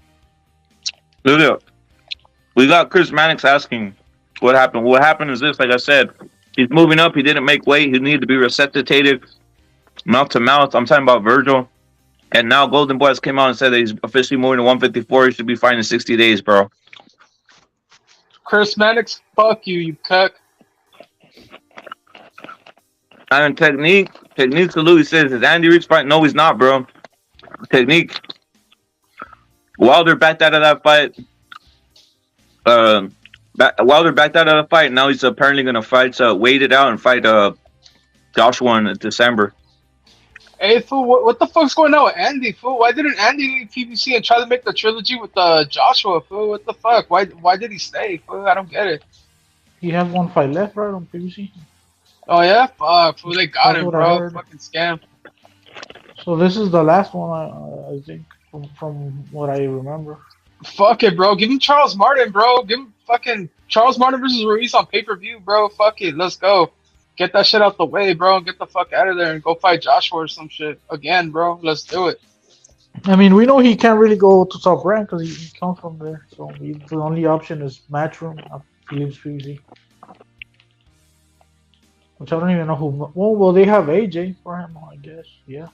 Look, we got Chris Mannix asking what happened. What happened is this, like I said, he's moving up. He didn't make weight. He needed to be resuscitated mouth to mouth. I'm talking about Vergil. And now Golden Boy has came out and said that he's officially moving to 154. He should be fighting in 60 days, bro. Chris Mannix, fuck you, you cuck. And technique salute, he says, is Andy Ruiz fighting? No, he's not, bro. Technique. Wilder backed out of that fight. Wilder backed out of the fight. Now he's apparently going to fight, wait it out and fight Joshua in December. Hey, fool, what the fuck's going on with Andy, fool? Why didn't Andy leave PBC and try to make the trilogy with Joshua, fool? What the fuck? Why did he stay, fool? I don't get it. He has one fight left, right, on PBC? Oh, yeah? Fuck, fool, they got That's him, what I bro. heard. Fucking scam. So this is the last one, I think, from what I remember. Fuck it, bro. Give him Charles Martin, bro. Give him fucking Charles Martin versus Ruiz on pay-per-view, bro. Fuck it. Let's go. Get that shit out the way, bro. Get the fuck out of there and go fight Joshua or some shit. Again, bro. Let's do it. I mean, we know he can't really go to top rank because he comes from there. So the only option is Matchroom. He leaves PBC. Which I don't even know who. Well, they have AJ for him, I guess. Yeah.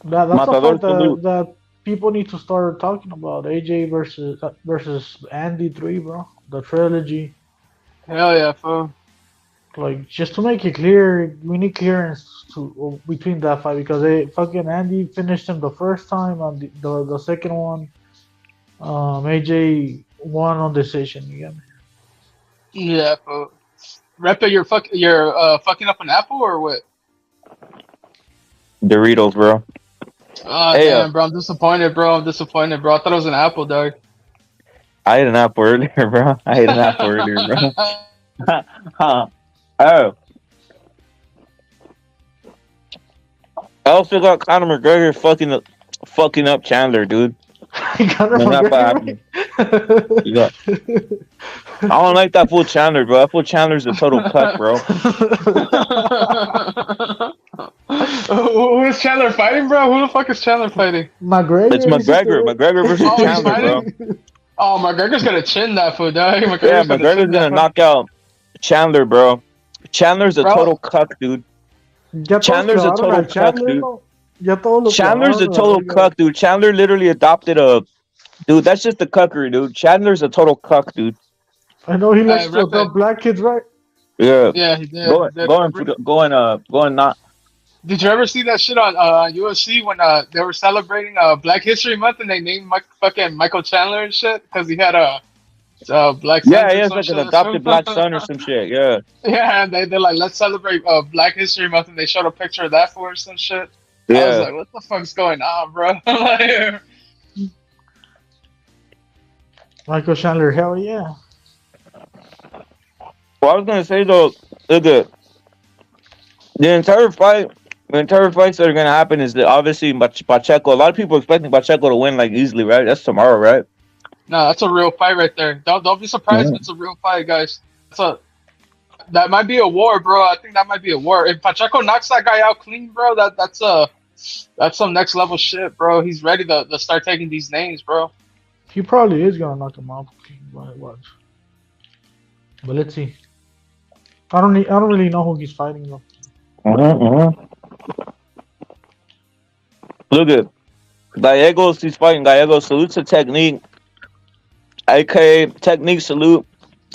That's a fight that people need to start talking about. AJ versus Andy 3, bro. The trilogy. Hell yeah, fool. Like, just to make it clear, we need clearance between that fight because fucking Andy finished him the first time, and the second one, AJ won on decision again. Yeah, fool. Repa, you're fucking up an apple or what? Doritos, bro. Oh, Hey, damn, bro. I'm disappointed, bro. I thought it was an apple, dog. I ate an apple earlier, bro. Oh. I also got Conor McGregor fucking up Chandler, dude. Conor McGregor. I don't like that fool Chandler, bro. That fool Chandler's a total cuck, bro. Who is Chandler fighting, bro? Who the fuck is Chandler fighting? McGregor. It's McGregor. McGregor versus Chandler, bro. Oh, McGregor's gonna chin that fool, dog. McGregor's gonna knock out Chandler, bro. Chandler's a total cuck, dude. Chandler's a total cuck, dude. Chandler's a total cuck, dude. Chandler literally adopted a... Dude, that's just the cuckery, dude. Chandler's a total cuck, dude. I know he likes to adopt black kids, right? Yeah. Yeah, he did. Going not... Did you ever see that shit on UFC when they were celebrating Black History Month and they named fucking Michael Chandler and shit because he had a black son? Yeah, he has like an adopted black son or some shit. Yeah. Yeah, and they're like, let's celebrate Black History Month, and they showed a picture of that for some shit. Yeah. I was like, what the fuck's going on, bro? Michael Chandler, hell yeah. Well, I was gonna say though, look at the entire fights that are gonna happen is that obviously Pacheco. A lot of people expecting Pacheco to win like easily, right? That's tomorrow, right? No, that's a real fight right there. Don't be surprised if it's a real fight, guys. That might be a war, bro. I think that might be a war. If Pacheco knocks that guy out clean, bro, that's some next level shit, bro. He's ready to start taking these names, bro. He probably is gonna knock him out. But let's see. I don't really know who he's fighting though. Look at Gallegos. He's fighting Gallegos. Salute to Technique. AKA Technique salute.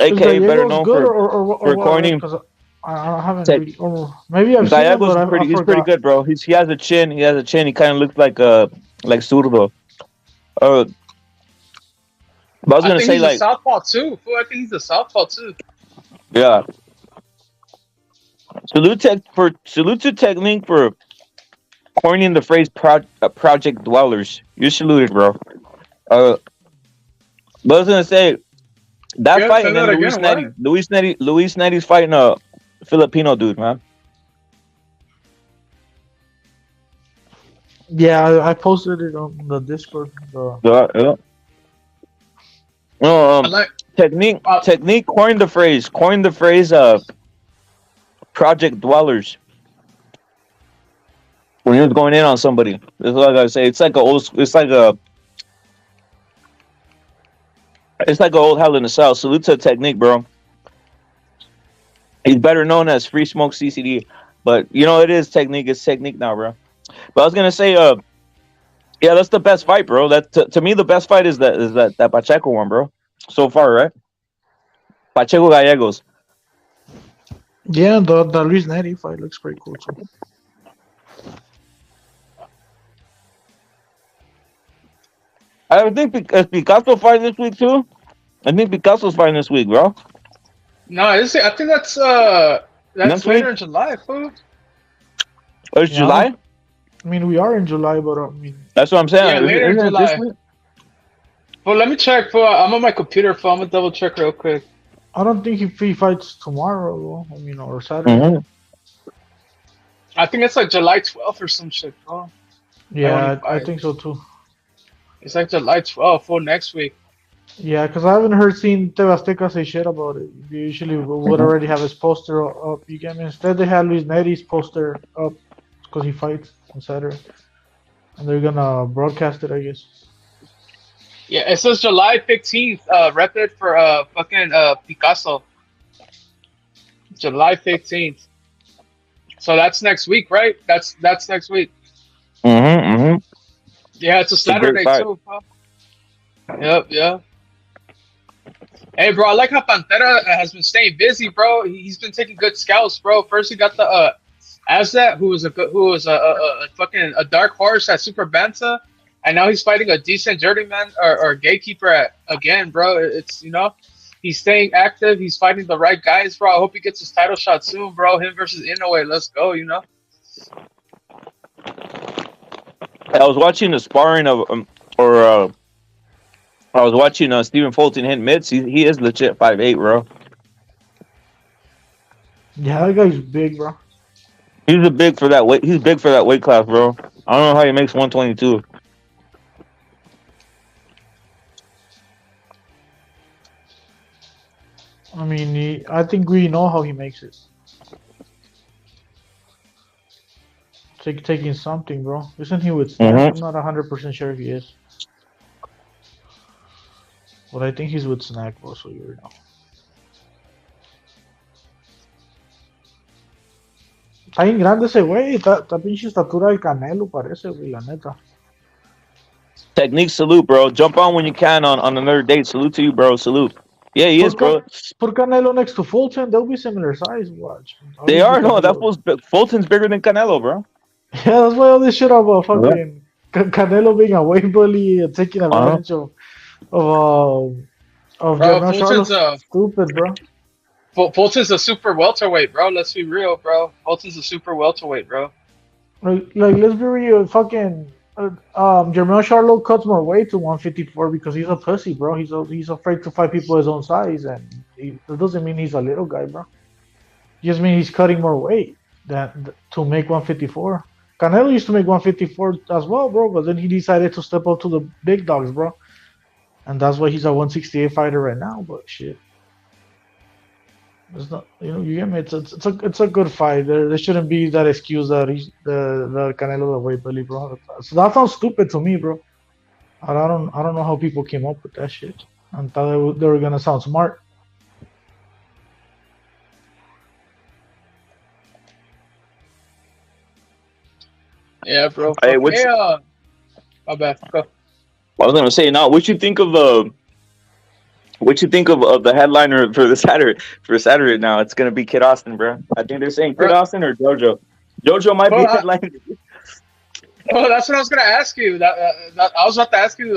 AKA better known for corny. I haven't really, or maybe I've seen him, but he's pretty good, bro. He has a chin. He kind of looks like Zurdo. But I was gonna say he's like a southpaw too. I think he's a southpaw too. Yeah. Salute to Technique for coining the phrase "project dwellers." You're saluted, bro. But I was gonna say that Yeah, fight, say and that then again. What? Luis Netti's fighting a Filipino dude, man. Yeah, I posted it on the Discord. Yeah. No, I like. technique coined the phrase. Project dwellers. When he was going in on somebody, that's what I gotta say. It's like a old Hell in the Cell. Salute to Technique, bro. He's better known as Free Smoke CCD, but it is Technique. It's Technique now, bro. But I was gonna say, yeah, that's the best fight, bro. That to me, the best fight is that Pacheco one, bro. So far, right? Pacheco Gallegos. Yeah, the Luis Nery fight looks pretty cool too. I think is Picasso fighting this week too. I think Picasso's fighting this week, bro. No, I think that's Next later week? in July, fool. Oh, it's July. I mean, we are in July, but I mean, That's what I'm saying. Yeah, later in Isn't it this July. week? Well, let me check. Fool. I'm on my computer, fool. I'm gonna double check real quick. I don't think he fights tomorrow, though. I mean, or Saturday. Mm-hmm. I think it's like July 12th or some shit, fool. Yeah, I think so too. It's like July 12th for next week. Yeah, because I haven't seen Tebasteca say shit about it. They usually would already have his poster up. You get me? Instead, they had Luis Nery's poster up because he fights on Saturday, and they're gonna broadcast it, I guess. Yeah, it says July 15th. Record for fucking Picasso. July 15th. So that's next week, right? That's next week. Mm-hmm. Yeah, it's a Saturday too. Bro. Yep, yeah. Hey, bro, I like how Pantera has been staying busy, bro. He's been taking good scouts, bro. First, he got the Azat, who was a fucking dark horse at Super Banta, and now he's fighting a decent journeyman or gatekeeper again, bro. It's he's staying active. He's fighting the right guys, bro. I hope he gets his title shot soon, bro. Him versus Inoue. Let's go, I was watching the sparring of I was watching Stephen Fulton hit mitts. He is legit 5'8", bro. Yeah, that guy's big, bro. He's big for that weight. He's big for that weight class, bro. I don't know how he makes 122. I mean, I think we know how he makes it. Taking something, bro. Isn't he with Snack? I'm not 100% sure if he is. But I think he's with Snack, bro, so you know. Está bien grande ese güey. Está pinche estatura del Canelo, parece, güey, la neta. Technique, salute, bro. Jump on when you can on another date. Salute to you, bro. Salute. Yeah, he is, bro. Put Canelo next to Fulton. They'll be similar size. Watch. They are. No, Fulton's bigger than Canelo, bro. Yeah, that's why all this shit about fucking Canelo being a weight bully and taking advantage of Fulton's stupid, bro. Fulton's a super welterweight, bro. Let's be real, bro. Fulton's a super welterweight, bro. Like let's be real. Fucking Jermell Charlo cuts more weight to 154 because he's a pussy, bro. He's afraid to fight people his own size, and that doesn't mean he's a little guy, bro. It just means he's cutting more weight to make 154. Canelo used to make 154 as well, bro, but then he decided to step up to the big dogs, bro. And that's why he's a 168 fighter right now, but shit. It's not, you get me? It's a good fight. There shouldn't be that excuse that the Canelo the weight bully, bro. So that sounds stupid to me, bro. I don't know how people came up with that shit. I thought they were gonna sound smart. Yeah, bro. Hey, my bad. Go. I was gonna say now. What you think of the headliner for Saturday? Now it's gonna be Kid Austin, bro. I think they're saying Kid Austin or JoJo. JoJo might be headlining. Oh, that's what I was gonna ask you. I was about to ask you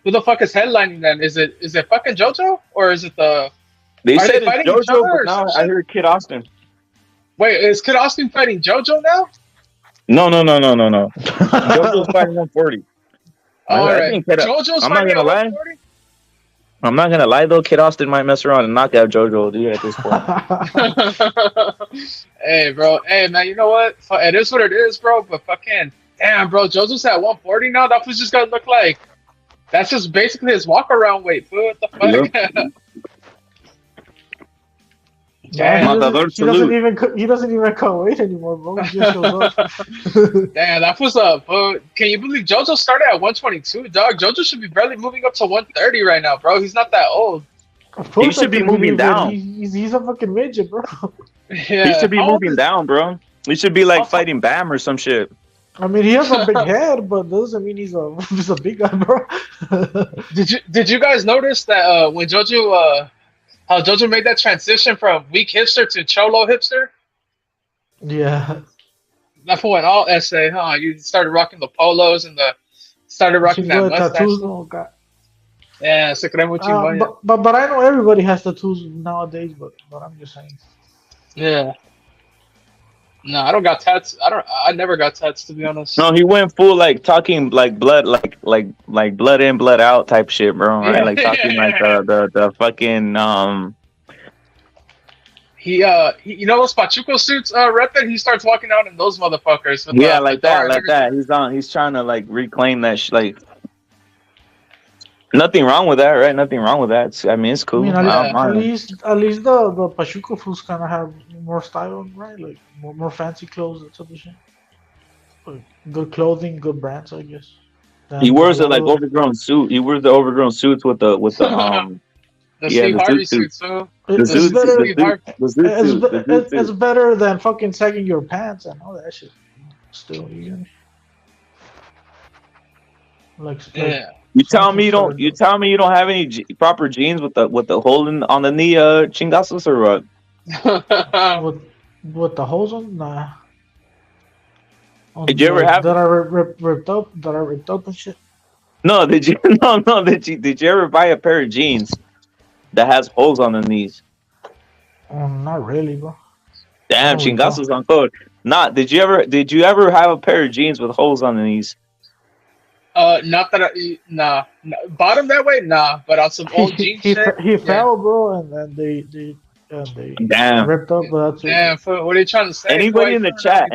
who the fuck is headlining then? Is it fucking JoJo or is it the? They said it's JoJo, but now I heard Kid Austin. Wait, is Kid Austin fighting JoJo now? No. JoJo's fighting 140. All I right. think Kid, JoJo's I'm not fighting gonna at lie. 140. I'm not gonna lie though. Kid Austin might mess around and knock out JoJo, dude. At this point. Hey, bro. Hey, man. You know what? It is what it is, bro. But fucking damn, bro. JoJo's at 140 now. That was just gonna look like. That's just basically his walk around weight, fool. What the fuck? Yep. Damn. He doesn't even cut weight anymore, bro. He just shows up. Damn, that was a. Can you believe JoJo started at 122, dog? JoJo should be barely moving up to 130 right now, bro. He's not that old. He should be moving down. He's a fucking midget, bro. Yeah. He should be moving down, bro. He should be like fighting Bam or some shit. I mean, he has a big head, but doesn't mean he's a big guy, bro. Did you guys notice that when JoJo how JoJo made that transition from weak hipster to cholo hipster? Yeah. That went all essay, huh? You started rocking the polos and started rocking that mustache. Tattoos, oh god. Yeah, se cree muy chingón. But I know everybody has tattoos nowadays, but I'm just saying. Yeah. No, I don't got tats. I never got tats, to be honest. No, he went full like talking like blood, like blood in, blood out type shit, bro. Right? Like talking like the fucking He you know those Pachuco suits, rep it? He starts walking out in those motherfuckers. With like that. He's trying to like reclaim that like. Nothing wrong with that, right? Nothing wrong with that. I mean, it's cool. I mean, at least the Pachuco fools kind of have more style, right? Like more fancy clothes, that type of shit. Like, good clothing, good brands, I guess. He wears like overgrown suit. He wears the overgrown suits with the the Steve Harvey suit. So it's better than fucking sagging your pants and all that shit. Still, you know? Like yeah. You tell me you don't have any proper jeans with the hole on the knee, chingazos or what? With the holes on? Nah. Did you ever have that are ripped up? That are ripped up and shit. No, did you? No. Did you ever buy a pair of jeans that has holes on the knees? Not really, bro. Damn, chingazos on code. Not. Did you ever have a pair of jeans with holes on the knees? Not that nah. Bottom that way, nah. But on some old jeans shit. He fell, bro, and then they damn ripped up. But that's damn, what are you trying to say? Anybody in the chat?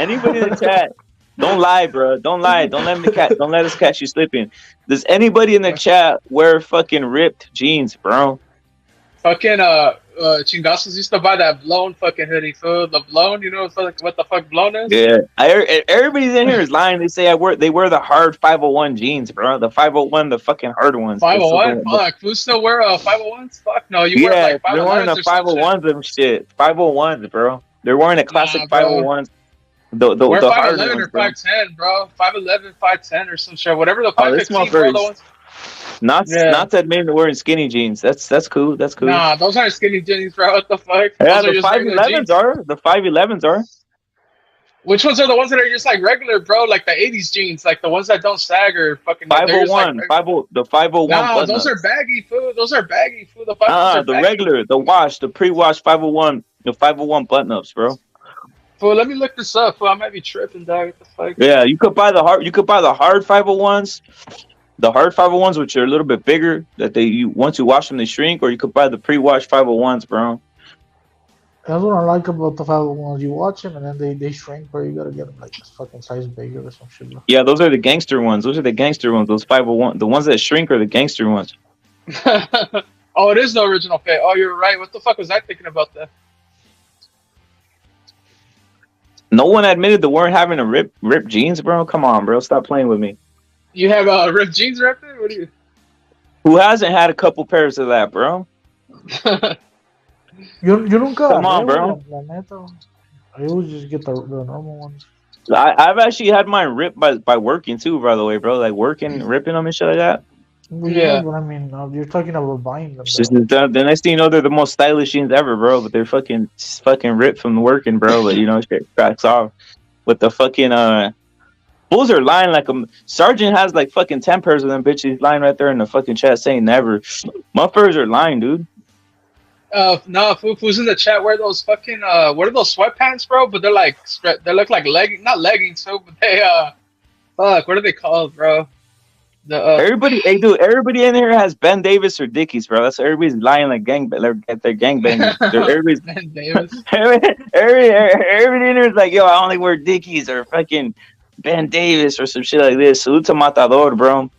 Don't lie, bro. Don't lie. Don't let us catch you slipping. Does anybody in the chat wear fucking ripped jeans, bro? Fucking Chingazos used to buy that blown fucking hoodie, fool. The blown, you know what the fuck blown is? Yeah, everybody's in here is lying. They say they wear the hard 501 jeans, bro. The 501, the fucking hard ones. 501, fuck. Who still wear 501s? Fuck no, you wear like 501s. They're wearing the 501s and shit. 501s, bro. They're wearing a classic 501s. The 5'11" or 5'10", bro. 5'11", 5'10" or some shit. Whatever the 5'15", bro. The ones. Not to admit to wearing skinny jeans. That's cool. That's cool. Nah, those aren't skinny jeans, bro. What the fuck? Yeah, the 5'11s are. The 5'11s are. Which ones are the ones that are just like regular, bro? Like the 80s jeans, like the ones that don't sag or fucking. 501, the 501. Nah, those are baggy, food. Those are baggy, food. The regular, the wash, the pre-wash 501, the 501 button-ups, bro. Fool, let me look this up. Fool, I might be tripping, dog. What the fuck? Yeah, you could buy the hard 501s. The hard 501s, which are a little bit bigger, that once you wash them they shrink, or you could buy the pre-wash 501s, bro. That's what I like about the 501s. You watch them and then they shrink, bro. You gotta get them like fucking size bigger or some shit, bro. Yeah, those are the gangster ones. Those 501. The ones that shrink are the gangster ones. Oh, it is the original fit. Oh, you're right. What the fuck was I thinking about that? No one admitted they weren't having a rip jeans, bro. Come on, bro. Stop playing with me. You have ripped jeans, Raptor? What do you? Who hasn't had a couple pairs of that, bro? You nunca. Come on, bro. I always just get the normal ones. I've actually had mine ripped by working too, by the way, bro. Like ripping them and shit like that. Well, yeah, but I mean, you're talking about buying them. The next thing you know, they're the most stylish jeans ever, bro. But they're fucking ripped from working, bro. But you know, shit cracks off with the fucking fools are lying like a sergeant has like fucking 10 pairs of them bitches lying right there in the fucking chat saying never. Motherfuckers are lying, dude. No, who's in the chat wear those fucking what are those sweatpants, bro? But they're like they look like not leggings, so but they fuck, what are they called, bro? The Everybody, hey dude, everybody in here has Ben Davis or Dickies, bro. That's everybody's lying like they're gangbangers. Everybody's Ben Davis. everybody in here is like, yo, I only wear Dickies or fucking Ben Davis or some shit like this. Salute to Matador, bro.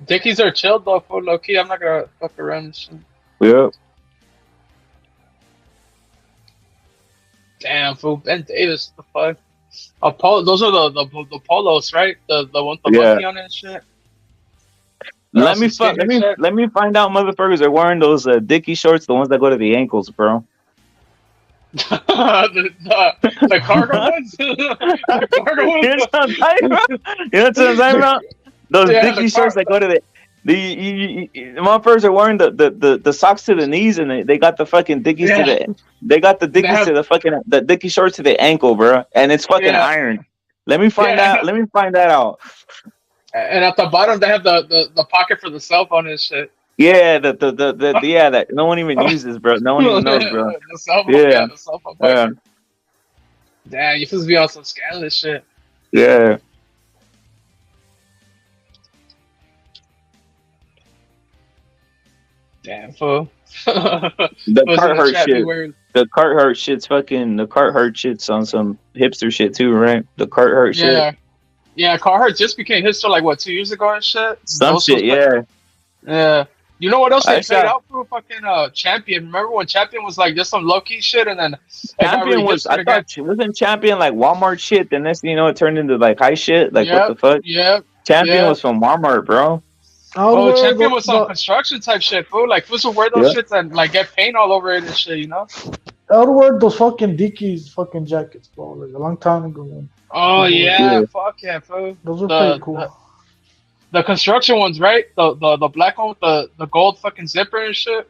Dickies are chilled though, for low key. I'm not gonna fuck around and shit. Yep. Damn, fool, Ben Davis, the fuck. Those are the polos, right? The one with the monkey on it and shit. Let me find out motherfuckers are wearing those Dickie shorts, the ones that go to the ankles, bro. the cargo ones? The cargo ones? You know what I'm talking about? Those Dickie shorts that go to the motherfuckers are wearing the socks to the knees and they got the fucking Dickies to the to the fucking the Dickie shorts to the ankle, bro. And it's fucking iron. Let me find that out. And at the bottom they have the pocket for the cell phone and shit. Yeah, that no one even uses, bro. No one even knows, bro. The cell phone, the cell phone pocket. Damn, you supposed to be on some scandalous shit. Yeah. Damn, fool. The Carhartt shit's on some hipster shit too, right? The Carhartt shit. Yeah, Carhartt just became hipster like what 2 years ago and shit. Some shit, yeah. Yeah. You know what else they played out for? Fucking Champion. Remember when Champion was like just some low key shit, and then Champion wasn't Champion like Walmart shit. The next thing you know, it turned into like high shit. Like what the fuck? Yeah. Champion was from Walmart, bro. Champion was some construction type shit, fool. Like fools would wear those shits and like get paint all over it and shit, you know? I would wear those fucking Dickies fucking jackets, bro. Like a long time ago, man. Oh yeah, fuck yeah, fool. Those are pretty cool. The construction ones, right? The black one with the gold fucking zipper and shit.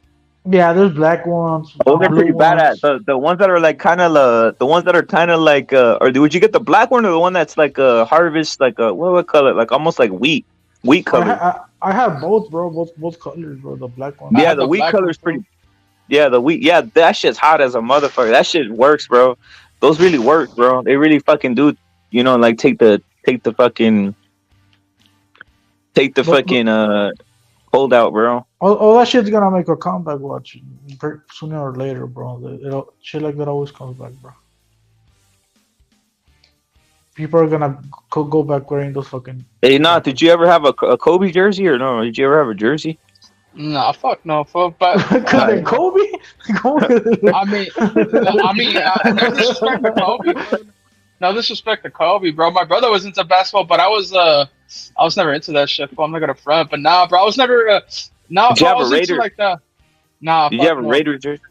Yeah, there's black ones. Those are pretty badass. The ones that are like kind of the ones that are kind of like or would you get the black one or the one that's like a harvest, like a what would I call it, like almost like wheat color? I have both, bro. Both colors, bro. The black one. Yeah, the wheat color's pretty. Yeah, the wheat. Yeah, that shit's hot as a motherfucker. That shit works, bro. Those really work, bro. They really fucking do. You know, like take the fucking hold out, bro. All that shit's gonna make a comeback. Watch sooner or later, bro. Shit like that always comes back, bro. People are gonna go back wearing those fucking. Hey, did you ever have a Kobe jersey or no? Did you ever have a jersey? Nah, fuck no, fuck. But Kobe. I mean, no disrespect to Kobe. No disrespect to Kobe, bro. My brother was into basketball, but I was never into that shit. Bro. I'm not gonna front, but nah, bro, I was never. Did you have a Raider? Like that. Nah. Did you have a Raider jersey?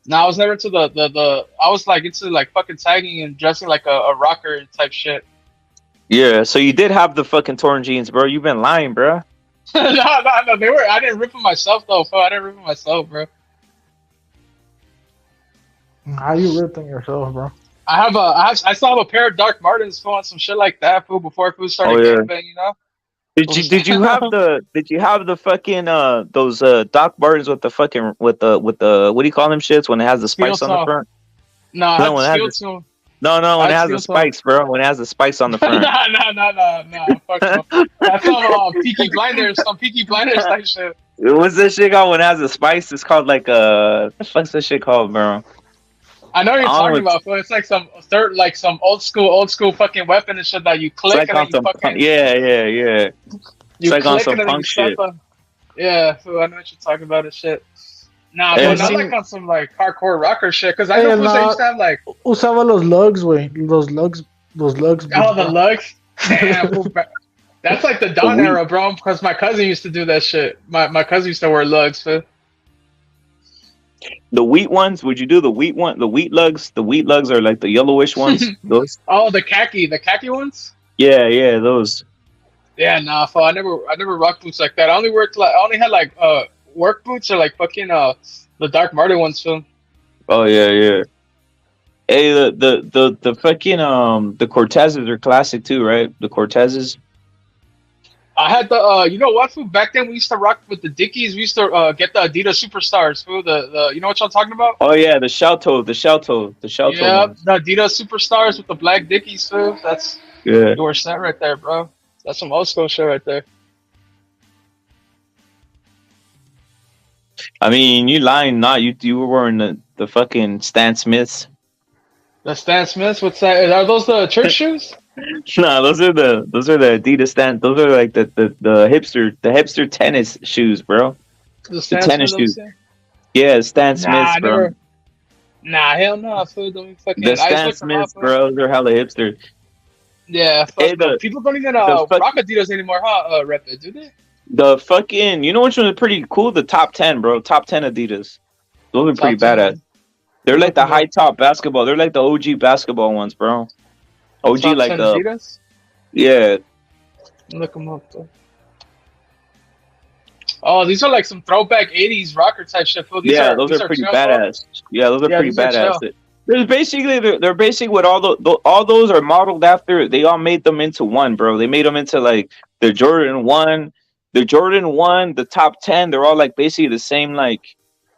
Nah, I was never into the. I was like into like fucking tagging and dressing like a rocker type shit. Yeah, so you did have the fucking torn jeans, bro. You've been lying, bro. No. They were. I didn't rip them myself though. I didn't rip them myself, bro. How you ripping yourself, bro? I still have a pair of Dark Martens, fool, and some shit like that, fool, before food started gangbang, you know. Did you have the fucking those Doc Martens with the fucking with the what do you call them shits when it has the spikes on the front? No, when it has the spikes, bro. When it has the spikes on the front. No. Fuck no. That's some Peaky Blinders, type shit. What's this shit called when it has the spikes? It's called like what's this shit called, bro? I know what you're talking about, but it's like some old school fucking weapon and shit that you click like and then you fucking yeah. You like click on some and then punk shit. Yeah, fool, I know what you're talking about and shit. Nah, but not like on some like hardcore rocker shit. Because I know fools that used to have like usaba los lugs, way. Those lugs. Oh, the lugs. Damn, fool, that's like the Dawn era, bro. Because my cousin used to do that shit. My cousin used to wear lugs, fool. The wheat ones? Would you do the wheat one? The wheat lugs? The wheat lugs are like the yellowish ones. Those? Oh, the khaki ones. Yeah, those. Yeah, nah, fool. I never rocked boots like that. I only had like work boots or like fucking the Dark Martin ones, fool. Oh yeah. Hey, the fucking the Cortezes are classic too, right? The Cortezes. I had the you know what, fool? Back then we used to rock with the Dickies. We used to get the Adidas Superstars, fool. The you know what y'all talking about? Oh yeah, the shell toe, the shell toe, the shell toe Yeah, ones. the Adidas Superstars with the black Dickies, fool. That's Yeah. your set right there, bro. That's some old school shit right there. I mean, you lying not. You were wearing the fucking Stan Smiths. The Stan Smiths, what's that? Are those the church shoes? No, those are the Adidas Stan. Those are like the hipster tennis shoes, bro. The The Stan tennis Smiths, I'm shoes. saying? Yeah, Stan Nah, Smiths, I bro. never. Nah, hell no, fool. Don't The fucking. I just Stan looked them up, Smiths, fool. bro. They're hella hipster. Yeah, Hey, fuck no. People don't even the fuck rock Adidas anymore, huh? Rep it, do they? the fucking. You know which one is pretty cool? The top 10, bro. Top 10 Adidas. Those are pretty Top 10. badass. They're like the high top basketball. They're like the OG basketball ones, bro. OG Top like 10 Adidas? yeah. Look them up, though. Oh, these are like some throwback 80s rocker type shit, fool. Yeah, those are pretty chill, fool. badass. Yeah, those are Yeah, pretty these are badass. chill. They're basically what all those are modeled after. They all made them into one, bro. They made them into like the Jordan 1, the top 10. They're all like basically the same, like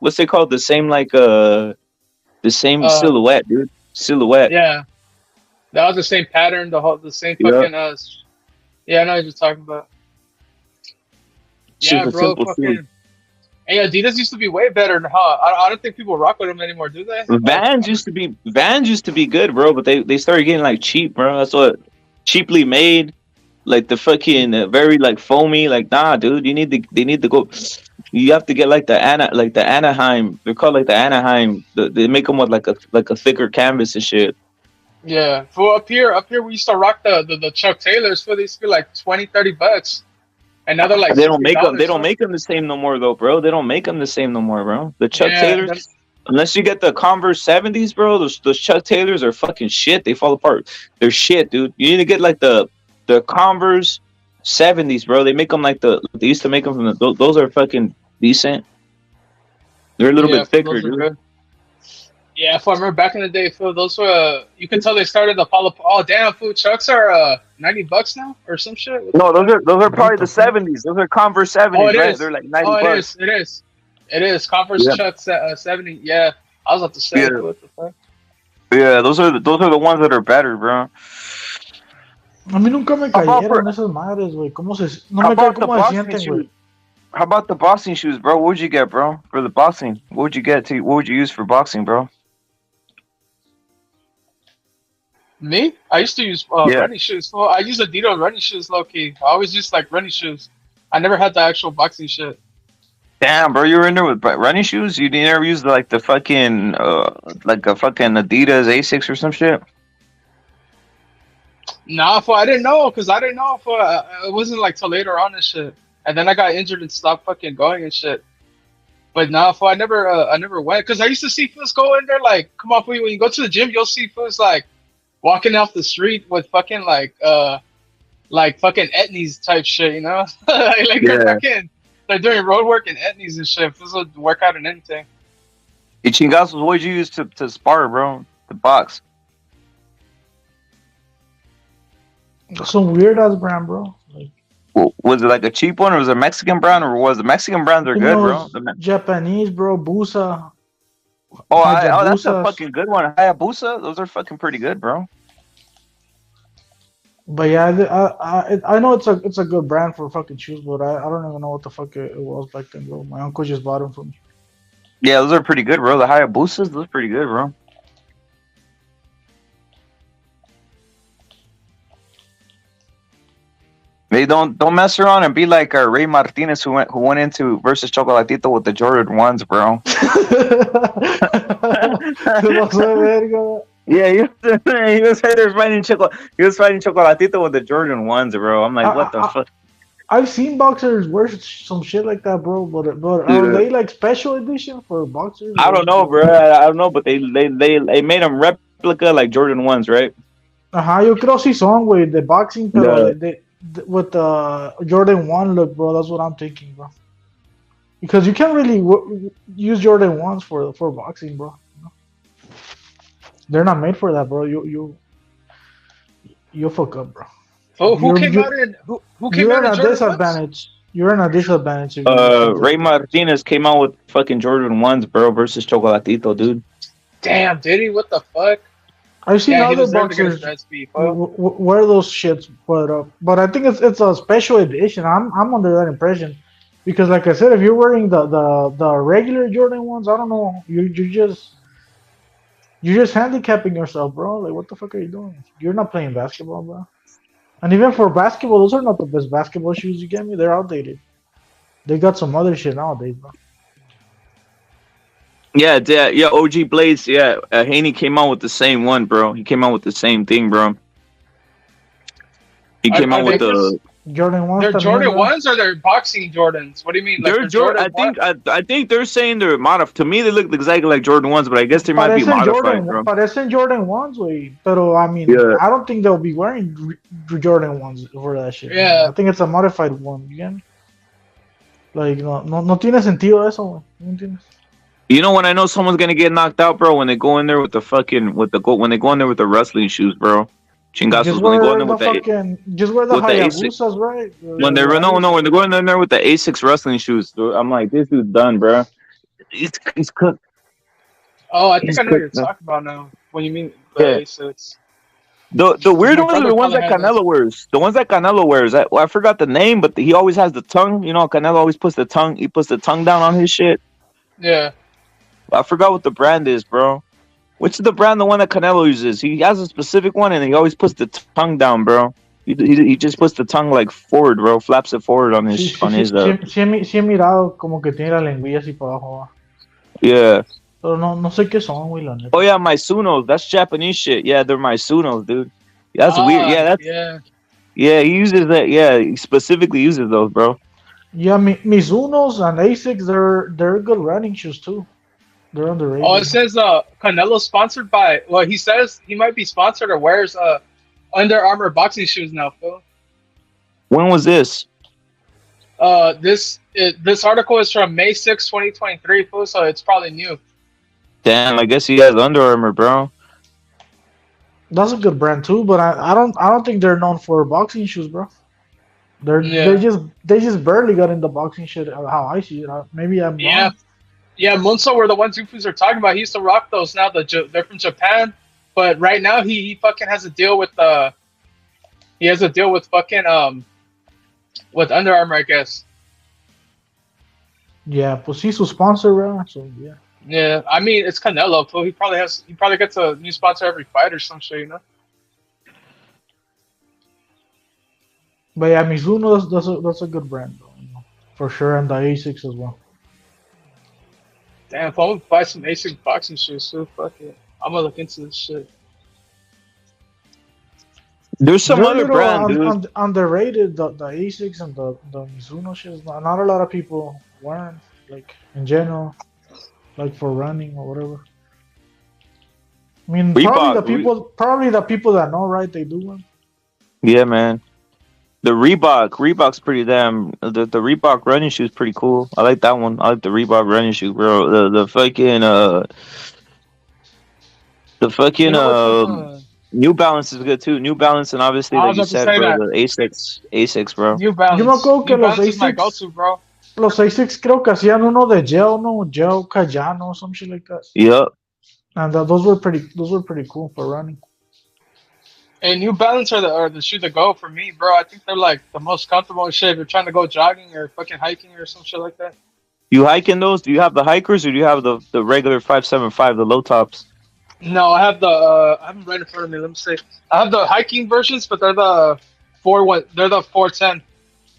what's it called? The same the same silhouette, dude. Silhouette. Yeah. That was the same pattern, the same Yeah. fucking yeah, I know what you're talking about. Yeah, Super bro, simple fucking. shoes. Hey, Adidas used to be way better, huh? I don't think people rock with them anymore, do they? Vans used to be good, bro, but they started getting like cheap, bro. That's what cheaply made, like the fucking very like foamy. Like nah, dude, they need to go. You have to get like the Anaheim. They're called like the Anaheim. They make them with like a thicker canvas and shit. Yeah. For up here we used to rock the Chuck Taylors for they used to be like $20-$30. And now they're like They don't make them. They $60. don't make them the same no more, though, bro. They don't make them the same no more, bro. The Chuck Yeah, Taylors, unless you get the Converse 70s, bro. Those Chuck Taylors are fucking shit. They fall apart. They're shit, dude. You need to get like the Converse 70s, bro. They make them like they used to make them from those are fucking decent. They're a little bit thicker, those are dude. good. Yeah, if I remember back in the day, Phil, those were you can tell they started the Apollo. Oh damn, food Chucks are $90 now or some shit. No, those are probably the 70s. Those are Converse 70s, Oh, it right? is. They're like $90. Oh, it is. Converse Yeah. Chucks 70. Yeah, I was about to say. Yeah. What the fuck? Yeah, those are the ones that are better, bro. A mí nunca me How about cayeron esas madres, güey. ¿Cómo se...? No How me cae about the cómo se boxing sienten, shoes? güey. How about the boxing shoes, bro? What would you get, bro, for the boxing? What would you get to? What would you use for boxing, bro? Me? I used to use Yeah. running shoes. Well, I use Adidas running shoes, low key. I always used like running shoes. I never had the actual boxing shit. Damn, bro, you were in there with running shoes. You never used like the fucking like a fucking Adidas Asics or some shit. Nah, for I didn't know because I didn't know for it wasn't like till later on and shit. And then I got injured and stopped fucking going and shit. But nah, for I never went because I used to see fools go in there like, come on, fool, when you go to the gym, you'll see fools like walking off the street with fucking like fucking etnies type shit, you know? like they're doing road work and etnies and shit. Fools would work out and anything. Hey, chingazos, what would you use to spar, bro? To box? Some weird ass brand, bro. Like, Was it like a cheap one, or was it a Mexican brand, or was the Mexican brands are you good, know, bro? Japanese, bro. Busa. Oh, that's a Hayabusas. fucking good one. Hayabusa, those are fucking pretty good, bro. But yeah, I know it's a good brand for fucking shoes, but I don't even know what the fuck it was back then, bro. My uncle just bought them for me. Yeah, those are pretty good, bro. The Hayabusas, those are pretty good, bro. They don't mess around and be like Ray Martinez who went into versus Chocolatito with the Jordan 1s, bro. Yeah, he was fighting Chocolatito with the Jordan 1s, bro. I'm like, what the fuck? I've seen boxers wear some shit like that, bro. But are they like special edition for boxers? I don't know, bro. I don't know, but they made them replica like Jordan 1s, right? Yo creo sí son, güey, de boxing, pero with the Jordan 1 look, bro. That's what I'm thinking, bro. Because you can't really use Jordan 1s for boxing, bro. They're not made for that, bro. You'll fuck up, bro. Who came out in who came You're out in in a Jordan ones? disadvantage. You're in a disadvantage. If you Ray Martinez came out with fucking Jordan 1s, bro, versus Chocolatito, dude. Damn, did he? What the fuck? I've seen Yeah, he other deserved to get his boxers best beef, huh? wear those shits, but I think it's a special edition. I'm under that impression, because like I said, if you're wearing the regular Jordan ones, I don't know, you're just handicapping yourself, bro. Like, what the fuck are you doing? You're not playing basketball, bro. And even for basketball, those are not the best basketball shoes you get me. They're outdated. They got some other shit nowadays, bro. Yeah, yeah, OG Blades, yeah. Haney came out with the same one, bro. He came out with the same thing, bro. He came out with the Jordan ones. They're Jordan ones or they're boxing Jordans? What do you mean? Like they're Jordan. I think they're saying they're modified. To me, they look exactly like Jordan 1s, but I guess they might be modified, bro. Parecen Jordan ones, way. Pero I mean, I don't think they'll be wearing Jordan ones for that shit. Yeah. I think it's a modified one. You get me? Like, no tiene sentido eso, güey. ¿No entiendes? You know when I know someone's gonna get knocked out, bro? When they go in there with the fucking when they go in there with the wrestling shoes, bro. Chingazos when they go in there with just wear the with the Hayabusas, right? when they're when they're going in there with the Asics wrestling shoes, dude, I'm like, this dude's done, bro. He's cooked. Oh, I think I know what you're talking about now. When you mean the Asics. The weird ones are the ones that Canelo wears. The ones that Canelo wears. I forgot the name, but he always has the tongue. You know, Canelo always puts the tongue. He puts the tongue down on his shit. Yeah. I forgot what the brand is, bro. Which is the brand? The one that Canelo uses. He has a specific one, and he always puts the tongue down, bro. He just puts the tongue like forward, bro. Flaps it forward on his Sí he mirado como que tiene la lengüilla así para abajo. Yeah. Pero no sé qué son, güey, la neta. Oh yeah, Mizunos. That's Japanese shit. Yeah, they're Mizunos, dude. That's weird. Yeah, yeah. He uses that. Yeah, he specifically uses those, bro. Yeah, Mizunos and Asics, they're good running shoes too. They're underrated. Oh, it says Canelo sponsored by. Well, he says he might be sponsored or wears Under Armour boxing shoes now, Phil. When was this? This article is from May 6, 2023, Phil. So it's probably new. Damn, I guess he has Under Armour, bro. That's a good brand too, but I don't think they're known for boxing shoes, bro. They just barely got into boxing shit. How I see it, maybe I'm wrong. Yeah, Munso were the ones you are talking about. He used to rock those. Now they're from Japan, but right now he fucking has a deal with with Under Armour, I guess. Yeah, pues he's a sponsor, bro. So yeah. Yeah, I mean it's Canelo, so he probably gets a new sponsor every fight or some shit, you know. But yeah, Mizuno, that's a good brand, though, you know, for sure, and the Asics as well. Damn, if I'm gonna buy some Asics boxing shoes, so fuck it. I'm gonna look into this shit. There's some other brand, dude. Underrated, the Asics and the Mizuno shoes. Not a lot of people wearing, like, in general, like for running or whatever. I mean, probably the people that know, right? They do one. Yeah, man. The Reebok's pretty damn. The Reebok running shoe is pretty cool. I like that one. I like the Reebok running shoe, bro. The fucking New Balance is good too. New Balance and obviously like you said, bro, the Asics, bro. New Balance. Yo me acuerdo que los Asics, my go-to, bro. Los Asics creo que hacían uno de gel Cayano, some shit like that. Yep. And those were pretty cool for running. And New Balance are the shoe to go for me, bro. I think they're like the most comfortable shit if you're trying to go jogging or fucking hiking or some shit like that. You hiking those? Do you have the hikers or do you have the regular 575, the low tops? No, I have I have them right in front of me. Let me see. I have the hiking versions, but they're the 410.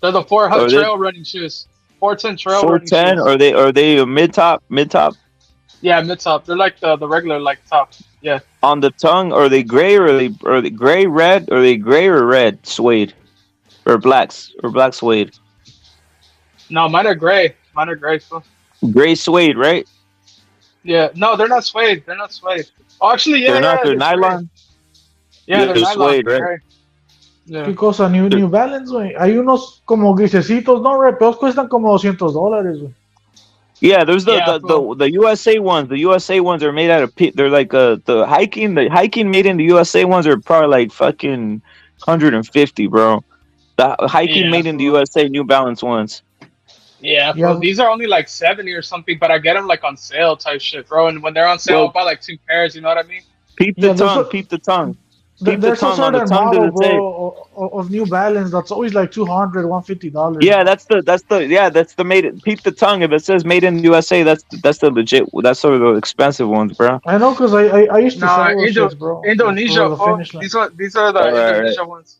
They're the 400 trail running shoes. 410 trail running shoes. 410? Are they a mid top? Yeah, mid top. They're like the regular like tops. Yeah. On the tongue, are they gray or are they gray red? Are they gray or red suede, or black suede? No, mine are gray. Mine are gray. So. Gray suede, right? Yeah. No, they're not suede. They're not suede. Oh, actually, yeah. They're not. They're nylon. Yeah, they're nylon. Suede, right? Yeah. ¿Qué cosa? New Balance, güey. Hay unos como grisecitos, ¿no? Pero cuestan como $200, güey. Yeah, there's the USA ones. The USA ones are made out of they're like the hiking made in the USA ones are probably like fucking 150, bro. The hiking Yeah, made in the bro. USA New Balance ones. Yeah, Yeah, bro. These are only like 70 or something, but I get them like on sale type shit, bro. And when they're on sale, I'll Well, buy like 2 pairs. You know what I mean? peep the yeah. There's tongue, a peep the tongue, peep the there's a tongue. On the certain tongue, does model, it say? bro, of New Balance that's always like $200, $150. Yeah, that's the made it. Peep the tongue. If it says made in the USA, that's the legit. That's sort of the expensive ones, bro. I know, cause I used to Nah, sell those shits, bro, for Indonesia, the fool. finish line. These are All the right, right. Indonesia ones.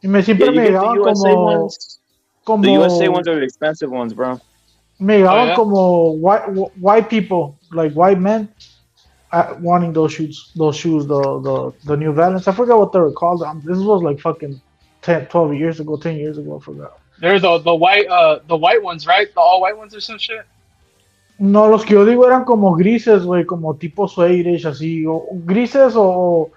Y me Yeah, siempre you me get the llegaban USA como ones. The USA como ones are the expensive ones, bro. me Oh llegaban yeah. como white people, like white men, wanting those shoes, the New Balance. I forgot what they were called. This was like fucking 10, 12 years ago, 10 years ago. I forgot. They're the white ones, right? The all white ones or some shit. No, los que yo digo eran como grises, güey, como tipo suede, así, o grises o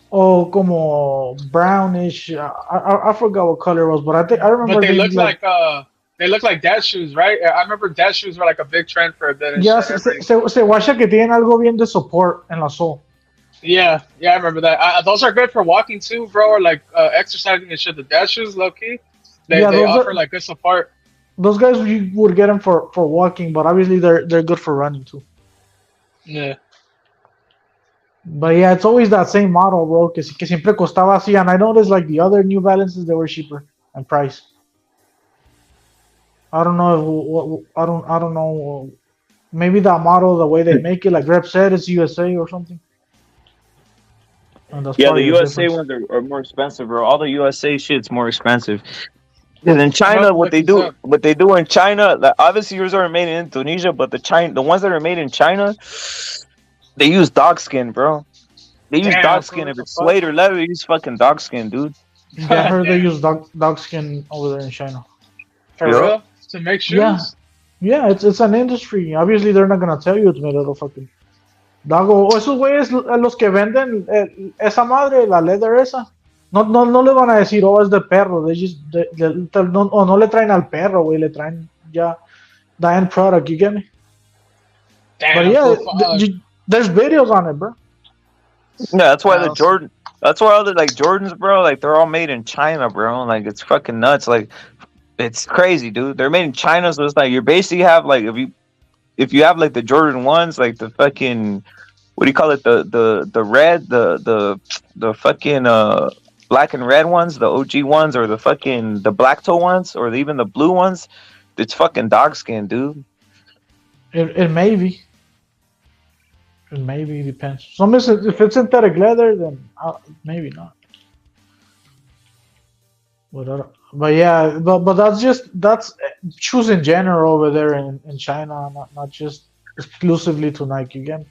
como brownish. I forgot what color it was, but I But remember being like, they look like dad shoes, right? I remember dad shoes were like a big trend for a bit and ya shit. se guacha que tienen algo bien de support en la sole. Yeah, I remember that. Those are good for walking too, bro, or like exercising and shit. The dad shoes, low key, Yeah, they those offer are like good support. those guys you would get them for walking, but obviously they're good for running too. Yeah. But yeah, it's always that same model, bro. Que siempre costaba así, and I noticed like the other New Balances they were cheaper in price. I don't know I don't know. Maybe that model, the way they make it, like Rep said, it's USA or something. And that's Yeah, the probably the USA difference. ones are more expensive, bro. All the USA shit's more expensive. And in I'm China, about to look these up. what they do in China, like, obviously yours are made in Indonesia, but the ones that are made in China, they use dog skin, bro. They use Damn, dog bro, skin. what If the it's fuck? suede or leather, they use fucking dog skin, dude. Yeah, I heard they Damn. use dog skin over there in China. For Yup. real? To make Yeah, shoes? yeah, it's an industry. Obviously, they're not gonna tell you it's made out of fucking dog. O esos güeyes, los que venden esa madre, la leather esa, no le van a decir, oh, es de perro. They just, no, o no le traen al perro, güey, le traen ya the end product. You get me? But Damn, yeah, fool, fuck. there's videos on it, bro. Yeah, that's why the I'll see. That's why all the like Jordans, bro. Like they're all made in China, bro. Like it's fucking nuts. Like it's crazy, dude. They're made in China, so it's like you basically have like if you have like the Jordan ones, like the fucking what do you call it? The red, the fucking black and red ones, the OG ones, or the black toe ones, or even the blue ones. It's fucking dog skin, dude. It may be. It maybe depends. If it's synthetic leather, then maybe not. But yeah, but that's shoes in general over there in China, not just exclusively to Nike again.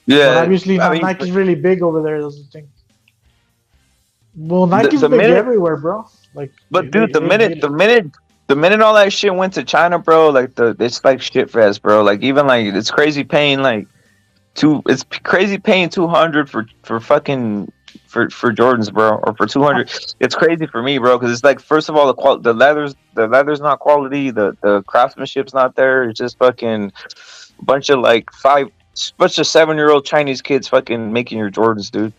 But Yeah, obviously, I mean, Nike's really big over there. That's the thing. Well, Nike's the big minute, everywhere, bro. Like, but dude, they made it. the minute all that shit went to China, bro, like it's like shit fest, bro. Like even like it's crazy paying like it's crazy paying 200 for fucking for Jordans, bro, or for 200. It's crazy for me, bro, because it's like first of all the leather's not quality, the craftsmanship's not there. It's just fucking a bunch of like 7-year-old Chinese kids fucking making your Jordans, dude.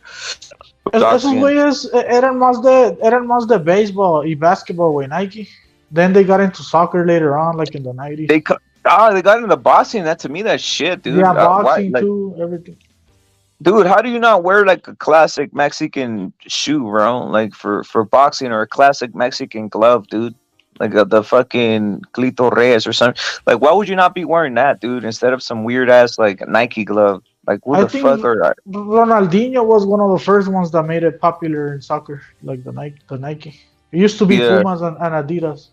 Esos güeyes eran más de baseball y basketball, güey, Nike. Then they got into soccer later on, like in the 90s. They got into boxing. That to me, that shit, dude. Yeah, boxing too, everything. Dude, how do you not wear like a classic Mexican shoe, bro? Like for boxing, or a classic Mexican glove, dude? Like the fucking Clito Reyes or something. Like, why would you not be wearing that, dude, instead of some weird ass like Nike glove? Like, what the fuck are that? Ronaldinho was one of the first ones that made it popular in soccer, like the Nike. It used to be Pumas and Adidas,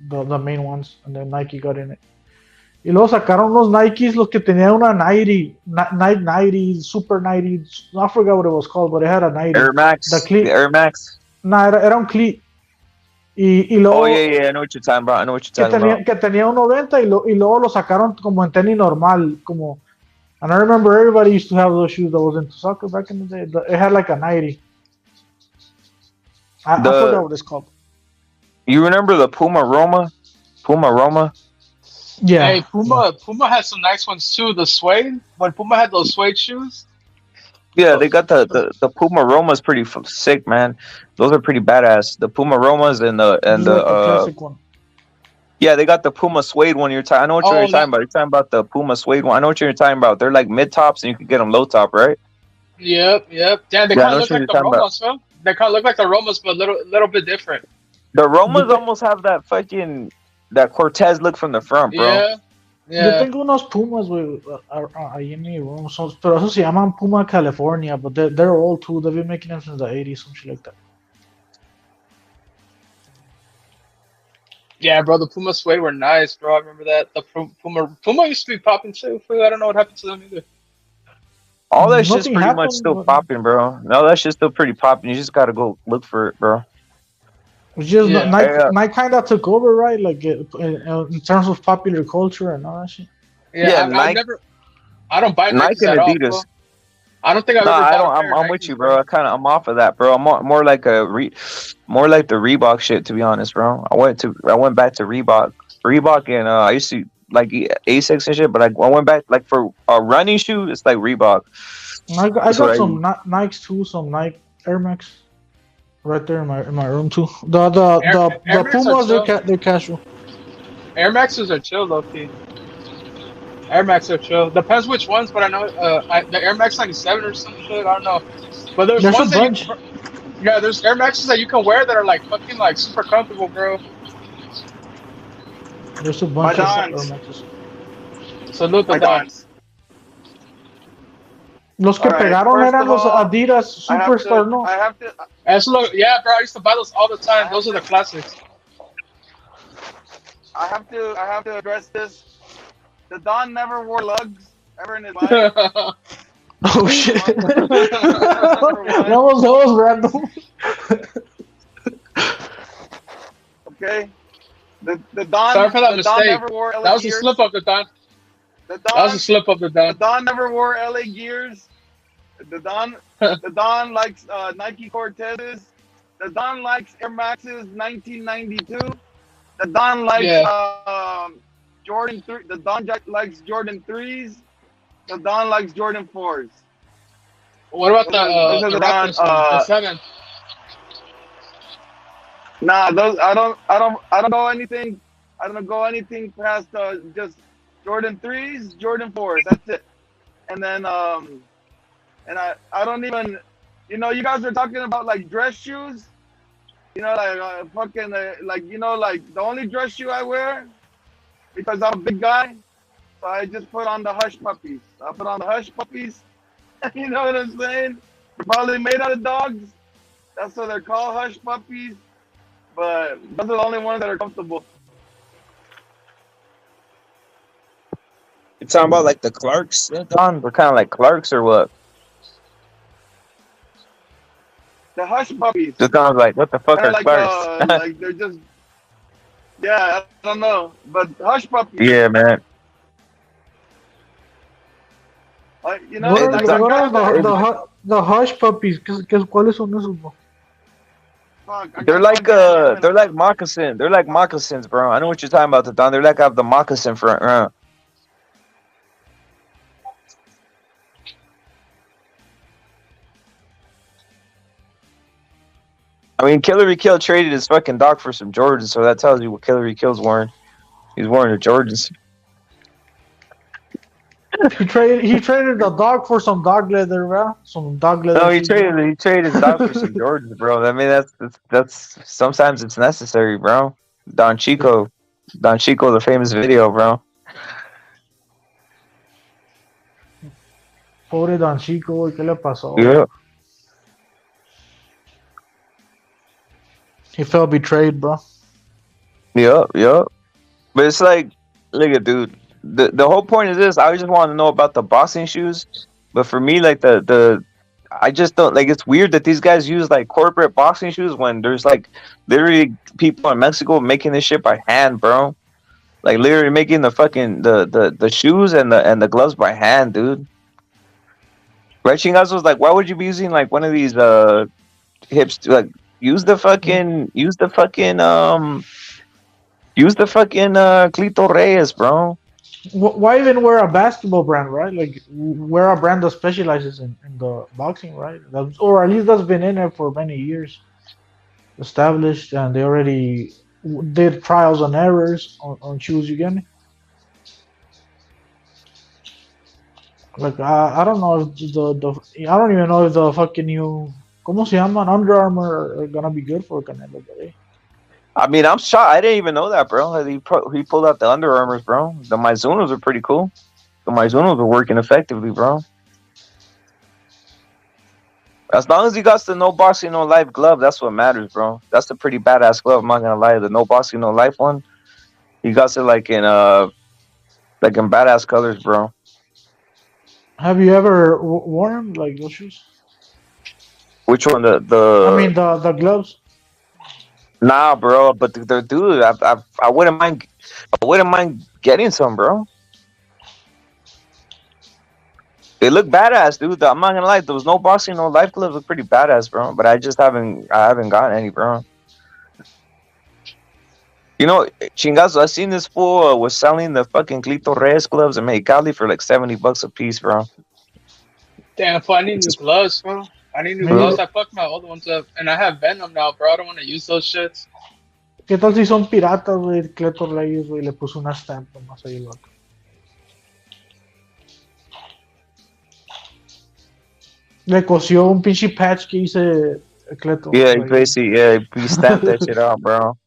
the main ones, and then Nike got in it. Y luego sacaron los Nikes, los que tenían una 90, Super 90, I forgot what it was called, but it had a 90. Air Max. The Air Max. Nah, era un cleat. Y luego, oh, yeah, I know what you're talking about. Que tenía un 90 y luego lo sacaron como en tenis normal, como. And I remember everybody used to have those shoes that was into soccer back in the day. It had like a 90. I forgot what it's called. You remember the Puma Roma? Yeah. Hey, Puma had some nice ones too. The suede, when Puma had those suede shoes, Yeah, they got the Puma Romas pretty sick, man. Those are pretty badass. The Puma Romas and Just the like the classic one. yeah, they got the Puma suede one. I know what you're talking about. You're talking about the Puma suede one. I know what you're talking about. They're like mid tops, and you can get them low top, right? Yep. Damn, they Yeah, I kind know of what look like you're the talking about. Romas, huh? They kind of look like the Romas, but little bit different. The Romas almost have that Cortez look from the front, bro. Yo tengo unos Pumas, güey, ahí en mi room. Pero esos se llaman Puma California, but they're old too. They've been making them since the 80s, some shit like that. Yeah, bro, the Puma suede were nice, bro. I remember that. The Puma used to be popping too. I don't know what happened to them either. All that shit's pretty much still popping, bro. No, that shit's still pretty popping. You just gotta go look for it, bro. It's just Nike kind of took over, right? Like in terms of popular culture and all that shit. Yeah, I don't buy Nike and at all, Adidas. bro. I don't think I've Nah, ever I bought don't. I'm with you, bro. I'm off of that, bro. I'm more like more like the Reebok shit, to be honest, bro. I went back to Reebok, and I used to like Asics and shit, but I went back like for a running shoe. It's like Reebok. I got some Nikes too, some Nike Air Max, right there in my room too. The Pumas, they're casual. Air Maxes are chill, low key. Air Max are chill. Depends which ones, but I know the Air Max 97 or some shit. I don't know, but there's ones that there's Air Maxes that you can wear that are like fucking like super comfortable, bro. There's a bunch of Air Maxes. Salute the Dons. Los que pegaron eran los Adidas Superstar, no? Yeah, bro. I used to buy those all the time. Those are the classics. I have to address this. The Don never wore lugs ever in his life. Oh shit! that was random. Okay. The Don. Sorry for that mistake. Don never wore LA that was gears. a slip of the Don. That was a slip of the Don. The Don never wore LA gears. The Don likes Nike Cortezes. The Don likes Air Maxes 1992. The Don likes Jordan 3. The Don likes Jordan 3s. The Don likes Jordan 4s. What about the Raptors? The 7? Nah, those I don't go anything. I don't go anything past just Jordan 3s, Jordan 4s. That's it. And then and I don't even, you guys are talking about like dress shoes. Like fucking like like the only dress shoe I wear, because I'm a big guy, so I just put on the Hush Puppies. I put on the Hush Puppies. You know what I'm saying? They're probably made out of dogs. That's why they're called Hush Puppies. But those are the only ones that are comfortable. You're talking about like the Clarks, Don? We're kind of like Clarks or what? The Hush Puppies. Just kind of like, what the fuck are like, Clarks? like they're just, I don't know. But Hush Puppies. Yeah, man. The Hush Puppies. ¿Cuáles son esos, bro? They're like moccasin. They're like moccasins, bro. I know what you're talking about, Don. They're like have the moccasin front, right? I mean, Killer Kill traded his fucking dog for some Jordans, so that tells you what Killer Kill's wearing. He's wearing the Jordans. He traded the dog for some dog leather, bro. Some dog leather. No, he traded his dog for some Jordans, bro. I mean, that's sometimes it's necessary, bro. Don Chico, the famous video, bro. Pobre Don Chico, ¿qué le pasó? Yeah. He felt betrayed, bro. Yep. But it's like, look at dude. The whole point is this. I just want to know about the boxing shoes. But for me, like I just don't like. It's weird that these guys use like corporate boxing shoes when there's like literally people in Mexico making this shit by hand, bro. Like literally making the fucking the shoes and the gloves by hand, dude. Right, Chingazo was like, why would you be using like one of these hips to, like use the fucking Clito Reyes, bro. Why even wear a basketball brand, right? Like wear a brand that specializes in the boxing, right? Or at least that's been in there for many years, established, and they already did trials and errors on shoes. You get me? Like I don't know if the I don't even know if the fucking new ¿Cómo se llaman? Under Armour are gonna be good for Canelo, but I mean, I'm shocked. I didn't even know that, bro. He pulled out the Under Armours, bro. The Mizunos are pretty cool. The Mizunos are working effectively, bro. As long as he got the no boxing, no life glove, that's what matters, bro. That's a pretty badass glove. I'm not gonna lie. The no boxing, no life one, he got it like in badass colors, bro. have you ever worn like those shoes? Which one? I mean the gloves. Nah, bro. But the dude, I wouldn't mind. I wouldn't mind getting some, bro. They look badass, dude. I'm not gonna lie. Those no boxing, no life gloves look pretty badass, bro. But I just haven't gotten any, bro. You know, Chingazo, I seen this fool was selling the fucking Clito Reyes gloves in Mexicali for like $70 a piece, bro. Damn, I need new gloves, bro. I need new gloves. I fucked my old ones up, and I have Venom now, bro. I don't want to use those shits. ¿Qué tal si son piratas, güey? Cleto Reyes, güey, le puso una stamp más ahí el otro. Le cosió un pinche patch que hice Cleto. Yeah, he basically, he stamped that shit out, bro.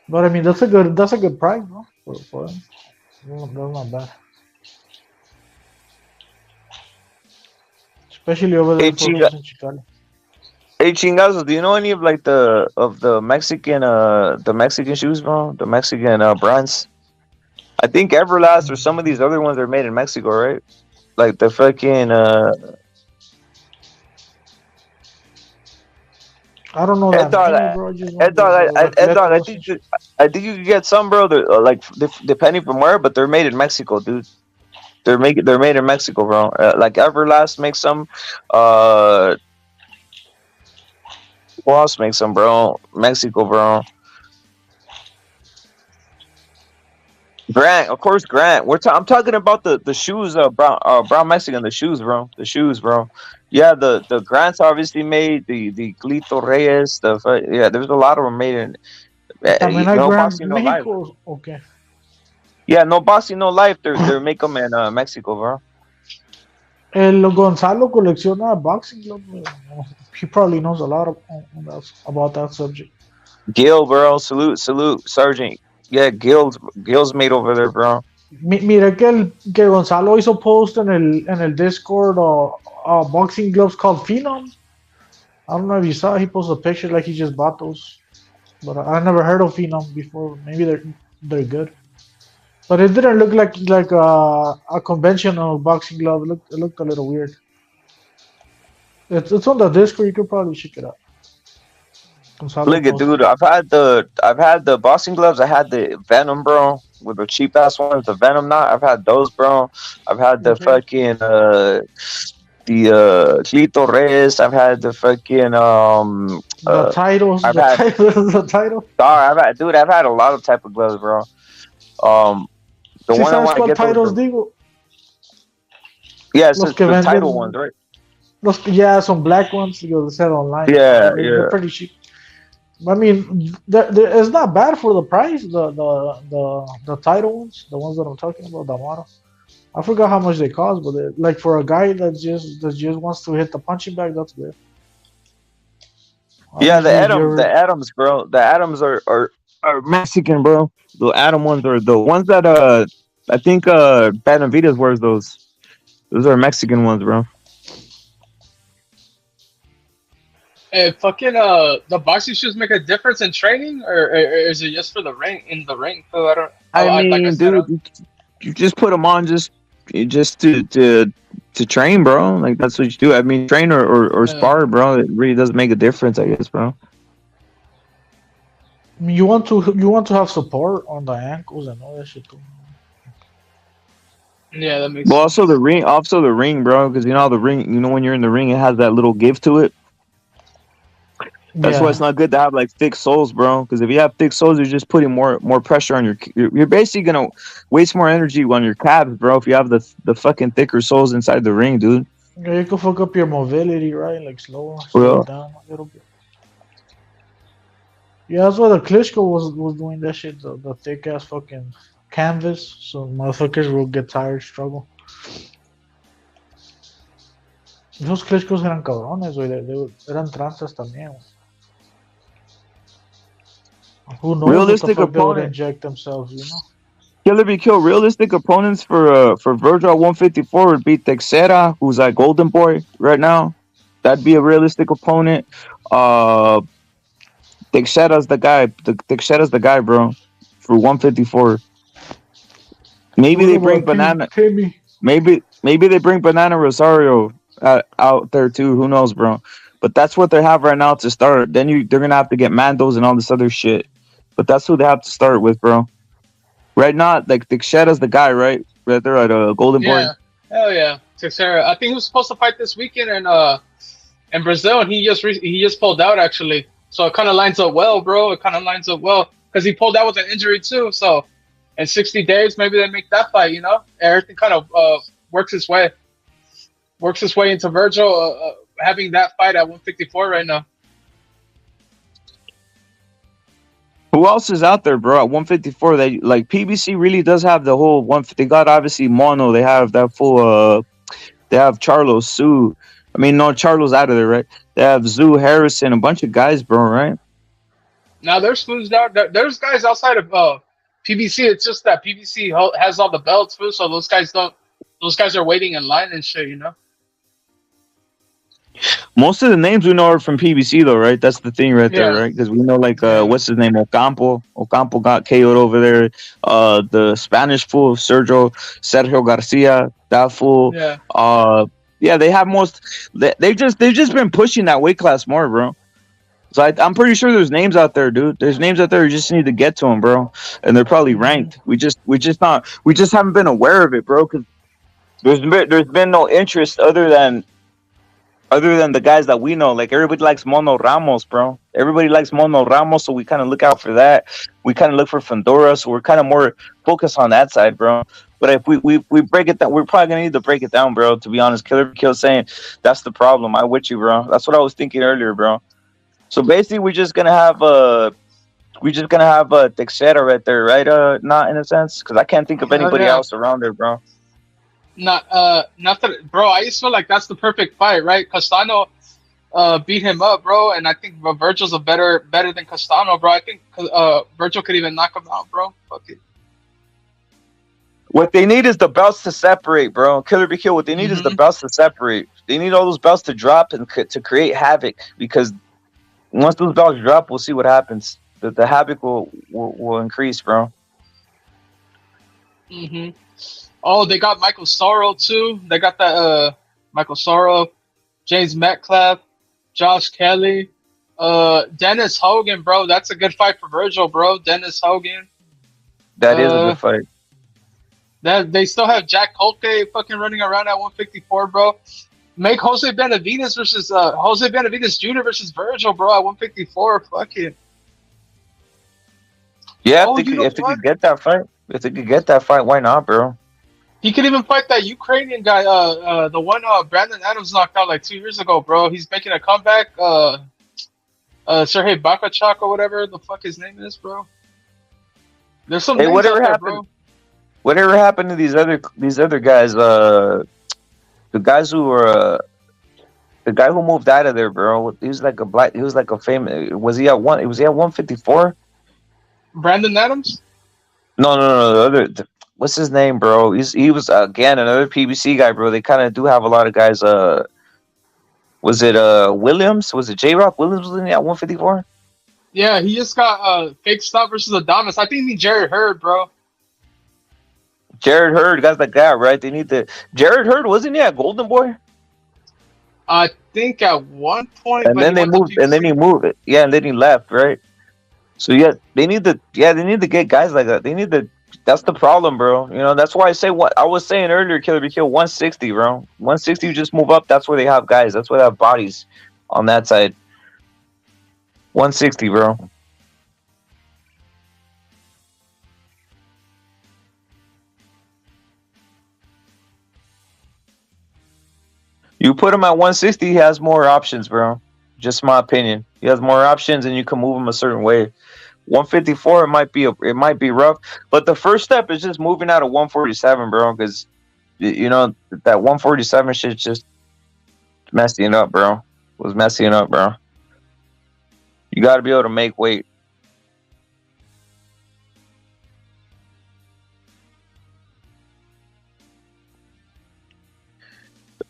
But I mean, that's a good price, no? For him. That's not bad. Especially over there in Chicali. Hey, Chingazo, do you know any of like the Mexican shoes, bro? The Mexican brands? I think Everlast or some of these other ones are made in Mexico, right? Like the fucking I don't know that. I think you could get some, bro. Like depending from where, but they're made in Mexico, dude. They're made in Mexico, bro. Like Everlast makes some. Who else makes them, bro? Mexico, bro. Grant, of course, Grant. I'm talking about the shoes, brown Mexican, the shoes, bro. The shoes, bro. Yeah, the Grants obviously made the Clito Reyes. There's a lot of them made in. No boxing, no life. Okay. Yeah, no boxing, no life. They make them in Mexico, bro. El Gonzalo colecciona boxing gloves. He probably knows a lot about that subject. Gil, bro, salute, Sergeant. Yeah, Gil's made over there, bro. Mira que Gonzalo hizo post en el Discord boxing gloves called Phenom. I don't know if you saw it. He posted a picture like he just bought those. But I never heard of Phenom before. Maybe they're good. But it didn't look like a conventional boxing glove. It looked a little weird. It's on the Discord. You could probably check it out. Look at, dude. I've had the boxing gloves. I had the Venom, bro, with the cheap ass ones. The Venom knot. I've had those, bro. I've had the fucking the Clito Reyes. I've had the fucking the titles. I've had the title. I've had a lot of type of gloves, bro. The one I want to get titles digo? Yeah, it's the title ones, right? Some black ones because they said online. Yeah, they're pretty cheap. I mean, it's not bad for the price. The title ones, the ones that I'm talking about, the model. I forgot how much they cost, but like for a guy that just wants to hit the punching bag, that's good. Yeah, the Adams, bro. The Adams are Mexican, bro. The Adam ones are the ones that I think Benavides wears those. Those are Mexican ones, bro. Hey, fucking the boxing shoes make a difference in training, or is it just for the ring in the ring? So I mean, dude, you just put them on just to train, bro. Like that's what you do. I mean, train or spar, bro. It really does make a difference, I guess, bro. I mean, you want to have support on the ankles and all that shit too. Yeah, that makes. Well, also the ring, bro, because you know the ring. You know when you're in the ring, it has that little give to it. That's why it's not good to have like thick soles, bro. Because if you have thick soles, you're just putting more pressure on you're basically gonna waste more energy on your calves, bro. If you have the fucking thicker soles inside the ring, dude. Yeah, you can fuck up your mobility, right? Like slow Well, down a little bit. Yeah, that's why the Klitschko was doing that shit. The thick ass fucking canvas, so motherfuckers will get tired, struggle. Esos Klitschkos eran cabrones, güey. Eran tranzas también, güey. Who knows realistic what the fuck they would opponent. inject themselves, you know? Killer be kill. Realistic opponents for Vergil at 154 would be Texera, who's at Golden Boy right now. That'd be a realistic opponent. Texera's the guy. Texera's the guy, bro. For 154. Maybe they bring Banana. Timmy. Maybe they bring Banana Rosario out there too. Who knows, bro? But that's what they have right now to start. Then they're gonna have to get Mandos and all this other shit. But that's who they have to start with, bro. Right now, like Teixeira's the guy, right? Right there at Golden Boy. Yeah, hell yeah, Teixeira. I think he was supposed to fight this weekend in Brazil, and he just pulled out actually. So it kind of lines up well, bro. It kind of lines up well because he pulled out with an injury too. So in 60 days, maybe they make that fight. You know, everything kind of works its way into Vergil having that fight at 154 right now. Who else is out there, bro? At 154, they like PBC really does have the whole one. They got obviously Mono. They have that full. They have Charlo, Sue. I mean, no, Charlo's out of there, right? They have Zoo, Harrison, a bunch of guys, bro, right? Now there's fools out there. There's guys outside of PBC. It's just that PBC has all the belts, fool, so those guys don't. Those guys are waiting in line and shit, you know. Most of the names we know are from PBC, though, right? That's the thing right there, right? Because we know, like, what's his name? Ocampo. Ocampo got KO'd over there. The Spanish fool, Sergio Garcia, that fool. Yeah, they have most. They've just been pushing that weight class more, bro. So I'm pretty sure there's names out there, dude. There's names out there. You just need to get to them, bro. And they're probably ranked. We just haven't been aware of it, bro. Because there's been no interest other than the guys that we know. Like, everybody likes Mono Ramos, bro. Everybody likes Mono Ramos, so we kind of look out for that. We kind of look for Fandora, so we're kind of more focused on that side, bro. But if we break it down, we're probably gonna need to break it down, bro. To be honest, Killer Kill saying that's the problem. I'm with you, bro. That's what I was thinking earlier, bro. So basically, we're just gonna have Teixeira right there, right? Not in a sense, because I can't think of anybody else around there, bro. Not that, bro. I just feel like that's the perfect fight, right? Castano beat him up, bro, and I think Vergil's better than Castano, bro. I think Vergil could even knock him out, bro. Fuck it. What they need is the belts to separate, bro. Killer be kill. What they need is the belts to separate. They need all those belts to drop and to create havoc, because once those belts drop, we'll see what happens. The havoc will increase, bro. Oh, they got Michael Sorrow too. They got that Michael Sorrow, James Metcalf, Josh Kelly, Dennis Hogan, bro. That's a good fight for Vergil, bro. Dennis Hogan. That is a good fight. They still have Jack Colque fucking running around at 154, bro. Make Jose Benavides Jr. versus Vergil, bro, at 154. Fuck it. Yeah, if they could get that fight, why not, bro? He could even fight that Ukrainian guy, the one Brandon Adams knocked out like 2 years ago, bro. He's making a comeback. Sergey Bakachuk or whatever the fuck his name is, bro. There's some names out there, bro. Whatever happened to these other guys? The guys who were the guy who moved out of there, bro. He was like a famous. Was he at 154? Brandon Adams? No. The other. What's his name, bro? He was again another PBC guy, bro. They kind of do have a lot of guys. Was it Williams? Was it J Rock Williams was in at 154? Yeah, he just got fake stop versus Adonis. I think he need Jared Hurd, bro. Jared Hurd, guys like that, right? They need the Jared Hurd, wasn't he at Golden Boy? I think at one point, and then he moved it. Yeah, and then he left, right? So they need to get guys like that. That's the problem, bro. You know, that's why I say what I was saying earlier, Killer Be Kill 160, bro. 160, you just move up. That's where they have guys. That's where they have bodies on that side. 160, bro. You put him at 160, he has more options, bro. Just my opinion. He has more options, and you can move him a certain way. 154, it might be rough, but the first step is just moving out of 147, bro. Because you know that 147 shit just messing up, bro. Was messing up, bro. You got to be able to make weight.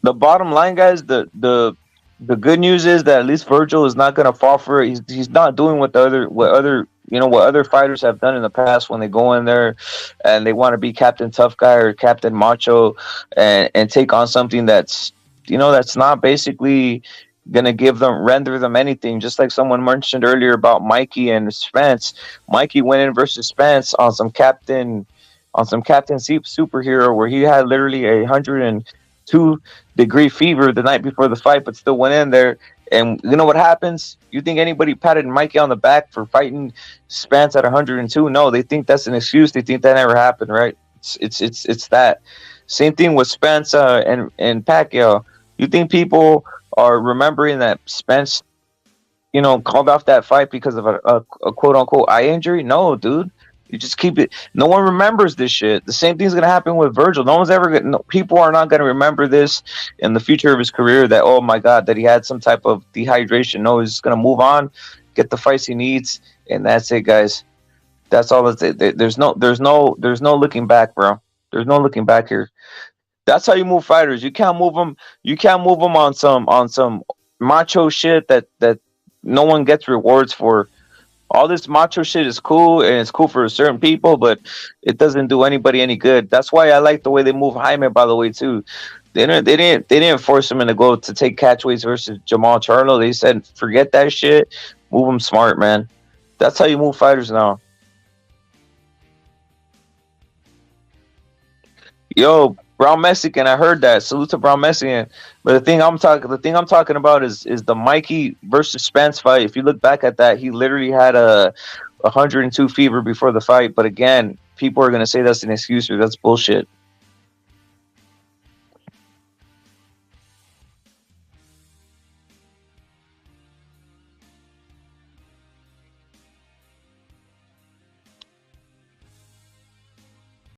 The bottom line, guys, the good news is that at least Vergil is not gonna fall for it. He's not doing what other fighters have done in the past when they go in there and they want to be Captain Tough Guy or Captain Macho and take on something that's that's not basically gonna render them anything. Just like someone mentioned earlier about Mikey and Spence. Mikey went in versus Spence on some Captain Superhero where he had literally 102-degree fever the night before the fight, but still went in there. And you know what happens? You think anybody patted Mikey on the back for fighting Spence at 102? No, they think that's an excuse. They think that never happened, right? It's that. Same thing with Spence and Pacquiao. You think people are remembering that Spence, called off that fight because of a quote unquote eye injury? No, dude. You just keep it. No one remembers this shit. The same thing's gonna happen with Vergil. People are not gonna remember this in the future of his career. That, oh my god, that he had some type of dehydration. No, he's just gonna move on, get the fights he needs, and that's it, guys. That's all. There's no looking back, bro. There's no looking back here. That's how you move fighters. You can't move them. You can't move them on some macho shit that no one gets rewards for. All this macho shit is cool, and it's cool for certain people, but it doesn't do anybody any good. That's why I like the way they move Jaime, by the way, too. They didn't force him to go to take catchweights versus Jamal Charlo. They said, forget that shit. Move him smart, man. That's how you move fighters now. Yo, Brown Mexican, I heard that. Salute to Brown Mexican. But the thing I'm talking about is the Mikey versus Spence fight. If you look back at that, he literally had a 102 fever before the fight. But again, people are gonna say that's an excuse or that's bullshit.